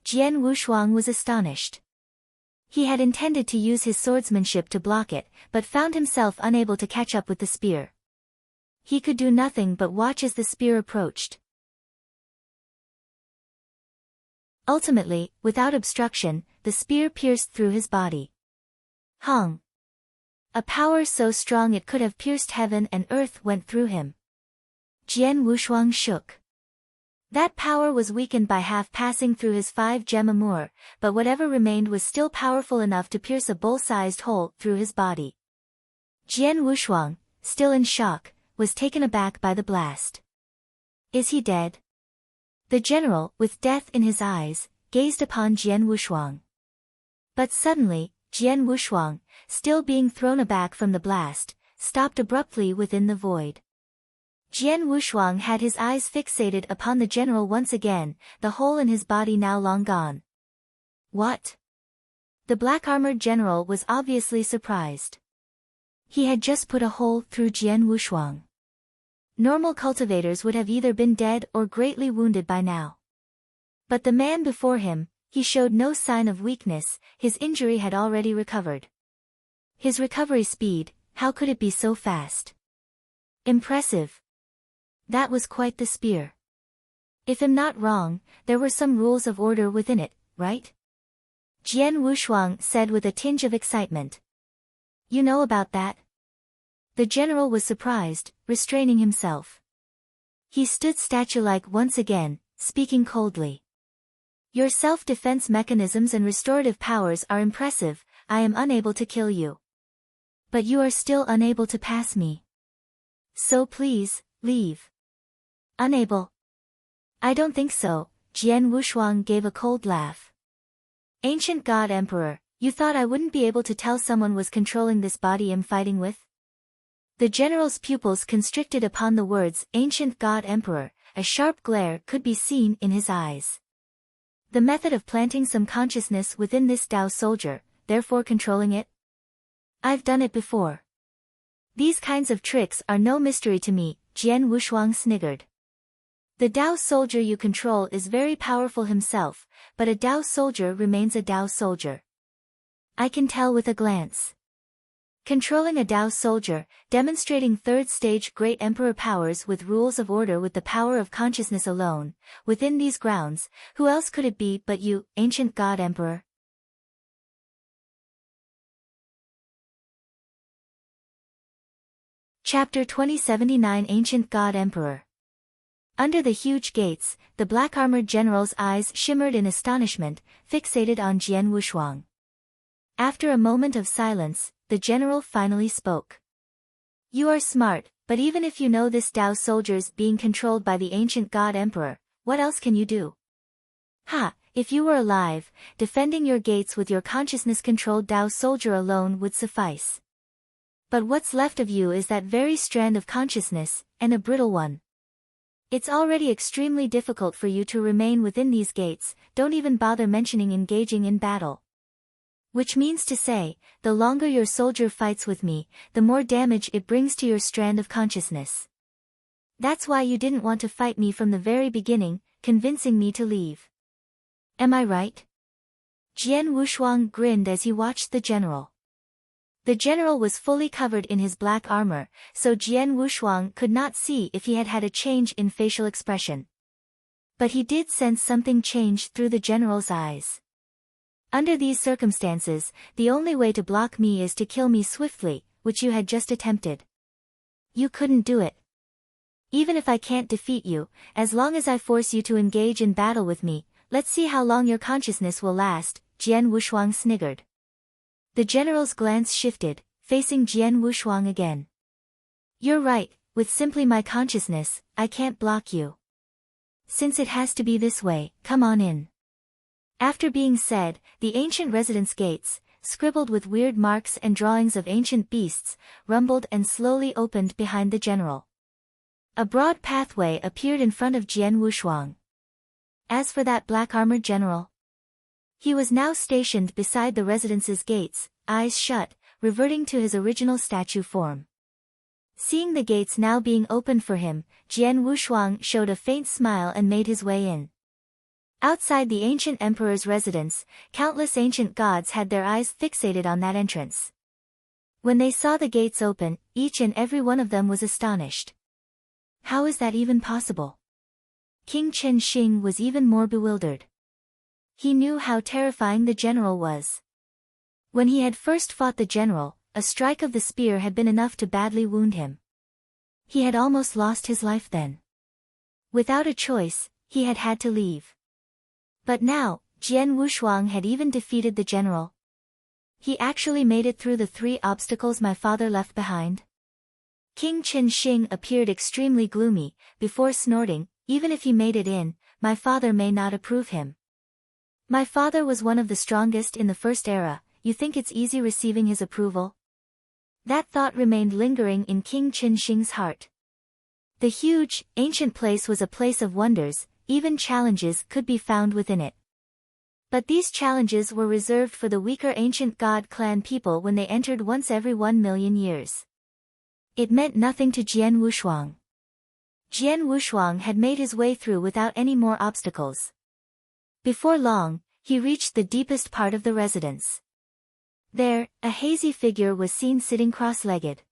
Speaker 1: Jian Wushuang was astonished. He had intended to use his swordsmanship to block it, but found himself unable to catch up with the spear. He could do nothing but watch as the spear approached. Ultimately, without obstruction, the spear pierced through his body. Hong! A power so strong it could have pierced heaven and earth went through him. Jian Wushuang shook. That power was weakened by half passing through his 5-gem amour, but whatever remained was still powerful enough to pierce a bull-sized hole through his body. Jian Wushuang, still in shock, was taken aback by the blast. Is he dead? The general, with death in his eyes, gazed upon Jian Wushuang. But suddenly, Jian Wushuang, still being thrown aback from the blast, stopped abruptly within the void. Jian Wushuang had his eyes fixated upon the general once again, the hole in his body now long gone. What? The black-armored general was obviously surprised. He had just put a hole through Jian Wushuang. Normal cultivators would have either been dead or greatly wounded by now. But the man before him, he showed no sign of weakness, his injury had already recovered. His recovery speed, how could it be so fast? Impressive. That was quite the spear. If I'm not wrong, there were some rules of order within it, right? Jian Wushuang said with a tinge of excitement. You know about that? The general was surprised, restraining himself. He stood statue-like once again, speaking coldly. Your self-defense mechanisms and restorative powers are impressive, I am unable to kill you. But you are still unable to pass me. So please, leave. Unable? I don't think so, Jian Wushuang gave a cold laugh. Ancient God Emperor, you thought I wouldn't be able to tell someone was controlling this body I'm fighting with? The general's pupils constricted upon the words Ancient God Emperor, a sharp glare could be seen in his eyes. The method of planting some consciousness within this Dao soldier, therefore controlling it? I've done it before. These kinds of tricks are no mystery to me, Jian Wushuang sniggered. The Dao soldier you control is very powerful himself, but a Dao soldier remains a Dao soldier. I can tell with a glance. Controlling a Dao soldier, demonstrating third-stage Great Emperor powers with rules of order with the power of consciousness alone, within these grounds, who else could it be but you, Ancient God Emperor? Chapter 2079 Ancient God Emperor. Under the huge gates, the black-armored general's eyes shimmered in astonishment, fixated on Jian Wushuang. After a moment of silence, the general finally spoke. You are smart, but even if you know this Dao soldier's being controlled by the ancient God Emperor, what else can you do? Ha, if you were alive, defending your gates with your consciousness-controlled Dao soldier alone would suffice. But what's left of you is that very strand of consciousness, and a brittle one. It's already extremely difficult for you to remain within these gates, don't even bother mentioning engaging in battle. Which means to say, the longer your soldier fights with me, the more damage it brings to your strand of consciousness. That's why you didn't want to fight me from the very beginning, convincing me to leave. Am I right? Jian Wushuang grinned as he watched the general. The general was fully covered in his black armor, so Jian Wushuang could not see if he had had a change in facial expression. But he did sense something change through the general's eyes. Under these circumstances, the only way to block me is to kill me swiftly, which you had just attempted. You couldn't do it. Even if I can't defeat you, as long as I force you to engage in battle with me, let's see how long your consciousness will last, Jian Wushuang sniggered. The general's glance shifted, facing Jian Wushuang again. You're right, with simply my consciousness, I can't block you. Since it has to be this way, come on in. After being said, the ancient residence gates, scribbled with weird marks and drawings of ancient beasts, rumbled and slowly opened behind the general. A broad pathway appeared in front of Jian Wushuang. As for that black-armored general, he was now stationed beside the residence's gates, eyes shut, reverting to his original statue form. Seeing the gates now being opened for him, Jian Wushuang showed a faint smile and made his way in. Outside the ancient emperor's residence, countless ancient gods had their eyes fixated on that entrance. When they saw the gates open, each and every one of them was astonished. How is that even possible? King Chen Xing was even more bewildered. He knew how terrifying the general was. When he had first fought the general, a strike of the spear had been enough to badly wound him. He had almost lost his life then. Without a choice, he had had to leave. But now, Jian Wushuang had even defeated the general. He actually made it through the 3 obstacles my father left behind. King Qin Shing appeared extremely gloomy, before snorting, even if he made it in, my father may not approve him. My father was one of the strongest in the first era, you think it's easy receiving his approval? That thought remained lingering in King Qin Shing's heart. The huge, ancient place was a place of wonders, even challenges could be found within it. But these challenges were reserved for the weaker ancient god clan people when they entered once every 1 million years. It meant nothing to Jian Wushuang. Jian Wushuang had made his way through without any more obstacles. Before long, he reached the deepest part of the residence. There, a hazy figure was seen sitting cross-legged.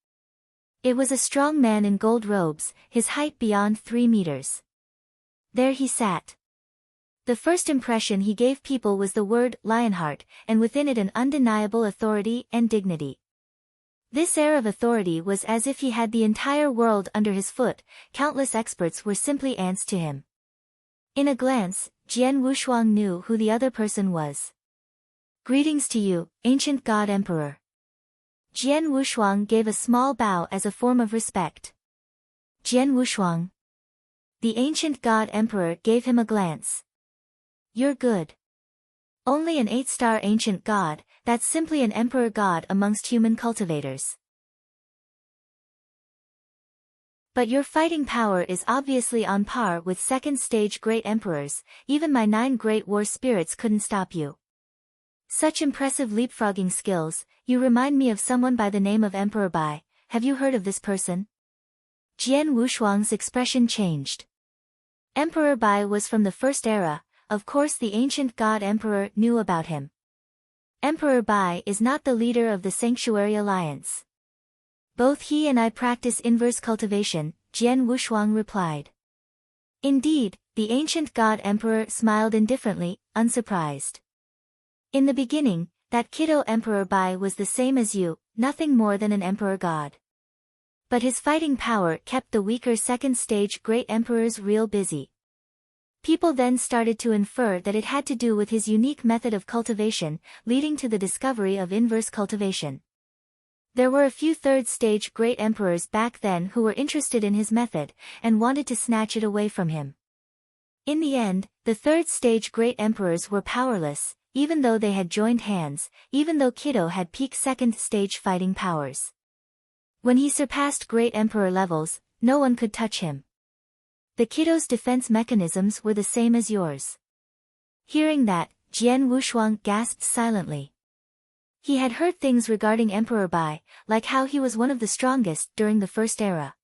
Speaker 1: It was a strong man in gold robes, his height beyond 3 meters. There he sat. The first impression he gave people was the word Lionheart, and within it an undeniable authority and dignity. This air of authority was as if he had the entire world under his foot, countless experts were simply ants to him. In a glance, Jian Wushuang knew who the other person was. Greetings to you, ancient god emperor. Jian Wushuang gave a small bow as a form of respect. Jian Wushuang. The ancient god emperor gave him a glance. You're good. Only an 8-star ancient god, that's simply an emperor god amongst human cultivators. But your fighting power is obviously on par with 2nd stage great emperors, even my 9 great war spirits couldn't stop you. Such impressive leapfrogging skills, you remind me of someone by the name of Emperor Bai, have you heard of this person? Jian Wushuang's expression changed. Emperor Bai was from the first era, of course the ancient god emperor knew about him. Emperor Bai is not the leader of the Sanctuary Alliance. Both he and I practice inverse cultivation, Jian Wushuang replied. Indeed, the ancient god emperor smiled indifferently, unsurprised. In the beginning, that kiddo Emperor Bai was the same as you, nothing more than an emperor god. But his fighting power kept the weaker 2nd stage great emperors real busy. People then started to infer that it had to do with his unique method of cultivation, leading to the discovery of inverse cultivation. There were a few 3rd stage great emperors back then who were interested in his method, and wanted to snatch it away from him. In the end, the 3rd stage great emperors were powerless, even though they had joined hands, even though Kiddo had peak 2nd stage fighting powers. When he surpassed great emperor levels, no one could touch him. The Kiddo's defense mechanisms were the same as yours. Hearing that, Jian Wushuang gasped silently. He had heard things regarding Emperor Bai, like how he was one of the strongest during the first era.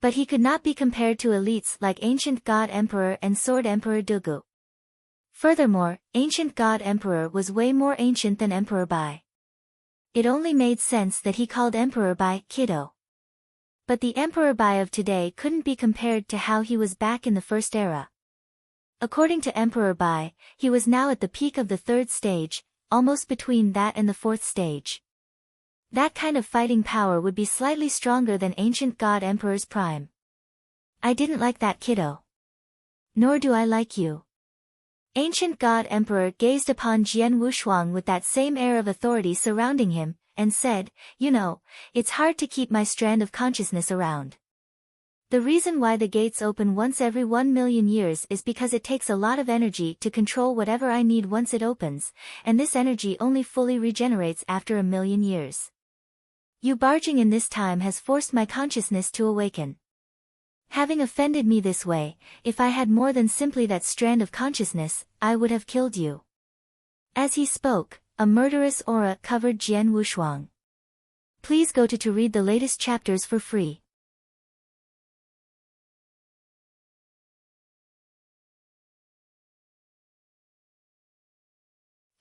Speaker 1: But he could not be compared to elites like Ancient God Emperor and Sword Emperor Dugu. Furthermore, Ancient God Emperor was way more ancient than Emperor Bai. It only made sense that he called Emperor Bai Kiddo. But the Emperor Bai of today couldn't be compared to how he was back in the first era. According to Emperor Bai, he was now at the peak of the 3rd stage, almost between that and the 4th stage. That kind of fighting power would be slightly stronger than Ancient God Emperor's prime. I didn't like that Kiddo. Nor do I like you. Ancient God Emperor gazed upon Jian Wushuang with that same air of authority surrounding him, and said, you know, it's hard to keep my strand of consciousness around. The reason why the gates open once every 1 million years is because it takes a lot of energy to control whatever I need once it opens, and this energy only fully regenerates after 1 million years. You barging in this time has forced my consciousness to awaken. Having offended me this way, if I had more than simply that strand of consciousness, I would have killed you. As he spoke, a murderous aura covered Jian Wushuang. Please go to read the latest chapters for free.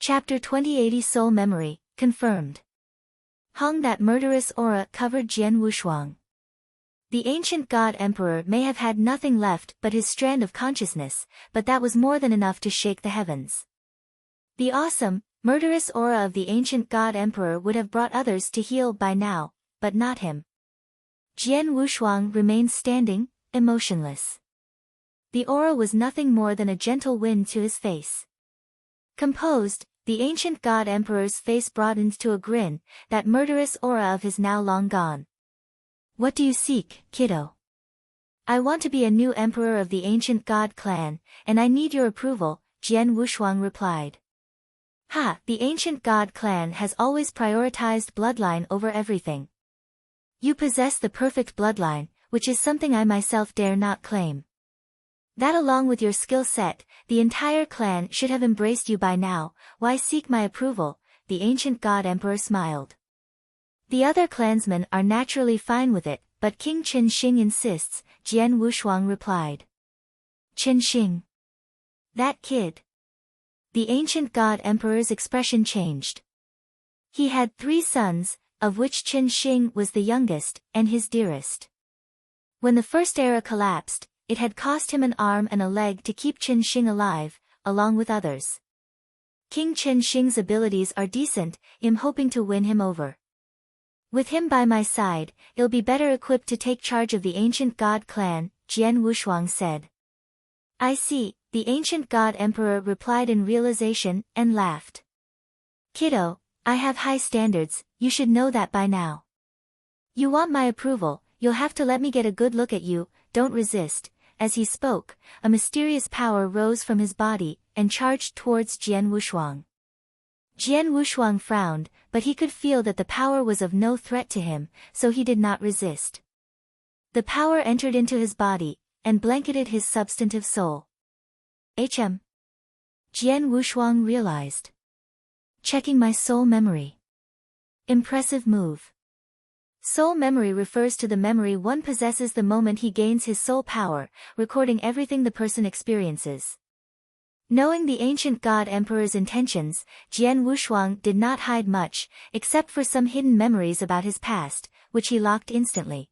Speaker 1: Chapter 2080 Soul Memory, confirmed. Hung that murderous aura covered Jian Wushuang. The ancient god emperor may have had nothing left but his strand of consciousness, but that was more than enough to shake the heavens. The awesome, murderous aura of the ancient god emperor would have brought others to heel by now, but not him. Jian Wushuang remained standing, emotionless. The aura was nothing more than a gentle wind to his face. Composed, the ancient god emperor's face broadened to a grin, that murderous aura of his now long gone. What do you seek, kiddo? I want to be a new emperor of the ancient god clan, and I need your approval, Jian Wushuang replied. Ha, the ancient god clan has always prioritized bloodline over everything. You possess the perfect bloodline, which is something I myself dare not claim. That along with your skill set, the entire clan should have embraced you by now. Why seek my approval? The ancient god emperor smiled. The other clansmen are naturally fine with it, but King Chen Xing insists, Jian Wushuang replied. Chen Xing. That kid. The ancient god emperor's expression changed. He had 3 sons, of which Chen Xing was the youngest, and his dearest. When the first era collapsed, it had cost him an arm and a leg to keep Chen Xing alive, along with others. King Chen Xing's abilities are decent, I'm hoping to win him over. With him by my side, I'll be better equipped to take charge of the ancient god clan, Jian Wushuang said. I see, the ancient god emperor replied in realization, and laughed. Kiddo, I have high standards, you should know that by now. You want my approval, you'll have to let me get a good look at you, don't resist. As he spoke, a mysterious power rose from his body, and charged towards Jian Wushuang. Jian Wushuang frowned, but he could feel that the power was of no threat to him, so he did not resist. The power entered into his body, and blanketed his substantive soul. Jian Wushuang realized. Checking my soul memory. Impressive move. Soul memory refers to the memory one possesses the moment he gains his soul power, recording everything the person experiences. Knowing the ancient god emperor's intentions, Jian Wushuang did not hide much, except for some hidden memories about his past, which he locked instantly.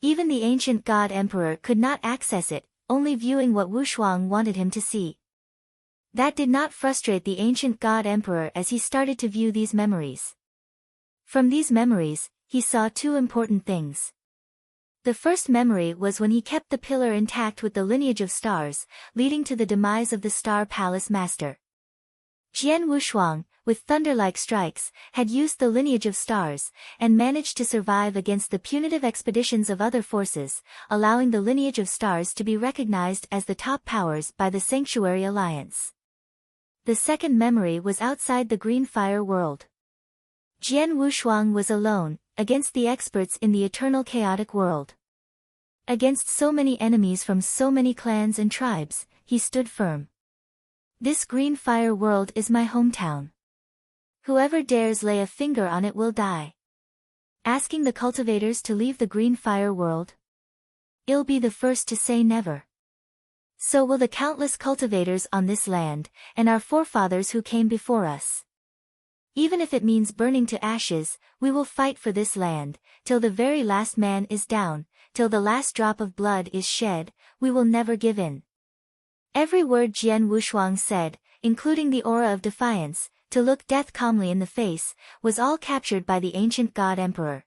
Speaker 1: Even the ancient god emperor could not access it, only viewing what Wushuang wanted him to see. That did not frustrate the ancient god emperor as he started to view these memories. From these memories, he saw 2 important things. The first memory was when he kept the pillar intact with the lineage of stars, leading to the demise of the Star Palace Master. Jian Wushuang, with thunder-like strikes, had used the lineage of stars, and managed to survive against the punitive expeditions of other forces, allowing the lineage of stars to be recognized as the top powers by the Sanctuary Alliance. The second memory was outside the Green Fire world. Jian Wushuang was alone, against the experts in the eternal chaotic world. Against so many enemies from so many clans and tribes, he stood firm. This Green Fire world is my hometown. Whoever dares lay a finger on it will die. Asking the cultivators to leave the Green Fire world? I'll be the first to say never. So will the countless cultivators on this land, and our forefathers who came before us. Even if it means burning to ashes, we will fight for this land, till the very last man is down, till the last drop of blood is shed, we will never give in. Every word Jian Wushuang said, including the aura of defiance, to look death calmly in the face, was all captured by the ancient god emperor.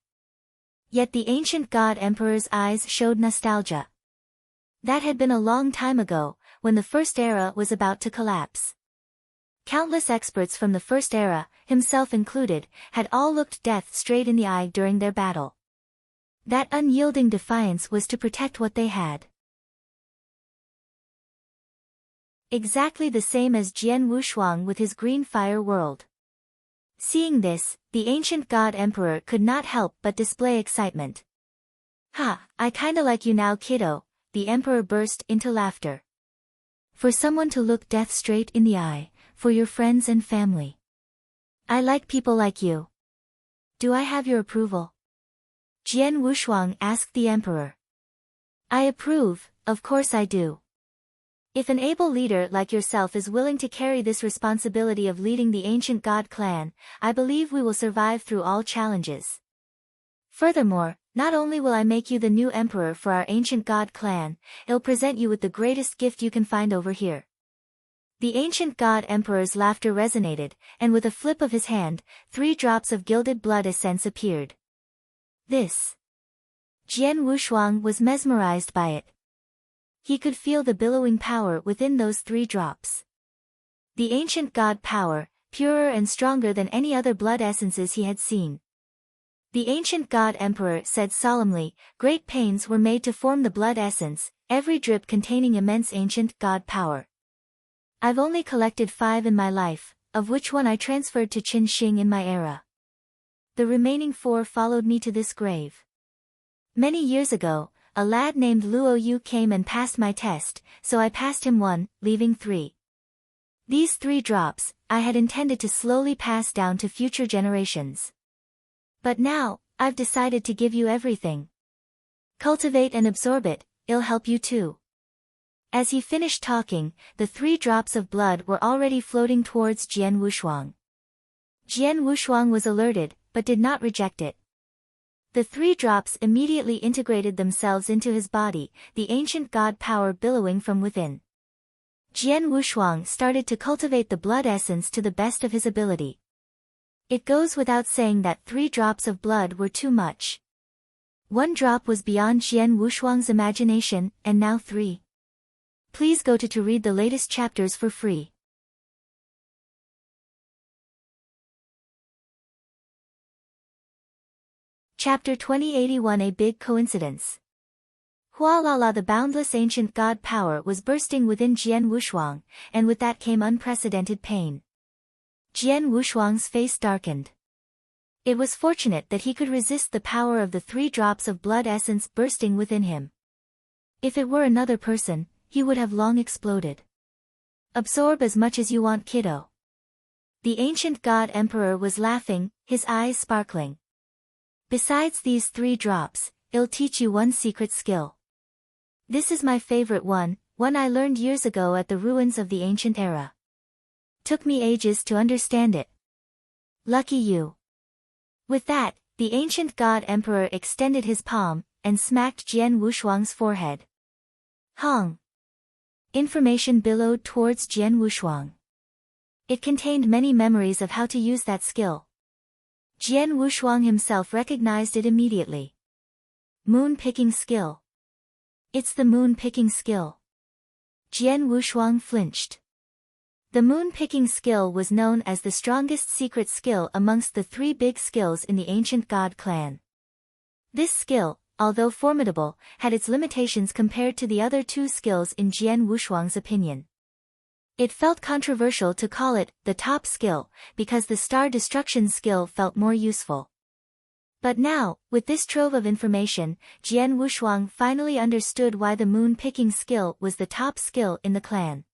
Speaker 1: Yet the ancient god emperor's eyes showed nostalgia. That had been a long time ago, when the first era was about to collapse. Countless experts from the first era, himself included, had all looked death straight in the eye during their battle. That unyielding defiance was to protect what they had. Exactly the same as Jian Wushuang with his Green Fire world. Seeing this, the ancient god emperor could not help but display excitement. Ha, I kinda like you now, kiddo, the emperor burst into laughter. For someone to look death straight in the eye, for your friends and family. I like people like you. Do I have your approval? Jian Wushuang asked the emperor. I approve, of course I do. If an able leader like yourself is willing to carry this responsibility of leading the ancient god clan, I believe we will survive through all challenges. Furthermore, not only will I make you the new emperor for our ancient god clan, I'll present you with the greatest gift you can find over here. The ancient god emperor's laughter resonated, and with a flip of his hand, 3 drops of gilded blood essence appeared. This. Jian Wushuang was mesmerized by it. He could feel the billowing power within those 3 drops. The ancient god power, purer and stronger than any other blood essences he had seen. The ancient god emperor said solemnly, great pains were made to form the blood essence, every drip containing immense ancient god power. I've only collected 5 in my life, of which 1 I transferred to Qin Xing in my era. The remaining 4 followed me to this grave. Many years ago, a lad named Luo Yu came and passed my test, so I passed him 1, leaving 3. These 3 drops, I had intended to slowly pass down to future generations. But now, I've decided to give you everything. Cultivate and absorb it, it'll help you too. As he finished talking, the 3 drops of blood were already floating towards Jian Wushuang. Jian Wushuang was alerted, but did not reject it. The 3 drops immediately integrated themselves into his body, the ancient god power billowing from within. Jian Wushuang started to cultivate the blood essence to the best of his ability. It goes without saying that 3 drops of blood were too much. 1 drop was beyond Jian Wushuang's imagination, and now 3. Please go to read the latest chapters for free. Chapter 2081 A Big Coincidence. Hualala, the boundless ancient god power was bursting within Jian Wushuang, and with that came unprecedented pain. Jian Wushuang's face darkened. It was fortunate that he could resist the power of the 3 drops of blood essence bursting within him. If it were another person, he would have long exploded. Absorb as much as you want, kiddo. The ancient god emperor was laughing, his eyes sparkling. Besides these 3 drops, it'll teach you 1 secret skill. This is my favorite one I learned years ago at the ruins of the ancient era. Took me ages to understand it. Lucky you. With that, the ancient god emperor extended his palm, and smacked Jian Wushuang's forehead. Hong. Information billowed towards Jian Wushuang. It contained many memories of how to use that skill. Jian Wushuang himself recognized it immediately. Moon-picking skill. It's the moon-picking skill. Jian Wushuang flinched. The moon-picking skill was known as the strongest secret skill amongst the 3 big skills in the ancient god clan. This skill, although formidable, had its limitations compared to the other 2 skills in Jian Wushuang's opinion. It felt controversial to call it the top skill, because the star destruction skill felt more useful. But now, with this trove of information, Jian Wushuang finally understood why the moon-picking skill was the top skill in the clan.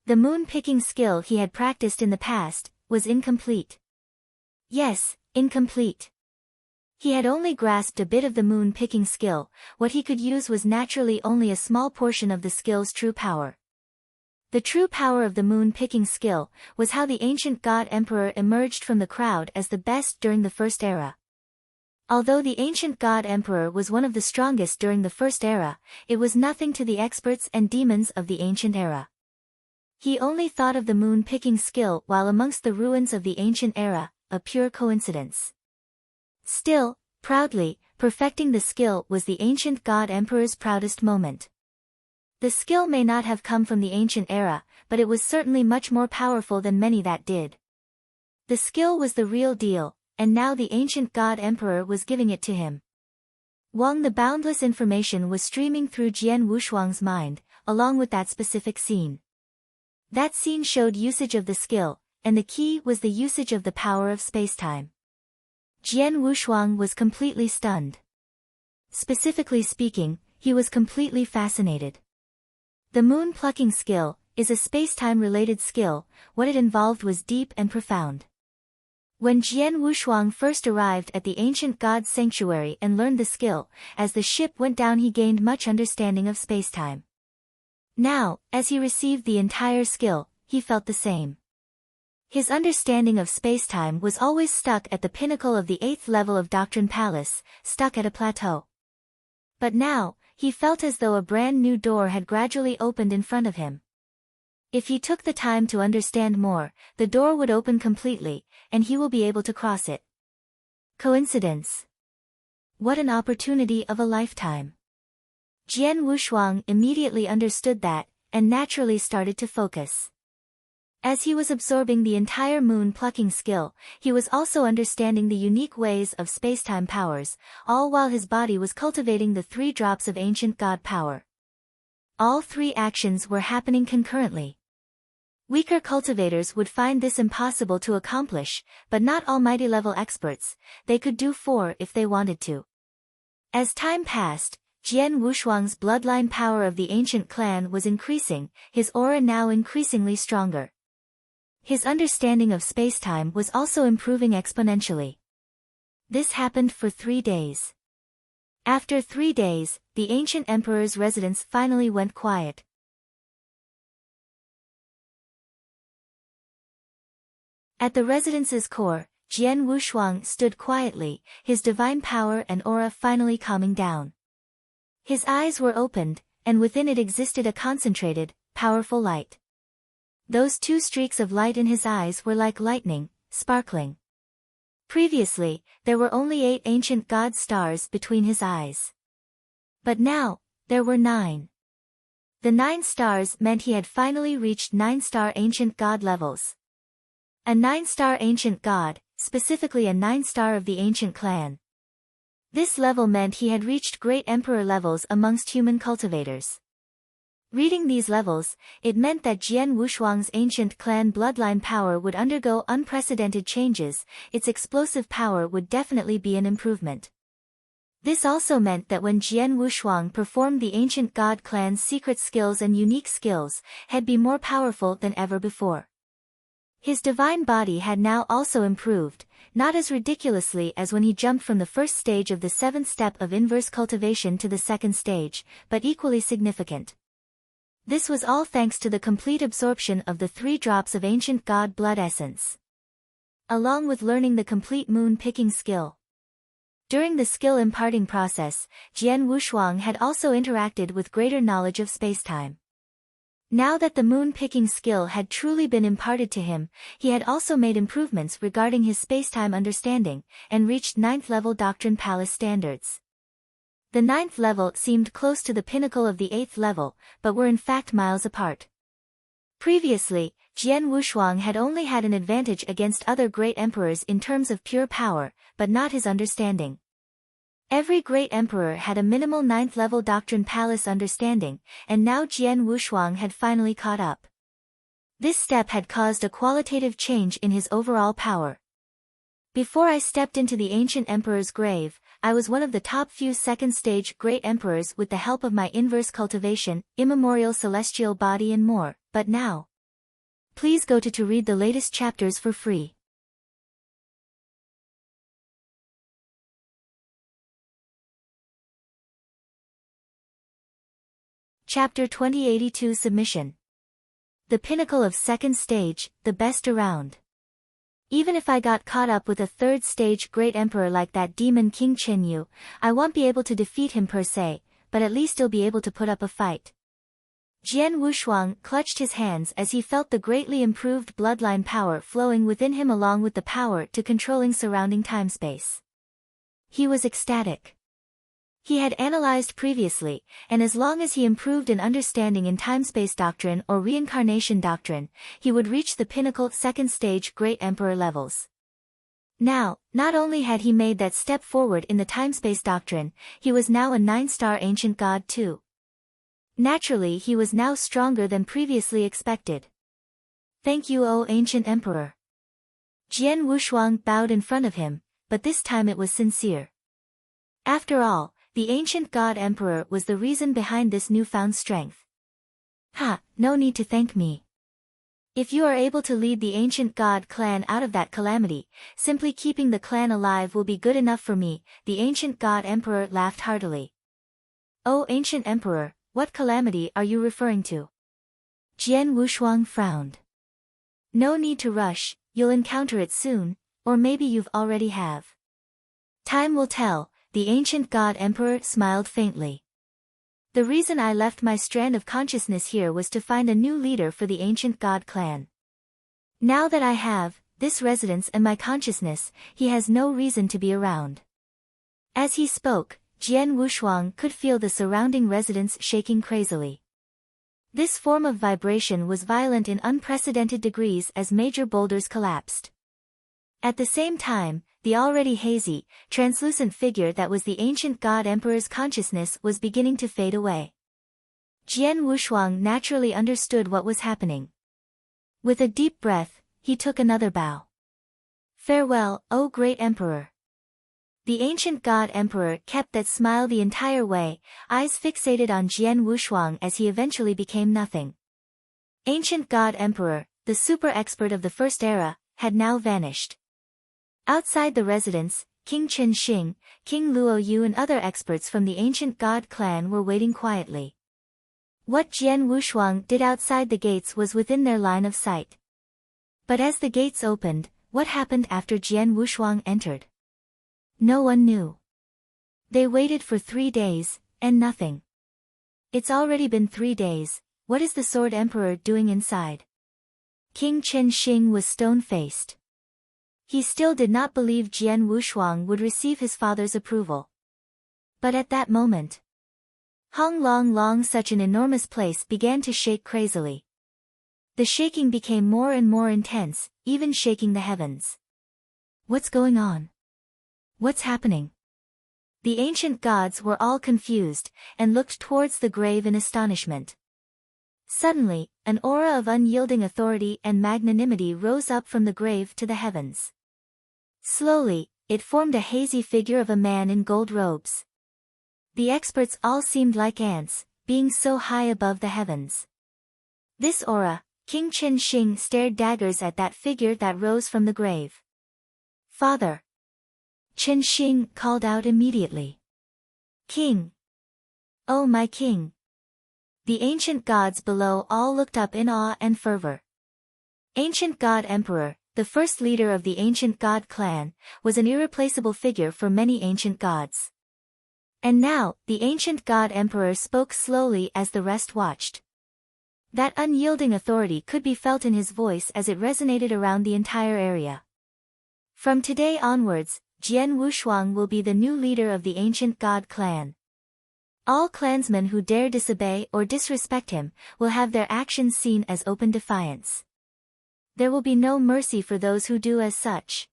Speaker 1: The moon-picking skill he had practiced in the past was incomplete. Yes, incomplete. He had only grasped a bit of the moon-picking skill, what he could use was naturally only a small portion of the skill's true power. The true power of the moon-picking skill was how the ancient god emperor emerged from the crowd as the best during the first era. Although the ancient god emperor was one of the strongest during the first era, it was nothing to the experts and demons of the ancient era. He only thought of the moon-picking skill while amongst the ruins of the ancient era, a pure coincidence. Still, proudly, perfecting the skill was the ancient god emperor's proudest moment. The skill may not have come from the ancient era, but it was certainly much more powerful than many that did. The skill was the real deal, and now the ancient god emperor was giving it to him. The boundless information was streaming through Jian Wushuang's mind, along with that specific scene. That scene showed usage of the skill, and the key was the usage of the power of spacetime. Jian Wushuang was completely stunned. Specifically speaking, he was completely fascinated. The moon-plucking skill is a spacetime-related skill. What it involved was deep and profound. When Jian Wushuang first arrived at the ancient god's sanctuary and learned the skill, as the ship went down he gained much understanding of spacetime. Now, as he received the entire skill, he felt the same. His understanding of spacetime was always stuck at the pinnacle of the 8th level of Doctrine Palace, stuck at a plateau. But now, he felt as though a brand new door had gradually opened in front of him. If he took the time to understand more, the door would open completely, and he will be able to cross it. Coincidence? What an opportunity of a lifetime. Jian Wushuang immediately understood that, and naturally started to focus. As he was absorbing the entire moon-plucking skill, he was also understanding the unique ways of spacetime powers, all while his body was cultivating the 3 drops of ancient god power. All 3 actions were happening concurrently. Weaker cultivators would find this impossible to accomplish, but not almighty-level experts. They could do 4 if they wanted to. As time passed, Jian Wushuang's bloodline power of the ancient clan was increasing, his aura now increasingly stronger. His understanding of spacetime was also improving exponentially. This happened for 3 days. After 3 days, the ancient emperor's residence finally went quiet. At the residence's core, Jian Wushuang stood quietly, his divine power and aura finally calming down. His eyes were opened, and within it existed a concentrated, powerful light. Those 2 streaks of light in his eyes were like lightning, sparkling. Previously, there were only 8 ancient god stars between his eyes. But now, there were 9. The 9 stars meant he had finally reached 9-star ancient god levels. A 9-star ancient god, specifically a 9-star of the ancient clan. This level meant he had reached great emperor levels amongst human cultivators. Reading these levels, it meant that Jian Wushuang's ancient clan bloodline power would undergo unprecedented changes, its explosive power would definitely be an improvement. This also meant that when Jian Wushuang performed the ancient god clan's secret skills and unique skills, he'd be more powerful than ever before. His divine body had now also improved, not as ridiculously as when he jumped from the first stage of the 7th step of inverse cultivation to the 2nd stage, but equally significant. This was all thanks to the complete absorption of the 3 drops of ancient god blood essence. Along with learning the complete moon-picking skill. During the skill-imparting process, Jian Wushuang had also interacted with greater knowledge of spacetime. Now that the moon-picking skill had truly been imparted to him, he had also made improvements regarding his spacetime understanding, and reached 9th level Doctrine Palace standards. The 9th level seemed close to the pinnacle of the 8th level, but were in fact miles apart. Previously, Jian Wushuang had only had an advantage against other great emperors in terms of pure power, but not his understanding. Every great emperor had a minimal 9th level Doctrine Palace understanding, and now Jian Wushuang had finally caught up. This step had caused a qualitative change in his overall power. Before I stepped into the ancient emperor's grave, I was one of the top few 2nd stage great emperors with the help of my inverse cultivation, immemorial celestial body and more, but now. Please go to read the latest chapters for free. Chapter 2082 Submission. The pinnacle of 2nd stage, the best around. Even if I got caught up with a 3rd stage great emperor like that demon King Qinyu, I won't be able to defeat him per se, but at least he'll be able to put up a fight. Jian Wushuang clutched his hands as he felt the greatly improved bloodline power flowing within him along with the power to controlling surrounding time-space. He was ecstatic. He had analyzed previously, and as long as he improved in understanding in time-space doctrine or reincarnation doctrine, he would reach the pinnacle 2nd stage great emperor levels. Now, not only had he made that step forward in the time-space doctrine, he was now a 9-star ancient god too. Naturally, he was now stronger than previously expected. Thank you, O ancient emperor. Jian Wushuang bowed in front of him, but this time it was sincere. After all, the ancient god emperor was the reason behind this newfound strength. No need to thank me. If you are able to lead the ancient god clan out of that calamity, simply keeping the clan alive will be good enough for me, the ancient god emperor laughed heartily. O ancient emperor, what calamity are you referring to? Jian Wushuang frowned. No need to rush, you'll encounter it soon, or maybe you've already have. Time will tell. The ancient god emperor smiled faintly. The reason I left my strand of consciousness here was to find a new leader for the ancient god clan. Now that I have this residence and my consciousness, he has no reason to be around. As he spoke, Jian Wushuang could feel the surrounding residence shaking crazily. This form of vibration was violent in unprecedented degrees as major boulders collapsed. At the same time, the already hazy, translucent figure that was the ancient god emperor's consciousness was beginning to fade away. Jian Wushuang naturally understood what was happening. With a deep breath, he took another bow. Farewell, O great emperor. The ancient god emperor kept that smile the entire way, eyes fixated on Jian Wushuang as he eventually became nothing. Ancient god emperor, the super expert of the first era, had now vanished. Outside the residence, King Chen Xing, King Luo Yu and other experts from the ancient god clan were waiting quietly. What Jian Wushuang did outside the gates was within their line of sight. But as the gates opened, what happened after Jian Wushuang entered? No one knew. They waited for 3 days, and nothing. It's already been 3 days, what is the Sword Emperor doing inside? King Chen Xing was stone-faced. He still did not believe Jian Wushuang would receive his father's approval. But at that moment, Hong Long Long, such an enormous place, began to shake crazily. The shaking became more and more intense, even shaking the heavens. What's going on? What's happening? The ancient gods were all confused, and looked towards the grave in astonishment. Suddenly, an aura of unyielding authority and magnanimity rose up from the grave to the heavens. Slowly, it formed a hazy figure of a man in gold robes. The experts all seemed like ants, being so high above the heavens. This aura, King Chen Xing stared daggers at that figure that rose from the grave. Father! Chen Xing called out immediately. King! Oh my king! The ancient gods below all looked up in awe and fervor. Ancient God Emperor, the first leader of the ancient god clan, was an irreplaceable figure for many ancient gods. And now, the ancient god emperor spoke slowly as the rest watched. That unyielding authority could be felt in his voice as it resonated around the entire area. From today onwards, Jian Wushuang will be the new leader of the ancient god clan. All clansmen who dare disobey or disrespect him will have their actions seen as open defiance. There will be no mercy for those who do as such.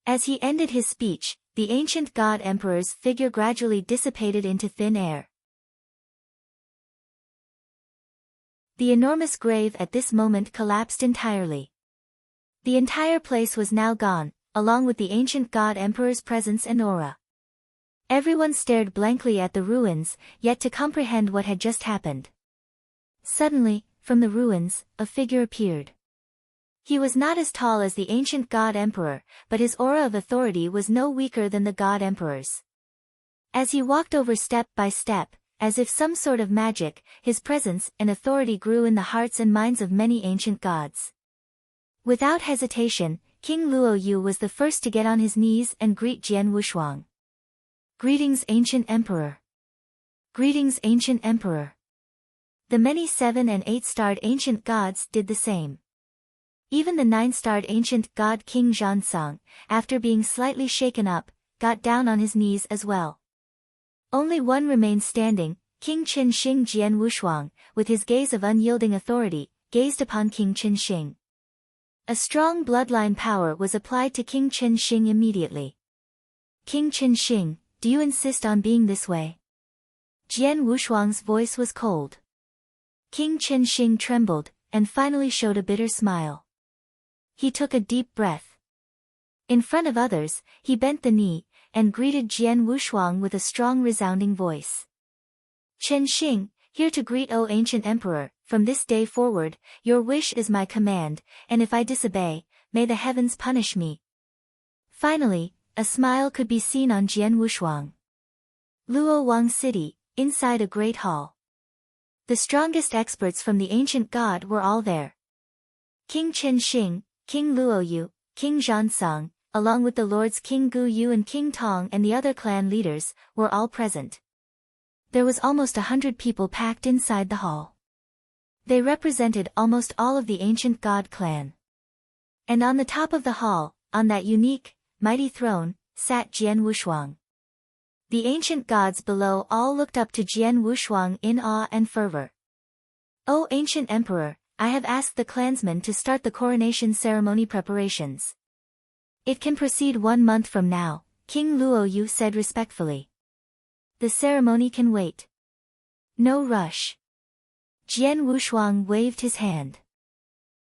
Speaker 1: As he ended his speech, the ancient god emperor's figure gradually dissipated into thin air. The enormous grave at this moment collapsed entirely. The entire place was now gone, along with the ancient god emperor's presence and aura. Everyone stared blankly at the ruins, yet to comprehend what had just happened. Suddenly, from the ruins, a figure appeared. He was not as tall as the ancient god emperor, but his aura of authority was no weaker than the god emperor's. As he walked over step by step, as if some sort of magic, his presence and authority grew in the hearts and minds of many ancient gods. Without hesitation, King Luo Yu was the first to get on his knees and greet Jian Wushuang. Greetings, ancient emperor. Greetings, ancient emperor. The many 7- and 8-starred ancient gods did the same. Even the 9-starred ancient god King Zhansong, after being slightly shaken up, got down on his knees as well. Only one remained standing, King Chen Xing. Jian Wushuang, with his gaze of unyielding authority, gazed upon King Chen Xing. A strong bloodline power was applied to King Chen Xing immediately. King Chen Xing, do you insist on being this way? Jian Wushuang's voice was cold. King Chen Xing trembled, and finally showed a bitter smile. He took a deep breath. In front of others, he bent the knee, and greeted Jian Wushuang with a strong resounding voice. Chen Xing, here to greet O ancient emperor, from this day forward, your wish is my command, and if I disobey, may the heavens punish me. Finally, a smile could be seen on Jian Wushuang. Luo Wang City, inside a great hall. The strongest experts from the ancient god were all there. King Chen Xing, King Luo Yu, King Zhansong, along with the lords King Gu Yu and King Tong and the other clan leaders, were all present. There was almost 100 people packed inside the hall. They represented almost all of the ancient god clan. And on the top of the hall, on that unique, mighty throne, sat Jian Wushuang. The ancient gods below all looked up to Jian Wushuang in awe and fervor. "O ancient emperor, I have asked the clansmen to start the coronation ceremony preparations. It can proceed 1 month from now," King Luoyu said respectfully. "The ceremony can wait. No rush." Jian Wushuang waved his hand.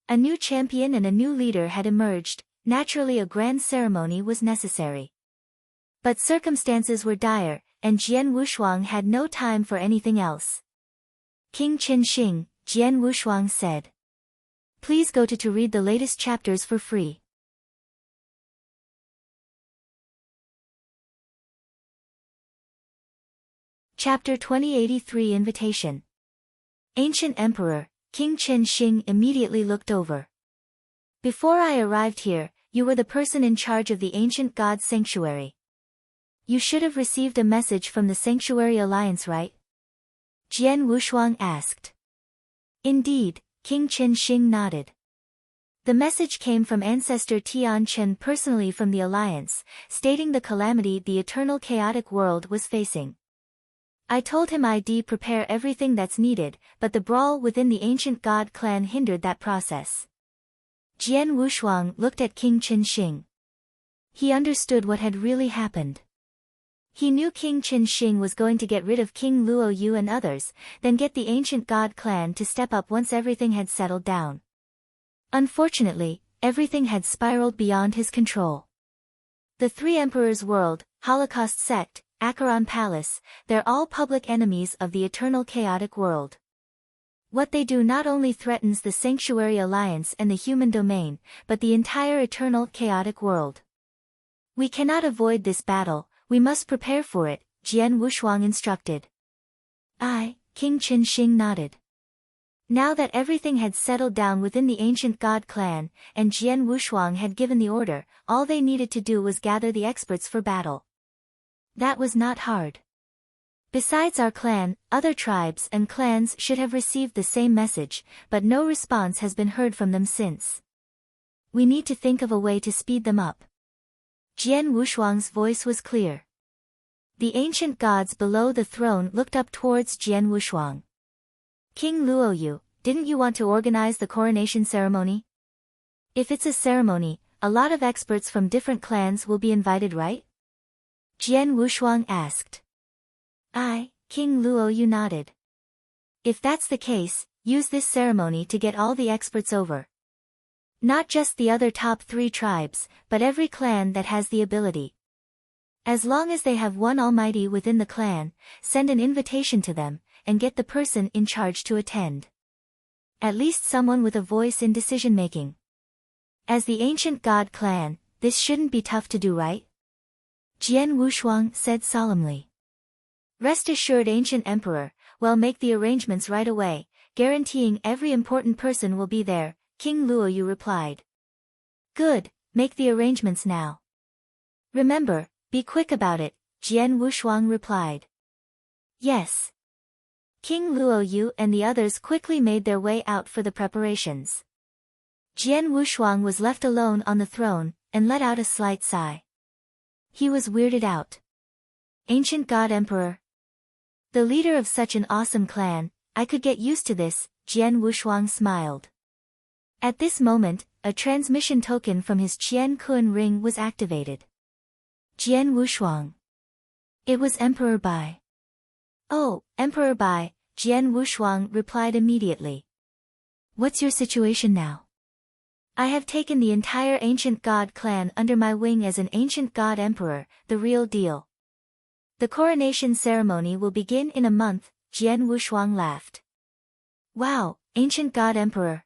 Speaker 1: A new champion and a new leader had emerged, naturally a grand ceremony was necessary. But circumstances were dire, and Jian Wushuang had no time for anything else. "King Qinxing," Jian Wushuang said, "please go to read the latest chapters for free." Chapter 2083 Invitation. Ancient Emperor, King Qinxing immediately looked over. "Before I arrived here, you were the person in charge of the ancient god sanctuary. You should have received a message from the Sanctuary Alliance, right?" Jian Wushuang asked. "Indeed," King Qinxing nodded. "The message came from Ancestor Tian Chen personally from the Alliance, stating the calamity the eternal chaotic world was facing. I told him I'd prepare everything that's needed, but the brawl within the ancient god clan hindered that process." Jian Wushuang looked at King Qinxing. He understood what had really happened. He knew King Qinxing was going to get rid of King Luoyu and others, then get the ancient god clan to step up once everything had settled down. Unfortunately, everything had spiraled beyond his control. The Three Emperors World, Holocaust Sect, Acheron Palace, they're all public enemies of the eternal chaotic world. What they do not only threatens the Sanctuary Alliance and the human domain, but the entire eternal chaotic world. "We cannot avoid this battle, we must prepare for it," Jian Wushuang instructed. "Aye," King Qinxing nodded. Now that everything had settled down within the ancient god clan, and Jian Wushuang had given the order, all they needed to do was gather the experts for battle. That was not hard. Besides our clan, other tribes and clans should have received the same message, but no response has been heard from them since. We need to think of a way to speed them up. Jian Wushuang's voice was clear. The ancient gods below the throne looked up towards Jian Wushuang. "King Luoyu, didn't you want to organize the coronation ceremony? If it's a ceremony, a lot of experts from different clans will be invited, right?" Jian Wushuang asked. "Aye," King Luoyu nodded. "If that's the case, use this ceremony to get all the experts over. Not just the other top 3 tribes, but every clan that has the ability. As long as they have one almighty within the clan, send an invitation to them, and get the person in charge to attend. At least someone with a voice in decision-making. As the ancient god clan, this shouldn't be tough to do, right?" Jian Wushuang said solemnly. "Rest assured, ancient emperor, we'll make the arrangements right away, guaranteeing every important person will be there," King Luoyu replied. "Good, make the arrangements now. Remember, be quick about it," Jian Wushuang replied. "Yes." King Luoyu and the others quickly made their way out for the preparations. Jian Wushuang was left alone on the throne, and let out a slight sigh. He was weirded out. Ancient God Emperor? The leader of such an awesome clan, I could get used to this, Jian Wushuang smiled. At this moment, a transmission token from his Qian Kun ring was activated. Jian Wushuang. It was Emperor Bai. "Oh, Emperor Bai," Jian Wushuang replied immediately. "What's your situation now?" "I have taken the entire ancient god clan under my wing as an ancient god emperor, the real deal. The coronation ceremony will begin in a month," Jian Wushuang laughed. "Wow, ancient god emperor.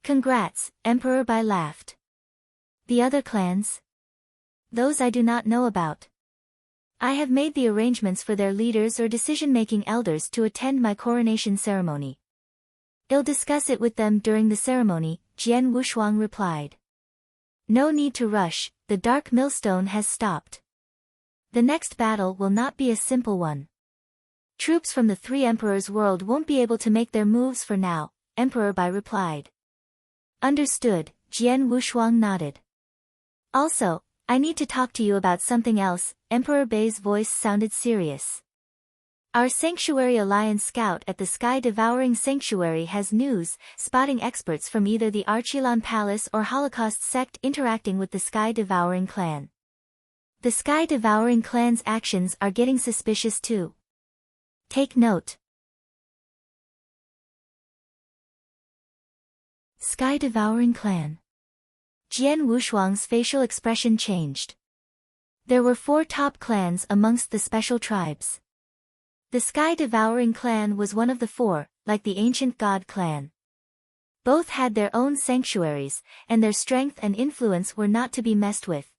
Speaker 1: Congrats," Emperor Bai laughed. "The other clans? Those I do not know about. I have made the arrangements for their leaders or decision-making elders to attend my coronation ceremony. I'll discuss it with them during the ceremony," Jian Wushuang replied. "No need to rush, the dark millstone has stopped. The next battle will not be a simple one. Troops from the three emperors' world won't be able to make their moves for now, Emperor Bai replied. Understood, Jian Wushuang nodded. Also, I need to talk to you about something else, Emperor Bai's voice sounded serious. Our Sanctuary Alliance scout at the Sky-Devouring Sanctuary has news, spotting experts from either the Archilon Palace or Holocaust sect interacting with the Sky-Devouring clan. The Sky-Devouring clan's actions are getting suspicious too. Take note. Sky-Devouring clan. Jian Wushuang's facial expression changed. There were 4 top clans amongst the special tribes. The Sky-Devouring clan was one of the 4, like the Ancient God clan. Both had their own sanctuaries, and their strength and influence were not to be messed with.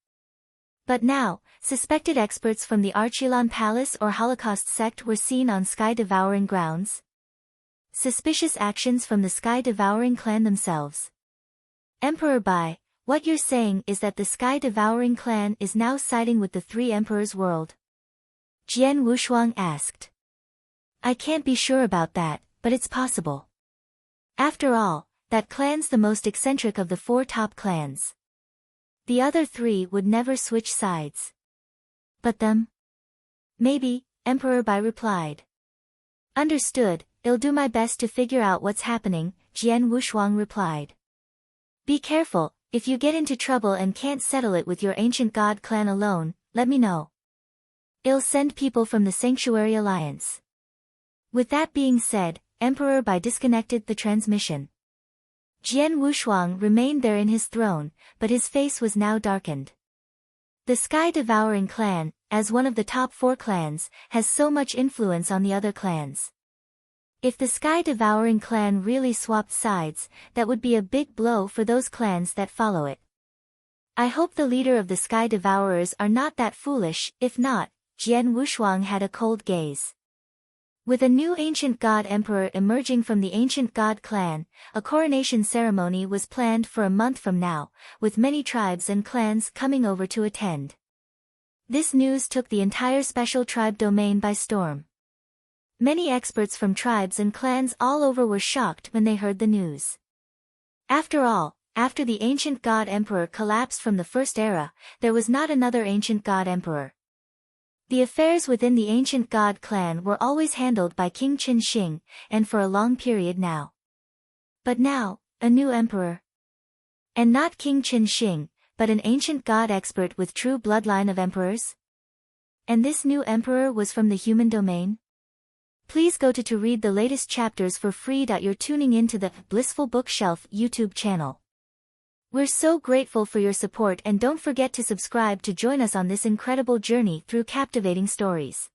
Speaker 1: But now, suspected experts from the Archilon Palace or Holocaust sect were seen on Sky-Devouring grounds. Suspicious actions from the Sky-Devouring clan themselves. Emperor Bai, what you're saying is that the Sky-Devouring clan is now siding with the three emperors' world? Jian Wushuang asked. I can't be sure about that, but it's possible. After all, that clan's the most eccentric of the 4 top clans. The other 3 would never switch sides. But them? Maybe, Emperor Bai replied. Understood, I'll do my best to figure out what's happening, Jian Wushuang replied. Be careful, if you get into trouble and can't settle it with your Ancient God clan alone, let me know. I'll send people from the Sanctuary Alliance. With that being said, Emperor Bai disconnected the transmission. Jian Wushuang remained there in his throne, but his face was now darkened. The Sky-Devouring clan, as one of the top 4 clans, has so much influence on the other clans. If the Sky-Devouring clan really swapped sides, that would be a big blow for those clans that follow it. I hope the leader of the Sky Devourers are not that foolish, if not, Jian Wushuang had a cold gaze. With a new Ancient God Emperor emerging from the Ancient God clan, a coronation ceremony was planned for a month from now, with many tribes and clans coming over to attend. This news took the entire special tribe domain by storm. Many experts from tribes and clans all over were shocked when they heard the news. After all, after the Ancient God Emperor collapsed from the First Era, there was not another Ancient God Emperor. The affairs within the Ancient God clan were always handled by King Qin Shing, and for a long period now. But now, a new emperor. And not King Qin Shing, but an Ancient God expert with true bloodline of emperors? And this new emperor was from the human domain? Please go to read the latest chapters for free. You're tuning into the Blissful Bookshelf YouTube channel. We're so grateful for your support, and don't forget to subscribe to join us on this incredible journey through captivating stories.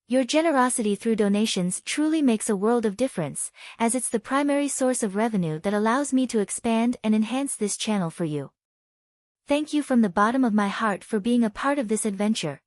Speaker 1: Your generosity through donations truly makes a world of difference, as it's the primary source of revenue that allows me to expand and enhance this channel for you. Thank you from the bottom of my heart for being a part of this adventure.